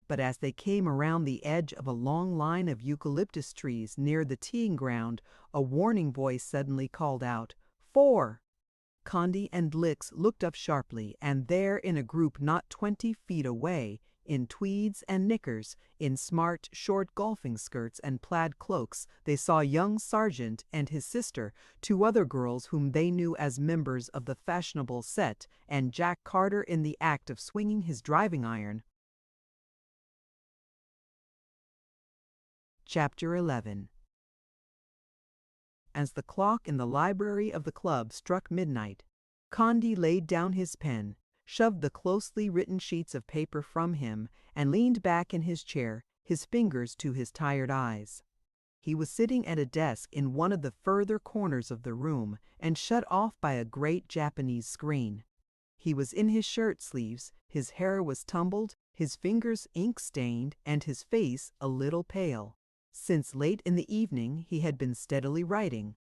But as they came around the edge of a long line of eucalyptus trees near the teeing ground, a warning voice suddenly called out, "4!" Condi and Blix looked up sharply, and there in a group not 20 feet away, in tweeds and knickers, in smart, short golfing skirts and plaid cloaks, they saw young Sargent and his sister, 2 other girls whom they knew as members of the fashionable set, and Jack Carter in the act of swinging his driving iron. Chapter 11. As the clock in the library of the club struck midnight, Condi laid down his pen, shoved the closely written sheets of paper from him, and leaned back in his chair, his fingers to his tired eyes. He was sitting at a desk in one of the further corners of the room, and shut off by a great Japanese screen. He was in his shirt sleeves, his hair was tumbled, his fingers ink-stained, and his face a little pale. Since late in the evening he had been steadily writing.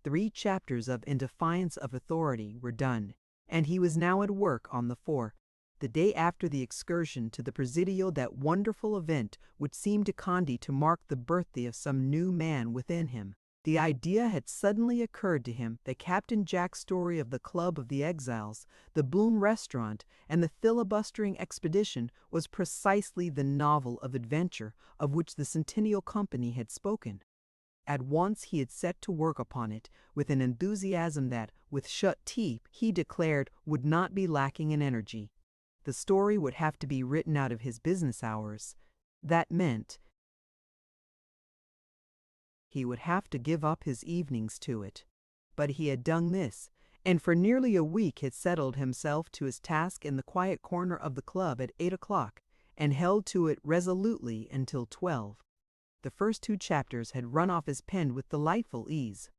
3 chapters of In Defiance of Authority were done, and he was now at work on the 4th. The day after the excursion to the Presidio, that wonderful event which seemed to Condi to mark the birthday of some new man within him. The idea had suddenly occurred to him that Captain Jack's story of the Club of the Exiles, the Bloom Restaurant, and the filibustering expedition was precisely the novel of adventure of which the Centennial Company had spoken. At once he had set to work upon it with an enthusiasm that, with shut teeth, he declared would not be lacking in energy. The story would have to be written out of his business hours. That meant he would have to give up his evenings to it. But he had done this, and for nearly a week had settled himself to his task in the quiet corner of the club at 8 o'clock, and held to it resolutely until 12. The first 2 chapters had run off his pen with delightful ease.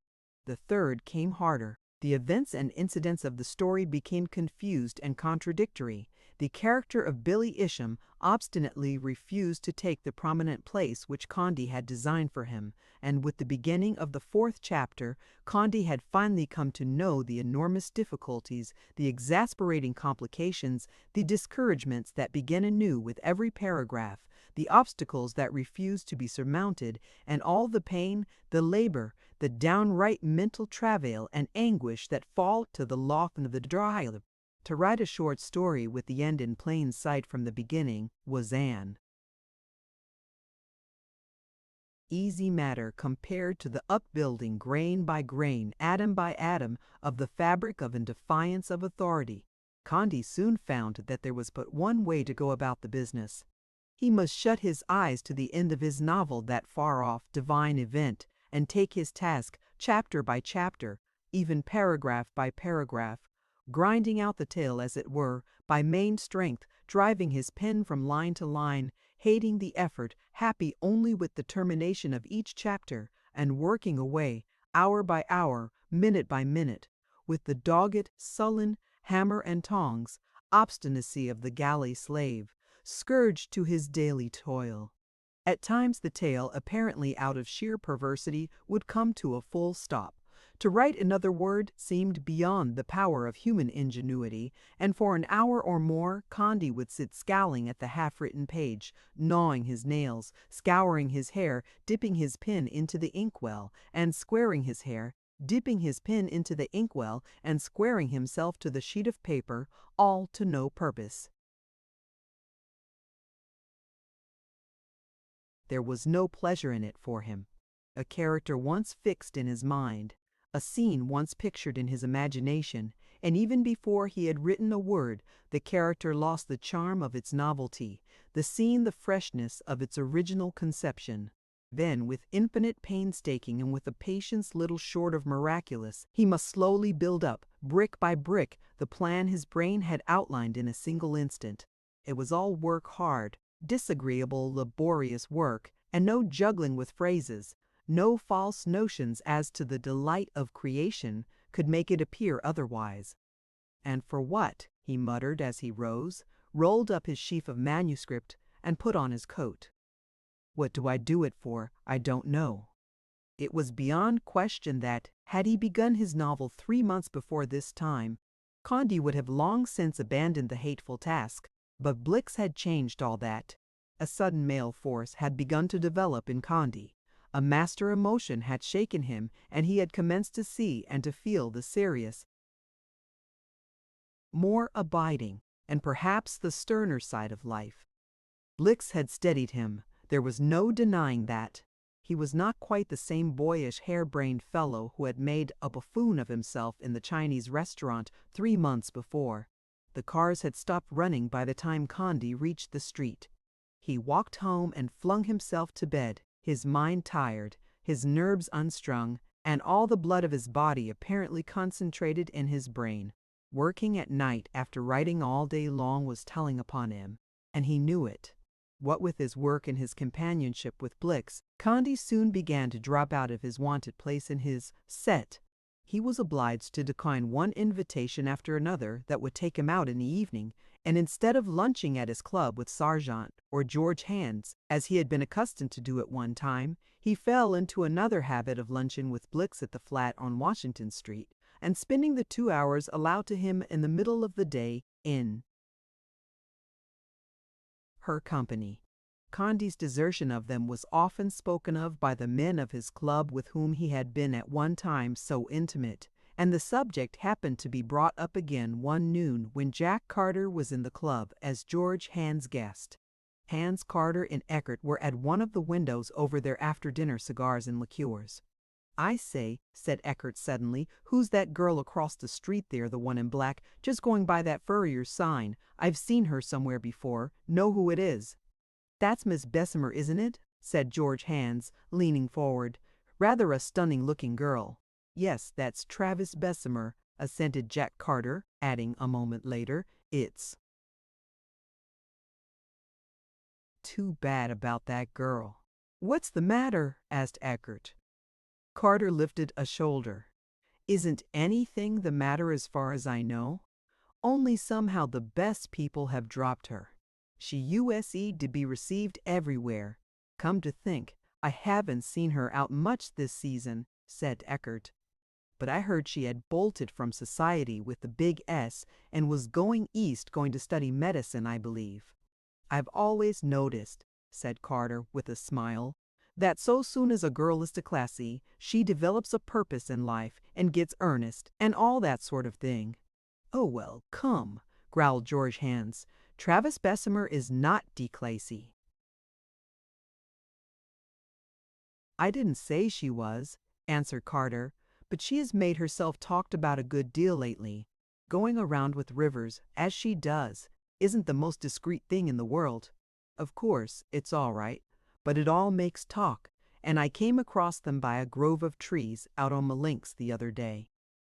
The third came harder. The events and incidents of the story became confused and contradictory. The character of Billy Isham obstinately refused to take the prominent place which Condi had designed for him, and with the beginning of the 4th chapter, Condi had finally come to know the enormous difficulties, the exasperating complications, the discouragements that begin anew with every paragraph, the obstacles that refuse to be surmounted, and all the pain, the labor, the downright mental travail and anguish that fall to the lot of the driver. To write a short story with the end in plain sight from the beginning was an easy matter compared to the upbuilding grain by grain, atom by atom, of the fabric of In Defiance of Authority. Condi soon found that there was but one way to go about the business. He must shut his eyes to the end of his novel, that far-off, divine event, and take his task chapter by chapter, even paragraph by paragraph, grinding out the tale, as it were, by main strength, driving his pen from line to line, hating the effort, happy only with the termination of each chapter, and working away, hour by hour, minute by minute, with the dogged, sullen, hammer and tongs obstinacy of the galley slave, scourged to his daily toil. At times the tale, apparently out of sheer perversity, would come to a full stop. To write another word seemed beyond the power of human ingenuity, and for an hour or more Condi would sit scowling at the half-written page, gnawing his nails, scouring his hair, dipping his pen into the inkwell, and squaring his hair, dipping his pen into the inkwell, and squaring himself to the sheet of paper, all to no purpose. There was no pleasure in it for him. A character once fixed in his mind, a scene once pictured in his imagination, and even before he had written a word, the character lost the charm of its novelty, the scene the freshness of its original conception. Then, with infinite painstaking and with a patience little short of miraculous, he must slowly build up, brick by brick, the plan his brain had outlined in a single instant. It was all work hard, disagreeable, laborious work, and no juggling with phrases, no false notions as to the delight of creation could make it appear otherwise. "And for what?" he muttered as he rose, rolled up his sheaf of manuscript, and put on his coat. "What do I do it for? I don't know." It was beyond question that, had he begun his novel 3 months before this time, Condé would have long since abandoned the hateful task. But Blix had changed all that. A sudden male force had begun to develop in Condé. A master emotion had shaken him, and he had commenced to see and to feel the serious, more abiding, and perhaps the sterner side of life. Blix had steadied him. There was no denying that. He was not quite the same boyish, harebrained fellow who had made a buffoon of himself in the Chinese restaurant 3 months before. The cars had stopped running by the time Condé reached the street. He walked home and flung himself to bed, his mind tired, his nerves unstrung, and all the blood of his body apparently concentrated in his brain. Working at night after writing all day long was telling upon him, and he knew it. What with his work and his companionship with Blix, Condé soon began to drop out of his wonted place in his set. He was obliged to decline one invitation after another that would take him out in the evening, and instead of lunching at his club with Sargent or George Hands, as he had been accustomed to do at one time, he fell into another habit of luncheon with Blix at the flat on Washington Street, and spending the 2 hours allowed to him in the middle of the day in her company. Condé's desertion of them was often spoken of by the men of his club with whom he had been at one time so intimate, and the subject happened to be brought up again one noon when Jack Carter was in the club as George Hand's guest. Hans, Carter, and Eckert were at one of the windows over their after-dinner cigars and liqueurs. "I say," said Eckert suddenly, "who's that girl across the street there, the one in black, just going by that furrier's sign? I've seen her somewhere before. Know who it is." "That's Miss Bessemer, isn't it?" said George Hands, leaning forward. "Rather a stunning-looking girl." "Yes, that's Travis Bessemer," assented Jack Carter, adding a moment later, "It's too bad about that girl." "What's the matter?" asked Eckert. Carter lifted a shoulder. "Isn't anything the matter as far as I know. Only somehow the best people have dropped her. She USE'd to be received everywhere. Come to think, I haven't seen her out much this season," said Eckert. "But I heard she had bolted from society with the big S and was going east, going to study medicine, I believe." "I've always noticed," said Carter with a smile, "that so soon as a girl is declassy, she develops a purpose in life and gets earnest and all that sort of thing." "Oh, well, come," growled George Hands. "Travis Bessemer is not declassy." "I didn't say she was," answered Carter, "but she has made herself talked about a good deal lately. Going around with Rivers, as she does, isn't the most discreet thing in the world. Of course, it's all right, but it all makes talk, and I came across them by a grove of trees out on Malinks the other day."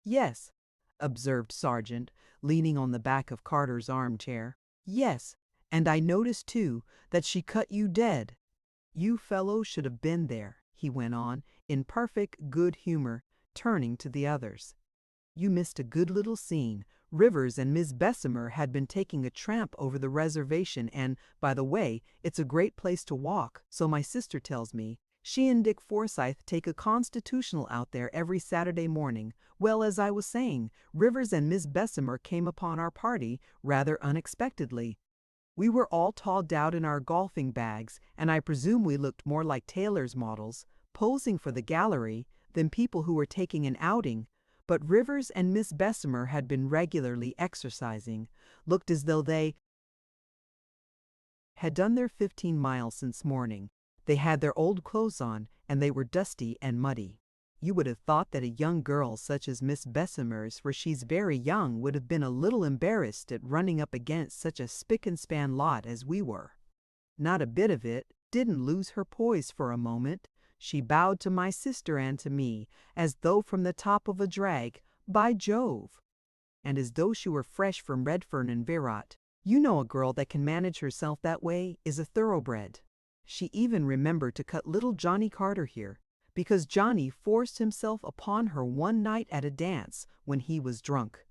"Yes," observed Sargent, leaning on the back of Carter's armchair. "Yes, and I noticed, too, that she cut you dead. You fellows should have been there," he went on, in perfect good humor, turning to the others. "You missed a good little scene. Rivers and Miss Bessemer had been taking a tramp over the reservation, and, by the way, it's a great place to walk, so my sister tells me. She and Dick Forsyth take a constitutional out there every Saturday morning. Well, as I was saying, Rivers and Miss Bessemer came upon our party rather unexpectedly. We were all togged out in our golfing bags, and I presume we looked more like tailor's models, posing for the gallery, than people who were taking an outing. But Rivers and Miss Bessemer had been regularly exercising, looked as though they had done their 15 miles since morning. They had their old clothes on, and they were dusty and muddy. You would have thought that a young girl such as Miss Bessemer's, for she's very young, would have been a little embarrassed at running up against such a spick-and-span lot as we were. Not a bit of it, didn't lose her poise for a moment. She bowed to my sister and to me, as though from the top of a drag, by Jove! And as though she were fresh from Redfern and Virat. You know a girl that can manage herself that way is a thoroughbred. She even remembered to cut little Johnny Carter here, because Johnny forced himself upon her one night at a dance when he was drunk.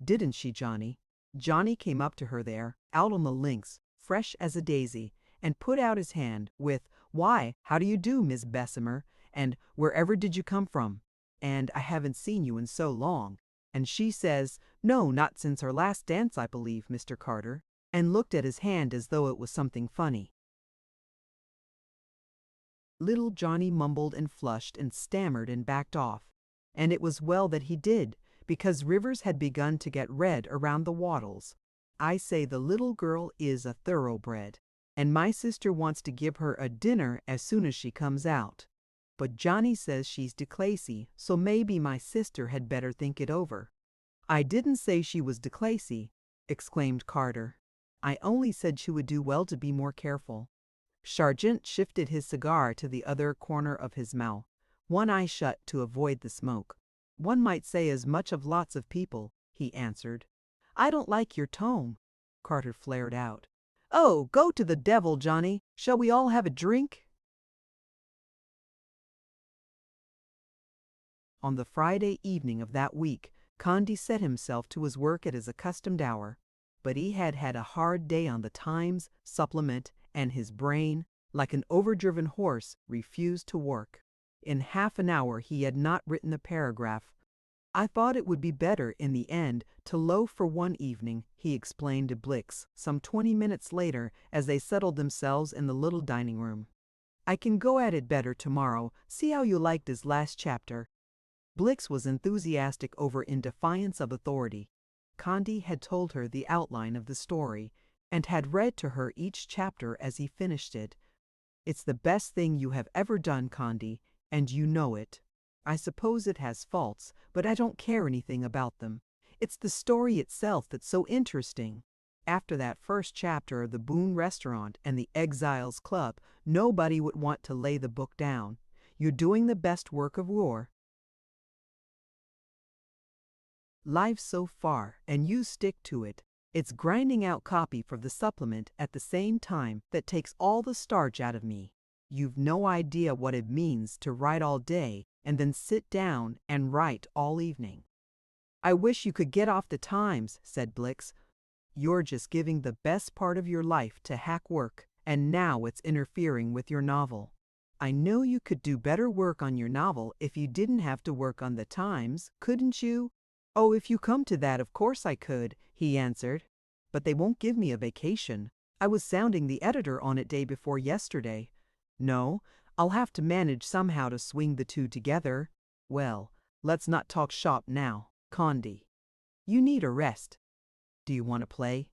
Didn't she, Johnny? Johnny came up to her there, out on the links, fresh as a daisy, and put out his hand with, "Why, how do you do, Miss Bessemer?" and "Wherever did you come from?" and "I haven't seen you in so long." And she says, "No, not since our last dance, I believe, Mr. Carter," and looked at his hand as though it was something funny. Little Johnny mumbled and flushed and stammered and backed off. And it was well that he did, because Rivers had begun to get red around the wattles. I say the little girl is a thoroughbred, and my sister wants to give her a dinner as soon as she comes out. But Johnny says she's declassy, so maybe my sister had better think it over. "I didn't say she was declassy," exclaimed Carter. "I only said she would do well to be more careful." Sargent shifted his cigar to the other corner of his mouth, one eye shut to avoid the smoke. "One might say as much of lots of people," he answered. "I don't like your tone," Carter flared out. "Oh, go to the devil, Johnny. Shall we all have a drink?" On the Friday evening of that week, Condi set himself to his work at his accustomed hour. But he had had a hard day on the Times, supplement, and his brain, like an overdriven horse, refused to work. In half an hour he had not written a paragraph. "I thought it would be better, in the end, to loaf for one evening," he explained to Blix some 20 minutes later as they settled themselves in the little dining room. "I can go at it better tomorrow. See how you liked his last chapter." Blix was enthusiastic over In Defiance of Authority. Condi had told her the outline of the story, and had read to her each chapter as he finished it. "It's the best thing you have ever done, Condi, and you know it. I suppose it has faults, but I don't care anything about them. It's the story itself that's so interesting. After that first chapter of the Boone Restaurant and the Exiles Club, nobody would want to lay the book down. You're doing the best work of war life so far, and you stick to it. It's grinding out copy for the supplement at the same time that takes all the starch out of me. You've no idea what it means to write all day and then sit down and write all evening." "I wish you could get off the Times," said Blix. "You're just giving the best part of your life to hack work, and now it's interfering with your novel." "I know you could do better work on your novel if you didn't have to work on the Times, couldn't you?" "Oh, if you come to that, of course I could," he answered. "But they won't give me a vacation. I was sounding the editor on it day before yesterday. No, I'll have to manage somehow to swing the two together. Well, let's not talk shop now, Condi. You need a rest. Do you want to play?"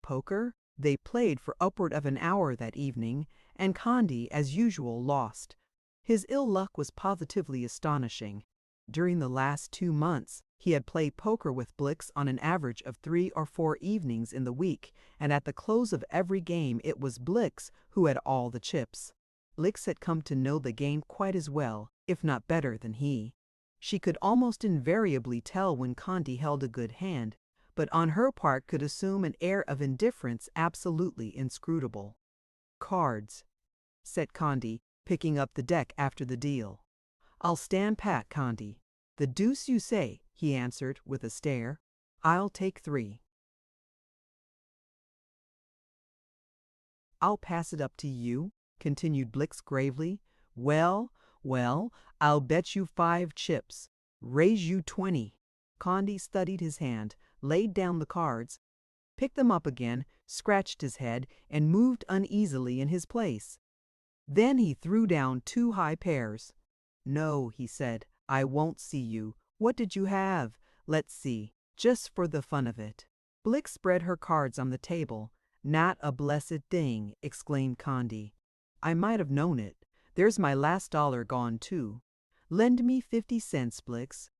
Poker? They played for upward of an hour that evening, and Condi, as usual, lost. His ill luck was positively astonishing. During the last 2 months, he had played poker with Blix on an average of 3 or 4 evenings in the week, and at the close of every game it was Blix who had all the chips. Blix had come to know the game quite as well, if not better, than he. She could almost invariably tell when Condi held a good hand, but on her part could assume an air of indifference absolutely inscrutable. "Cards," said Condi, picking up the deck after the deal. "I'll stand pat, Condi." "The deuce you say," he answered with a stare. "I'll take 3. "I'll pass it up to you," continued Blix gravely. "Well, well, I'll bet you 5 chips. Raise you 20. Condi studied his hand, laid down the cards, picked them up again, scratched his head, and moved uneasily in his place. Then he threw down 2 high pairs. "No," he said, "I won't see you. What did you have? Let's see, just for the fun of it." Blix spread her cards on the table, Not a blessed thing, exclaimed Condi. I might have known it. There's my last dollar gone too. Lend me 50 cents, Blix.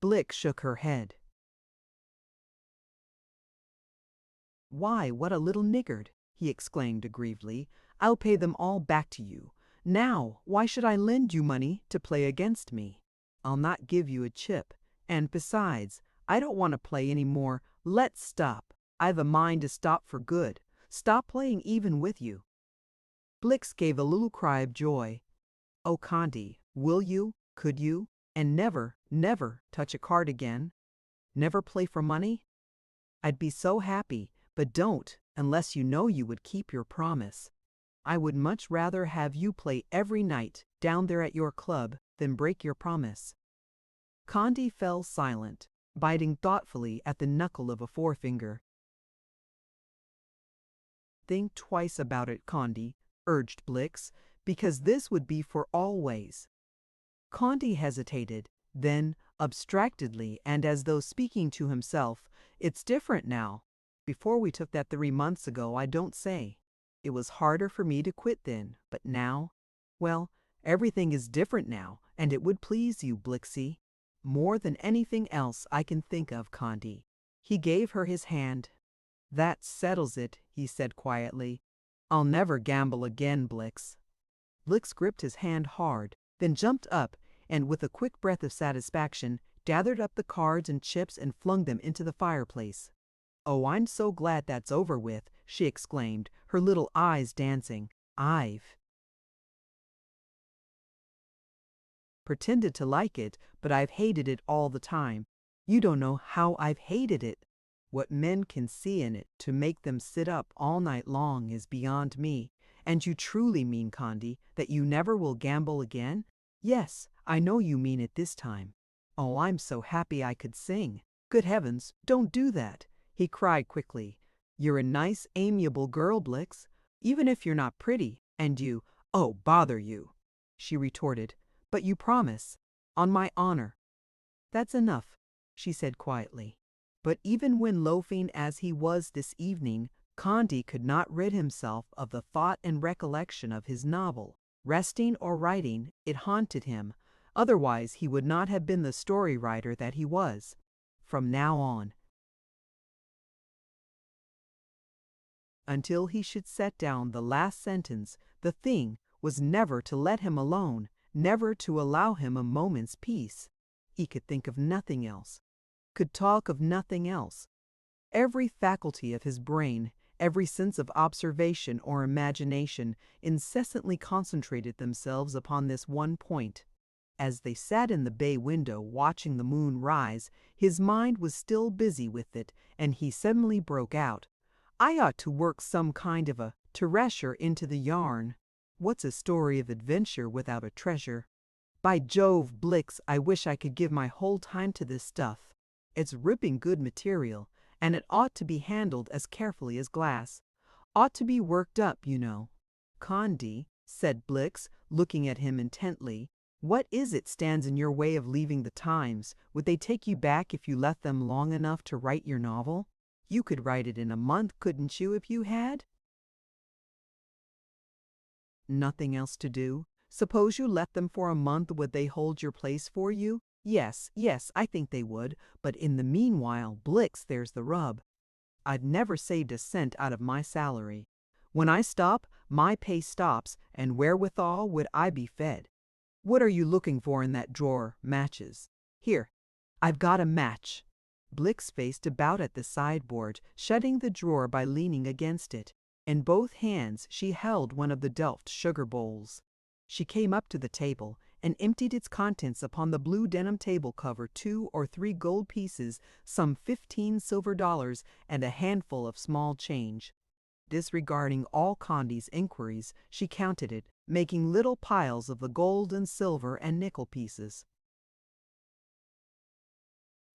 Blix shook her head. Why, what a little niggard, he exclaimed aggrievedly. I'll pay them all back to you. Now, why should I lend you money to play against me? I'll not give you a chip. And besides, I don't want to play any more. Let's stop. I've a mind to stop for good. Stop playing even with you. Blix gave a little cry of joy. Oh, Condi, will you, could you, and never, never touch a card again? Never play for money? I'd be so happy, but don't, unless you know you would keep your promise. I would much rather have you play every night down there at your club than break your promise. Condi fell silent, biting thoughtfully at the knuckle of a forefinger. Think twice about it, Condi, urged Blix, because this would be for always. Condi hesitated, then, abstractedly and as though speaking to himself, it's different now. Before we took that 3 months ago, I don't say. It was harder for me to quit then, but now, well, everything is different now, and it would please you, Blixie. More than anything else I can think of, Condi. He gave her his hand. That settles it, he said quietly. I'll never gamble again, Blix. Blix gripped his hand hard, then jumped up, and with a quick breath of satisfaction, gathered up the cards and chips and flung them into the fireplace. Oh, I'm so glad that's over with, she exclaimed, her little eyes dancing. I've pretended to like it, but I've hated it all the time. You don't know how I've hated it. What men can see in it to make them sit up all night long is beyond me. And you truly mean, Condi, that you never will gamble again? Yes, I know you mean it this time. Oh, I'm so happy I could sing. Good heavens, don't do that, he cried quickly. You're a nice, amiable girl, Blix, even if you're not pretty, and you— Oh, bother you, she retorted. But you promise, on my honor. That's enough, she said quietly. But even when loafing as he was this evening, Condi could not rid himself of the thought and recollection of his novel. Resting or writing, it haunted him. Otherwise he would not have been the story writer that he was. From now on, until he should set down the last sentence, the thing was never to let him alone, never to allow him a moment's peace. He could think of nothing else, could talk of nothing else. Every faculty of his brain, every sense of observation or imagination incessantly concentrated themselves upon this one point. As they sat in the bay window watching the moon rise, his mind was still busy with it, and he suddenly broke out. I ought to work some kind of a treasure into the yarn. What's a story of adventure without a treasure? By Jove, Blix, I wish I could give my whole time to this stuff. It's ripping good material, and it ought to be handled as carefully as glass. Ought to be worked up, you know. Condi, said Blix, looking at him intently, what is it stands in your way of leaving the Times? Would they take you back if you left them long enough to write your novel? You could write it in a month, couldn't you, if you had? Nothing else to do? Suppose you let them for a month, would they hold your place for you? Yes, I think they would, but in the meanwhile, Blix, there's the rub. I've never saved a cent out of my salary. When I stop, my pay stops, and wherewithal would I be fed? What are you looking for in that drawer? Matches. Here, I've got a match. Blix faced about at the sideboard, shutting the drawer by leaning against it. In both hands she held one of the Delft sugar bowls. She came up to the table and emptied its contents upon the blue denim table cover, 2 or 3 gold pieces, some 15 silver dollars, and a handful of small change. Disregarding all Condi's inquiries, she counted it, making little piles of the gold and silver and nickel pieces.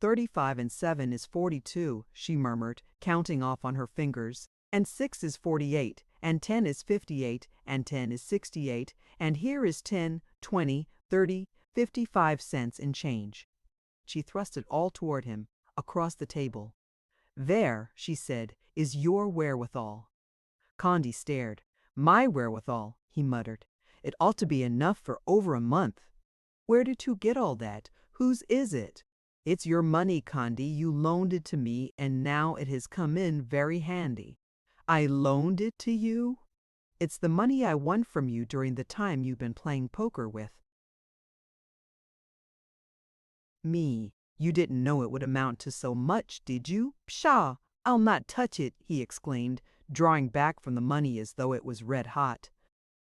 35 and 7 is 42, she murmured, counting off on her fingers. And 6 is 48, and 10 is 58, and 10 is 68, and here is 10, 20, 30, 55 cents in change. She thrust it all toward him, across the table. There, she said, is your wherewithal." Condi stared. "My wherewithal," he muttered. "It ought to be enough for over a month." "Where did you get all that? Whose is it?" "It's your money, Condi. You loaned it to me, and now it has come in very handy." "I loaned it to you?" "It's the money I won from you during the time you've been playing poker with." "Me, you didn't know it would amount to so much, did you? Pshaw! I'll not touch it," he exclaimed, drawing back from the money as though it was red hot.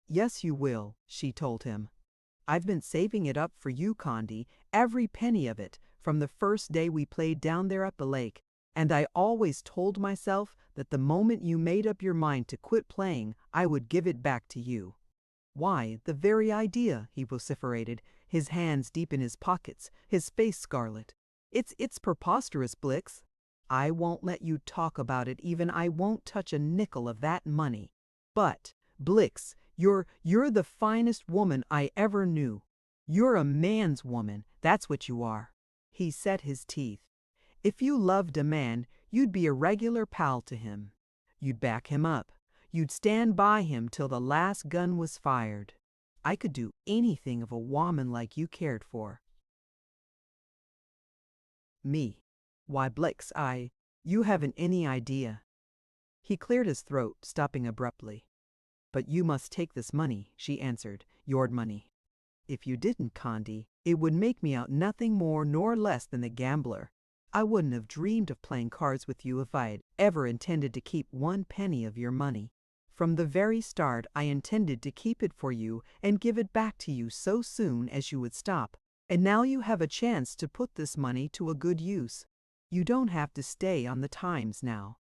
"Yes, you will," she told him. "I've been saving it up for you, Condi, every penny of it, from the first day we played down there at the lake, and I always told myself that the moment you made up your mind to quit playing, I would give it back to you." "Why, the very idea," he vociferated, his hands deep in his pockets, his face scarlet. It's preposterous, Blix. I won't let you talk about it even. I won't touch a nickel of that money. But, Blix, you're the finest woman I ever knew. You're a man's woman, that's what you are." He set his teeth. "If you loved a man, you'd be a regular pal to him. You'd back him up. You'd stand by him till the last gun was fired. I could do anything of a woman like you cared for." "Me? Why, Blix, you haven't any idea." He cleared his throat, stopping abruptly. "But you must take this money," she answered, "your money. If you didn't, Condi, it would make me out nothing more nor less than a gambler. I wouldn't have dreamed of playing cards with you if I had ever intended to keep one penny of your money. From the very start I intended to keep it for you and give it back to you so soon as you would stop. And now you have a chance to put this money to a good use. You don't have to stay on the Times now.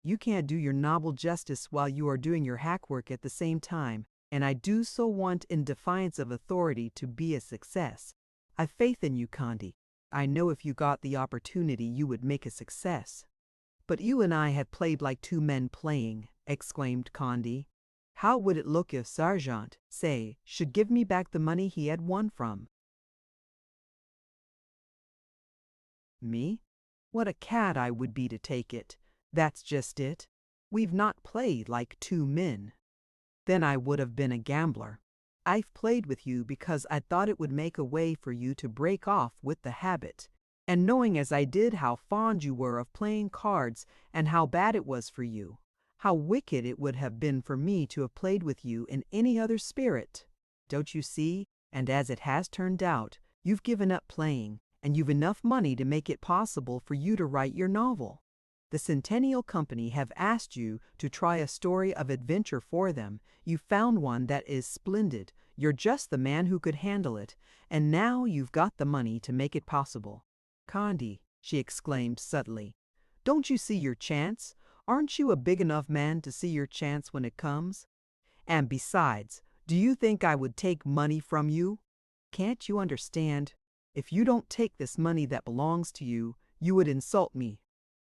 You can't do your novel justice while you are doing your hack work at the same time, and I do so want, in defiance of authority, to be a success. I've faith in you, Condi. I know if you got the opportunity you would make a success." "But you and I have played like two men playing," exclaimed Condi. "How would it look if Sergeant, say, should give me back the money he had won from?" "Me? What a cad I would be to take it. That's just it. We've not played like two men." "Then I would have been a gambler. I've played with you because I thought it would make a way for you to break off with the habit. And knowing as I did how fond you were of playing cards and how bad it was for you, how wicked it would have been for me to have played with you in any other spirit. Don't you see? And as it has turned out, you've given up playing, and you've enough money to make it possible for you to write your novel. The Centennial Company have asked you to try a story of adventure for them. You've found one that is splendid. You're just the man who could handle it, and now you've got the money to make it possible." "Condi," she exclaimed subtly, "don't you see your chance? Aren't you a big enough man to see your chance when it comes? And besides, do you think I would take money from you? Can't you understand? If you don't take this money that belongs to you, you would insult me.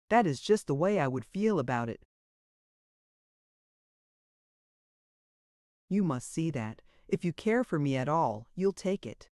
That is just the way I would feel about it. You must see that, if you care for me at all, you'll take it."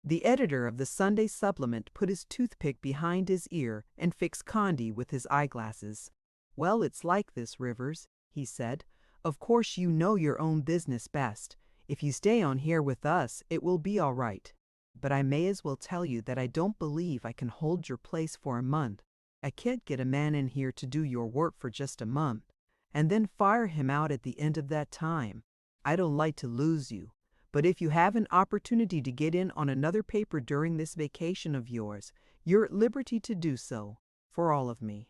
The editor of the Sunday supplement put his toothpick behind his ear and fixed Condi with his eyeglasses. "Well, it's like this, Rivers," he said. "Of course you know your own business best. If you stay on here with us, it will be all right. But I may as well tell you that I don't believe I can hold your place for a month. I can't get a man in here to do your work for just a month, and then fire him out at the end of that time. I don't like to lose you, but if you have an opportunity to get in on another paper during this vacation of yours, you're at liberty to do so, for all of me.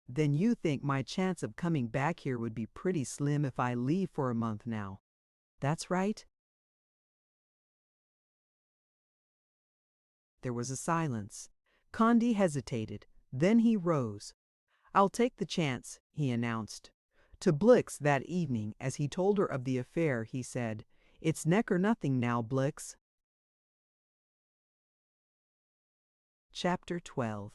Then you think my chance of coming back here would be pretty slim if I leave for a month now. That's right?" There was a silence. Condi hesitated. Then he rose. "I'll take the chance," he announced. To Blix that evening, as he told her of the affair, he said, "It's neck or nothing now, Blix." Chapter 12.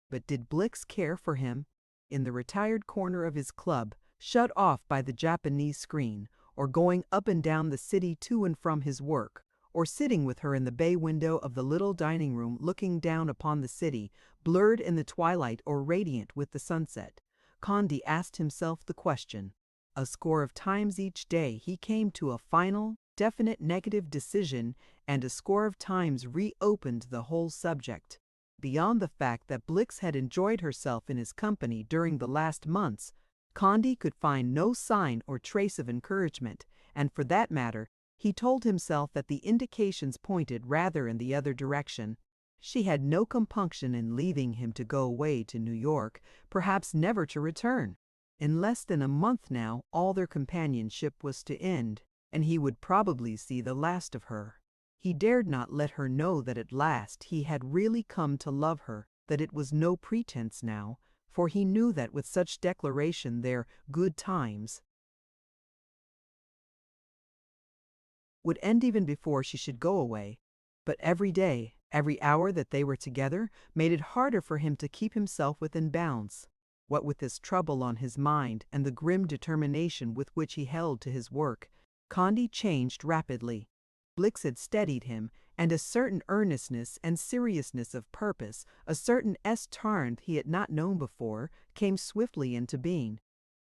But did Blix care for him? In the retired corner of his club, shut off by the Japanese screen, or going up and down the city to and from his work, or sitting with her in the bay window of the little dining room looking down upon the city, blurred in the twilight or radiant with the sunset. Condi asked himself the question. A score of times each day he came to a final, definite negative decision, and a score of times reopened the whole subject. Beyond the fact that Blix had enjoyed herself in his company during the last months, Condi could find no sign or trace of encouragement, and for that matter, he told himself that the indications pointed rather in the other direction. She had no compunction in leaving him to go away to New York, perhaps never to return. In less than a month now, all their companionship was to end, and he would probably see the last of her. He dared not let her know that at last he had really come to love her, that it was no pretense now, for he knew that with such declaration their good times would end even before she should go away. But every day, every hour that they were together, made it harder for him to keep himself within bounds. What with this trouble on his mind and the grim determination with which he held to his work, Condi changed rapidly. Blix had steadied him, and a certain earnestness and seriousness of purpose, a certain tarn he had not known before, came swiftly into being.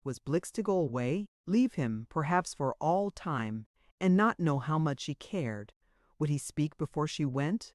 Was Blix to go away, leave him, perhaps for all time, and not know how much she cared? Would he speak before she went?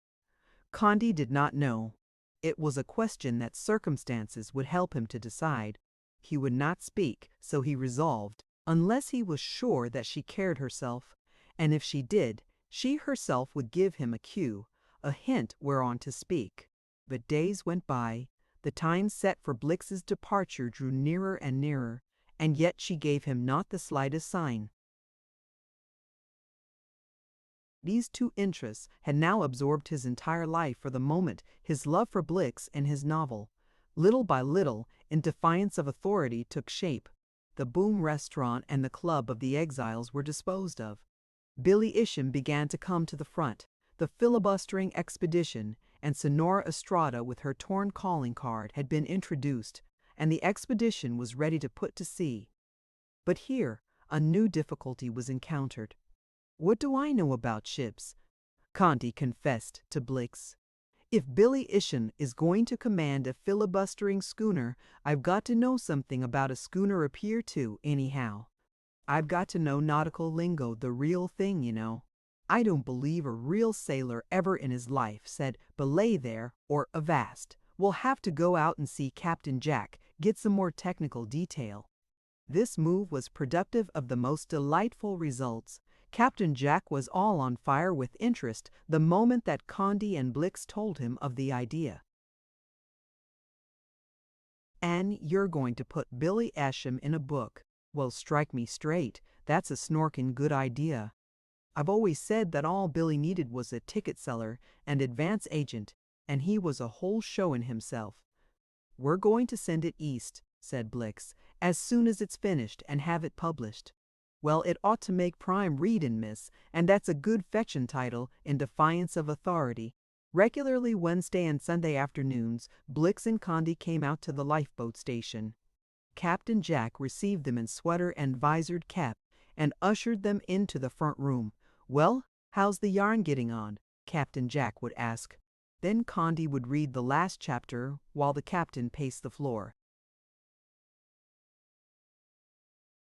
Condi did not know. It was a question that circumstances would help him to decide. He would not speak, so he resolved, unless he was sure that she cared herself, and if she did, she herself would give him a cue, a hint whereon to speak. But days went by. The time set for Blix's departure drew nearer and nearer, and yet she gave him not the slightest sign. These two interests had now absorbed his entire life for the moment, his love for Blix and his novel. Little by little, in defiance of authority, took shape. The Boom restaurant and the Club of the Exiles were disposed of. Billy Isham began to come to the front. The filibustering expedition and Sonora Estrada with her torn calling card had been introduced, and the expedition was ready to put to sea. But here a new difficulty was encountered. "What do I know about ships?" Condi confessed to Blix. "If Billy Isham is going to command a filibustering schooner, I've got to know something about a schooner or pier too, anyhow. I've got to know nautical lingo, the real thing, you know. I don't believe a real sailor ever in his life said, 'Belay there,' or 'Avast.' We'll have to go out and see Captain Jack, get some more technical detail." This move was productive of the most delightful results. Captain Jack was all on fire with interest the moment that Condi and Blix told him of the idea. "And you're going to put Billy Isham in a book. Well, strike me straight, that's a snorkin' good idea. I've always said that all Billy needed was a ticket seller and advance agent, and he was a whole show in himself." "We're going to send it east," said Blix, "as soon as it's finished and have it published." "Well, it ought to make prime readin', miss, and that's a good fetchin' title in defiance of authority." Regularly Wednesday and Sunday afternoons, Blix and Condi came out to the lifeboat station. Captain Jack received them in sweater and visored cap and ushered them into the front room. "Well, how's the yarn getting on?" Captain Jack would ask. Then Condi would read the last chapter while the captain paced the floor,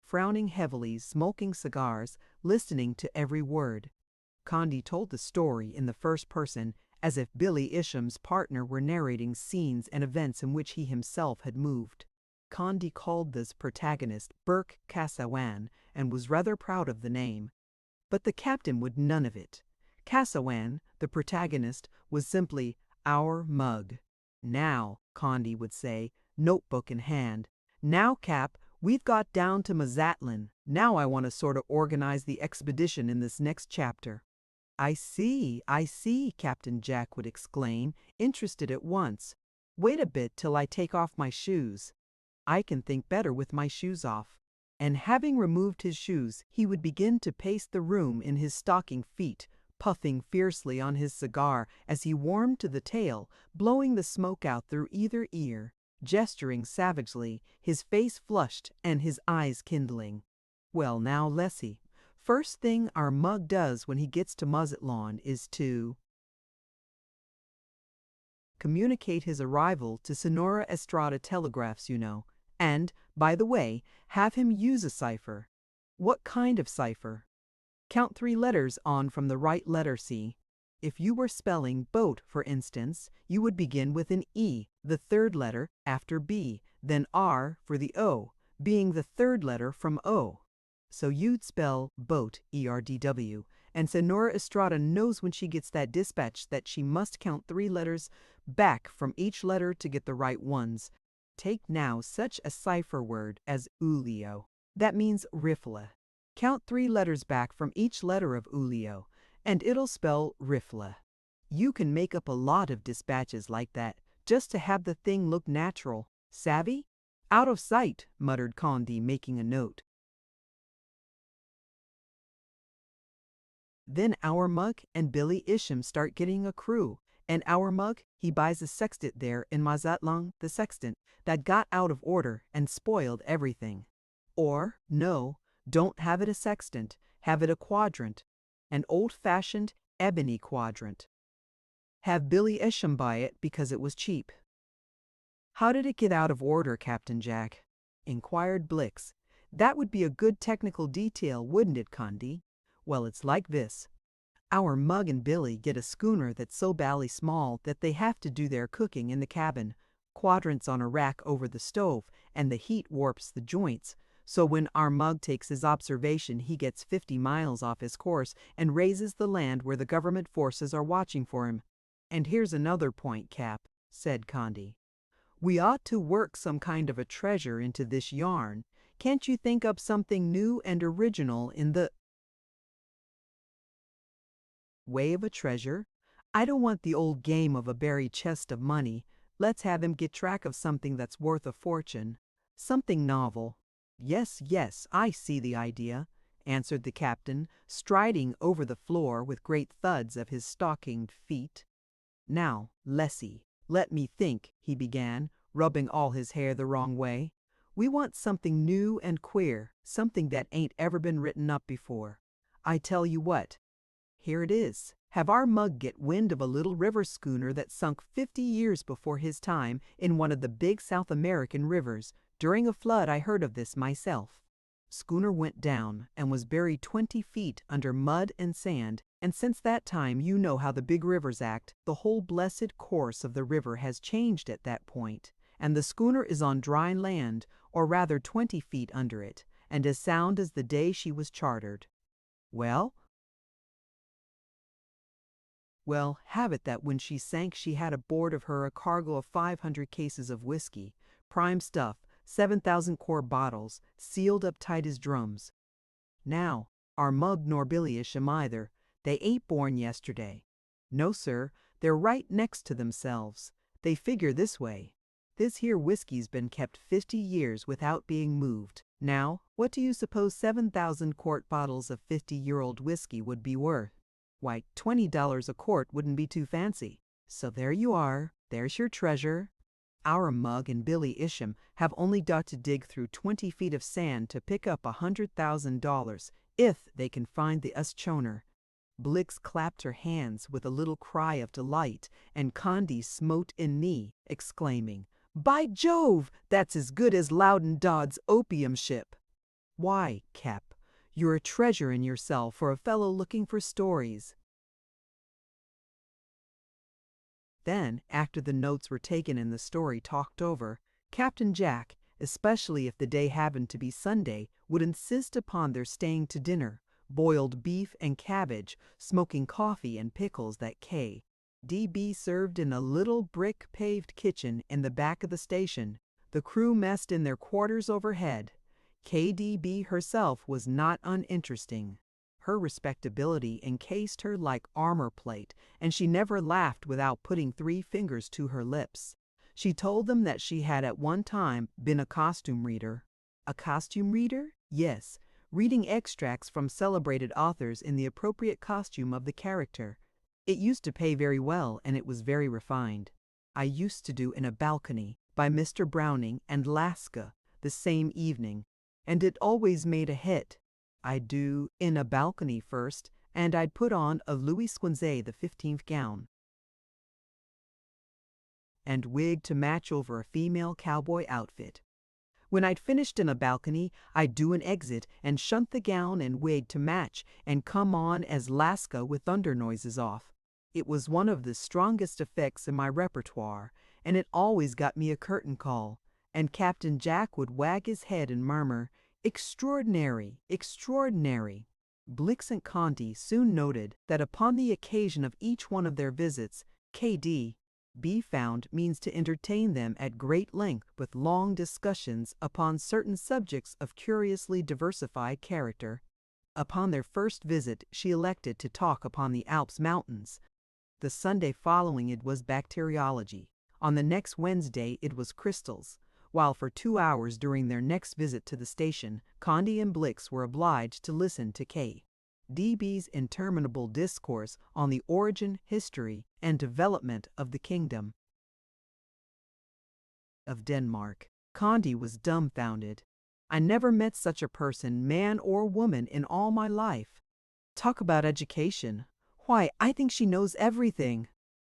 frowning heavily, smoking cigars, listening to every word. Condi told the story in the first person, as if Billy Isham's partner were narrating scenes and events in which he himself had moved. Condi called this protagonist Burke Cassawan, and was rather proud of the name. But the captain would none of it. Cassawan, the protagonist, was simply "our mug." "Now," Condi would say, notebook in hand, "now, Cap, we've got down to Mazatlan. Now I want to sort of organize the expedition in this next chapter." I see, Captain Jack would exclaim, interested at once. "Wait a bit till I take off my shoes. I can think better with my shoes off." And having removed his shoes, he would begin to pace the room in his stocking feet, puffing fiercely on his cigar as he warmed to the tail, blowing the smoke out through either ear, gesturing savagely, his face flushed and his eyes kindling. "Well now, Lessie, First thing our mug does when he gets to Lawn is to communicate his arrival to Sonora Estrada telegraphs, and, by the way, have him use a cipher. What kind of cipher? Count 3 letters on from the right letter C. If you were spelling boat, for instance, you would begin with an E, the third letter, after B, then R for the O, being the third letter from O. So you'd spell boat, ERDW, and Sonora Estrada knows when she gets that dispatch that she must count 3 letters back from each letter to get the right ones. Take now such a cipher word as Ulio. That means rifle. Count 3 letters back from each letter of Ulio, and it'll spell rifle. You can make up a lot of dispatches like that, just to have the thing look natural. Savvy? Out of sight, muttered Condi, making a note. Then our mug and Billy Isham start getting a crew, and our mug, he buys a sextant there in Mazatlan, the sextant, that got out of order and spoiled everything. Or, no, don't have it a sextant, have it a quadrant, an old-fashioned ebony quadrant. Have Billy Isham buy it because it was cheap. How did it get out of order, Captain Jack? Inquired Blix. That would be a good technical detail, wouldn't it, Condi? Well, it's like this. Our mug and Billy get a schooner that's so bally small that they have to do their cooking in the cabin, quadrants on a rack over the stove, and the heat warps the joints. So when our mug takes his observation, he gets 50 miles off his course and raises the land where the government forces are watching for him. And here's another point, Cap, said Condi. We ought to work some kind of a treasure into this yarn. Can't you think up something new and original in the way of a treasure? I don't want the old game of a buried chest of money. Let's have him get track of something that's worth a fortune. Something novel. Yes, I see the idea, answered the captain, striding over the floor with great thuds of his stockinged feet. Now, Lessie, let me think, he began, rubbing all his hair the wrong way. We want something new and queer, something that ain't ever been written up before. I tell you what. Here it is. Have our mug get wind of a little river schooner that sunk 50 years before his time in one of the big South American rivers. During a flood I heard of this myself. Schooner went down and was buried 20 feet under mud and sand, and since that time you know how the big rivers act. The whole blessed course of the river has changed at that point, and the schooner is on dry land, or rather 20 feet under it, and as sound as the day she was chartered. Well, have it that when she sank she had aboard of her a cargo of 500 cases of whiskey, prime stuff, 7,000 quart bottles, sealed up tight as drums. Now, our mug nor Billy Isham either, they ain't born yesterday. No, sir, they're right next to themselves. They figure this way. This here whiskey's been kept 50 years without being moved. Now, what do you suppose 7,000 quart bottles of 50-year-old whiskey would be worth? Why, $20 a quart wouldn't be too fancy. So there you are, there's your treasure. Our mug and Billy Isham have only got to dig through 20 feet of sand to pick up $100,000, if they can find the Uschoner. Blix clapped her hands with a little cry of delight, and Condi smote a knee, exclaiming, "By Jove, that's as good as Loudon Dodd's opium ship." Why, Cap, you're a treasure in yourself for a fellow looking for stories. Then, after the notes were taken and the story talked over, Captain Jack, especially if the day happened to be Sunday, would insist upon their staying to dinner, boiled beef and cabbage, smoking coffee and pickles that K.D.B. served in a little brick-paved kitchen in the back of the station. The crew messed in their quarters overhead. K.D.B. herself was not uninteresting. Her respectability encased her like armor plate, and she never laughed without putting 3 fingers to her lips. She told them that she had at one time been a costume reader. A costume reader? Yes, reading extracts from celebrated authors in the appropriate costume of the character. It used to pay very well, and it was very refined. I used to do In a Balcony by Mr. Browning and Laska the same evening, and it always made a hit. I'd do in a balcony first, and I'd put on a Louis Squinzet the 15th gown and wig to match over a female cowboy outfit. When I'd finished in a balcony, I'd do an exit and shunt the gown and wig to match and come on as Lasca with thunder noises off. It was one of the strongest effects in my repertoire, and it always got me a curtain call, and Captain Jack would wag his head and murmur, "Extraordinary, extraordinary." Blix and Conti soon noted that upon the occasion of each one of their visits, K.D. be found means to entertain them at great length with long discussions upon certain subjects of curiously diversified character. Upon their first visit she elected to talk upon the Alps mountains. The Sunday following it was bacteriology. On the next Wednesday it was crystals, while for 2 hours during their next visit to the station, Conti and Blix were obliged to listen to K.D.'s interminable discourse on the origin, history, and development of the kingdom of Denmark. Conti was dumbfounded. I never met such a person, man or woman, in all my life. Talk about education. Why, I think she knows everything.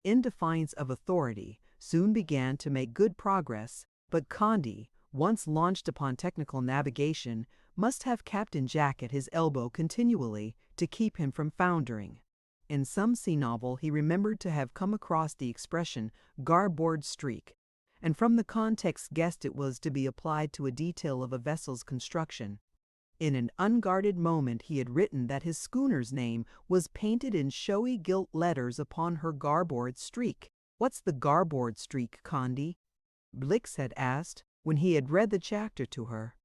In defiance of authority, soon began to make good progress, but Conti, once launched upon technical navigation, must have Captain Jack at his elbow continually to keep him from foundering. In some sea novel he remembered to have come across the expression garboard streak, and from the context guessed it was to be applied to a detail of a vessel's construction. In an unguarded moment he had written that his schooner's name was painted in showy gilt letters upon her garboard streak. "What's the garboard streak, Conti?" Blix had asked when he had read the chapter to her.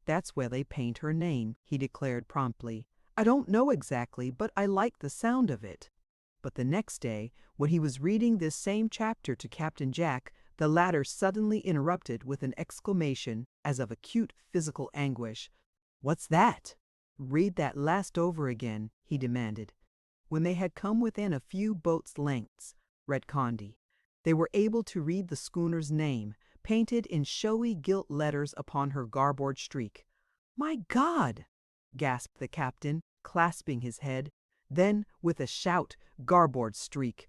"That's where they paint her name," he declared promptly. "I don't know exactly, but I like the sound of it." But the next day, when he was reading this same chapter to Captain Jack, the latter suddenly interrupted with an exclamation as of acute physical anguish. "What's that?" "Read that last over again," he demanded. When they had come within a few boats' lengths, read Conti, they were able to read the schooner's name, painted in showy gilt letters upon her garboard streak. "My God!" gasped the captain, clasping his head. Then, with a shout, "Garboard streak!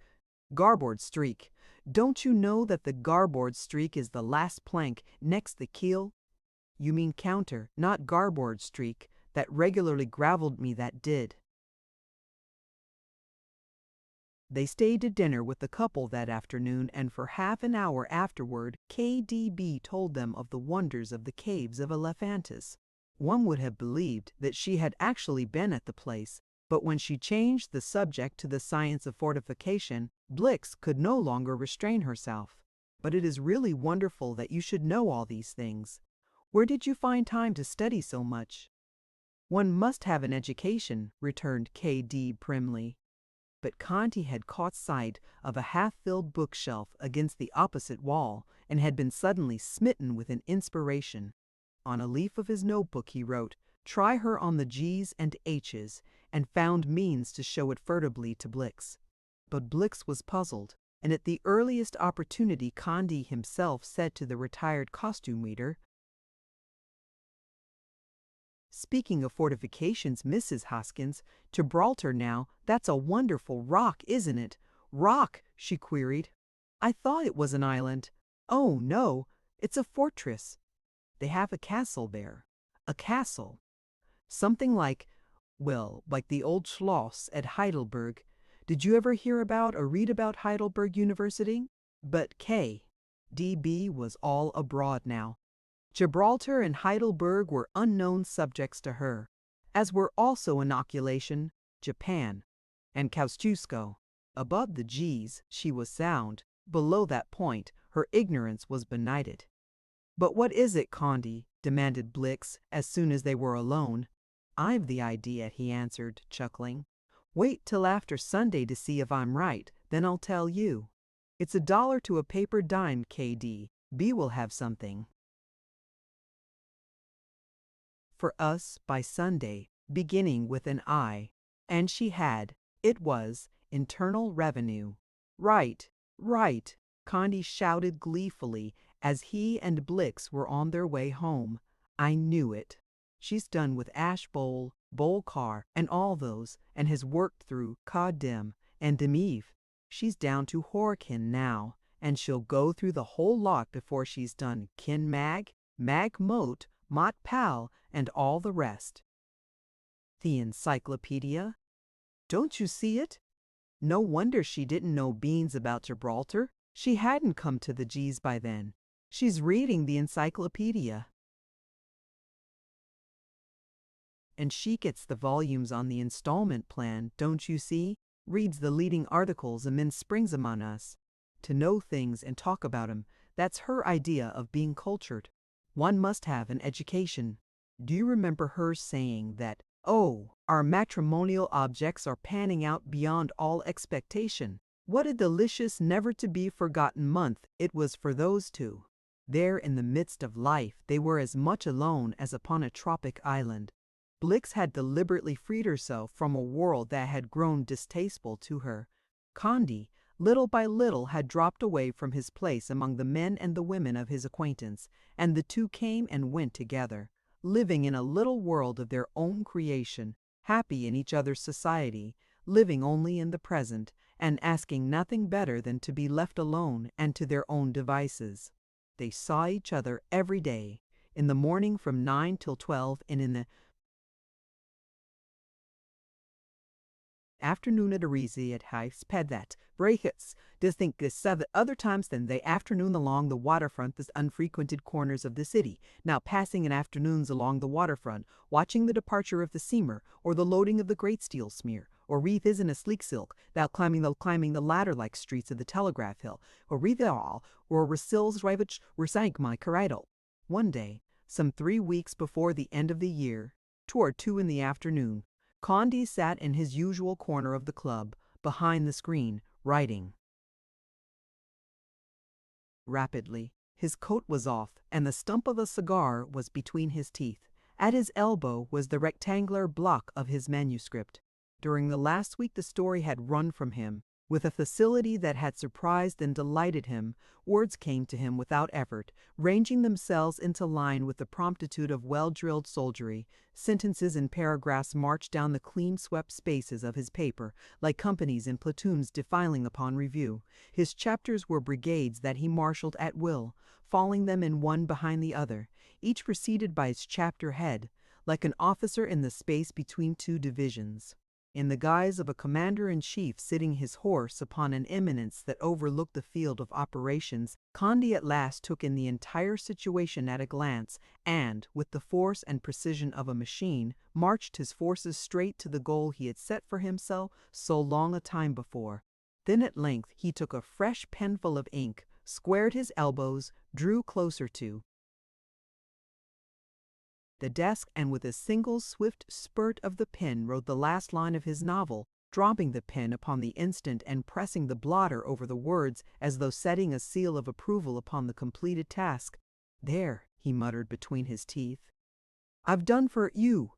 Garboard streak! Don't you know that the garboard streak is the last plank next the keel?" "You mean counter, not garboard streak. That regularly gravelled me, that did." They stayed to dinner with the couple that afternoon, and for half an hour afterward K.D.B. told them of the wonders of the caves of Elephantis. One would have believed that she had actually been at the place, but when she changed the subject to the science of fortification, Blix could no longer restrain herself. "But it is really wonderful that you should know all these things. Where did you find time to study so much?" "One must have an education," returned K.D. primly. But Conti had caught sight of a half-filled bookshelf against the opposite wall and had been suddenly smitten with an inspiration. On a leaf of his notebook he wrote, "Try her on the G's and H's," and found means to show it furtively to Blix. But Blix was puzzled, and at the earliest opportunity Conti himself said to the retired costume reader, "Speaking of fortifications, Mrs. Hoskins, Gibraltar now, that's a wonderful rock, isn't it?" "Rock?" she queried. "I thought it was an island." "Oh, no, it's a fortress. They have a castle there." "A castle?" "Something like, well, like the old Schloss at Heidelberg. Did you ever hear about or read about Heidelberg University?" But K.D.B. was all abroad now. Gibraltar and Heidelberg were unknown subjects to her, as were also inoculation, Japan, and Kosciuszko. Above the G's she was sound, below that point her ignorance was benighted. "But what is it, Conti?" demanded Blix as soon as they were alone. "I've the idea," he answered, chuckling. "Wait till after Sunday to see if I'm right, then I'll tell you. It's $1 to a paper dime, K.D. B will have something for us by Sunday, beginning with an I." And she had. It was Internal Revenue. "Right, right," Conti shouted gleefully as he and Blix were on their way home. I knew it. She's done with Ash Bowl, Bowl Car, and all those, and has worked through Kadim and Demive. She's down to Horkin now, and she'll go through the whole lot before she's done Kin Mag, Mag Moat, Mott Pal, and all the rest. The encyclopedia? Don't you see it? No wonder she didn't know beans about Gibraltar. She hadn't come to the G's by then. She's reading the encyclopedia. And she gets the volumes on the installment plan, don't you see? Reads the leading articles and then springs 'em on us. To know things and talk about 'em, that's her idea of being cultured. One must have an education. Do you remember her saying that, oh, our matrimonial objects are panning out beyond all expectation? What a delicious, never-to-be-forgotten month it was for those two. There in the midst of life, they were as much alone as upon a tropic island. Blix had deliberately freed herself from a world that had grown distasteful to her. Condi, little by little, had dropped away from his place among the men and the women of his acquaintance, and the two came and went together, living in a little world of their own creation, happy in each other's society, living only in the present, and asking nothing better than to be left alone and to their own devices. They saw each other every day, in the morning from 9 till 12, and in the afternoon at Arisi at Huis Pedat, Breakets, distinctly seven other times than the afternoon along the waterfront, the unfrequented corners of the city, now passing in afternoons along the waterfront, watching the departure of the steamer, or the loading of the great steel smear, or wreath is in a sleek silk, thou climbing the ladder-like streets of the Telegraph Hill, or wreath all, or Rasils Rivich Resank my Karidal. One day, some 3 weeks before the end of the year, toward 2 in the afternoon, Condi sat in his usual corner of the club, behind the screen, writing. Rapidly, his coat was off, and the stump of a cigar was between his teeth. At his elbow was the rectangular block of his manuscript. During the last week the story had run from him. With a facility that had surprised and delighted him, words came to him without effort, ranging themselves into line with the promptitude of well-drilled soldiery. Sentences and paragraphs marched down the clean-swept spaces of his paper, like companies and platoons defiling upon review. His chapters were brigades that he marshaled at will, falling them in one behind the other, each preceded by its chapter head, like an officer in the space between two divisions. In the guise of a commander-in-chief sitting his horse upon an eminence that overlooked the field of operations, Condi at last took in the entire situation at a glance, and, with the force and precision of a machine, marched his forces straight to the goal he had set for himself so long a time before. Then at length he took a fresh penful of ink, squared his elbows, drew closer to the desk, and with a single swift spurt of the pen wrote the last line of his novel, dropping the pen upon the instant and pressing the blotter over the words as though setting a seal of approval upon the completed task. "There," he muttered between his teeth. "I've done for you."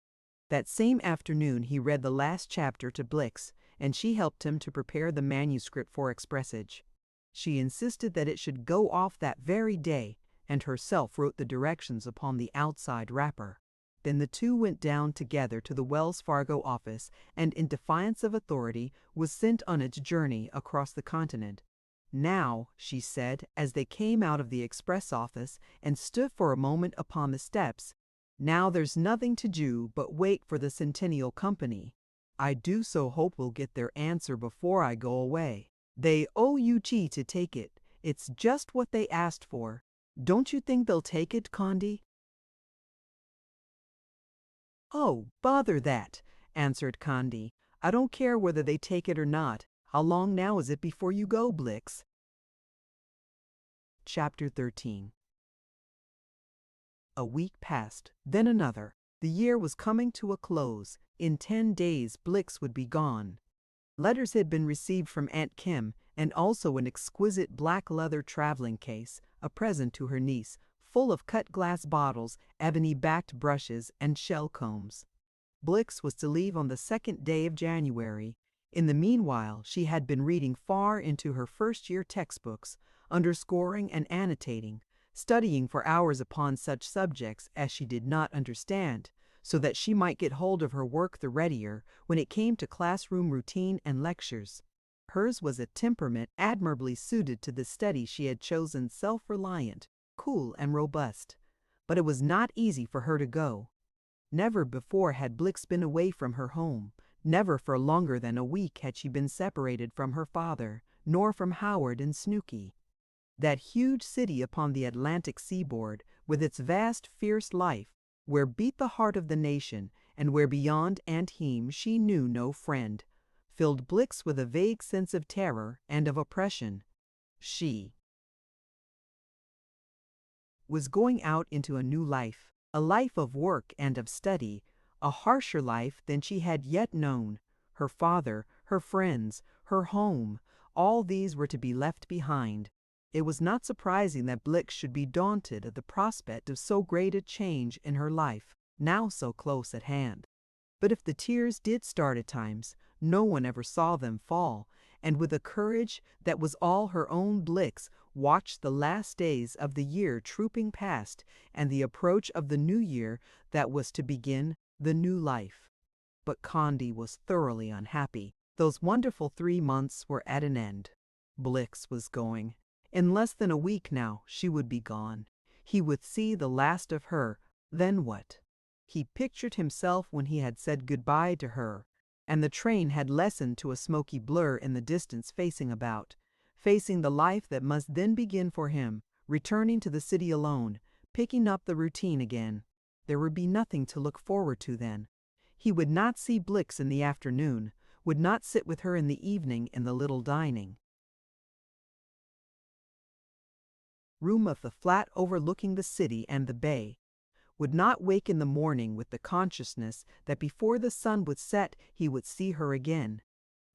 That same afternoon he read the last chapter to Blix, and she helped him to prepare the manuscript for expressage. She insisted that it should go off that very day, and herself wrote the directions upon the outside wrapper. Then the two went down together to the Wells Fargo office, and in defiance of authority was sent on its journey across the continent. "Now," she said, as they came out of the express office and stood for a moment upon the steps, "now there's nothing to do but wait for the Centennial Company. I do so hope we'll get their answer before I go away. They owe you tea to take it. It's just what they asked for. Don't you think they'll take it, Condi?" "Oh, bother that," answered Condi. "I don't care whether they take it or not. How long now is it before you go, Blix?" Chapter 13. A week passed, then another. The year was coming to a close. In 10 days Blix would be gone. Letters had been received from Aunt Kim, and also an exquisite black leather traveling case, a present to her niece, full of cut glass bottles, ebony-backed brushes, and shell combs. Blix was to leave on the 2nd day of January. In the meanwhile, she had been reading far into her first-year textbooks, underscoring and annotating, studying for hours upon such subjects as she did not understand, so that she might get hold of her work the readier when it came to classroom routine and lectures. Hers was a temperament admirably suited to the study she had chosen, self-reliant, cool, and robust. But it was not easy for her to go. Never before had Blix been away from her home. Never for longer than a week had she been separated from her father, nor from Howard and Snooky. That huge city upon the Atlantic seaboard, with its vast, fierce life, where beat the heart of the nation, and where beyond Antheim she knew no friend, filled Blix with a vague sense of terror and of oppression. She was going out into a new life, a life of work and of study, a harsher life than she had yet known. Her father, her friends, her home, all these were to be left behind. It was not surprising that Blix should be daunted at the prospect of so great a change in her life, now so close at hand. But if the tears did start at times, no one ever saw them fall, and with a courage that was all her own, Blix watched the last days of the year trooping past and the approach of the new year that was to begin the new life. But Condi was thoroughly unhappy. Those wonderful 3 months were at an end. Blix was going. In less than a week now she would be gone. He would see the last of her. Then what? He pictured himself when he had said goodbye to her, and the train had lessened to a smoky blur in the distance, facing the life that must then begin for him, returning to the city alone, picking up the routine again. There would be nothing to look forward to then. He would not see Blix in the afternoon, would not sit with her in the evening in the little dining room of the flat overlooking the city and the bay, would not wake in the morning with the consciousness that before the sun would set he would see her again,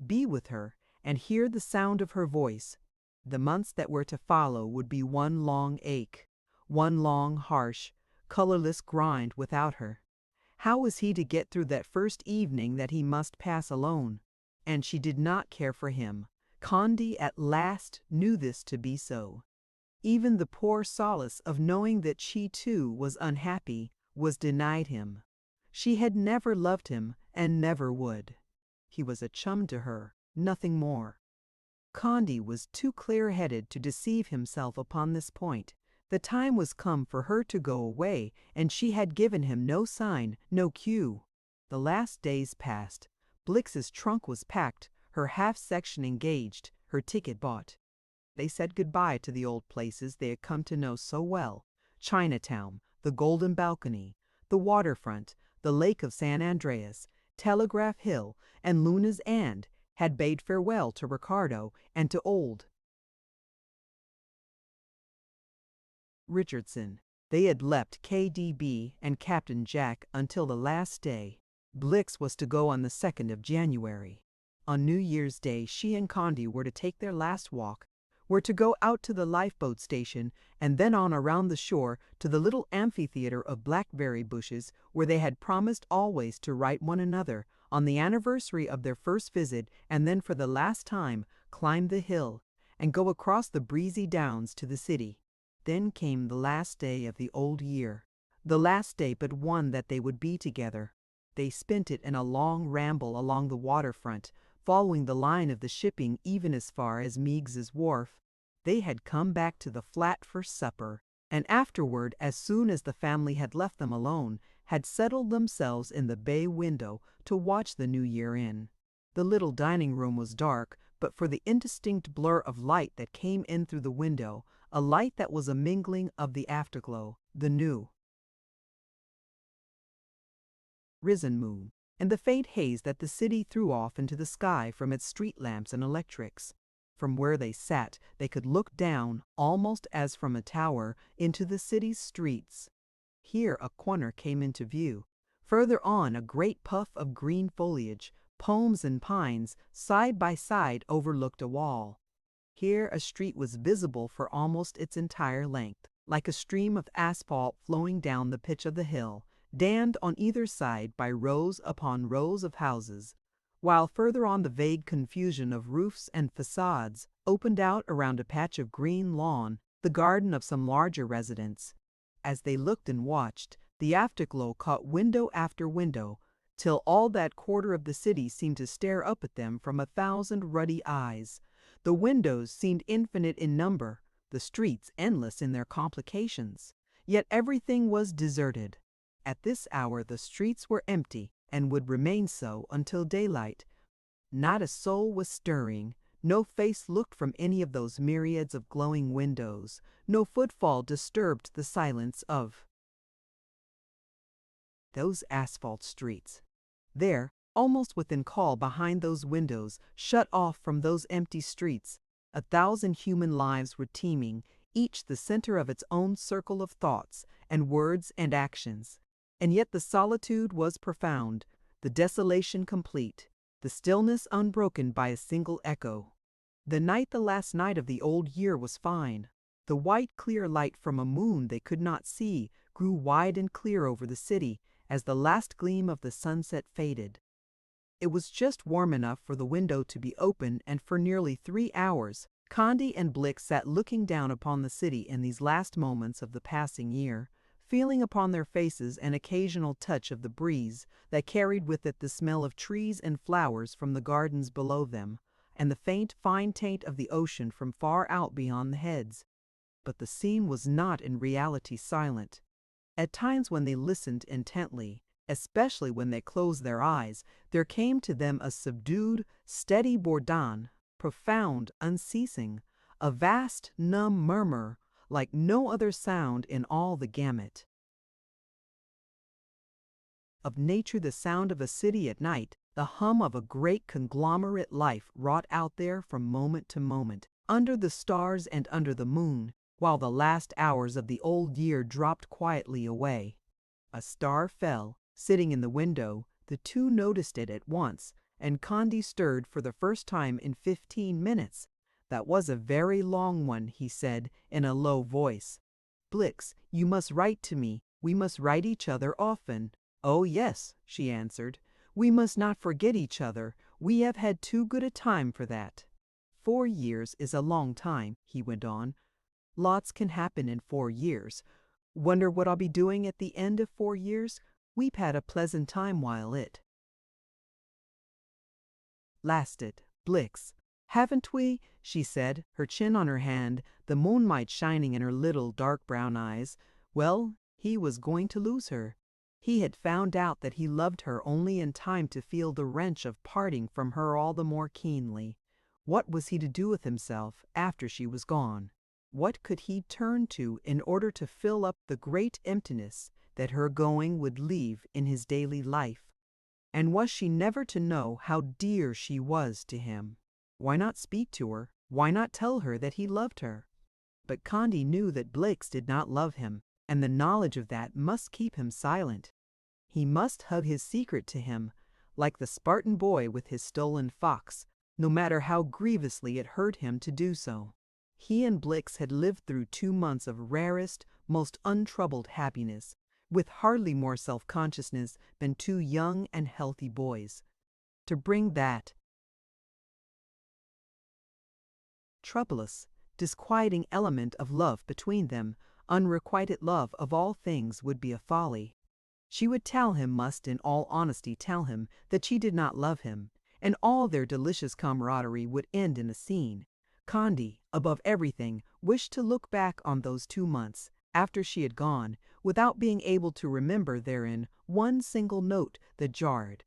be with her, and hear the sound of her voice. The months that were to follow would be one long ache, one long, harsh, colorless grind without her. How was he to get through that first evening that he must pass alone? And she did not care for him. Condi at last knew this to be so. Even the poor solace of knowing that she too was unhappy was denied him. She had never loved him and never would. He was a chum to her, nothing more. Condi was too clear-headed to deceive himself upon this point. The time was come for her to go away, and she had given him no sign, no cue. The last days passed. Blix's trunk was packed, her half-section engaged, her ticket bought. They said goodbye to the old places they had come to know so well: Chinatown, the Golden Balcony, the waterfront, the Lake of San Andreas, Telegraph Hill, and Luna's and had bade farewell to Ricardo and to old Richardson. They had left KDB and Captain Jack until the last day. Blix was to go on the 2nd of January. On New Year's Day she and Condi were to take their last walk, were to go out to the lifeboat station and then on around the shore to the little amphitheater of blackberry bushes where they had promised always to write one another on the anniversary of their first visit, and then for the last time climb the hill and go across the breezy downs to the city. Then came the last day of the old year, the last day but one that they would be together. They spent it in a long ramble along the waterfront, following the line of the shipping even as far as Meigs's wharf. They had come back to the flat for supper, and afterward, as soon as the family had left them alone, had settled themselves in the bay window to watch the new year in. The little dining room was dark, but for the indistinct blur of light that came in through the window, a light that was a mingling of the afterglow, the new risen moon, and the faint haze that the city threw off into the sky from its street lamps and electrics. From where they sat, they could look down, almost as from a tower, into the city's streets. Here a corner came into view. Further on, a great puff of green foliage, palms and pines, side by side overlooked a wall. Here a street was visible for almost its entire length, like a stream of asphalt flowing down the pitch of the hill, dammed on either side by rows upon rows of houses, while further on the vague confusion of roofs and facades opened out around a patch of green lawn the garden of some larger residence. As they looked and watched, the afterglow caught window after window, till all that quarter of the city seemed to stare up at them from 1,000 ruddy eyes. The windows seemed infinite in number, the streets endless in their complications. Yet everything was deserted. At this hour the streets were empty, and would remain so until daylight. Not a soul was stirring. No face looked from any of those myriads of glowing windows. No footfall disturbed the silence of those asphalt streets. There, almost within call behind those windows, shut off from those empty streets, 1,000 human lives were teeming, each the center of its own circle of thoughts and words and actions. And yet the solitude was profound, the desolation complete, the stillness unbroken by a single echo. The night, the last night of the old year, was fine. The white, clear light from a moon they could not see grew wide and clear over the city as the last gleam of the sunset faded. It was just warm enough for the window to be open, and for nearly 3 hours, Condi and Blix sat looking down upon the city in these last moments of the passing year, feeling upon their faces an occasional touch of the breeze that carried with it the smell of trees and flowers from the gardens below them, and the faint, fine taint of the ocean from far out beyond the heads. But the scene was not in reality silent. At times when they listened intently, especially when they closed their eyes, there came to them a subdued, steady bourdon, profound, unceasing, a vast, numb murmur, like no other sound in all the gamut of nature, the sound of a city at night, the hum of a great conglomerate life wrought out there from moment to moment, under the stars and under the moon, while the last hours of the old year dropped quietly away. A star fell. Sitting in the window, the two noticed it at once, and Condi stirred for the first time in 15 minutes. "That was a very long one," he said in a low voice. "Blix, you must write to me. We must write each other often." "Oh yes," she answered. "We must not forget each other. We have had too good a time for that." 4 years is a long time," he went on. "Lots can happen in 4 years. Wonder what I'll be doing at the end of 4 years? We've had a pleasant time while it lasted, Blix. Haven't we?" she said, her chin on her hand, the moonlight shining in her little dark brown eyes. Well, he was going to lose her. He had found out that he loved her only in time to feel the wrench of parting from her all the more keenly. What was he to do with himself after she was gone? What could he turn to in order to fill up the great emptiness that her going would leave in his daily life? And was she never to know how dear she was to him? Why not speak to her? Why not tell her that he loved her? But Condi knew that Blix did not love him, and the knowledge of that must keep him silent. He must hug his secret to him, like the Spartan boy with his stolen fox, no matter how grievously it hurt him to do so. He and Blix had lived through 2 months of rarest, most untroubled happiness, with hardly more self-consciousness than 2 young and healthy boys. To bring that troublous, disquieting element of love between them, unrequited love of all things, would be a folly. She would tell him, must in all honesty tell him, that she did not love him, and all their delicious camaraderie would end in a scene. Condi, above everything, wished to look back on those 2 months, after she had gone, without being able to remember therein one single note that jarred.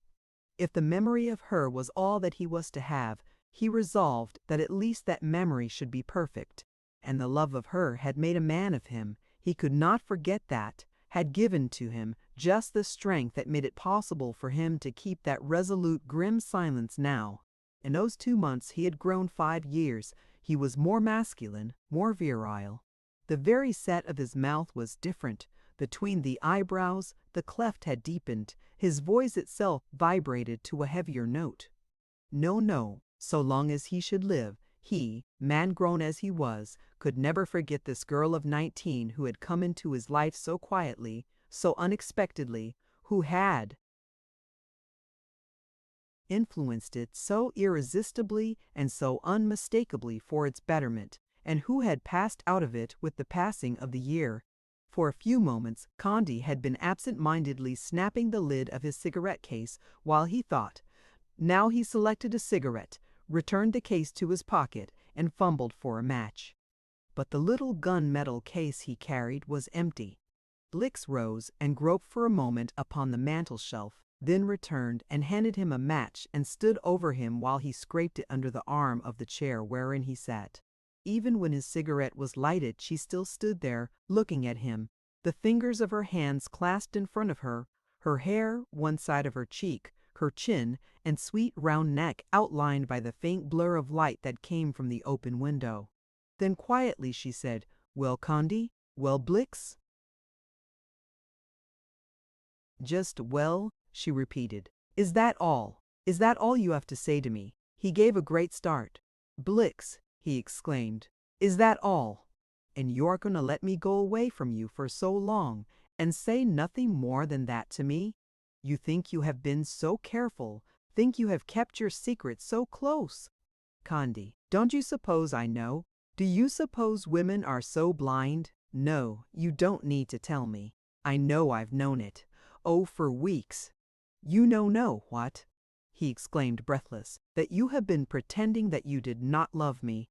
If the memory of her was all that he was to have, he resolved that at least that memory should be perfect. And the love of her had made a man of him. He could not forget that, had given to him just the strength that made it possible for him to keep that resolute, grim silence now. In those 2 months he had grown 5 years. He was more masculine, more virile. The very set of his mouth was different. Between the eyebrows, the cleft had deepened. His voice itself vibrated to a heavier note. No, so long as he should live, he, man-grown as he was, could never forget this girl of 19 who had come into his life so quietly, so unexpectedly, who had influenced it so irresistibly and so unmistakably for its betterment, and who had passed out of it with the passing of the year. For a few moments, Condi had been absent-mindedly snapping the lid of his cigarette case while he thought. Now he selected a cigarette, returned the case to his pocket, and fumbled for a match. But the little gun-metal case he carried was empty. Blix rose and groped for a moment upon the mantel-shelf, then returned and handed him a match and stood over him while he scraped it under the arm of the chair wherein he sat. Even when his cigarette was lighted, she still stood there, looking at him, the fingers of her hands clasped in front of her, her hair one side of her cheek, her chin and sweet round neck outlined by the faint blur of light that came from the open window. Then quietly she said, "Well, Condi? Well, Blix?" "Just well," she repeated. "Is that all? Is that all you have to say to me?" He gave a great start. "Blix," he exclaimed, "is that all? And you're going to let me go away from you for so long and say nothing more than that to me? You think you have been so careful, think you have kept your secret so close? Condi, don't you suppose I know? Do you suppose women are so blind? No, you don't need to tell me. I know I've known it. Oh, for weeks. You know what?" he exclaimed breathless, "that you have been pretending that you did not love me.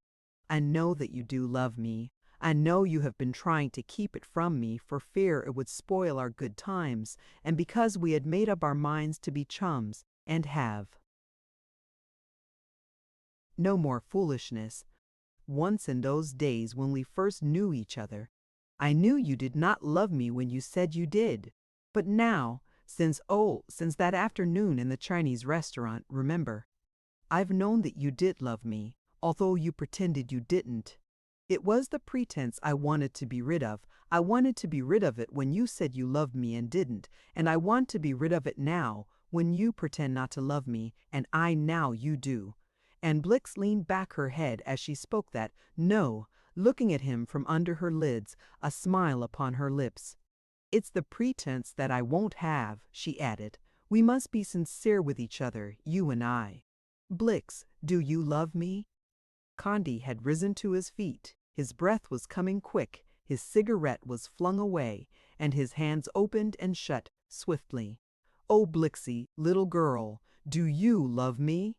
I know that you do love me. I know you have been trying to keep it from me for fear it would spoil our good times, and because we had made up our minds to be chums, and have. No more foolishness. Once in those days when we first knew each other, I knew you did not love me when you said you did. But now, since that afternoon in the Chinese restaurant, remember, I've known that you did love me, although you pretended you didn't. It was the pretense I wanted to be rid of. I wanted to be rid of it when you said you loved me and didn't, and I want to be rid of it now when you pretend not to love me, and I know you do." And Blix leaned back her head as she spoke that, no, looking at him from under her lids, a smile upon her lips. "It's the pretense that I won't have," she added. "We must be sincere with each other, you and I. Blix, do you love me?" Condi had risen to his feet. His breath was coming quick, his cigarette was flung away, and his hands opened and shut swiftly. "Oh, Blixie, little girl, do you love me?"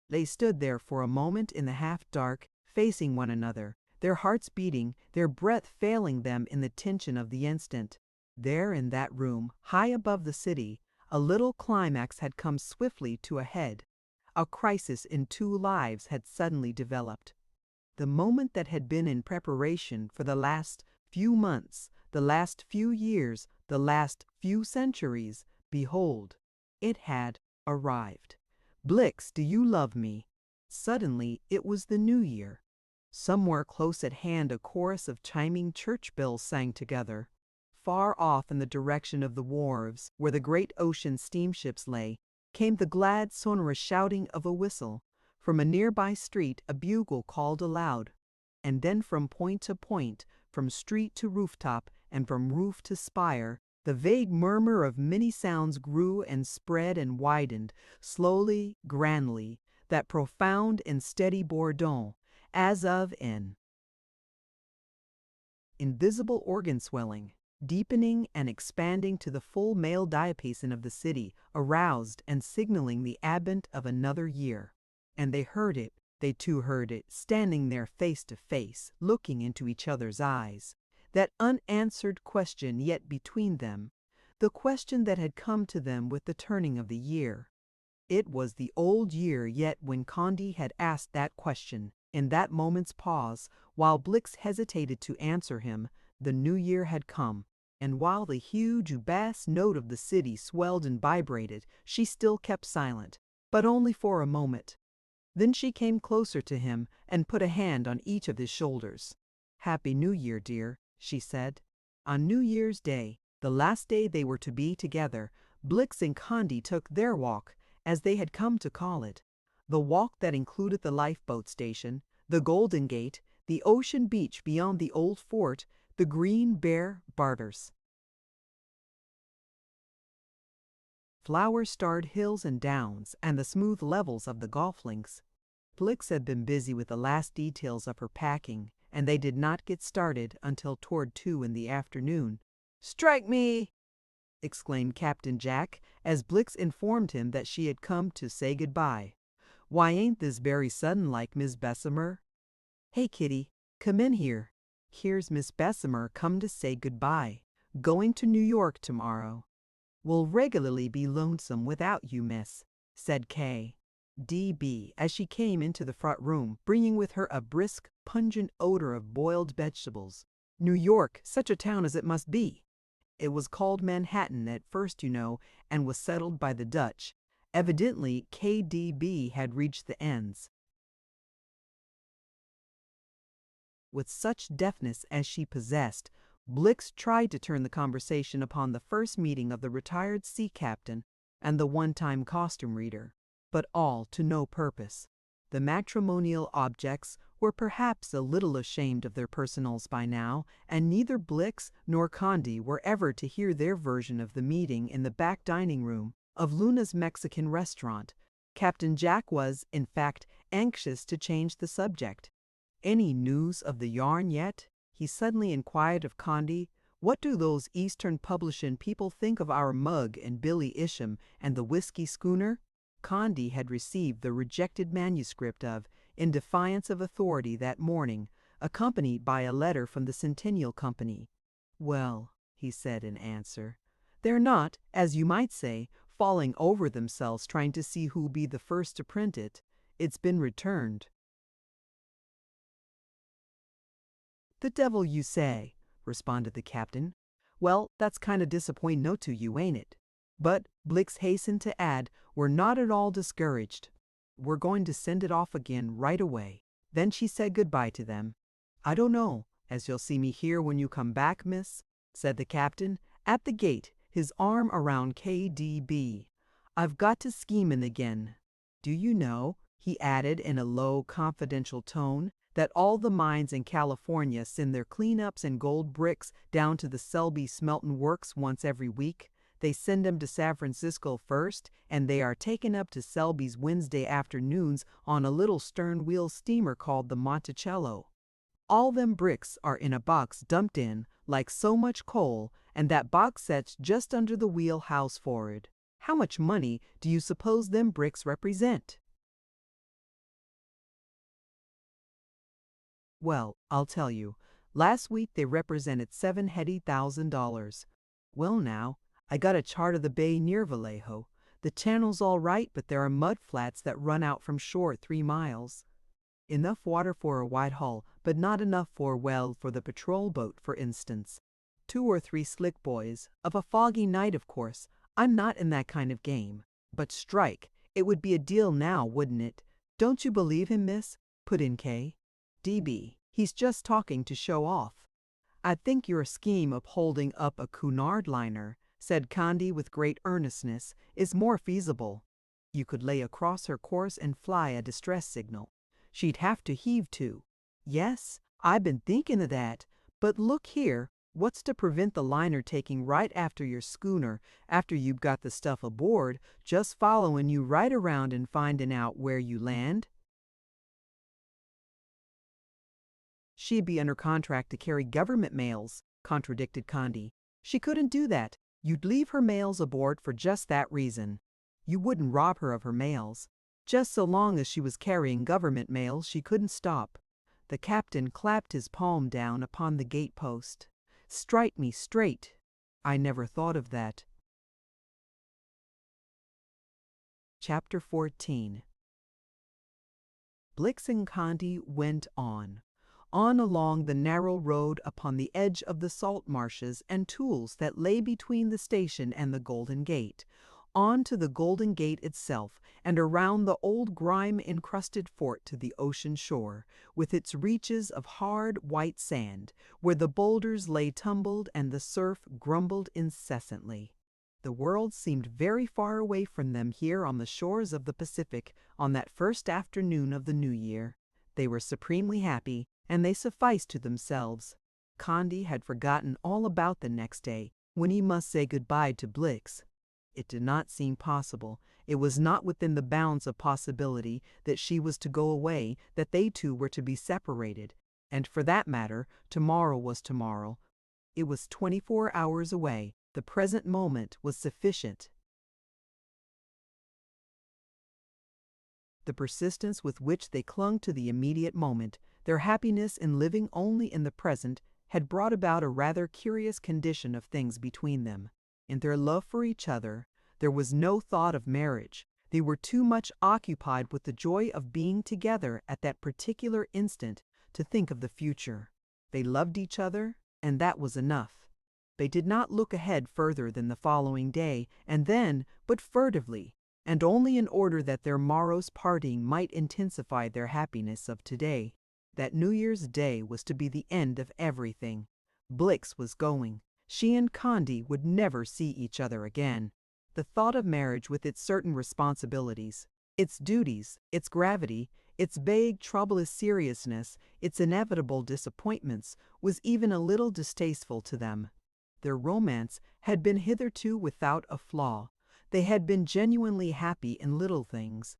They stood there for a moment in the half-dark, facing one another, their hearts beating, their breath failing them in the tension of the instant. There in that room, high above the city, a little climax had come swiftly to a head. A crisis in two lives had suddenly developed. The moment that had been in preparation for the last few months, the last few years, the last few centuries, behold, it had arrived. "Blix, do you love me?" Suddenly it was the New Year. Somewhere close at hand a chorus of chiming church bells sang together. Far off in the direction of the wharves, where the great ocean steamships lay, came the glad sonorous shouting of a whistle. From a nearby street a bugle called aloud. And then from point to point, from street to rooftop, and from roof to spire, the vague murmur of many sounds grew and spread and widened, slowly, grandly, that profound and steady bourdon, as of an invisible organ swelling, deepening and expanding to the full male diapason of the city, aroused and signaling the advent of another year. And they heard it, they too heard it, standing there face to face, looking into each other's eyes. That unanswered question yet between them, the question that had come to them with the turning of the year. It was the old year yet when Condi had asked that question. In that moment's pause, while Blix hesitated to answer him, the new year had come, and while the huge bass note of the city swelled and vibrated, she still kept silent, but only for a moment. Then she came closer to him and put a hand on each of his shoulders. "Happy New Year, dear," she said. On New Year's Day, the last day they were to be together, Blix and Condi took their walk, as they had come to call it, the walk that included the lifeboat station, the Golden Gate, the ocean beach beyond the old fort, the green bare barters, flower-starred hills and downs, and the smooth levels of the golf links. Blix had been busy with the last details of her packing, and they did not get started until toward 2 in the afternoon. "Strike me!" exclaimed Captain Jack, as Blix informed him that she had come to say goodbye. "Why ain't this very sudden like, Miss Bessemer? Hey, Kitty, come in here. Here's Miss Bessemer come to say goodbye. Going to New York tomorrow. We'll regularly be lonesome without you, miss," said K.D.B. as she came into the front room, bringing with her a brisk, pungent odor of boiled vegetables. New York, such a town as it must be. It was called Manhattan at first, you know, and was settled by the Dutch. Evidently, K.D.B. had reached the ends. With such deftness as she possessed, Blix tried to turn the conversation upon the first meeting of the retired sea captain and the one-time costume reader, but all to no purpose. The matrimonial objects were perhaps a little ashamed of their personals by now, and neither Blix nor Condi were ever to hear their version of the meeting in the back dining room of Luna's Mexican restaurant. Captain Jack was, in fact, anxious to change the subject. "Any news of the yarn yet?" he suddenly inquired of Condi. "What do those Eastern publishin' people think of our mug and Billy Isham and the whiskey schooner?" Condi had received the rejected manuscript of In Defiance of Authority that morning, accompanied by a letter from the Centennial Company. "Well," he said in answer, "they're not, as you might say, falling over themselves trying to see who'll be the first to print it. It's been returned." "The devil you say," responded the captain. "Well, that's kind of disappointing note to you, ain't it?" But Blix hastened to add, "We're not at all discouraged. We're going to send it off again right away." Then she said goodbye to them. "I don't know as you'll see me here when you come back, miss," said the captain, at the gate, his arm around K.D.B. "I've got to scheming again. Do you know," he added in a low, confidential tone, "that all the mines in California send their cleanups and gold bricks down to the Selby smelting works once every week? They send them to San Francisco first, and they are taken up to Selby's Wednesday afternoons on a little stern-wheel steamer called the Monticello. All them bricks are in a box dumped in, like so much coal, and that box sets just under the wheelhouse for'ard. How much money do you suppose them bricks represent?" "Well, I'll tell you. Last week they represented $700,000. Well now, I got a chart of the bay near Vallejo. The channel's all right, but there are mud flats that run out from shore 3 miles. Enough water for a white hull, but not enough for the patrol boat, for instance. 2 or 3 slick boys. Of a foggy night, of course. I'm not in that kind of game. But strike, it would be a deal now, wouldn't it?" "Don't you believe him, miss?" put in K.D.B. "He's just talking to show off." "I think your scheme of holding up a Cunard liner," said Condi with great earnestness, "is more feasible. You could lay across her course and fly a distress signal. She'd have to heave to." "Yes, I've been thinking of that. But look here, what's to prevent the liner taking right after your schooner after you've got the stuff aboard, just following you right around and finding out where you land?" "She'd be under contract to carry government mails," contradicted Condi. "She couldn't do that. You'd leave her mails aboard for just that reason. You wouldn't rob her of her mails. Just so long as she was carrying government mails, she couldn't stop." The captain clapped his palm down upon the gate-post. "Strike me straight. I never thought of that." Chapter 14. Blix and Condi went on along the narrow road upon the edge of the salt marshes and tules that lay between the station and the Golden Gate, on to the Golden Gate itself, and around the old grime-encrusted fort to the ocean shore, with its reaches of hard white sand, where the boulders lay tumbled and the surf grumbled incessantly. The world seemed very far away from them here on the shores of the Pacific on that first afternoon of the new year. They were supremely happy, and they sufficed to themselves. Condi had forgotten all about the next day, when he must say goodbye to Blix. It did not seem possible, It was not within the bounds of possibility that she was to go away, that they two were to be separated. And for that matter, tomorrow was tomorrow. It was 24 hours away. The present moment was sufficient. The persistence with which they clung to the immediate moment, their happiness in living only in the present, had brought about a rather curious condition of things between them. In their love for each other, there was no thought of marriage. They were too much occupied with the joy of being together at that particular instant to think of the future. They loved each other, and that was enough. They did not look ahead further than the following day, and then, but furtively, and only in order that their morrow's parting might intensify their happiness of today. That New Year's Day was to be the end of everything. Blix was going. She and Condi would never see each other again. The thought of marriage with its certain responsibilities, its duties, its gravity, its vague, troublous seriousness, its inevitable disappointments, was even a little distasteful to them. Their romance had been hitherto without a flaw. They had been genuinely happy in little things.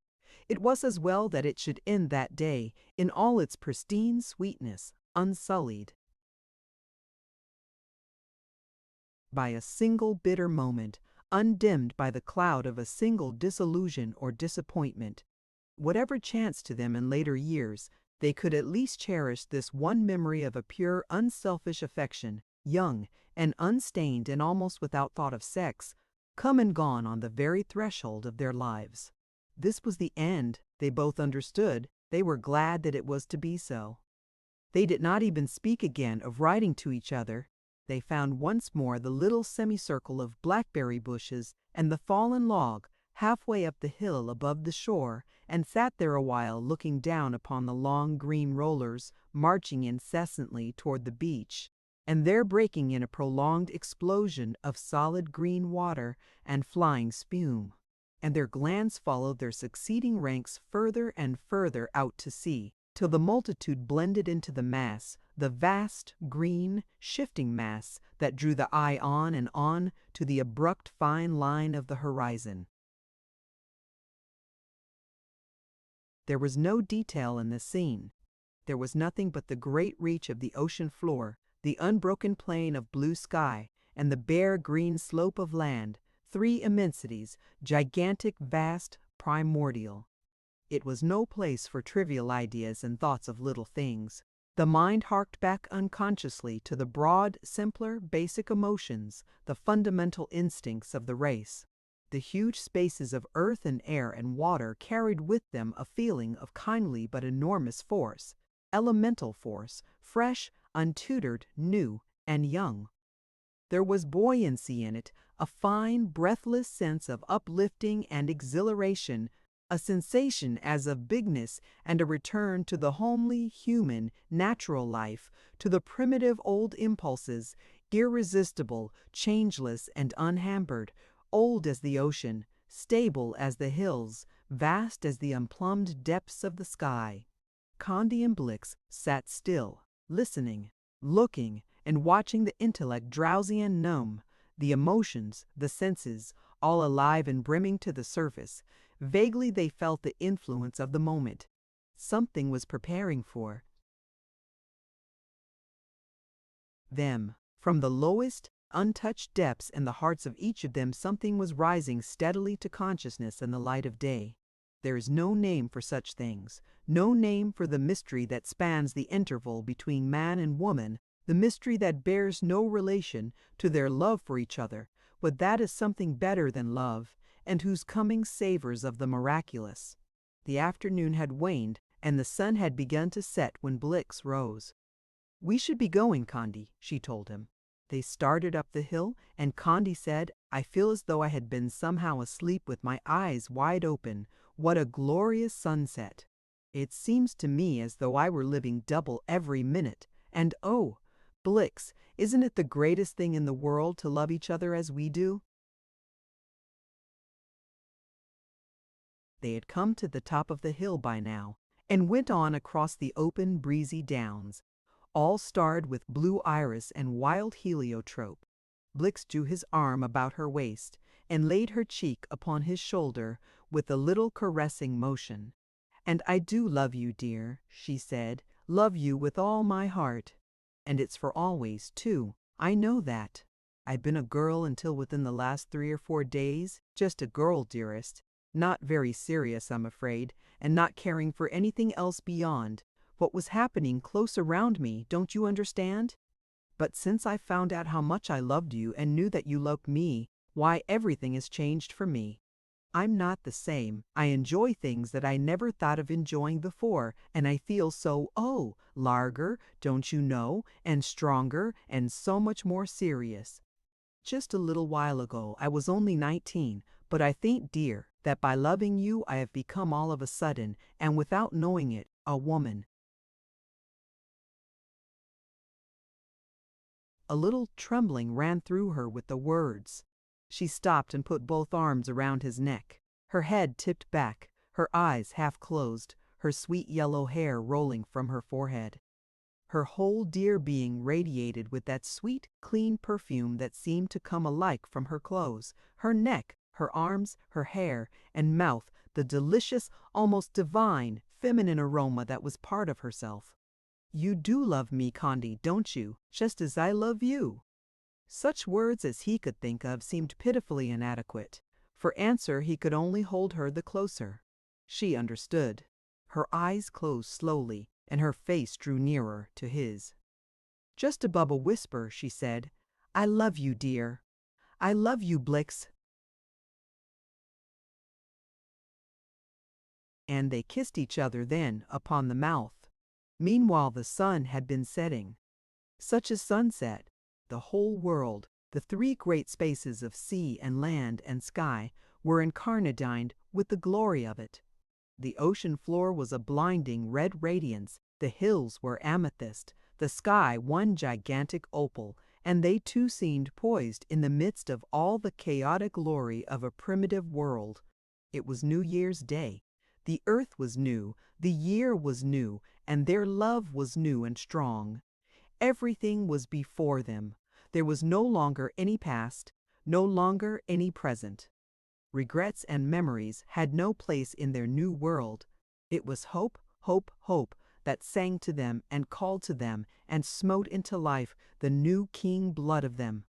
It was as well that it should end that day in all its pristine sweetness, unsullied by a single bitter moment, undimmed by the cloud of a single disillusion or disappointment. Whatever chanced to them in later years, they could at least cherish this one memory of a pure, unselfish affection, young and unstained and almost without thought of sex, come and gone on the very threshold of their lives. This was the end, they both understood. They were glad that it was to be so. They did not even speak again of writing to each other. They found once more the little semicircle of blackberry bushes and the fallen log halfway up the hill above the shore, and sat there a while looking down upon the long green rollers marching incessantly toward the beach, and there breaking in a prolonged explosion of solid green water and flying spume. And their glance followed their succeeding ranks further and further out to sea, till the multitude blended into the mass, the vast, green, shifting mass that drew the eye on and on to the abrupt fine line of the horizon. There was no detail in the scene. There was nothing but the great reach of the ocean floor, the unbroken plain of blue sky, and the bare green slope of land, three immensities, gigantic, vast, primordial. It was no place for trivial ideas and thoughts of little things. The mind harked back unconsciously to the broad, simpler, basic emotions, the fundamental instincts of the race. The huge spaces of earth and air and water carried with them a feeling of kindly but enormous force, elemental force, fresh, untutored, new, and young. There was buoyancy in it, a fine, breathless sense of uplifting and exhilaration, a sensation as of bigness and a return to the homely, human, natural life, to the primitive old impulses, irresistible, changeless, and unhampered, old as the ocean, stable as the hills, vast as the unplumbed depths of the sky. Condi and Blix sat still, listening, looking, and watching the intellect drowsy and numb, the emotions, the senses, all alive and brimming to the surface. Vaguely they felt the influence of the moment. Something was preparing for them. From the lowest, untouched depths in the hearts of each of them something was rising steadily to consciousness in the light of day. There is no name for such things, no name for the mystery that spans the interval between man and woman, the mystery that bears no relation to their love for each other, but that is something better than love, and whose coming savors of the miraculous. The afternoon had waned, and the sun had begun to set when Blix rose. "We should be going, Condi," she told him. They started up the hill, and Condi said, "I feel as though I had been somehow asleep with my eyes wide open. What a glorious sunset! It seems to me as though I were living double every minute. And oh, Blix, isn't it the greatest thing in the world to love each other as we do?" They had come to the top of the hill by now, and went on across the open, breezy downs, all starred with blue iris and wild heliotrope. Blix drew his arm about her waist, and laid her cheek upon his shoulder with a little caressing motion. "And I do love you, dear," she said, "love you with all my heart. And it's for always, too. I know that. I've been a girl until within the last 3 or 4 days, just a girl, dearest. Not very serious, I'm afraid, and not caring for anything else beyond what was happening close around me, don't you understand? But since I found out how much I loved you and knew that you loved me, why, everything has changed for me. I'm not the same. I enjoy things that I never thought of enjoying before, and I feel so, larger, don't you know, and stronger, and so much more serious. Just a little while ago I was only 19, but I think, dear, that by loving you I have become all of a sudden, and without knowing it, a woman." A little trembling ran through her with the words. She stopped and put both arms around his neck, her head tipped back, her eyes half closed, her sweet yellow hair rolling from her forehead. Her whole dear being radiated with that sweet, clean perfume that seemed to come alike from her clothes, her neck, her arms, her hair, and mouth, the delicious, almost divine, feminine aroma that was part of herself. "You do love me, Condi, don't you, just as I love you?" Such words as he could think of seemed pitifully inadequate. For answer he could only hold her the closer. She understood. Her eyes closed slowly, and her face drew nearer to his. Just above a whisper, she said, "I love you, dear. I love you, Blix." And they kissed each other then upon the mouth. Meanwhile the sun had been setting. Such a sunset! The whole world, the three great spaces of sea and land and sky, were incarnadined with the glory of it. The ocean floor was a blinding red radiance, the hills were amethyst, the sky one gigantic opal, and they too seemed poised in the midst of all the chaotic glory of a primitive world. It was New Year's Day. The earth was new, the year was new, and their love was new and strong. Everything was before them. There was no longer any past, no longer any present. Regrets and memories had no place in their new world. It was hope, hope, hope that sang to them and called to them and smote into life the new king blood of them.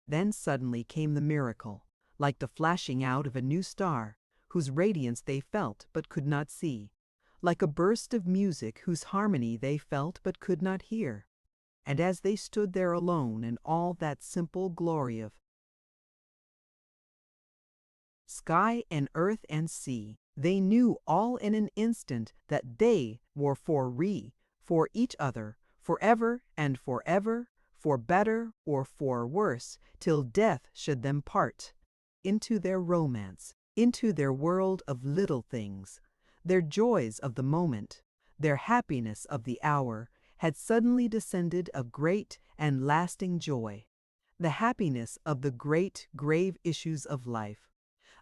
Then suddenly came the miracle, like the flashing out of a new star, whose radiance they felt but could not see, like a burst of music whose harmony they felt but could not hear. And as they stood there alone in all that simple glory of sky and earth and sea, they knew all in an instant that they were for each other, forever and forever, for better or for worse, till death should them part. Into their romance, into their world of little things, their joys of the moment, their happiness of the hour, had suddenly descended a great and lasting joy, the happiness of the great grave issues of life,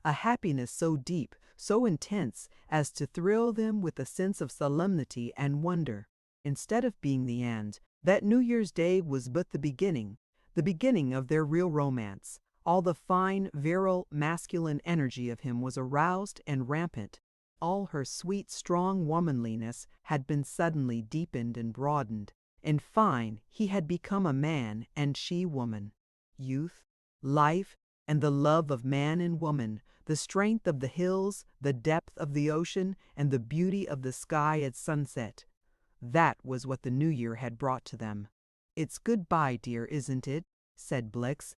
a happiness so deep, so intense, as to thrill them with a sense of solemnity and wonder. Instead of being the end, that New Year's Day was but the beginning of their real romance. All the fine, virile, masculine energy of him was aroused and rampant. All her sweet, strong womanliness had been suddenly deepened and broadened. In fine, he had become a man and she woman. Youth, life, and the love of man and woman, the strength of the hills, the depth of the ocean, and the beauty of the sky at sunset. That was what the new year had brought to them. "It's goodbye, dear, isn't it?" said Blix.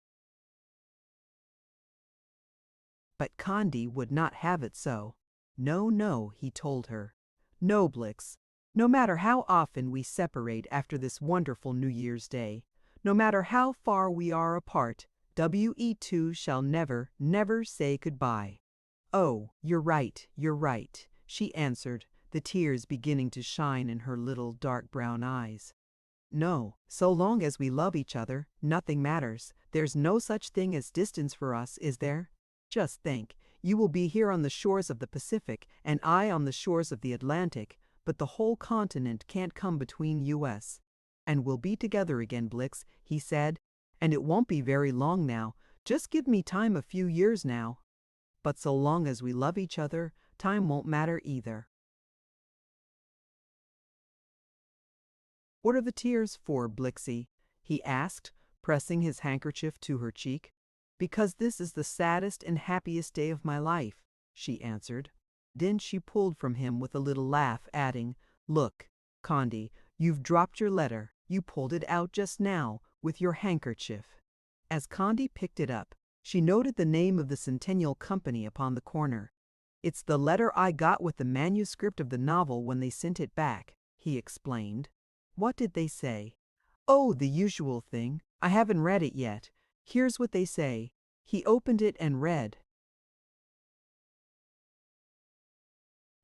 But Condi would not have it so. "No, no," he told her. "No, Blix. No matter how often we separate after this wonderful New Year's Day, no matter how far we are apart, we two shall never, never say goodbye." "Oh, you're right," she answered, the tears beginning to shine in her little dark brown eyes. "No, so long as we love each other, nothing matters. There's no such thing as distance for us, is there? Just think, you will be here on the shores of the Pacific, and I on the shores of the Atlantic, but the whole continent can't come between us. And we'll be together again, Blix," he said, "and it won't be very long now. Just give me time, a few years now." But so long as we love each other, time won't matter either. What are the tears for, Blixie? He asked, pressing his handkerchief to her cheek. Because this is the saddest and happiest day of my life, she answered. Then she pulled from him with a little laugh, adding, Look, Condi, you've dropped your letter. You pulled it out just now with your handkerchief. As Condi picked it up, she noted the name of the Centennial Company upon the corner. It's the letter I got with the manuscript of the novel when they sent it back, he explained. What did they say? Oh, the usual thing. I haven't read it yet. Here's what they say. He opened it and read.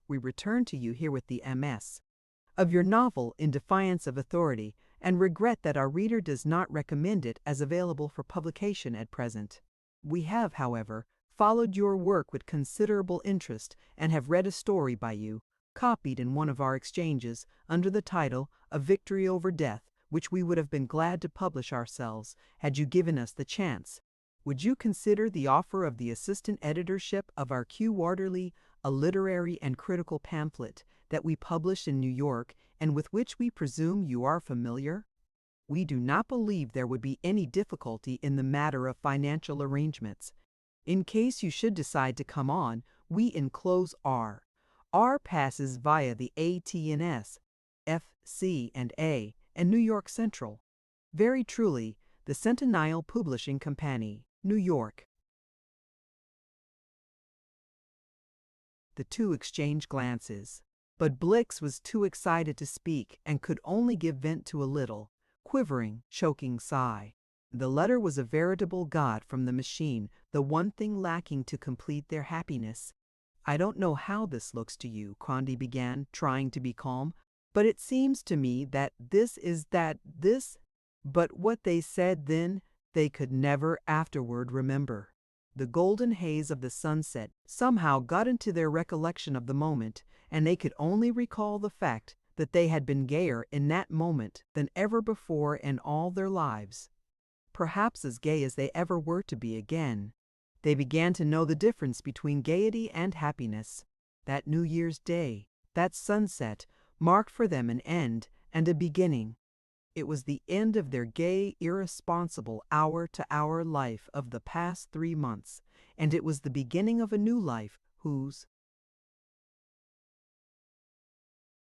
We return to you here with the MS. Of your novel In Defiance of Authority, and regret that our reader does not recommend it as available for publication at present. We have, however, followed your work with considerable interest and have read a story by you, copied in one of our exchanges, under the title A Victory Over Death, which we would have been glad to publish ourselves, had you given us the chance. Would you consider the offer of the assistant editorship of our quarterly, a literary and critical pamphlet, that we published in New York, and with which we presume you are familiar? We do not believe there would be any difficulty in the matter of financial arrangements. In case you should decide to come on, we enclose R. R passes via the AT&S, F, C, and A, and New York Central. Very truly, the Centennial Publishing Company, New York. The two exchanged glances. But Blix was too excited to speak and could only give vent to a little, quivering, choking sigh. The letter was a veritable god from the machine, the one thing lacking to complete their happiness. I don't know how this looks to you, Condi began, trying to be calm, but it seems to me that this is that this. But what they said then, they could never afterward remember. The golden haze of the sunset somehow got into their recollection of the moment, and they could only recall the fact that they had been gayer in that moment than ever before in all their lives. Perhaps as gay as they ever were to be again. They began to know the difference between gaiety and happiness. That New Year's Day, that sunset, marked for them an end and a beginning. It was the end of their gay, irresponsible, hour-to-hour life of the past 3 months, and it was the beginning of a new life whose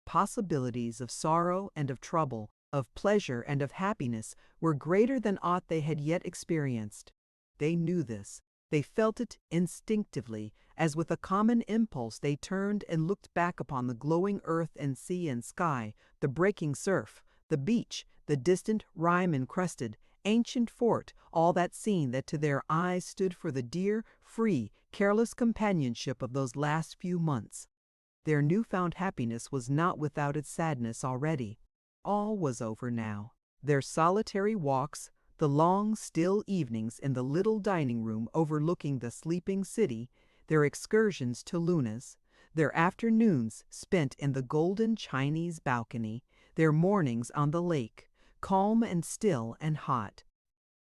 possibilities of sorrow and of trouble, of pleasure and of happiness, were greater than aught they had yet experienced. They knew this. They felt it instinctively, as with a common impulse they turned and looked back upon the glowing earth and sea and sky, the breaking surf, the beach, the distant, rime-encrusted, ancient fort, all that scene that to their eyes stood for the dear, free, careless companionship of those last few months. Their newfound happiness was not without its sadness already. All was over now. Their solitary walks, the long, still evenings in the little dining room overlooking the sleeping city, their excursions to Luna's, their afternoons spent in the golden Chinese balcony, their mornings on the lake, calm and still and hot.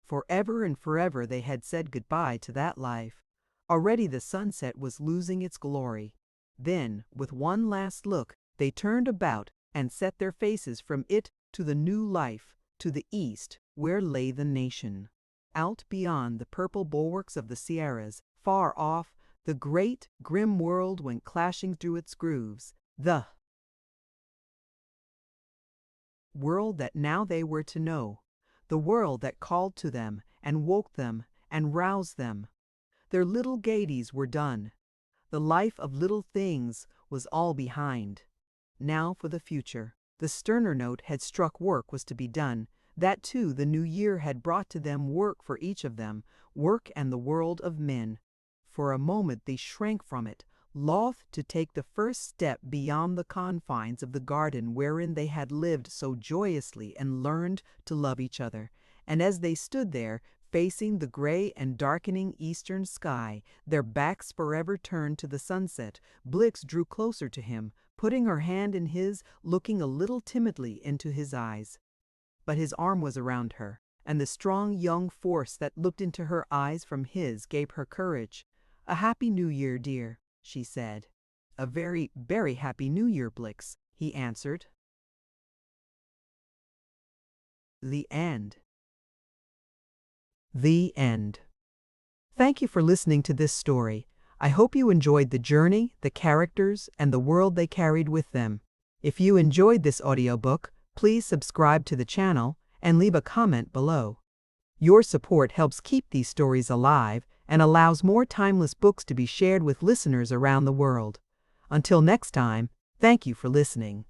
Forever and forever they had said goodbye to that life. Already the sunset was losing its glory. Then, with one last look, they turned about and set their faces from it to the new life, to the east, where lay the nation. Out beyond the purple bulwarks of the Sierras, far off, the great, grim world went clashing through its grooves. The world that now they were to know. The world that called to them, and woke them, and roused them. Their little gaieties were done. The life of little things was all behind. Now for the future. The sterner note had struck. Work was to be done. That too the new year had brought to them, work for each of them, work and the world of men. For a moment they shrank from it, loth to take the first step beyond the confines of the garden wherein they had lived so joyously and learned to love each other. And as they stood there, facing the gray and darkening eastern sky, their backs forever turned to the sunset, Blix drew closer to him, putting her hand in his, looking a little timidly into his eyes. But his arm was around her, and the strong young force that looked into her eyes from his gave her courage. "A happy new year, dear," she said. "A very, very happy new year, Blix," he answered. The end. The end. Thank you for listening to this story. I hope you enjoyed the journey, the characters, and the world they carried with them. If you enjoyed this audiobook, please subscribe to the channel and leave a comment below. Your support helps keep these stories alive and allows more timeless books to be shared with listeners around the world. Until next time, thank you for listening.